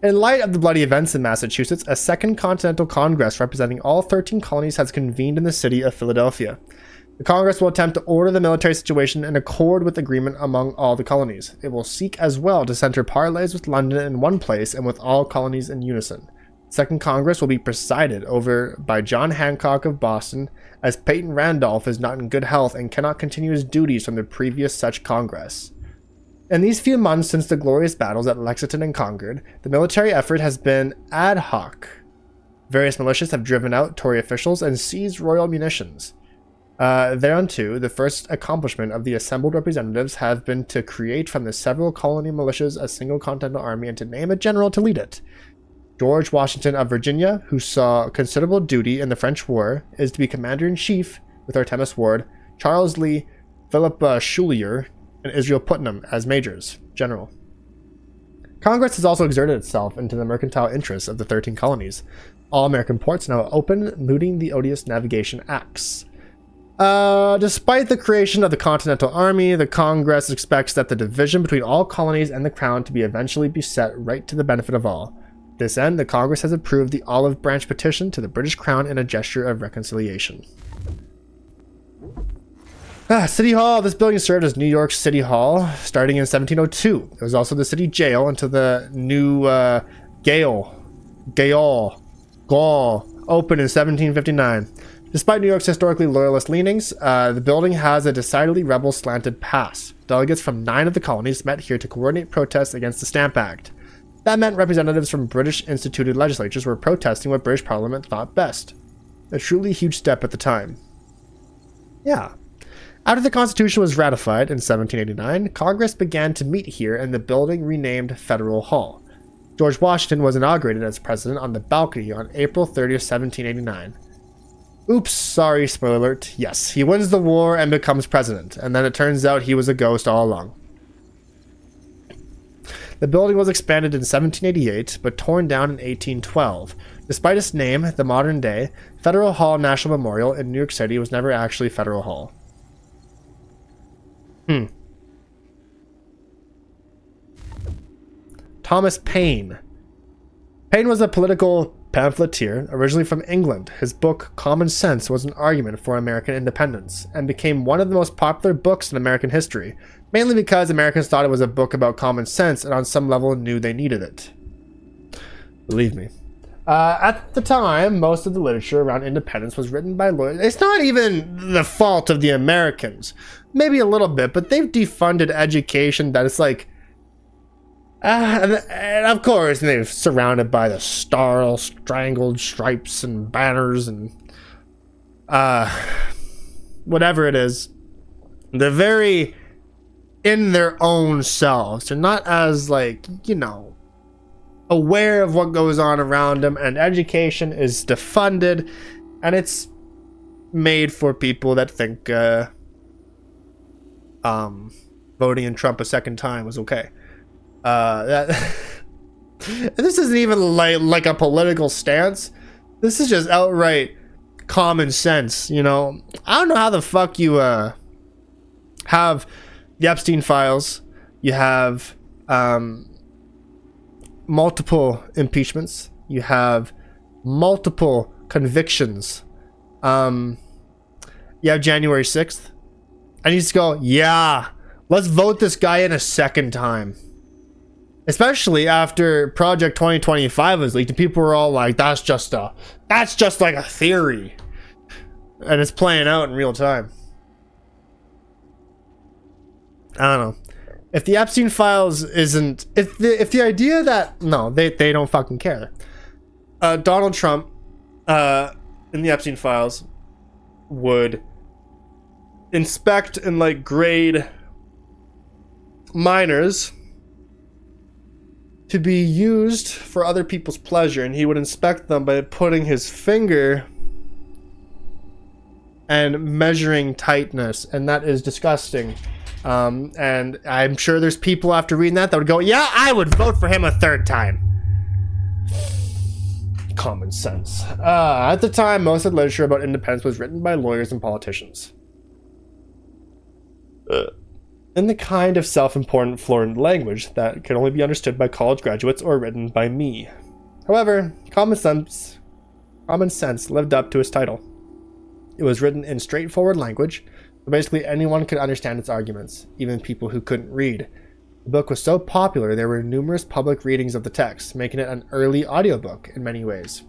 [SPEAKER 3] In light of the bloody events in Massachusetts, a Second Continental Congress representing all 13 colonies has convened in the city of Philadelphia. The Congress will attempt to order the military situation in accord with agreement among all the colonies. It will seek as well to center parleys with London in one place and with all colonies in unison. The Second Congress will be presided over by John Hancock of Boston, as Peyton Randolph is not in good health and cannot continue his duties from the previous such Congress. In these few months since the glorious battles at Lexington and Concord, the military effort has been ad hoc. Various militias have driven out Tory officials and seized royal munitions. Thereunto, the first accomplishment of the assembled representatives have been to create from the several colony militias a single continental army and to name a general to lead it. George Washington of Virginia, who saw considerable duty in the French War, is to be commander-in-chief with Artemus Ward, Charles Lee, Philip Schuyler, and Israel Putnam as majors general. Congress has also exerted itself into the mercantile interests of the 13 colonies. All American ports now open, mooting the odious navigation acts. Despite the creation of the Continental Army, the Congress expects that the division between all colonies and the Crown to be eventually be set right to the benefit of all. To this end, the Congress has approved the Olive Branch petition to the British Crown in a gesture of reconciliation. City Hall. This building served as New York City Hall starting in 1702. It was also the city jail until the new Gaol opened in 1759. Despite New York's historically loyalist leanings, the building has a decidedly rebel-slanted past. Delegates from 9 of the colonies met here to coordinate protests against the Stamp Act. That meant representatives from British-instituted legislatures were protesting what British Parliament thought best. A truly huge step at the time. Yeah. After the Constitution was ratified in 1789, Congress began to meet here in the building renamed Federal Hall. George Washington was inaugurated as president on the balcony on April 30th, 1789. Oops, sorry, spoiler alert. Yes, he wins the war and becomes president, and then it turns out he was a ghost all along. The building was expanded in 1788, but torn down in 1812. Despite its name, the modern day Federal Hall National Memorial in New York City was never actually Federal Hall. Thomas Paine. Paine was a political pamphleteer, originally from England. His book, Common Sense, was an argument for American independence, and became one of the most popular books in American history, mainly because Americans thought it was a book about common sense and on some level knew they needed it. Believe me. At the time, most of the literature around independence was written by lawyers. It's not even the fault of the Americans. Maybe a little bit, but they've defunded education that it's like... and of course, they're surrounded by the star-strangled stripes and banners and... whatever it is. They're very in their own selves. They're not as, like, you know... aware of what goes on around them, and education is defunded, and it's made for people that think voting in Trump a second time was okay. This isn't even like a political stance. This is just outright common sense, you know. I don't know how the fuck you have the Epstein files, you have multiple impeachments. You have multiple convictions. You have January 6th. I need to go, yeah, let's vote this guy in a second time. Especially after Project 2025 was leaked and people were all like, that's just like a theory. And it's playing out in real time. I don't know. If the Epstein files isn't, if the idea that, no, they don't fucking care. Donald Trump, in the Epstein files, would inspect and like grade minors to be used for other people's pleasure, and he would inspect them by putting his finger and measuring tightness, and that is disgusting. And I'm sure there's people after reading that would go, yeah, I would vote for him a third time. Common sense. At the time, most of the literature about independence was written by lawyers and politicians. In the kind of self-important florid language that can only be understood by college graduates or written by me. However, common sense lived up to its title. It was written in straightforward language, so basically anyone could understand its arguments, even people who couldn't read. The book was so popular there were numerous public readings of the text, making it an early audiobook in many ways.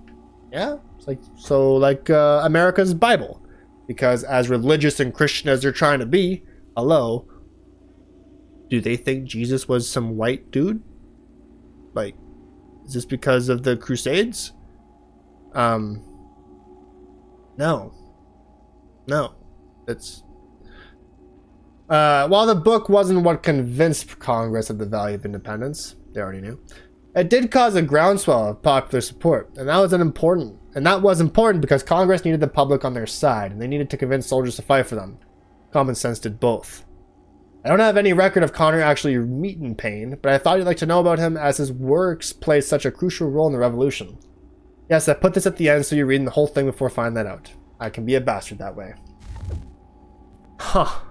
[SPEAKER 3] Yeah, it's like America's Bible, because as religious and Christian as they're trying to be, hello, do they think Jesus was some white dude? Like, is this because of the Crusades? No. It's while the book wasn't what convinced Congress of the value of independence, they already knew, it did cause a groundswell of popular support, and that was important because Congress needed the public on their side, and they needed to convince soldiers to fight for them. Common sense did both. I don't have any record of Connor actually meeting Payne, but I thought you'd like to know about him as his works played such a crucial role in the revolution. Yes, I put this at the end so you're reading the whole thing before finding that out. I can be a bastard that way. Huh.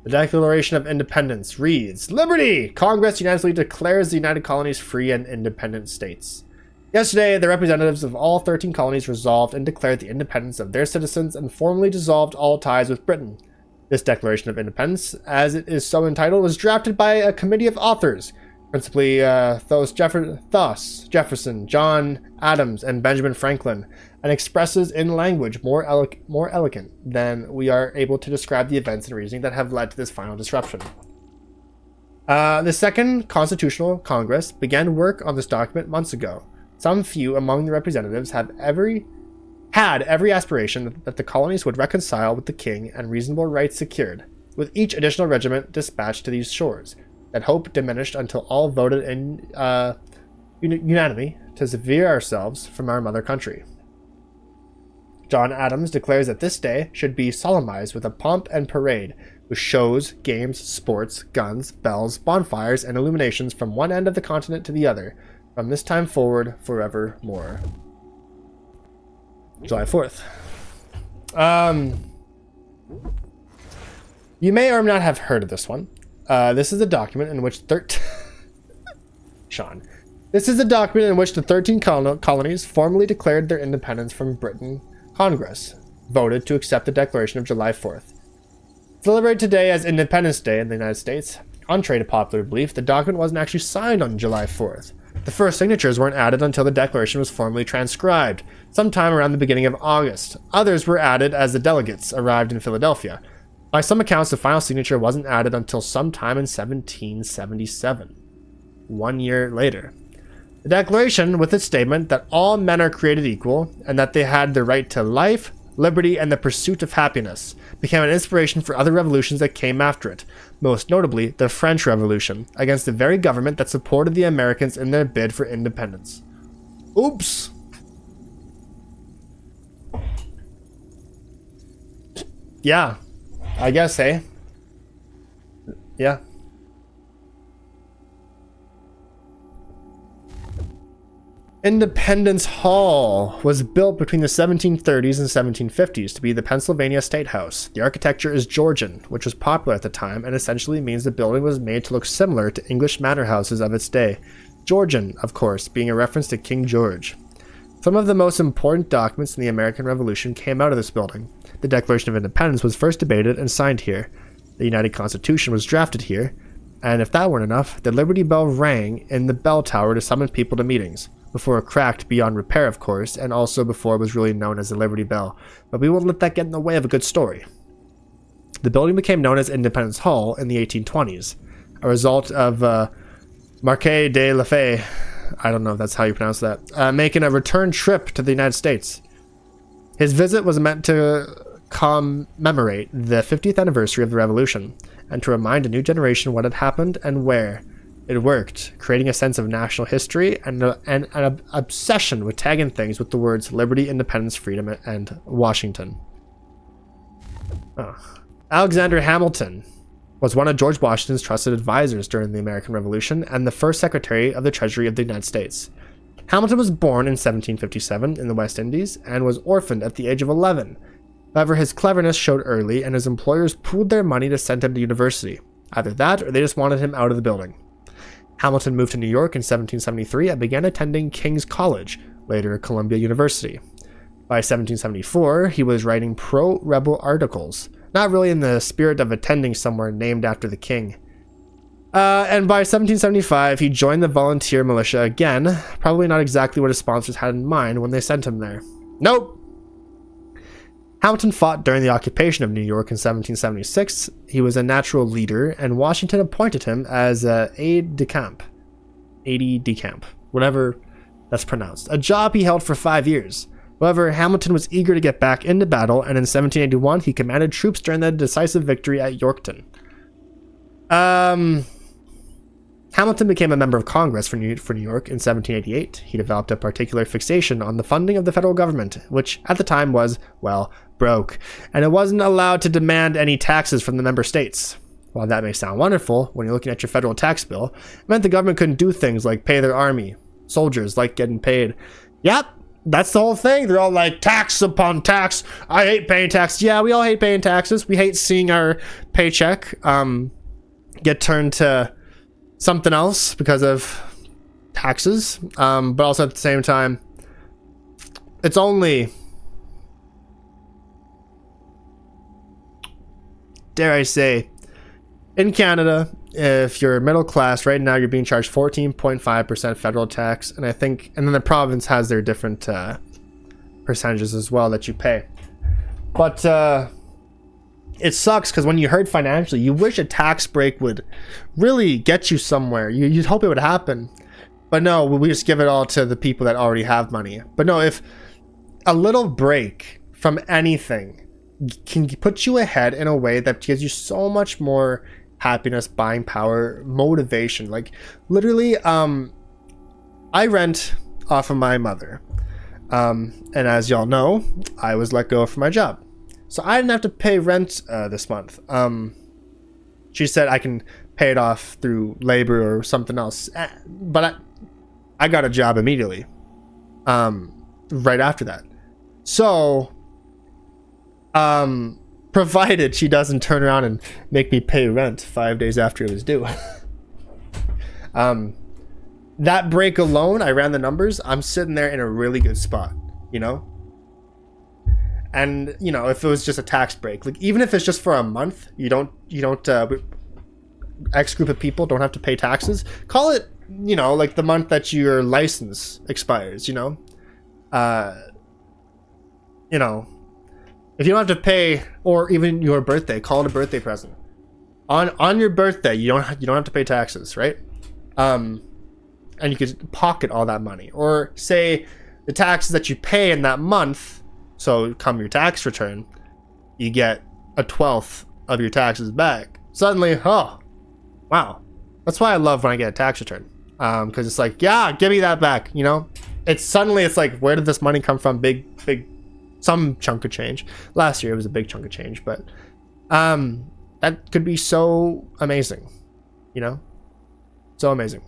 [SPEAKER 3] The Declaration of Independence reads, Liberty! Congress unanimously declares the United Colonies free and independent states. Yesterday, the representatives of all 13 colonies resolved and declared the independence of their citizens and formally dissolved all ties with Britain. This Declaration of Independence, as it is so entitled, was drafted by a committee of authors, principally Jefferson, John Adams, and Benjamin Franklin, and expresses in language more elegant than we are able to describe the events and reasoning that have led to this final disruption. The Second Constitutional Congress began work on this document months ago. Some few among the representatives had every aspiration that the colonies would reconcile with the king and reasonable rights secured, with each additional regiment dispatched to these shores. That hope diminished until all voted in unanimity to sever ourselves from our mother country. John Adams declares that this day should be solemnized with a pomp and parade, with shows, games, sports, guns, bells, bonfires, and illuminations from one end of the continent to the other, from this time forward forevermore. July 4th. You may or may not have heard of this one. This is a document in which This is a document in which the 13 colonies formally declared their independence from Britain. Congress voted to accept the Declaration of July 4th. Celebrated today as Independence Day in the United States, contrary to popular belief, the document wasn't actually signed on July 4th. The first signatures weren't added until the declaration was formally transcribed, sometime around the beginning of August. Others were added as the delegates arrived in Philadelphia. By some accounts, the final signature wasn't added until sometime in 1777, 1 year later. The Declaration, with its statement that all men are created equal and that they had the right to life, liberty, and the pursuit of happiness, became an inspiration for other revolutions that came after it, most notably the French Revolution, against the very government that supported the Americans in their bid for independence. Oops! Yeah, I guess, hey? Yeah. Independence Hall was built between the 1730s and 1750s to be the Pennsylvania State House. The architecture is Georgian, which was popular at the time, and essentially means the building was made to look similar to English manor houses of its day. Georgian, of course, being a reference to King George. Some of the most important documents in the American Revolution came out of this building. The Declaration of Independence was first debated and signed here. The United Constitution was drafted here. And if that weren't enough, the Liberty Bell rang in the bell tower to summon people to meetings. Before it cracked beyond repair, of course, and also before it was really known as the Liberty Bell. But we won't let that get in the way of a good story. The building became known as Independence Hall in the 1820s, a result of Marquis de Lafayette, I don't know if that's how you pronounce that, making a return trip to the United States. His visit was meant to commemorate the 50th anniversary of the Revolution, and to remind a new generation what had happened and where. It worked, creating a sense of national history and an obsession with tagging things with the words liberty, independence, freedom, and Washington. Alexander Hamilton was one of George Washington's trusted advisors during the American Revolution and the first Secretary of the Treasury of the United States. Hamilton was born in 1757 in the West Indies and was orphaned at the age of 11. However, his cleverness showed early, and his employers pooled their money to send him to university. Either that, or they just wanted him out of the building. Hamilton moved to New York in 1773 and began attending King's College, later Columbia University. By 1774, he was writing pro-rebel articles, not really in the spirit of attending somewhere named after the king. And by 1775, he joined the volunteer militia again, probably not exactly what his sponsors had in mind when they sent him there. Nope! Hamilton fought during the occupation of New York in 1776. He was a natural leader, and Washington appointed him as aide-de-camp, whatever that's pronounced, a job he held for 5 years. However, Hamilton was eager to get back into battle, and in 1781 he commanded troops during the decisive victory at Yorktown. Hamilton became a member of Congress for New York in 1788. He developed a particular fixation on the funding of the federal government, which at the time was, well, broke, and it wasn't allowed to demand any taxes from the member states. While that may sound wonderful, when you're looking at your federal tax bill, it meant the government couldn't do things like pay their army. Soldiers like getting paid. Yep, that's the whole thing. They're all like, tax upon tax. I hate paying taxes. Yeah, we all hate paying taxes. We hate seeing our paycheck get turned to something else because of taxes. But also at the same time, it's only, dare I say, in Canada, if you're middle class right now, you're being charged 14.5% federal tax, and then the province has their different percentages as well that you pay. But it sucks because when you hurt financially, you wish a tax break would really get you somewhere. You'd hope it would happen, but no, we just give it all to the people that already have money. But no, if a little break from anything can put you ahead in a way that gives you so much more happiness, buying power, motivation. Like literally, I rent off of my mother, and as y'all know, I was let go from my job, so I didn't have to pay rent this month. She said I can pay it off through labor or something else, but I got a job immediately, right after that. So provided she doesn't turn around and make me pay rent 5 days after it was due. That break alone, I ran the numbers, I'm sitting there in a really good spot, you know? And, you know, if it was just a tax break, like even if it's just for a month, you don't X group of people don't have to pay taxes. Call it, you know, like the month that your license expires, you know? You know, if you don't have to pay, or even your birthday, call it a birthday present. On your birthday, you don't have to pay taxes, right? And you could pocket all that money. Or say the taxes that you pay in that month, so come your tax return, you get 1/12 of your taxes back. Suddenly, oh, wow. That's why I love when I get a tax return. Because it's like, yeah, give me that back, you know? It's like, where did this money come from? Big, some chunk of change. Last year it was a big chunk of change, but that could be so amazing, you know? So amazing.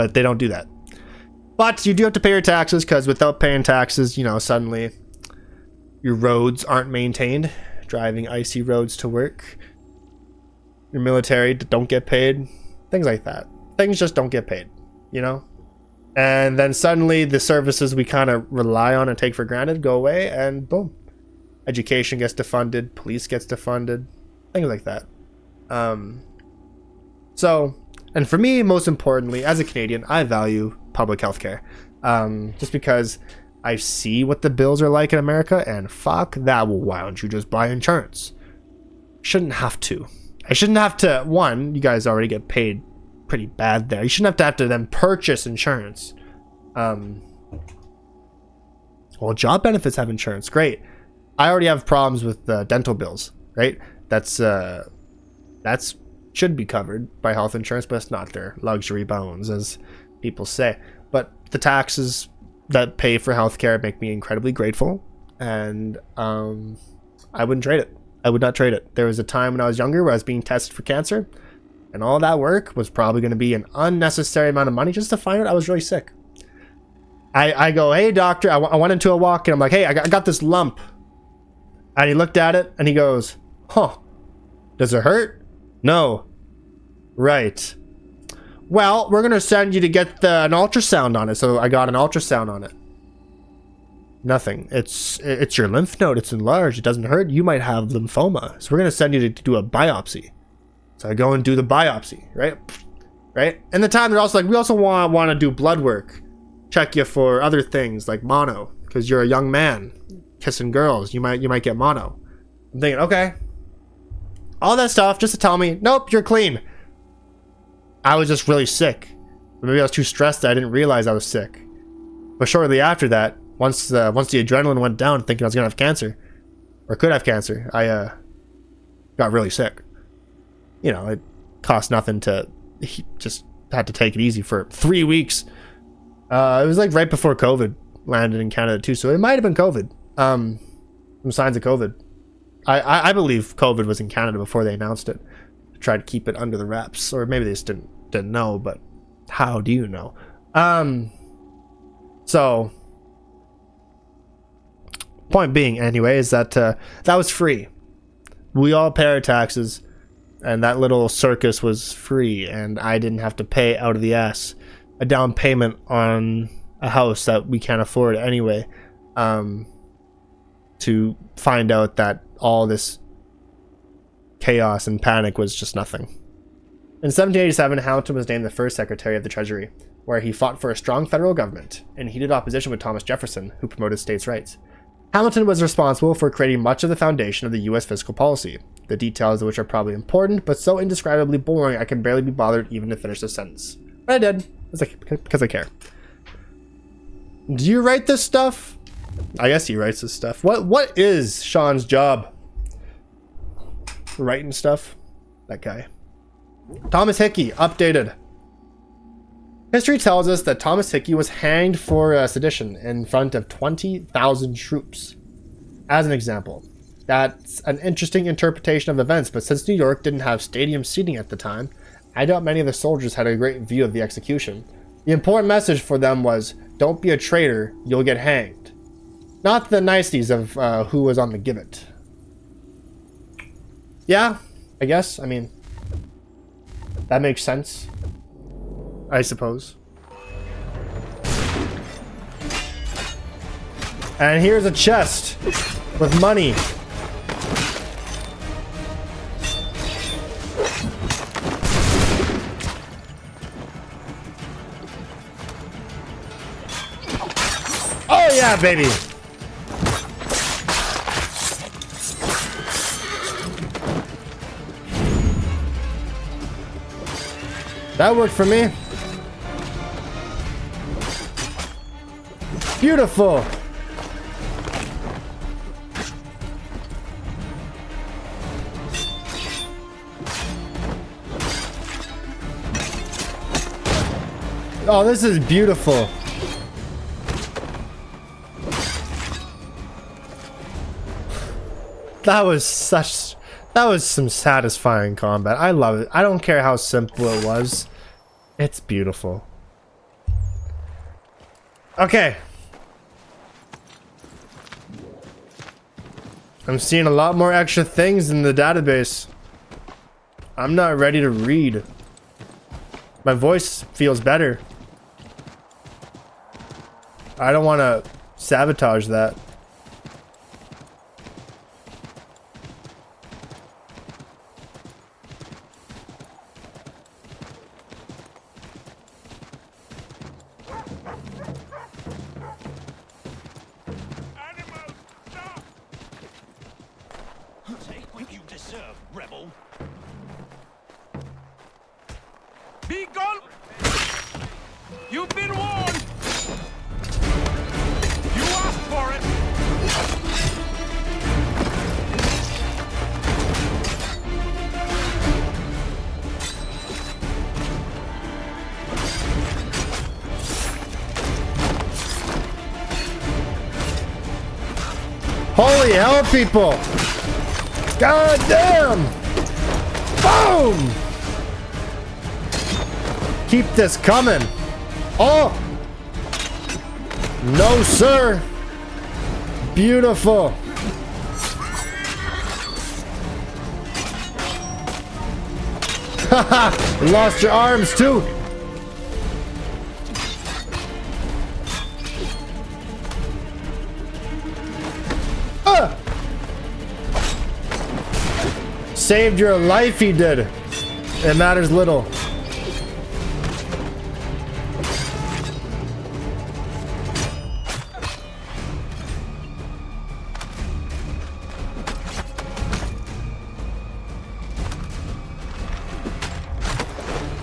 [SPEAKER 3] but they don't do that. But you do have to pay your taxes, because without paying taxes, you know, suddenly your roads aren't maintained. Driving icy roads to work. Your military don't get paid. Things like that. Things just don't get paid, you know? And then suddenly the services we kind of rely on and take for granted go away, and boom. Education gets defunded. Police gets defunded. Things like that. So, and for me, most importantly, as a Canadian, I value public health care. Just because I see what the bills are like in America, and fuck that, well, why don't you just buy insurance? Shouldn't have to. I shouldn't have to, one, you guys already get paid pretty bad there. You shouldn't have to then purchase insurance. Well, job benefits have insurance, great. I already have problems with dental bills, right? That's should be covered by health insurance, but it's not. Their luxury bones, as people say. But the taxes that pay for healthcare make me incredibly grateful, and I wouldn't trade it. I would not trade it. There was a time when I was younger where I was being tested for cancer, and all that work was probably going to be an unnecessary amount of money just to find out I was really sick. I go, hey doctor, I went into a walk and I'm like, hey, I got this lump. And he looked at it and he goes, huh, does it hurt? No. Right. Well, we're going to send you to get an ultrasound on it. So I got an ultrasound on it. Nothing. It's your lymph node. It's enlarged. It doesn't hurt. You might have lymphoma. So we're going to send you to do a biopsy. So I go and do the biopsy, right? Right? And the time they're also like, we also want to do blood work. Check you for other things like mono, because you're a young man kissing girls. You might get mono. I'm thinking, okay. All that stuff just to tell me, nope, you're clean. I was just really sick. Maybe I was too stressed that I didn't realize I was sick. But shortly after that, once the adrenaline went down, thinking I was gonna have cancer, or could have cancer, I got really sick. You know, it cost nothing to just had to take it easy for 3 weeks. It was like right before COVID landed in Canada too, so it might have been COVID. Some signs of COVID. I believe COVID was in Canada before they announced it. Tried to keep it under the wraps, or maybe they just didn't know, but how do you know? So point being anyway is that that was free. We all pay our taxes, and that little circus was free, and I didn't have to pay out of the ass a down payment on a house that we can't afford anyway, to find out that all this chaos and panic was just nothing. In 1787, Hamilton was named the first Secretary of the Treasury, where he fought for a strong federal government in heated opposition with Thomas Jefferson, who promoted states' rights. Hamilton was responsible for creating much of the foundation of the U.S. fiscal policy, the details of which are probably important, but so indescribably boring I can barely be bothered even to finish the sentence. But I did, because I care. Do you write this stuff? I guess he writes this stuff. What is Sean's job? Writing stuff? That guy. Thomas Hickey, updated. History tells us that Thomas Hickey was hanged for sedition in front of 20,000 troops. As an example, that's an interesting interpretation of events, but since New York didn't have stadium seating at the time, I doubt many of the soldiers had a great view of the execution. The important message for them was, don't be a traitor, you'll get hanged. Not the niceties of who was on the gibbet. Yeah, I guess. I mean, that makes sense, I suppose. And here's a chest with money. Oh yeah, baby. That worked for me. Beautiful. Oh, this is beautiful. That was some satisfying combat. I love it. I don't care how simple it was. It's beautiful. Okay. I'm seeing a lot more extra things in the database. I'm not ready to read. My voice feels better. I don't want to sabotage that.
[SPEAKER 2] Take what you deserve, rebel.
[SPEAKER 15] Be gone! You've been warned! You asked for it!
[SPEAKER 3] Holy hell, people! God damn! Boom! Keep this coming. Oh! No, sir. Beautiful. Haha! Lost your arms too. Saved your life, he did. It matters little.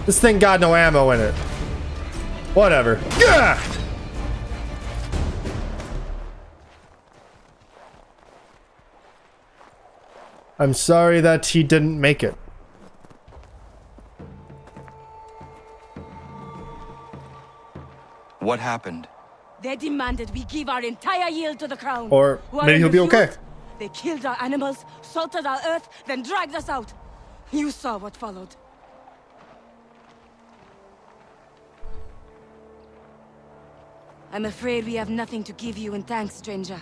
[SPEAKER 3] This thing got no ammo in it. Whatever. Gah! I'm sorry that he didn't make it.
[SPEAKER 5] What happened?
[SPEAKER 13] They demanded we give our entire yield to the crown.
[SPEAKER 3] Or maybe he'll be okay.
[SPEAKER 13] They killed our animals, salted our earth, then dragged us out. You saw what followed. I'm afraid we have nothing to give you in thanks, stranger.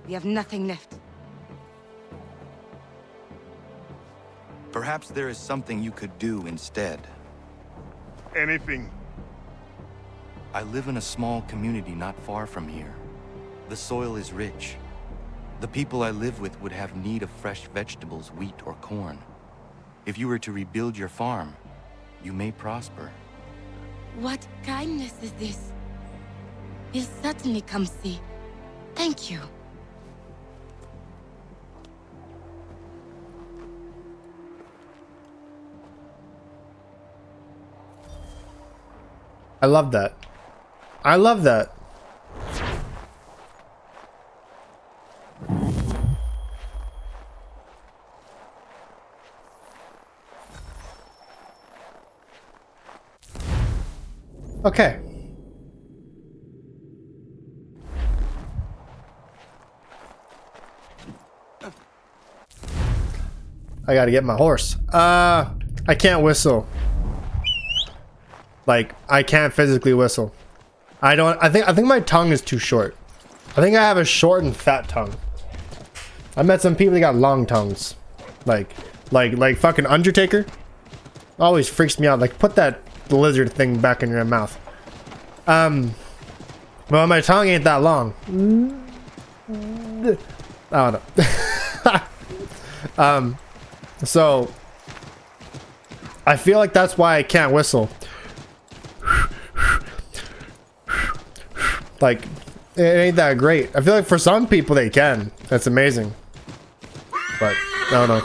[SPEAKER 13] We have nothing left.
[SPEAKER 5] Perhaps there is something you could do instead.
[SPEAKER 2] Anything.
[SPEAKER 5] I live in a small community not far from here. The soil is rich. The people I live with would have need of fresh vegetables, wheat, or corn. If you were to rebuild your farm, you may prosper.
[SPEAKER 13] What kindness is this? We'll certainly come see. Thank you.
[SPEAKER 3] I love that. I love that. Okay. I gotta get my horse. I can't whistle. Like, I can't physically whistle. I think my tongue is too short. I think I have a short and fat tongue. I met some people that got long tongues. Like fucking Undertaker. Always freaks me out. Like, put that lizard thing back in your mouth. Well, my tongue ain't that long. I don't know. So I feel like that's why I can't whistle. Like, it ain't that great. I feel like for some people they can. That's amazing. But I don't know.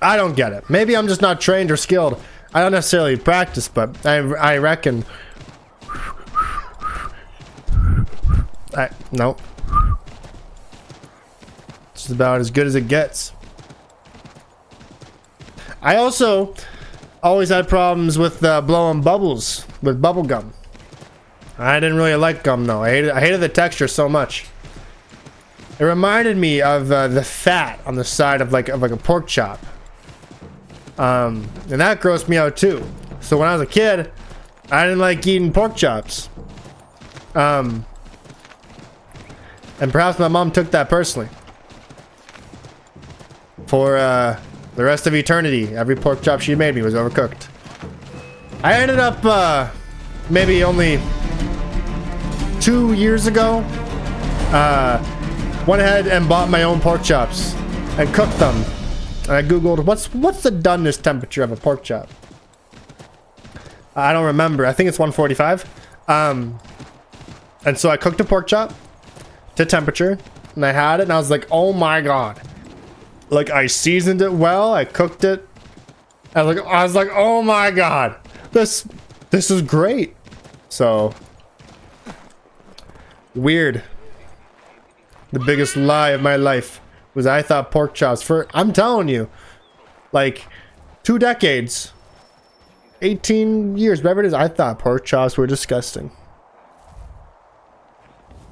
[SPEAKER 3] I don't get it. Maybe I'm just not trained or skilled. I don't necessarily practice, but I reckon. No. It's about as good as it gets. I also always had problems with blowing bubbles with bubble gum. I didn't really like gum though. I hated the texture so much. It reminded me of the fat on the side of like a pork chop. And that grossed me out too. So when I was a kid, I didn't like eating pork chops. And perhaps my mom took that personally. For the rest of eternity, every pork chop she made me was overcooked. I ended up maybe only 2 years ago, went ahead and bought my own pork chops and cooked them. And I googled what's the doneness temperature of a pork chop. I don't remember. I think it's 145. And so I cooked a pork chop to temperature, and I had it, and I was like, oh my god. Like, I seasoned it well, I cooked it. I was like, oh my god. This is great. So weird. The biggest lie of my life was I thought pork chops I'm telling you, like 2 decades, 18 years, whatever it is, I thought pork chops were disgusting.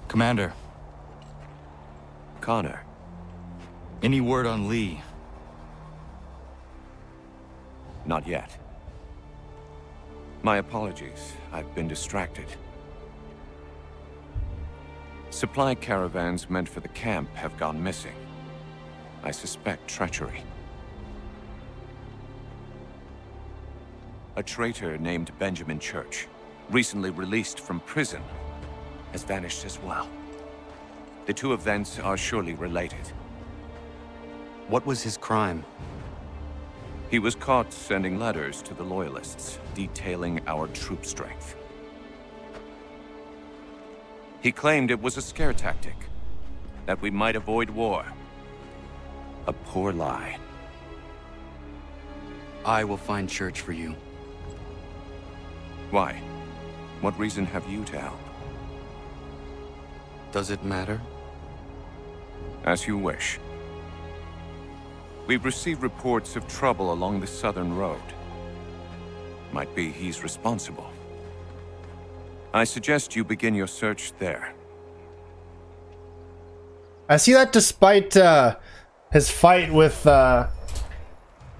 [SPEAKER 5] Commander.
[SPEAKER 8] Connor.
[SPEAKER 5] Any word on Lee?
[SPEAKER 8] Not yet. My apologies. I've been distracted. Supply caravans meant for the camp have gone missing. I suspect treachery. A traitor named Benjamin Church, recently released from prison, has vanished as well. The two events are surely related.
[SPEAKER 5] What was his crime?
[SPEAKER 8] He was caught sending letters to the Loyalists, detailing our troop strength. He claimed it was a scare tactic, that we might avoid war. A poor lie.
[SPEAKER 5] I will find Church for you.
[SPEAKER 8] Why? What reason have you to help?
[SPEAKER 5] Does it matter?
[SPEAKER 8] As you wish. We've received reports of trouble along the southern road. Might be he's responsible. I suggest you begin your search there.
[SPEAKER 3] I see that despite his fight with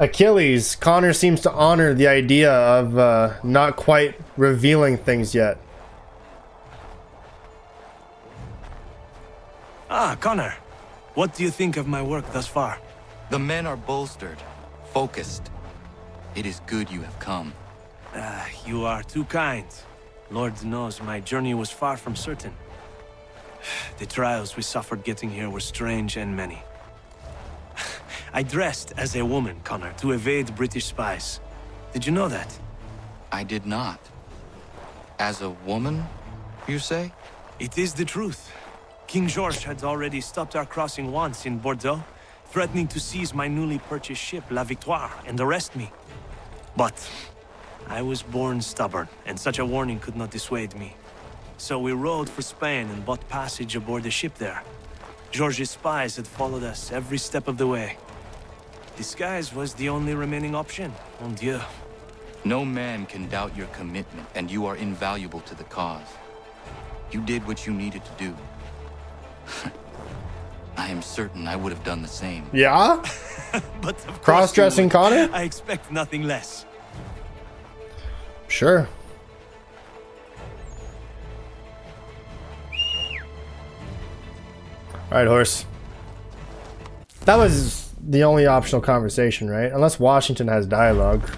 [SPEAKER 3] Achilles, Connor seems to honor the idea of not quite revealing things yet.
[SPEAKER 9] Ah, Connor. What do you think of my work thus far?
[SPEAKER 5] The men are bolstered, focused. It is good you have come.
[SPEAKER 9] You are too kind. Lord knows my journey was far from certain. The trials we suffered getting here were strange and many. I dressed as a woman, Connor, to evade British spies. Did you know that?
[SPEAKER 5] I did not. As a woman, you say?
[SPEAKER 9] It is the truth. King George had already stopped our crossing once in Bordeaux, threatening to seize my newly purchased ship, La Victoire, and arrest me. But I was born stubborn, and such a warning could not dissuade me. So we rode for Spain and bought passage aboard the ship there. George's spies had followed us every step of the way. Disguise was the only remaining option, mon Dieu.
[SPEAKER 5] No man can doubt your commitment, and you are invaluable to the cause. You did what you needed to do. I am certain I would have done the same.
[SPEAKER 3] Yeah?
[SPEAKER 9] But of course
[SPEAKER 3] cross-dressing Connor?
[SPEAKER 9] I expect nothing less.
[SPEAKER 3] Sure. Alright, horse. That was the only optional conversation, right? Unless Washington has dialogue.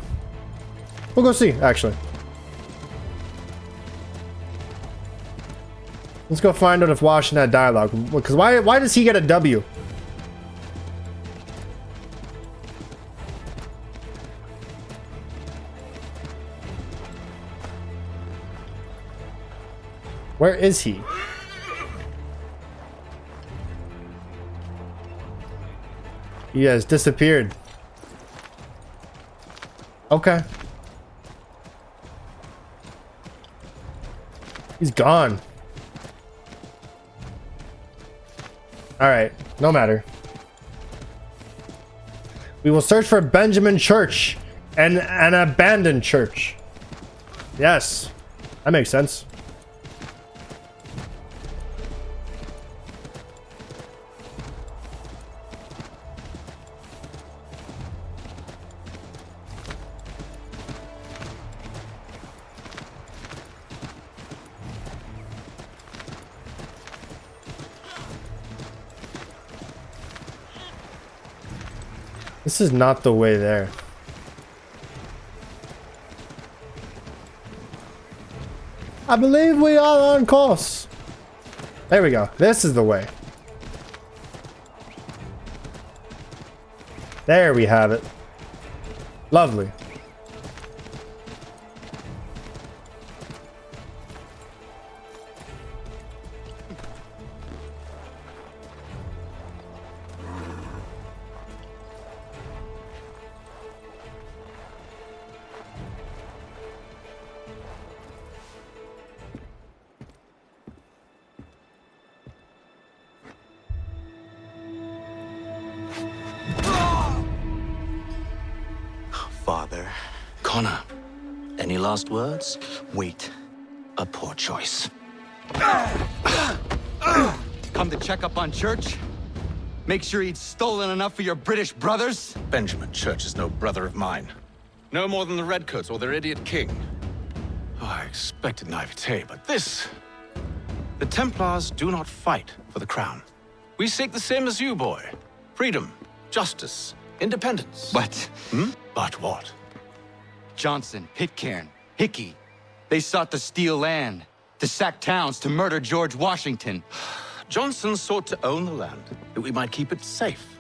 [SPEAKER 3] We'll go see, actually. Let's go find out if Washington had dialogue. Because why does he get a W? Where is he? He has disappeared. Okay. He's gone. Alright, no matter. We will search for Benjamin Church and an abandoned church. Yes, that makes sense. This is not the way there. I believe we are on course. There we go. This is the way. There we have it. Lovely.
[SPEAKER 12] Father. Connor, any last words? Wait. A poor choice.
[SPEAKER 5] Come to check up on Church? Make sure he'd stolen enough for your British brothers?
[SPEAKER 18] Benjamin Church is no brother of mine. No more than the Redcoats or their idiot king. Oh, I expected naivete, but this... The Templars do not fight for the crown. We seek the same as you, boy. Freedom, justice, independence.
[SPEAKER 5] But...
[SPEAKER 18] But what?
[SPEAKER 5] Johnson, Pitcairn, Hickey, they sought to steal land, to sack towns, to murder George Washington.
[SPEAKER 18] Johnson sought to own the land, that we might keep it safe.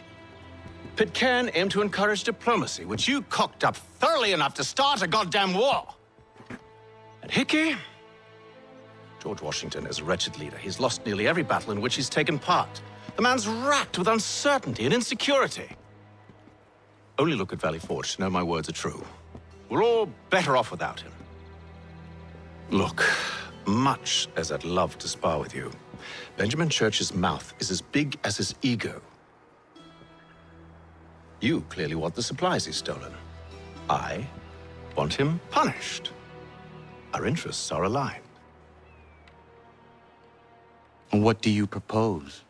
[SPEAKER 18] Pitcairn aimed to encourage diplomacy, which you cocked up thoroughly enough to start a goddamn war. And Hickey? George Washington is a wretched leader. He's lost nearly every battle in which he's taken part. The man's racked with uncertainty and insecurity. Only look at Valley Forge to know my words are true. We're all better off without him. Look, much as I'd love to spar with you, Benjamin Church's mouth is as big as his ego. You clearly want the supplies he's stolen. I want him punished. Our interests are aligned.
[SPEAKER 5] What do you propose?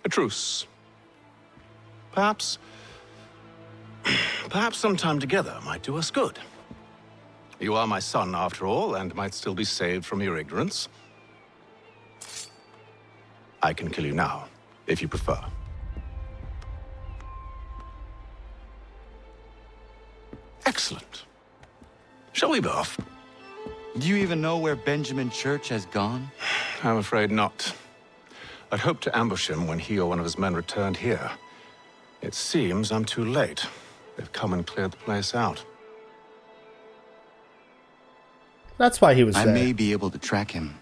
[SPEAKER 18] A truce. Perhaps some time together might do us good. You are my son, after all, and might still be saved from your ignorance. I can kill you now, if you prefer. Excellent. Shall we be off?
[SPEAKER 5] Do you even know where Benjamin Church has gone?
[SPEAKER 18] I'm afraid not. I'd hoped to ambush him when he or one of his men returned here. It seems I'm too late. They've come and cleared the place out.
[SPEAKER 3] That's why he was
[SPEAKER 5] I
[SPEAKER 3] there.
[SPEAKER 5] may be able to track him.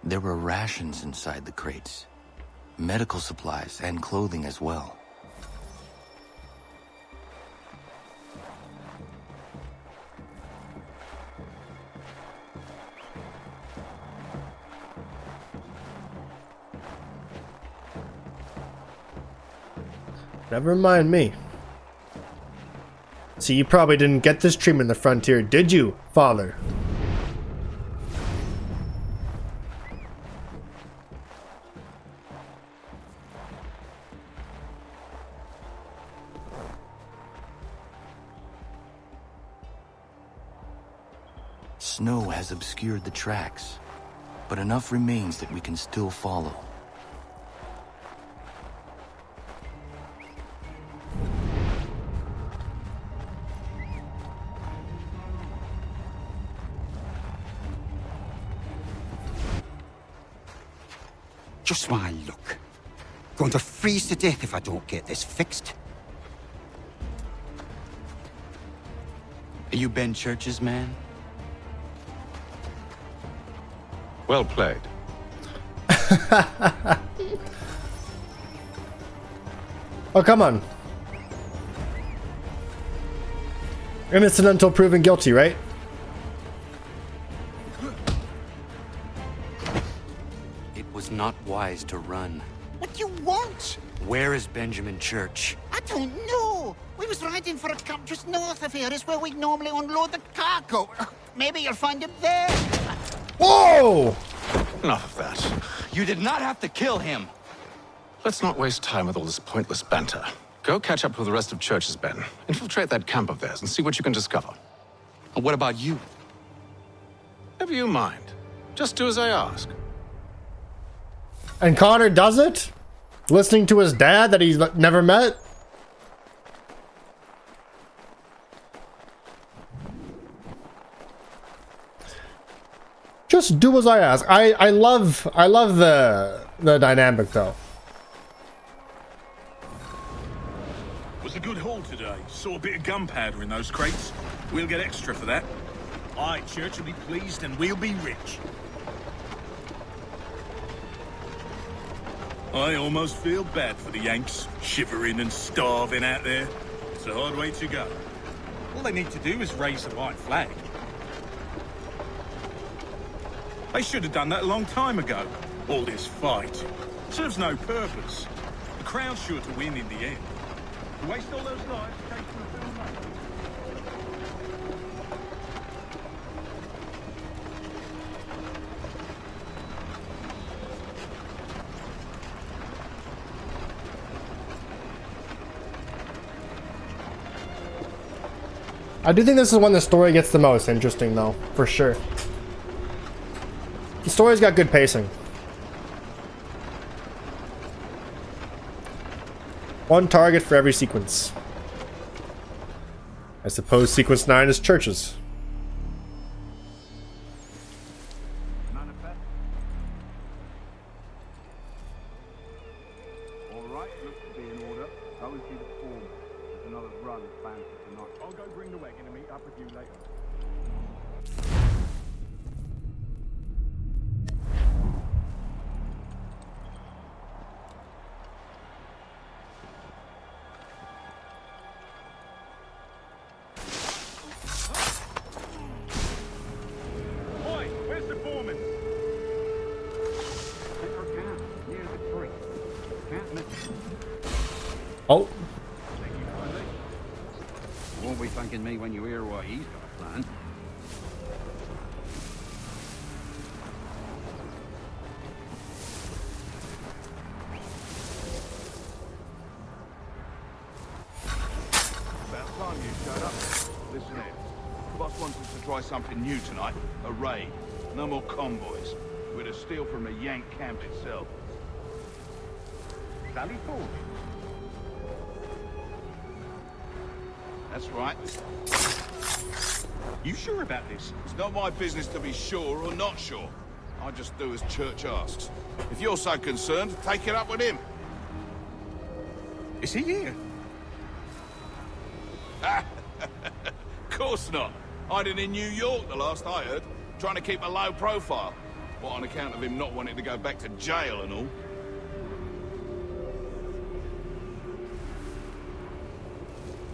[SPEAKER 5] There were rations inside the crates. Medical supplies and clothing as well.
[SPEAKER 3] Never mind me. See, you probably didn't get this treatment in the frontier, did you, father?
[SPEAKER 5] Snow has obscured the tracks, but enough remains that we can still follow.
[SPEAKER 19] Just my luck. Going to freeze to death if I don't get this fixed.
[SPEAKER 5] Are you Ben Church's man?
[SPEAKER 18] Well played.
[SPEAKER 3] Oh, come on. Innocent until proven guilty, right?
[SPEAKER 5] It was not wise to run.
[SPEAKER 20] What do you want?
[SPEAKER 5] Where is Benjamin Church?
[SPEAKER 20] I don't know. We was riding for a camp just north of here. Is where we normally unload the cargo. Maybe you'll find him there.
[SPEAKER 3] Whoa!
[SPEAKER 18] Enough of that.
[SPEAKER 5] You did not have to kill him.
[SPEAKER 18] Let's not waste time with all this pointless banter. Go catch up with the rest of Church's men. Infiltrate that camp of theirs and see what you can discover. And what about you? Never you mind. Just do as I ask.
[SPEAKER 3] And Connor does it? Listening to his dad that he's never met? Just do as I ask. I love the dynamic though.
[SPEAKER 16] Was a good haul today. Saw a bit of gunpowder in those crates. We'll get extra for that. Aye, Church will be pleased and we'll be rich. I almost feel bad for the Yanks, shivering and starving out there. It's a hard way to go. All they need to do is raise the white flag. They should have done that a long time ago. All this fight serves no purpose. The crown's sure to win in the end. To waste all those lives takes the film money.
[SPEAKER 3] I do think this is when the story gets the most interesting though, for sure. The story's got good pacing. One target for every sequence. I suppose sequence 9 is Church's.
[SPEAKER 16] Alright, looks to be in order. Go and see the form. There's another run planned for tonight. I'll go bring the wagon and meet up with you later.
[SPEAKER 3] Oh.
[SPEAKER 17] You won't be thanking me when you hear what he's got planned.
[SPEAKER 16] About time you showed up. Listen here. The boss wants us to try something new tonight. A raid. No more convoys. We're to steal from the Yank camp itself. Sally Ford. That's right. You sure about this? It's not my business to be sure or not sure. I just do as Church asks. If you're so concerned, take it up with him. Is he here? Of course not. Hiding in New York, the last I heard. Trying to keep a low profile. What, on account of him not wanting to go back to jail and all?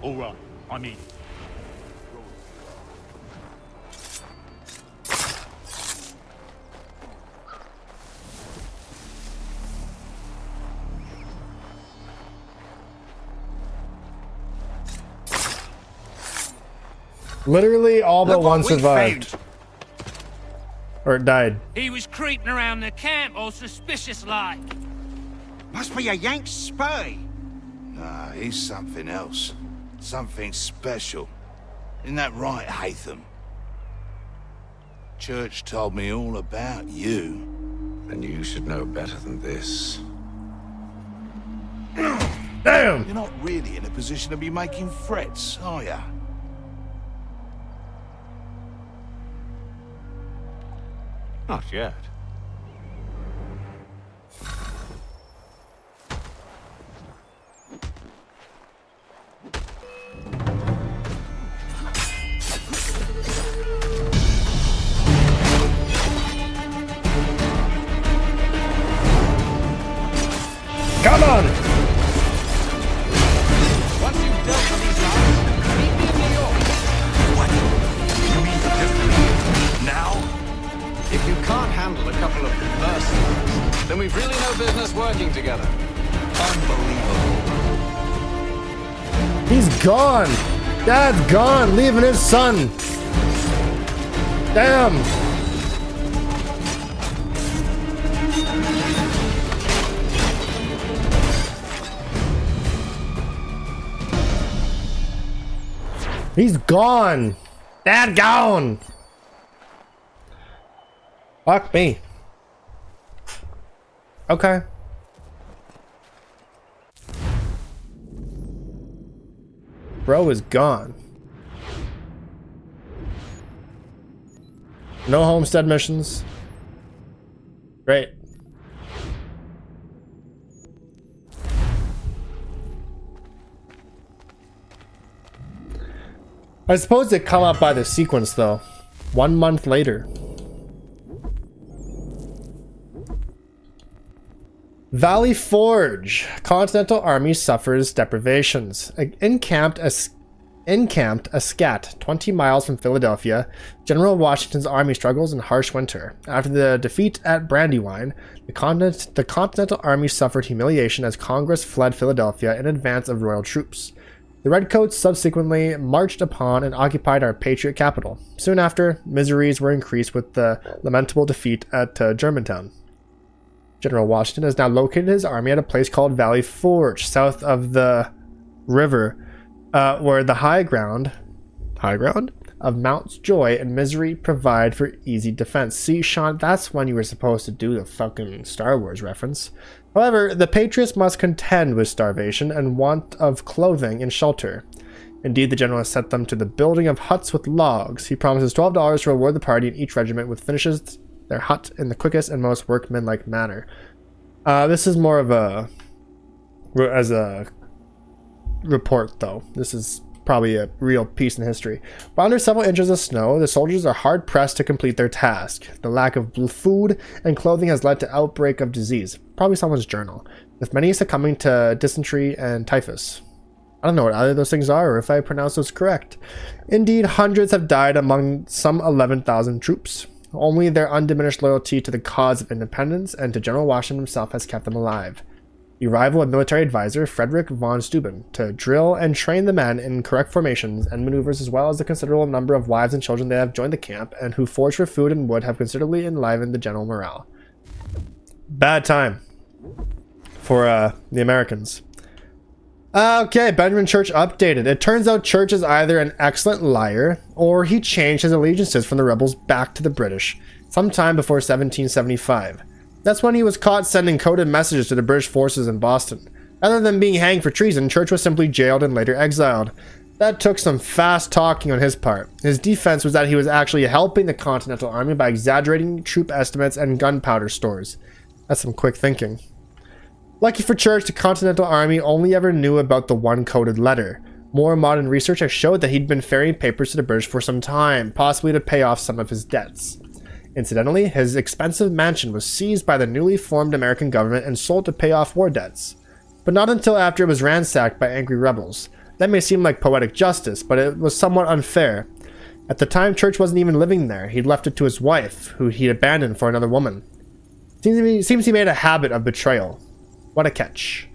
[SPEAKER 16] All right. I mean,
[SPEAKER 3] literally all but one survived. Or died.
[SPEAKER 4] He was creeping around the camp all suspicious like.
[SPEAKER 6] Must be a Yank spy. Nah, he's something else. Something special. Isn't that right, Hatham? Church told me all about you.
[SPEAKER 18] And you should know better than this.
[SPEAKER 3] Damn!
[SPEAKER 6] You're not really in a position to be making threats, are ya?
[SPEAKER 18] Not yet.
[SPEAKER 3] Come on!
[SPEAKER 18] Once you've dealt with these guys, meet me in New York. What? You mean just now? If you can't handle a couple of mercenaries, then we've really no business working together. Unbelievable.
[SPEAKER 3] He's gone! Dad's gone, leaving his son! Damn! He's gone. Dad gone. Fuck me. Okay. Bro is gone. No homestead missions. Great. I suppose they come up by the sequence though. 1 month later. Valley Forge. Continental Army suffers deprivations. Encamped a scat 20 miles from Philadelphia, General Washington's army struggles in harsh winter. After the defeat at Brandywine, the Continental Army suffered humiliation as Congress fled Philadelphia in advance of royal troops. The Redcoats subsequently marched upon and occupied our patriot capital. Soon after, miseries were increased with the lamentable defeat at Germantown. General Washington has now located his army at a place called Valley Forge, south of the river, where the high ground of Mounts Joy and Misery provide for easy defense. See, Sean, that's when you were supposed to do the fucking Star Wars reference. However, the Patriots must contend with starvation and want of clothing and shelter. Indeed, the general has set them to the building of huts with logs. He promises $12 to reward the party in each regiment which finishes their hut in the quickest and most workmanlike manner. This is more of a report, though. This is probably a real piece in history. But under several inches of snow, the soldiers are hard pressed to complete their task. The lack of food and clothing has led to outbreak of disease, probably someone's journal, with many succumbing to dysentery and typhus. I don't know what either of those things are or if I pronounce those correct. Indeed, hundreds have died among some 11,000 troops. Only their undiminished loyalty to the cause of independence and to General Washington himself has kept them alive. The arrival of military advisor Frederick von Steuben to drill and train the men in correct formations and maneuvers, as well as the considerable number of wives and children that have joined the camp and who forage for food and wood, have considerably enlivened the general morale. Bad time for the Americans. Okay, Benjamin Church updated. It turns out Church is either an excellent liar or he changed his allegiances from the rebels back to the British sometime before 1775. That's when he was caught sending coded messages to the British forces in Boston. Rather than being hanged for treason, Church was simply jailed and later exiled. That took some fast talking on his part. His defense was that he was actually helping the Continental Army by exaggerating troop estimates and gunpowder stores. That's some quick thinking. Lucky for Church, the Continental Army only ever knew about the one coded letter. More modern research has showed that he'd been ferrying papers to the British for some time, possibly to pay off some of his debts. Incidentally, his expensive mansion was seized by the newly formed American government and sold to pay off war debts. But not until after it was ransacked by angry rebels. That may seem like poetic justice, but it was somewhat unfair. At the time, Church wasn't even living there. He'd left it to his wife, who he'd abandoned for another woman. Seems he made a habit of betrayal. What a catch.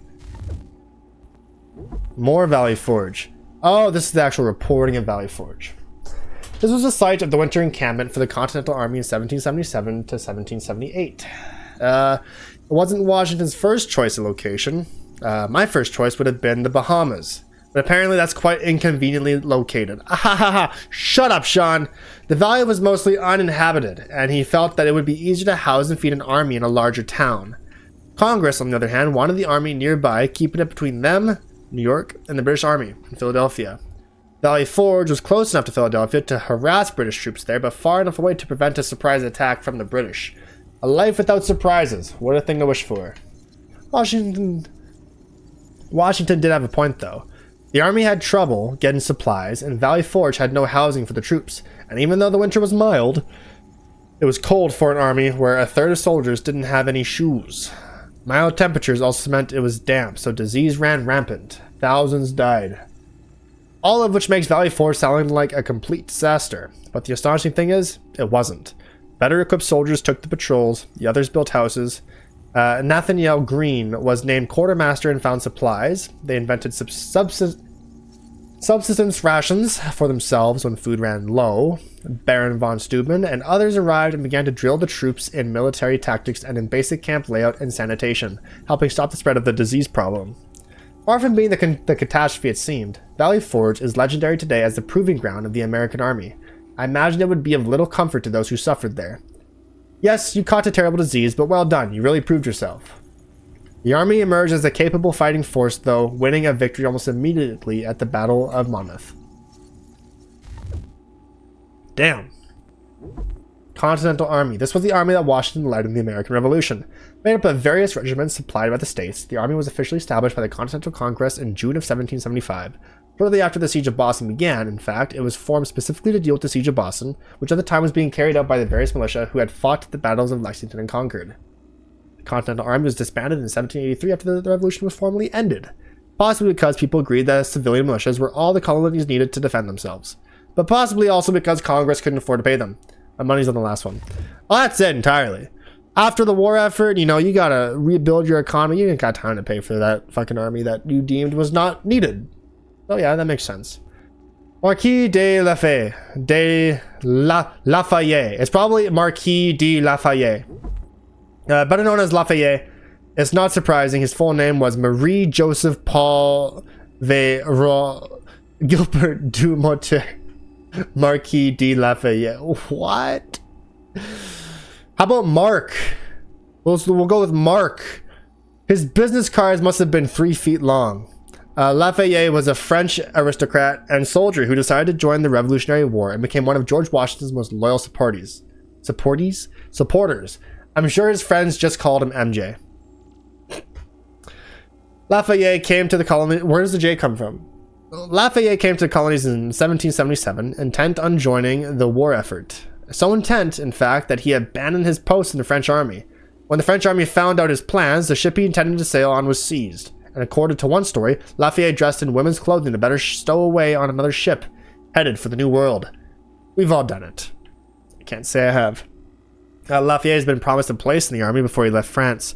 [SPEAKER 3] More Valley Forge. Oh, this is the actual reporting of Valley Forge. This was the site of the winter encampment for the Continental Army in 1777 to 1778. It wasn't Washington's first choice of location. My first choice would have been the Bahamas. But apparently that's quite inconveniently located. Ahahaha! Shut up, Sean! The valley was mostly uninhabited, and he felt that it would be easier to house and feed an army in a larger town. Congress, on the other hand, wanted the army nearby, keeping it between them, New York, and the British Army in Philadelphia. Valley Forge was close enough to Philadelphia to harass British troops there, but far enough away to prevent a surprise attack from the British. A life without surprises. What a thing to wish for. Washington did have a point, though. The army had trouble getting supplies, and Valley Forge had no housing for the troops. And even though the winter was mild, it was cold for an army where a third of soldiers didn't have any shoes. Mild temperatures also meant it was damp, so disease ran rampant. Thousands died. All of which makes Valley Forge sound like a complete disaster. But the astonishing thing is, it wasn't. Better equipped soldiers took the patrols, the others built houses. Nathaniel Greene was named quartermaster and found supplies. They invented subsistence rations for themselves when food ran low. Baron von Steuben and others arrived and began to drill the troops in military tactics and in basic camp layout and sanitation, helping stop the spread of the disease problem. Far from being the catastrophe it seemed, Valley Forge is legendary today as the proving ground of the American army. I imagine it would be of little comfort to those who suffered there. Yes, you caught a terrible disease, but well done, you really proved yourself. The army emerged as a capable fighting force, though, winning a victory almost immediately at the Battle of Monmouth. Damn. Continental Army. This was the army that Washington led in the American Revolution. Made up of various regiments supplied by the states, the army was officially established by the Continental Congress in June of 1775. Shortly after the Siege of Boston began, in fact, it was formed specifically to deal with the Siege of Boston, which at the time was being carried out by the various militia who had fought the battles of Lexington and Concord. The Continental Army was disbanded in 1783 after the Revolution was formally ended, possibly because people agreed that civilian militias were all the colonies needed to defend themselves, but possibly also because Congress couldn't afford to pay them. My money's on the last one. Well, that's it entirely. After the war effort, you know, you gotta rebuild your economy. You ain't got time to pay for that fucking army that you deemed was not needed. Oh yeah, that makes sense. Marquis de Lafayette. Lafayette. It's probably Marquis de Lafayette. Better known as Lafayette. It's not surprising. His full name was Marie Joseph Paul Véro Gilbert du Motier. Marquis de Lafayette. What? How about Mark? We'll go with Mark. His business cards must have been 3 feet long. Lafayette was a French aristocrat and soldier who decided to join the Revolutionary War and became one of George Washington's most loyal supporters. I'm sure his friends just called him MJ. Lafayette came to the colony. Where does the J come from? Lafayette came to the colonies in 1777, intent on joining the war effort. So intent, in fact, that he abandoned his post in the French army. When the French army found out his plans, the ship he intended to sail on was seized. And according to one story, Lafayette dressed in women's clothing to better stow away on another ship, headed for the New World. We've all done it. I can't say I have. Lafayette has been promised a place in the army before he left France.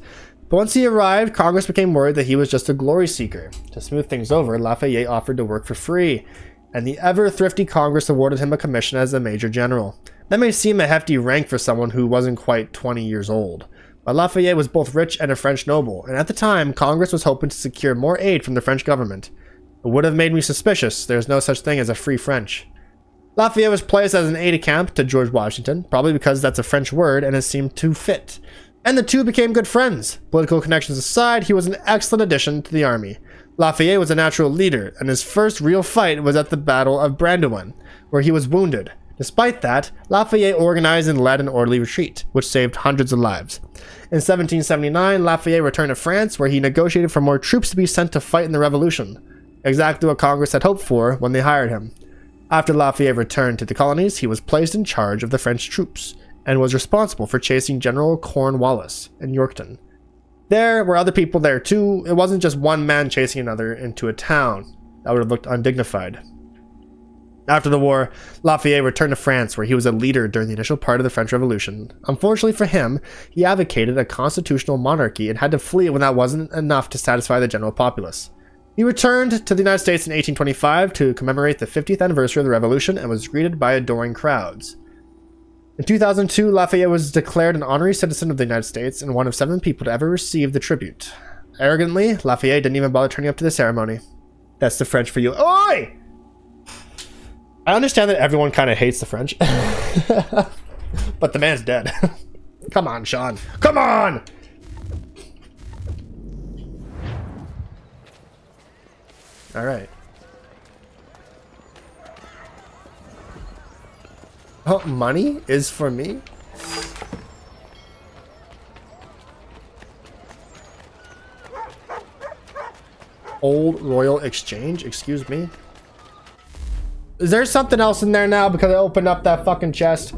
[SPEAKER 3] But once he arrived, Congress became worried that he was just a glory seeker. To smooth things over, Lafayette offered to work for free, and the ever-thrifty Congress awarded him a commission as a major general. That may seem a hefty rank for someone who wasn't quite 20 years old. But Lafayette was both rich and a French noble, and at the time, Congress was hoping to secure more aid from the French government. It would have made me suspicious. There's no such thing as a free French. Lafayette was placed as an aide-de-camp to George Washington, probably because that's a French word and it seemed to fit. And the two became good friends. Political connections aside, he was an excellent addition to the army. Lafayette was a natural leader, and his first real fight was at the Battle of Brandywine, where he was wounded. Despite that, Lafayette organized and led an orderly retreat, which saved hundreds of lives. In 1779, Lafayette returned to France, where he negotiated for more troops to be sent to fight in the Revolution, exactly what Congress had hoped for when they hired him. After Lafayette returned to the colonies, he was placed in charge of the French troops, and was responsible for chasing General Cornwallis in Yorktown. There were other people there too. It wasn't just one man chasing another into a town. That would have looked undignified. After the war, Lafayette returned to France, where he was a leader during the initial part of the French Revolution. Unfortunately for him, he advocated a constitutional monarchy and had to flee when that wasn't enough to satisfy the general populace. He returned to the United States in 1825 to commemorate the 50th anniversary of the Revolution and was greeted by adoring crowds. In 2002, Lafayette was declared an honorary citizen of the United States and one of 7 people to ever receive the tribute. Arrogantly, Lafayette didn't even bother turning up to the ceremony. That's the French for you. Oi! I understand that everyone kind of hates the French. But the man's dead. Come on, Sean. Come on! Alright. Oh, money is for me? Old Royal Exchange? Excuse me? Is there something else in there now because I opened up that fucking chest?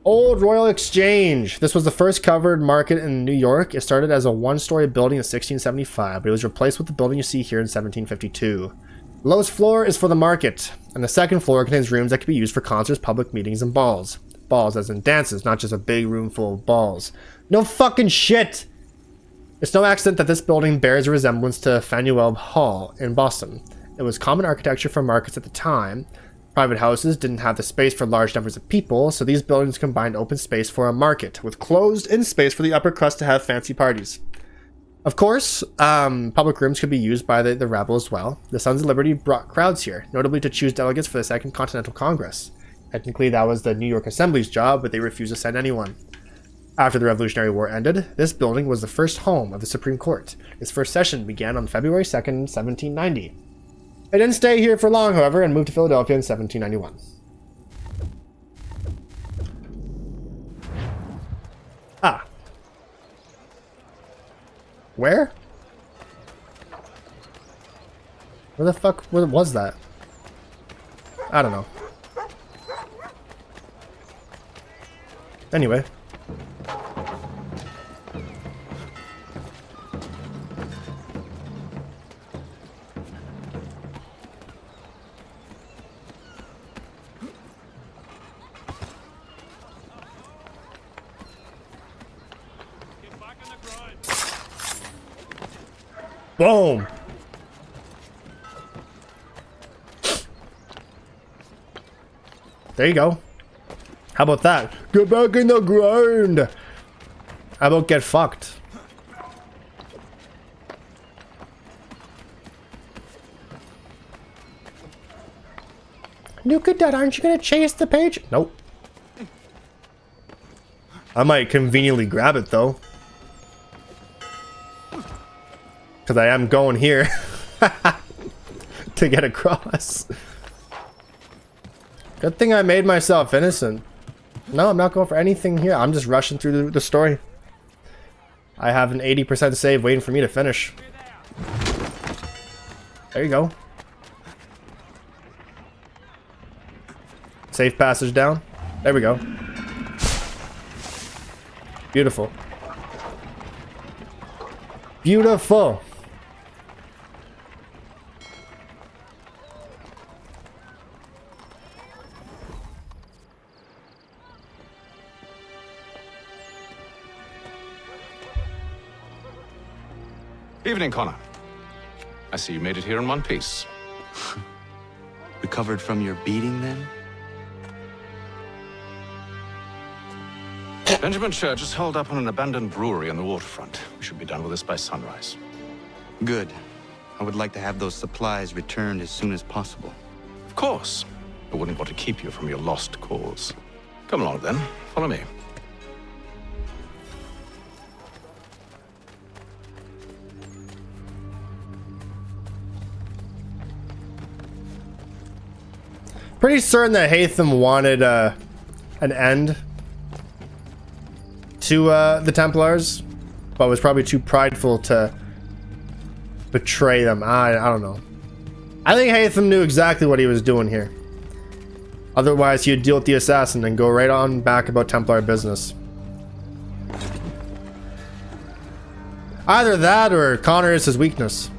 [SPEAKER 3] Old Royal Exchange. This was the first covered market in New York. It started as a 1-story building in 1675, but it was replaced with the building you see here in 1752. The lowest floor is for the market, and the second floor contains rooms that can be used for concerts, public meetings, and balls. Balls as in dances, not just a big room full of balls. No fucking shit! It's no accident that this building bears a resemblance to Faneuil Hall in Boston. It was common architecture for markets at the time. Private houses didn't have the space for large numbers of people, so these buildings combined open space for a market, with closed-in space for the upper crust to have fancy parties. Of course, public rooms could be used by the rabble as well. The Sons of Liberty brought crowds here, notably to choose delegates for the Second Continental Congress. Technically, that was the New York Assembly's job, but they refused to send anyone. After the Revolutionary War ended, this building was the first home of the Supreme Court. Its first session began on February 2nd, 1790. It didn't stay here for long, however, and moved to Philadelphia in 1791. Ah. Where? Where the fuck was that? I don't know. Anyway. Boom! There you go. How about that? Get back in the grind! How about get fucked? NukaDud, aren't you gonna chase the page? Nope. I might conveniently grab it though. Because I am going here to get across. Good thing I made myself innocent. No, I'm not going for anything here. I'm just rushing through the story. I have an 80% save waiting for me to finish. There you go. Safe passage down. There we go. Beautiful. Beautiful.
[SPEAKER 18] Evening, Connor. I see you made it here in one piece.
[SPEAKER 5] Recovered from your beating, then?
[SPEAKER 18] Benjamin Church is holed up on an abandoned brewery on the waterfront. We should be done with this by sunrise.
[SPEAKER 5] Good. I would like to have those supplies returned as soon as possible.
[SPEAKER 18] Of course. I wouldn't want to keep you from your lost cause. Come along, then. Follow me.
[SPEAKER 3] Pretty certain that Haytham wanted an end to the Templars, but was probably too prideful to betray them. I don't know. I think Haytham knew exactly what he was doing here. Otherwise, he'd deal with the assassin and go right on back about Templar business. Either that or Connor is his weakness.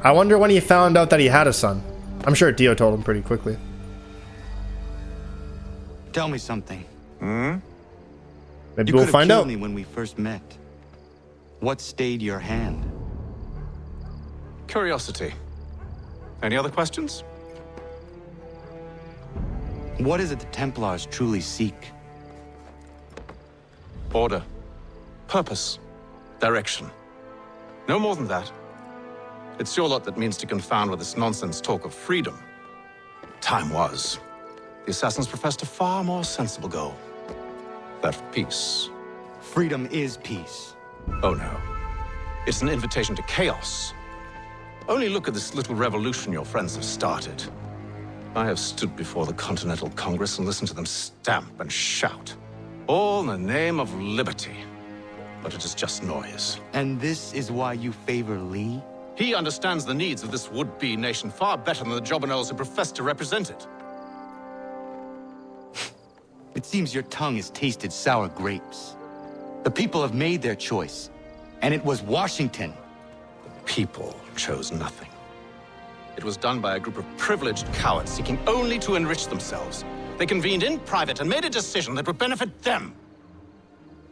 [SPEAKER 3] I wonder when he found out that he had a son. I'm sure Dio told him pretty quickly.
[SPEAKER 5] Tell me something.
[SPEAKER 3] Maybe we'll find out.
[SPEAKER 5] You could have killed me when we first met. What stayed your hand?
[SPEAKER 18] Curiosity. Any other questions?
[SPEAKER 5] What is it the Templars truly seek?
[SPEAKER 18] Order. Purpose. Direction. No more than that. It's your lot that means to confound with this nonsense talk of freedom. Time was. The assassins professed a far more sensible goal. That of peace.
[SPEAKER 5] Freedom is peace.
[SPEAKER 18] Oh no. It's an invitation to chaos. Only look at this little revolution your friends have started. I have stood before the Continental Congress and listened to them stamp and shout. All in the name of liberty. But it is just noise.
[SPEAKER 5] And this is why you favor Lee?
[SPEAKER 18] He understands the needs of this would-be nation far better than the jobberknolls who profess to represent it.
[SPEAKER 5] It seems your tongue has tasted sour grapes. The people have made their choice, and it was Washington.
[SPEAKER 18] The people chose nothing. It was done by a group of privileged cowards seeking only to enrich themselves. They convened in private and made a decision that would benefit them.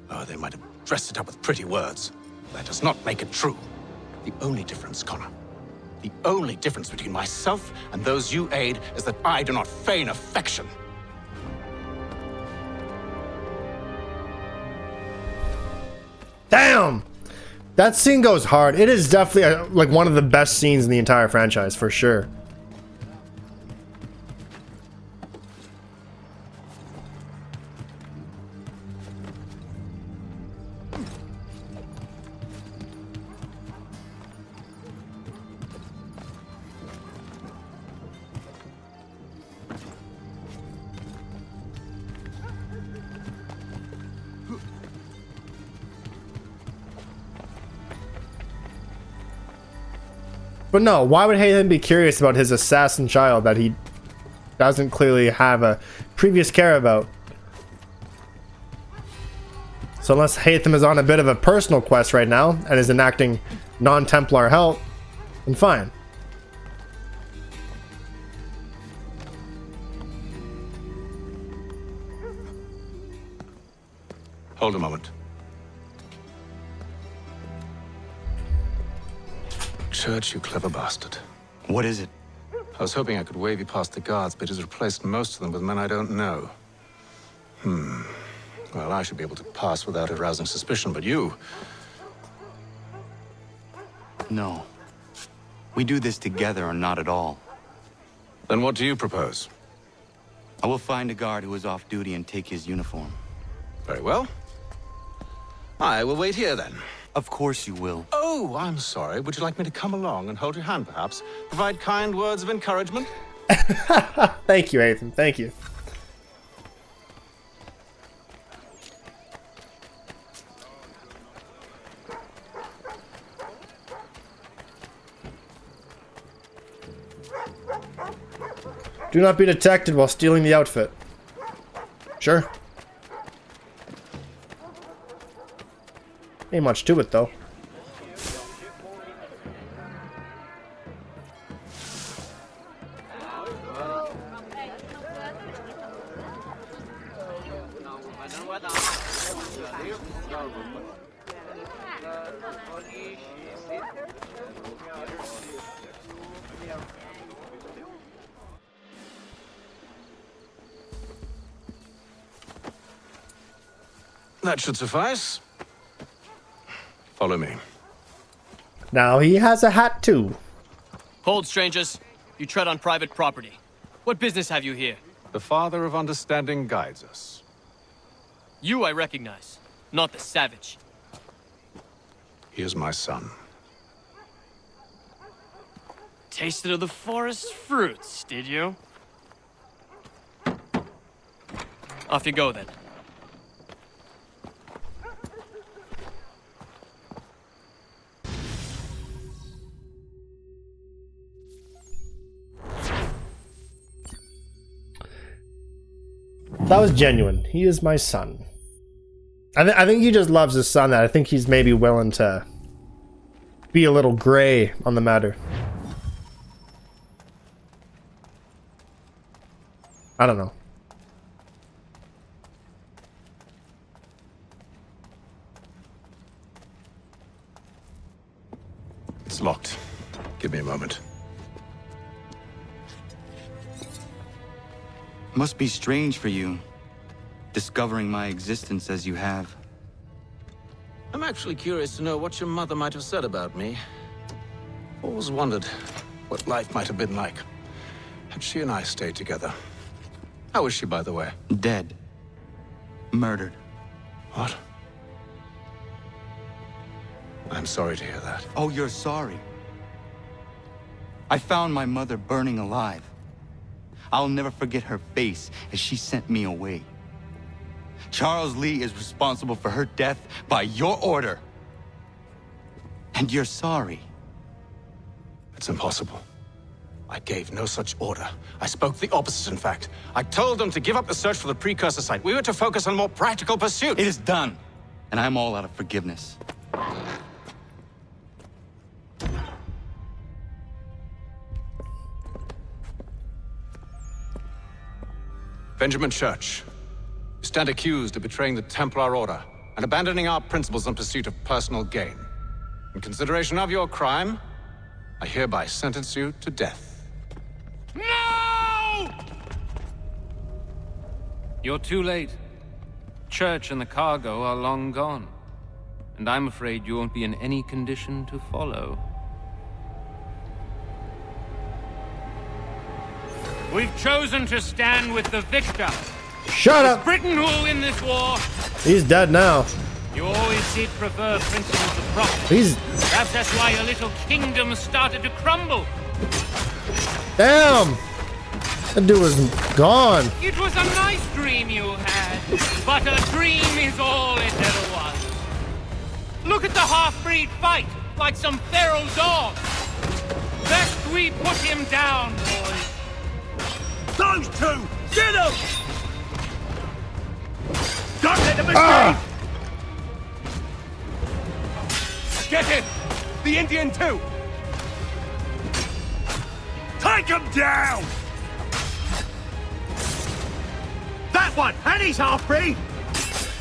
[SPEAKER 18] Oh, they might have dressed it up with pretty words. That does not make it true. The only difference, Connor, the only difference between myself and those you aid is that I do not feign affection.
[SPEAKER 3] Damn! That scene goes hard. It is definitely like one of the best scenes in the entire franchise, for sure. But no, why would Haytham be curious about his assassin child that he doesn't clearly have a previous care about? So unless Haytham is on a bit of a personal quest right now and is enacting non-Templar help, then fine.
[SPEAKER 18] Hold a moment. Church, you clever bastard.
[SPEAKER 5] What is it?
[SPEAKER 18] I was hoping I could wave you past the guards, but he's replaced most of them with men I don't know. Well, I should be able to pass without arousing suspicion, but you...
[SPEAKER 5] No. We do this together or not at all.
[SPEAKER 18] Then what do you propose?
[SPEAKER 5] I will find a guard who is off duty and take his uniform.
[SPEAKER 18] Very well. I will wait here, then.
[SPEAKER 5] Of course you will.
[SPEAKER 18] Oh, I'm sorry. Would you like me to come along and hold your hand, perhaps? Provide kind words of encouragement?
[SPEAKER 3] Thank you, Haytham. Thank you. Do not be detected while stealing the outfit. Sure. Ain't much to it, though.
[SPEAKER 18] That should suffice. Follow me.
[SPEAKER 3] Now he has a hat, too.
[SPEAKER 10] Hold, strangers. You tread on private property. What business have you here?
[SPEAKER 18] The Father of Understanding guides us.
[SPEAKER 10] You I recognize, not the savage.
[SPEAKER 18] He is my son.
[SPEAKER 10] Tasted of the forest fruits, did you? Off you go, then.
[SPEAKER 3] That was genuine. He is my son. I think he just loves his son. That I think he's maybe willing to be a little gray on the matter. I don't know.
[SPEAKER 18] It's locked. Give me a moment.
[SPEAKER 5] Must be strange for you, discovering my existence as you have.
[SPEAKER 18] I'm actually curious to know what your mother might have said about me. Always wondered what life might have been like had she and I stayed together. How is she, by the way?
[SPEAKER 5] Dead. Murdered.
[SPEAKER 18] What? I'm sorry to hear that.
[SPEAKER 5] Oh, you're sorry. I found my mother burning alive. I'll never forget her face as she sent me away. Charles Lee is responsible for her death by your order. And you're sorry.
[SPEAKER 18] It's impossible. I gave no such order. I spoke the opposite, in fact. I told them to give up the search for the precursor site. We were to focus on more practical pursuits.
[SPEAKER 5] It is done, and I'm all out of forgiveness.
[SPEAKER 18] Benjamin Church, you stand accused of betraying the Templar Order and abandoning our principles in pursuit of personal gain. In consideration of your crime, I hereby sentence you to death.
[SPEAKER 10] No!
[SPEAKER 15] You're too late. Church and the cargo are long gone. and I'm afraid you won't be in any condition to follow.
[SPEAKER 4] We've chosen to stand with the victor.
[SPEAKER 3] Shut up!
[SPEAKER 4] It's Britain who will win this war.
[SPEAKER 3] He's dead now.
[SPEAKER 4] You always did prefer principles of profit.
[SPEAKER 3] He's...
[SPEAKER 4] Perhaps that's why your little kingdom started to crumble.
[SPEAKER 3] Damn! That dude was gone.
[SPEAKER 4] It was a nice dream you had, but a dream is all it ever was. Look at the half-breed fight, like some feral dog. Best we put him down, boys. Those two! Get them! Don't let them escape!
[SPEAKER 16] Get him! The Indian too!
[SPEAKER 4] Take him down! That one! And he's half-breed!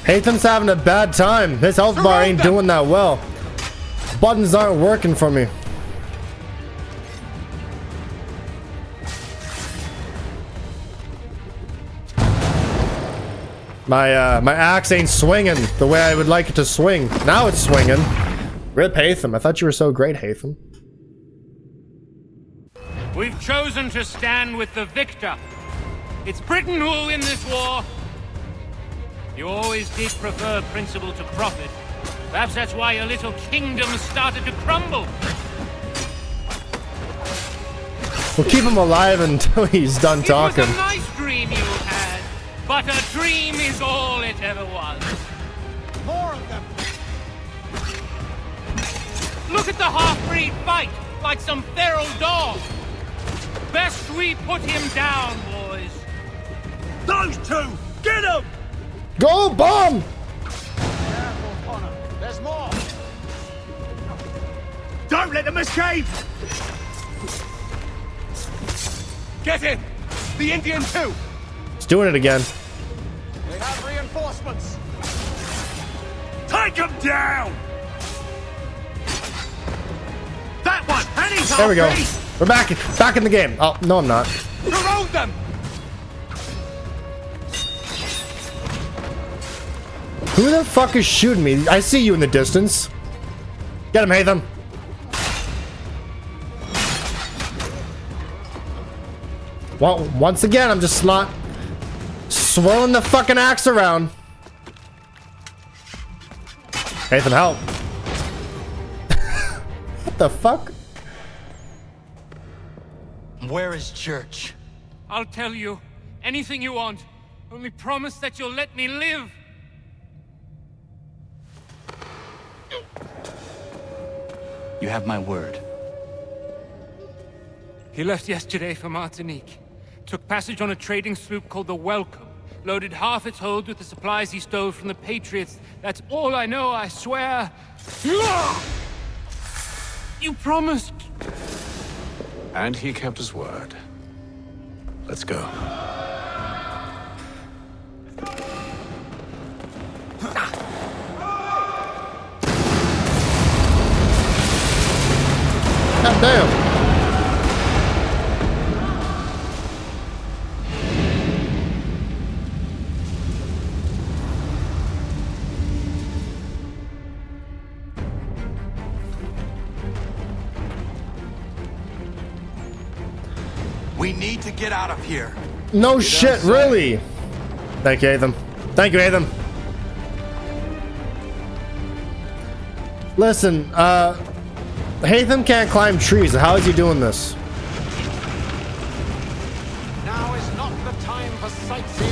[SPEAKER 3] Hatham's having a bad time. His health bar ain't doing that well. Buttons aren't working for me. My axe ain't swinging the way I would like it to swing. Now it's swinging. Rip Hatham. I thought you were so great, Hatham.
[SPEAKER 4] We've chosen to stand with the victor. It's Britain who will win this war. You always did prefer principle to profit. Perhaps that's why your little kingdom started to crumble.
[SPEAKER 3] We'll keep him alive until he's done talking.
[SPEAKER 4] It was a nice dream you had, but a dream is all it ever was. More of them. Look at the half-breed fight, like some feral dog. Best we put him down, boys. Those two, get them!
[SPEAKER 3] Go, bomb!
[SPEAKER 4] Careful, Connor. There's more. Don't let them escape!
[SPEAKER 16] Get him! The Indian too!
[SPEAKER 3] He's doing it again.
[SPEAKER 4] They have reinforcements. Take them down! That one! And he's
[SPEAKER 3] There we go.
[SPEAKER 4] half-breed.
[SPEAKER 3] We're back in the game. Oh, no, I'm not.
[SPEAKER 16] Surround them!
[SPEAKER 3] Who the fuck is shooting me? I see you in the distance. Get him, Hatham. Well, once again, I'm just not swirling the fucking axe around. Hatham, help. What the fuck?
[SPEAKER 12] Where is Church?
[SPEAKER 4] I'll tell you anything you want. Only promise that you'll let me live.
[SPEAKER 5] You have my word.
[SPEAKER 4] He left yesterday for Martinique. Took passage on a trading sloop called the Welcome. Loaded half its hold with the supplies he stole from the Patriots. That's all I know, I swear. You promised.
[SPEAKER 14] And he kept his word. Let's go.
[SPEAKER 3] God damn.
[SPEAKER 6] We need to get out of here.
[SPEAKER 3] No shit, really? Thank you, Hatham. Thank you, Hatham. Listen, Hatham can't climb trees. How is he doing this?
[SPEAKER 15] Now is not the time for sightseeing.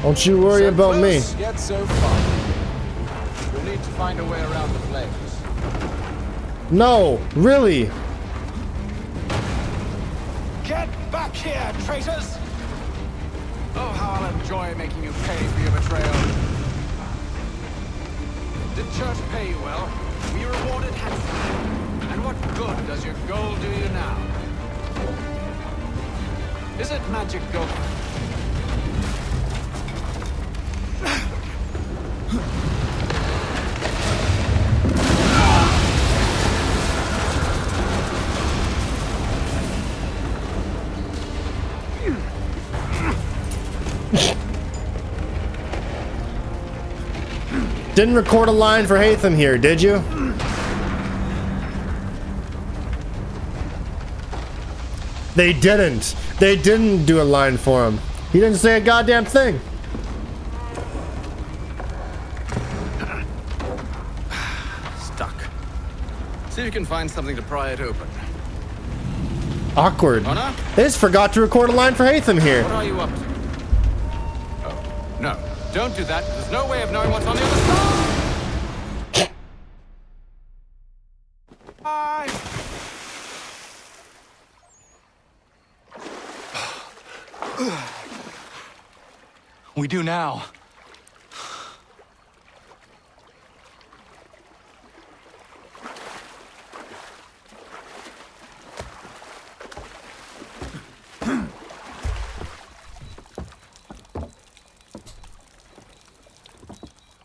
[SPEAKER 3] Don't you worry about me.
[SPEAKER 15] Yet so far. We'll need to find a way around the flames.
[SPEAKER 3] No, really.
[SPEAKER 15] Get back here, traitors! Oh, how I'll enjoy making you pay for your betrayal. Did Church pay you well? Were you rewarded handsomely? And what good does your gold do you now? Is it magic gold?
[SPEAKER 3] Didn't record a line for Hatham here, did you? They didn't. They didn't do a line for him. He didn't say a goddamn thing.
[SPEAKER 14] Stuck. See if you can find something to pry it open.
[SPEAKER 3] Awkward.
[SPEAKER 14] Honor?
[SPEAKER 3] They just forgot to record a line for Hatham here.
[SPEAKER 14] What are you up to? Oh, no. Don't do that. There's no way of knowing what's on the other side. Bye.
[SPEAKER 5] We do now.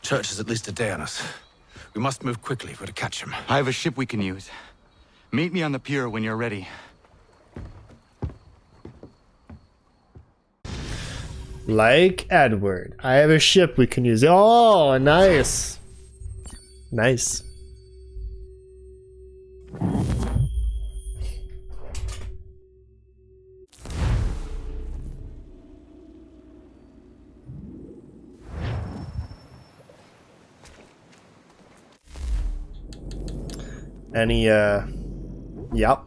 [SPEAKER 14] Church is at least a day on us. We must move quickly if we're to catch him.
[SPEAKER 5] I have a ship we can use. Meet me on the pier when you're ready.
[SPEAKER 3] Like Edward. I have a ship we can use. Oh, nice. Nice. Yep.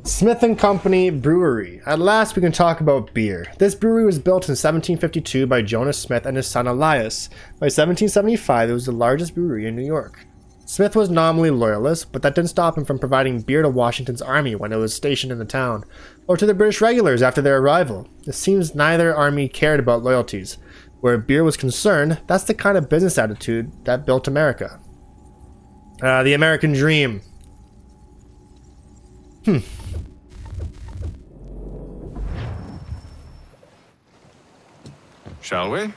[SPEAKER 3] Smith & Company Brewery. At last we can talk about beer. This brewery was built in 1752 by Jonas Smith and his son Elias. By 1775 it was the largest brewery in New York. Smith was nominally loyalist, but that didn't stop him from providing beer to Washington's army when it was stationed in the town, or to the British regulars after their arrival. It seems neither army cared about loyalties. Where beer was concerned, that's the kind of business attitude that built America. The American dream.
[SPEAKER 14] Shall we?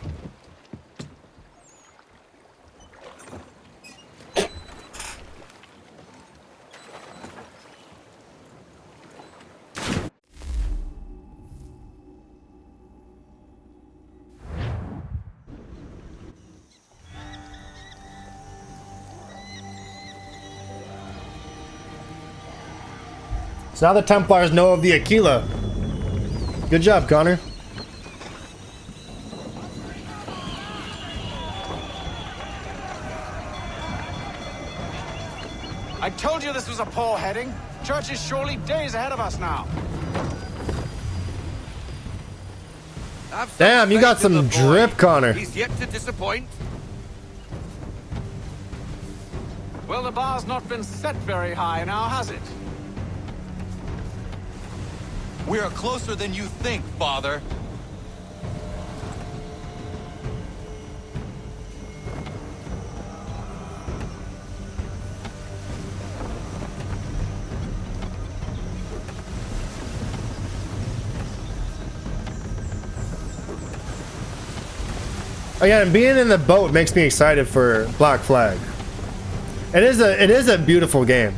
[SPEAKER 3] So now the Templars know of the Aquila. Good job, Connor.
[SPEAKER 18] I told you this was a poor heading. Church is surely days ahead of us now.
[SPEAKER 3] Damn, you got some drip, Connor.
[SPEAKER 18] He's yet to disappoint. Well, the bar's not been set very high now, has it?
[SPEAKER 5] We are closer than you think, Father.
[SPEAKER 3] Again, being in the boat makes me excited for Black Flag. It is a beautiful game.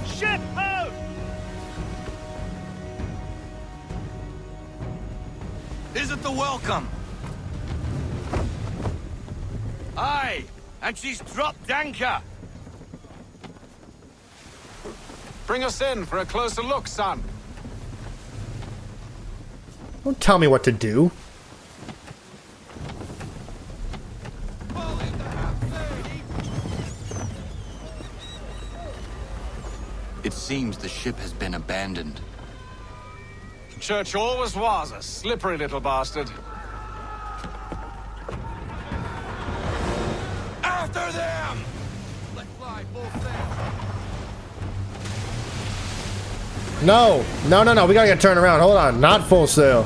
[SPEAKER 2] Ship out!
[SPEAKER 6] Is it the welcome? Aye, and she's dropped anchor.
[SPEAKER 18] Bring us in for a closer look, son.
[SPEAKER 3] Don't tell me what to do.
[SPEAKER 5] It seems the ship has been abandoned.
[SPEAKER 18] Church always was a slippery little bastard.
[SPEAKER 6] After them! Let's fly full sail.
[SPEAKER 3] No, we gotta get turned around. Hold on, not full sail.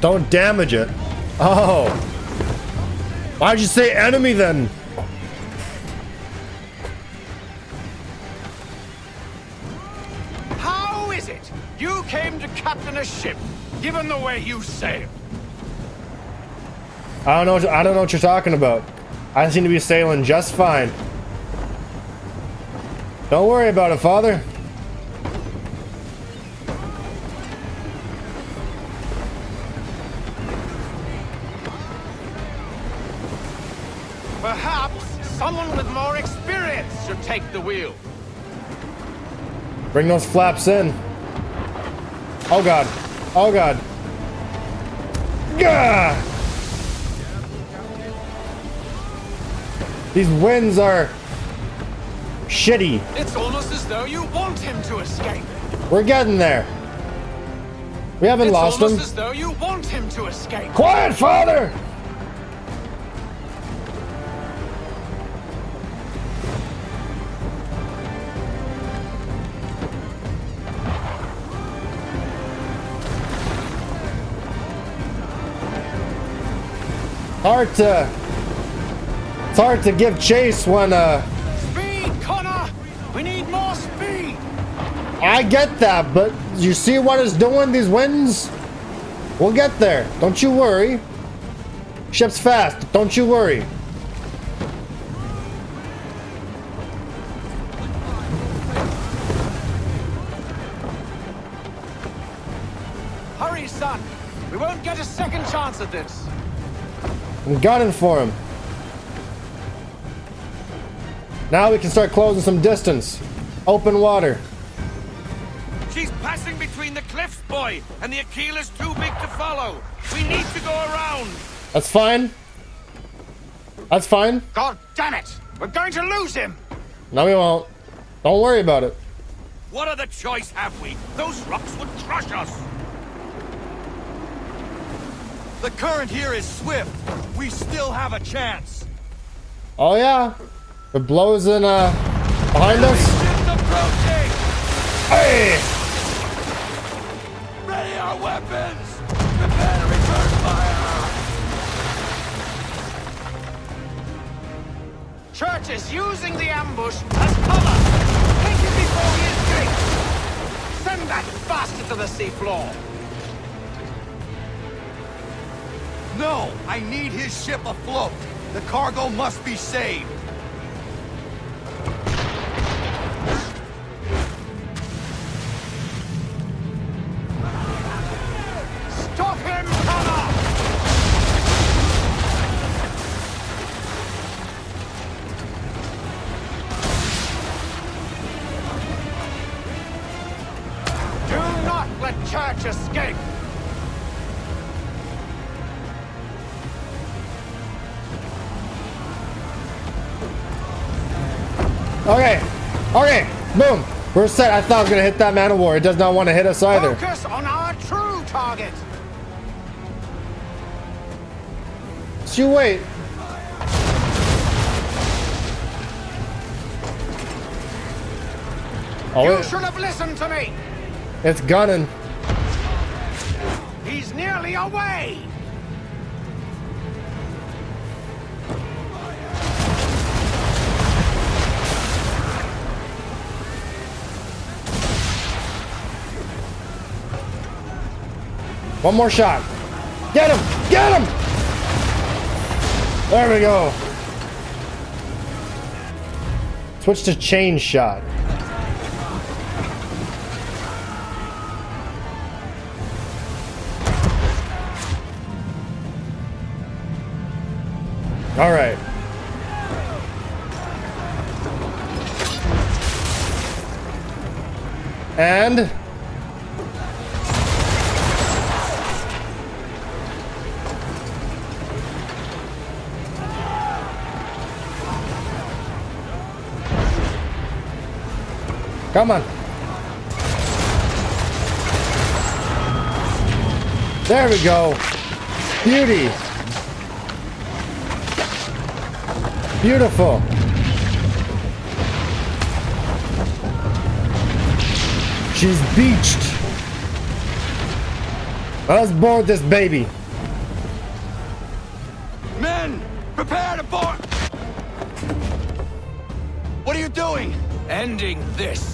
[SPEAKER 3] Don't damage it. Oh. Why'd you say enemy then?
[SPEAKER 23] captain a ship, given the way you sail?
[SPEAKER 3] I don't know what you're talking about. I seem to be sailing just fine. Don't worry about it, Father.
[SPEAKER 23] Perhaps someone with more experience should take the wheel.
[SPEAKER 3] Bring those flaps in. Oh god. Oh god. Gah! These winds are shitty.
[SPEAKER 23] It's almost as though you want him to escape.
[SPEAKER 3] We're getting there. We haven't lost him.
[SPEAKER 23] It's almost as though you want him to escape.
[SPEAKER 3] Quiet, Father! It's hard to give chase when
[SPEAKER 23] Speed, Connor! We need more speed!
[SPEAKER 3] I get that, but you see what it's doing, these winds? We'll get there. Don't you worry. Ship's fast. Don't you worry.
[SPEAKER 23] Hurry, son! We won't get a second chance at this.
[SPEAKER 3] I'm gunning for him. Now we can start closing some distance. Open water.
[SPEAKER 23] She's passing between the cliffs, boy, and the Aquila's too big to follow. We need to go around.
[SPEAKER 3] That's fine. That's fine.
[SPEAKER 23] God damn it! We're going to lose him!
[SPEAKER 3] No, we won't. Don't worry about it.
[SPEAKER 23] What other choice have we? Those rocks would crush us. The current here is swift. We still have a chance.
[SPEAKER 3] Oh yeah. It blows in behind us. Hey!
[SPEAKER 23] Ready our weapons! Prepare to return fire! Church is using the ambush as cover. Take him before he escapes. Send that bastard to the seafloor. No, I need his ship afloat. The cargo must be saved. Stop him, Connor! Do not let Church escape!
[SPEAKER 3] Okay. Okay. Boom. We're set. I thought I was going to hit that man of war. It does not want to hit us either.
[SPEAKER 23] Focus on our true target.
[SPEAKER 3] Just you wait. Oh,
[SPEAKER 23] You should have listened to me.
[SPEAKER 3] It's gunning.
[SPEAKER 23] He's nearly away.
[SPEAKER 3] One more shot. Get him! Get him! There we go. Switch to chain shot. All right. And come on. There we go. Beauty. Beautiful. She's beached. Let's board this baby.
[SPEAKER 23] Men, prepare to board. What are you doing? Ending this.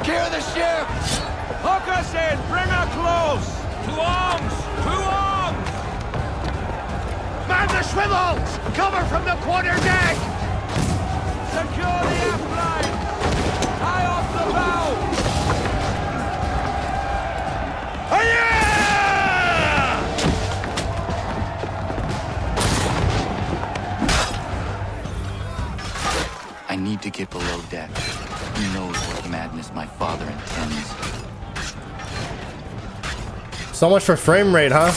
[SPEAKER 4] Secure the ship! Hook us in! Bring her close! To arms! To arms! Man the swivels! Cover from the quarter deck! Secure the aft line! Tie off the bow!
[SPEAKER 5] I need to get below deck. Who knows what madness my father intends?
[SPEAKER 3] So much for frame rate, huh?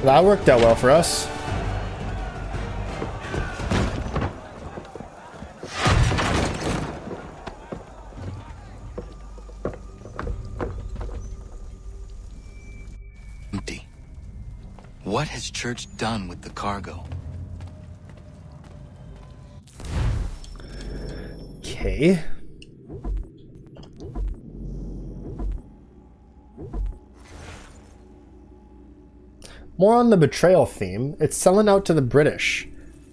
[SPEAKER 3] That worked out well for us.
[SPEAKER 5] Empty. What has Church done with the cargo?
[SPEAKER 3] Okay. More on the betrayal theme, it's selling out to the British.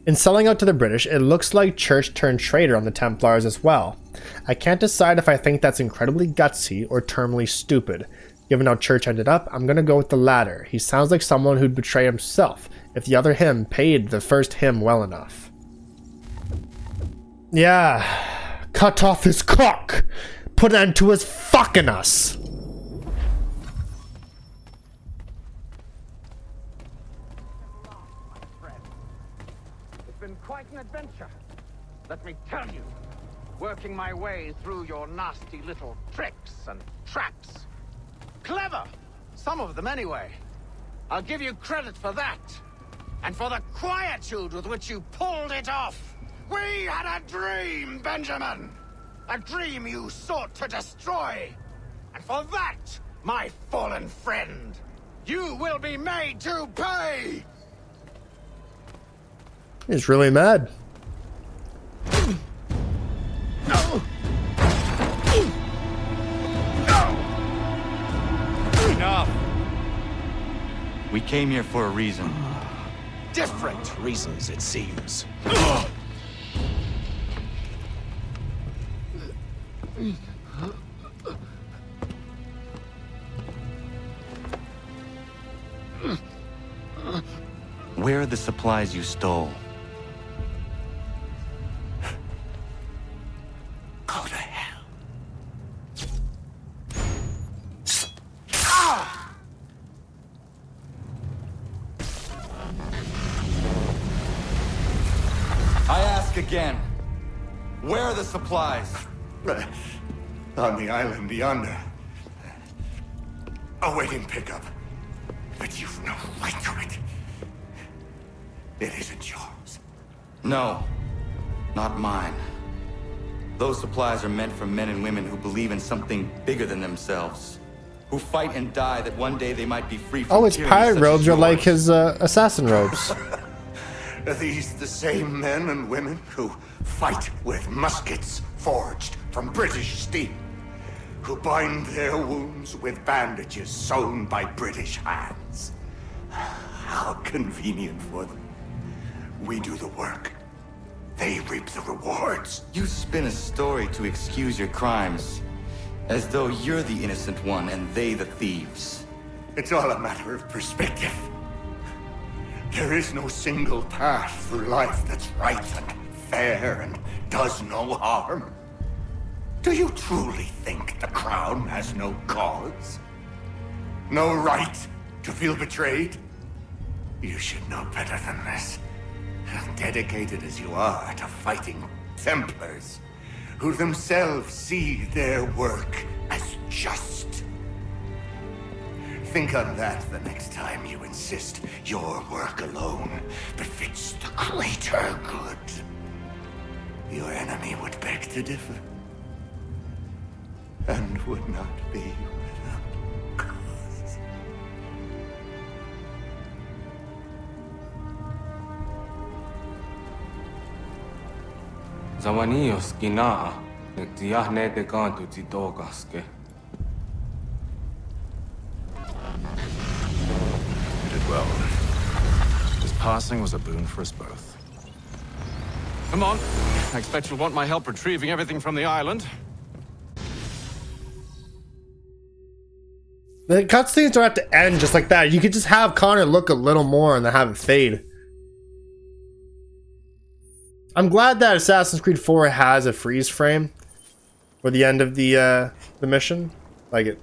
[SPEAKER 3] In selling out to the British, it looks like Church turned traitor on the Templars as well. I can't decide if I think that's incredibly gutsy or terminally stupid. Given how Church ended up, I'm gonna go with the latter. He sounds like someone who'd betray himself if the other him paid the first him well enough. Yeah. Cut off his cock! Put an end to his fucking us!
[SPEAKER 23] Quite an adventure, let me tell you. Working my way through your nasty little tricks and traps. Clever! Some of them anyway. I'll give you credit for that. And for the quietude with which you pulled it off. We had a dream, Benjamin! A dream you sought to destroy. And for that, my fallen friend, you will be made to pay!
[SPEAKER 3] He's really mad.
[SPEAKER 5] Enough! We came here for a reason.
[SPEAKER 4] Different reasons, it seems.
[SPEAKER 5] Where are the supplies you stole?
[SPEAKER 4] Go to hell.
[SPEAKER 5] I ask again. Where are the supplies?
[SPEAKER 2] On the island yonder. Awaiting pickup. But you've no right to it. It isn't yours.
[SPEAKER 5] No, not mine. Those supplies are meant for men and women who believe in something bigger than themselves. Who fight and die that one day they might be free from
[SPEAKER 3] Oh, his
[SPEAKER 5] tyranny
[SPEAKER 3] pirate
[SPEAKER 5] such
[SPEAKER 3] robes
[SPEAKER 5] as
[SPEAKER 3] are like
[SPEAKER 5] yours.
[SPEAKER 3] his assassin robes.
[SPEAKER 2] Are these the same men and women who fight with muskets forged from British steel? Who bind their wounds with bandages sewn by British hands? How convenient for them. We do the work. They reap the rewards.
[SPEAKER 5] You spin a story to excuse your crimes, as though you're the innocent one and they the thieves.
[SPEAKER 2] It's all a matter of perspective. There is no single path through life that's right and fair and does no harm. Do you truly think the Crown has no cause? No right to feel betrayed? You should know better than this. Dedicated as you are to fighting Templars, who themselves see their work as just. Think on that the next time you insist your work alone befits the greater good. Your enemy would beg to differ, and would not be without cause.
[SPEAKER 15] Zawanios gina, netiahne de gantu titogaske.
[SPEAKER 14] You did well. His passing was a boon for us both. Come on. I expect you'll want my help retrieving everything from the island.
[SPEAKER 3] The cutscenes don't have to end just like that. You could just have Connor look a little more and then have it fade. I'm glad that Assassin's Creed 4 has a freeze frame for the end of the mission. Like it.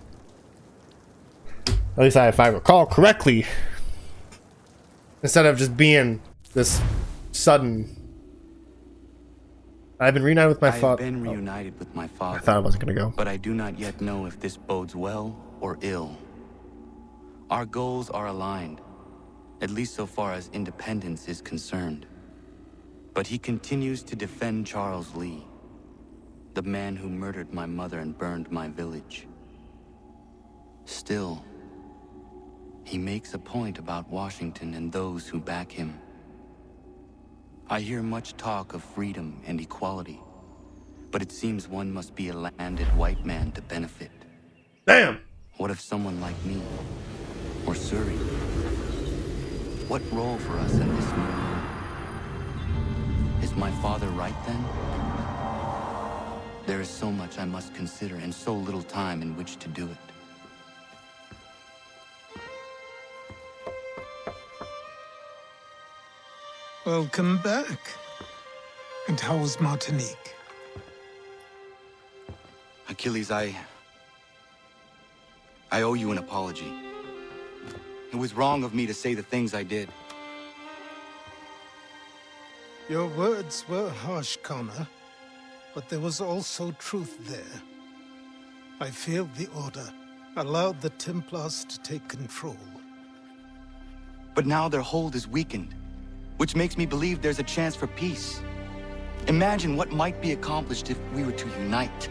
[SPEAKER 3] At least if I recall correctly. Instead of just being this sudden. I've been reunited with my father.
[SPEAKER 5] I've been reunited with my father.
[SPEAKER 3] I thought I wasn't gonna go.
[SPEAKER 5] But I do not yet know if this bodes well or ill. Our goals are aligned, at least so far as independence is concerned. But he continues to defend Charles Lee, the man who murdered my mother and burned my village. Still, he makes a point about Washington and those who back him. I hear much talk of freedom and equality, but it seems one must be a landed white man to benefit.
[SPEAKER 3] Damn!
[SPEAKER 5] What if someone like me, or Suri? What role for us in this new world? Is my father right then? There is so much I must consider and so little time in which to do it.
[SPEAKER 7] Welcome back. And how was Martinique?
[SPEAKER 5] Achilles, I owe you an apology. It was wrong of me to say the things I did.
[SPEAKER 7] Your words were harsh, Connor, but there was also truth there. I failed the Order, allowed the Templars to take control.
[SPEAKER 5] But now their hold is weakened, which makes me believe there's a chance for peace. Imagine what might be accomplished if we were to unite.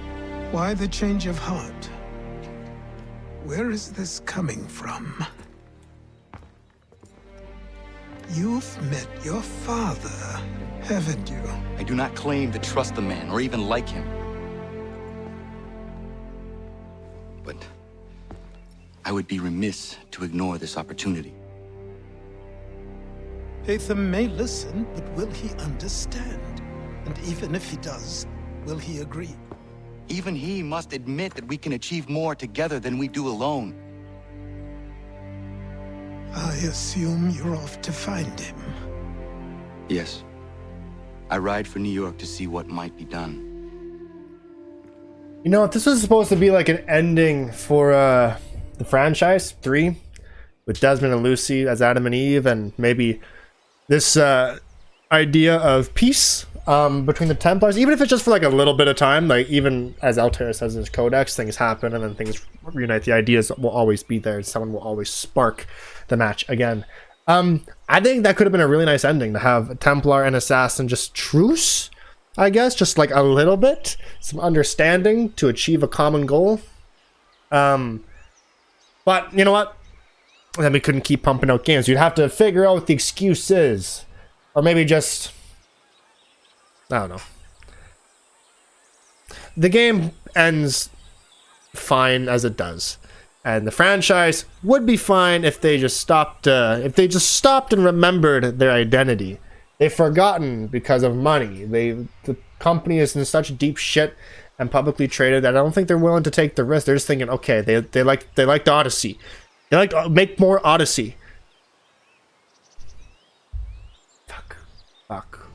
[SPEAKER 7] Why the change of heart? Where is this coming from? You've met your father, haven't you?
[SPEAKER 5] I do not claim to trust the man or even like him. But I would be remiss to ignore this opportunity.
[SPEAKER 7] Hatham may listen, but will he understand? And even if he does, will he agree?
[SPEAKER 5] Even he must admit that we can achieve more together than we do alone.
[SPEAKER 7] I assume you're off to find him.
[SPEAKER 5] Yes. I ride for New York to see what might be done.
[SPEAKER 3] You know, if this was supposed to be like an ending for the franchise 3, with Desmond and Lucy as Adam and Eve, and maybe this idea of peace between the Templars, even if it's just for like a little bit of time, like even as Altair says in his codex, things happen and then things reunite. The ideas will always be there, and someone will always spark the match again. I think that could have been a really nice ending, to have a Templar and Assassin just truce, I guess, just like a little bit, some understanding to achieve a common goal. But you know what? Then we couldn't keep pumping out games. You'd have to figure out what the excuse is, or maybe just, I don't know. The game ends fine as it does, and the franchise would be fine if they just stopped. If they just stopped and remembered their identity. They've forgotten because of money. The company is in such deep shit and publicly traded that I don't think they're willing to take the risk. They're just thinking, okay, they liked Odyssey. They like to make more Odyssey. Fuck.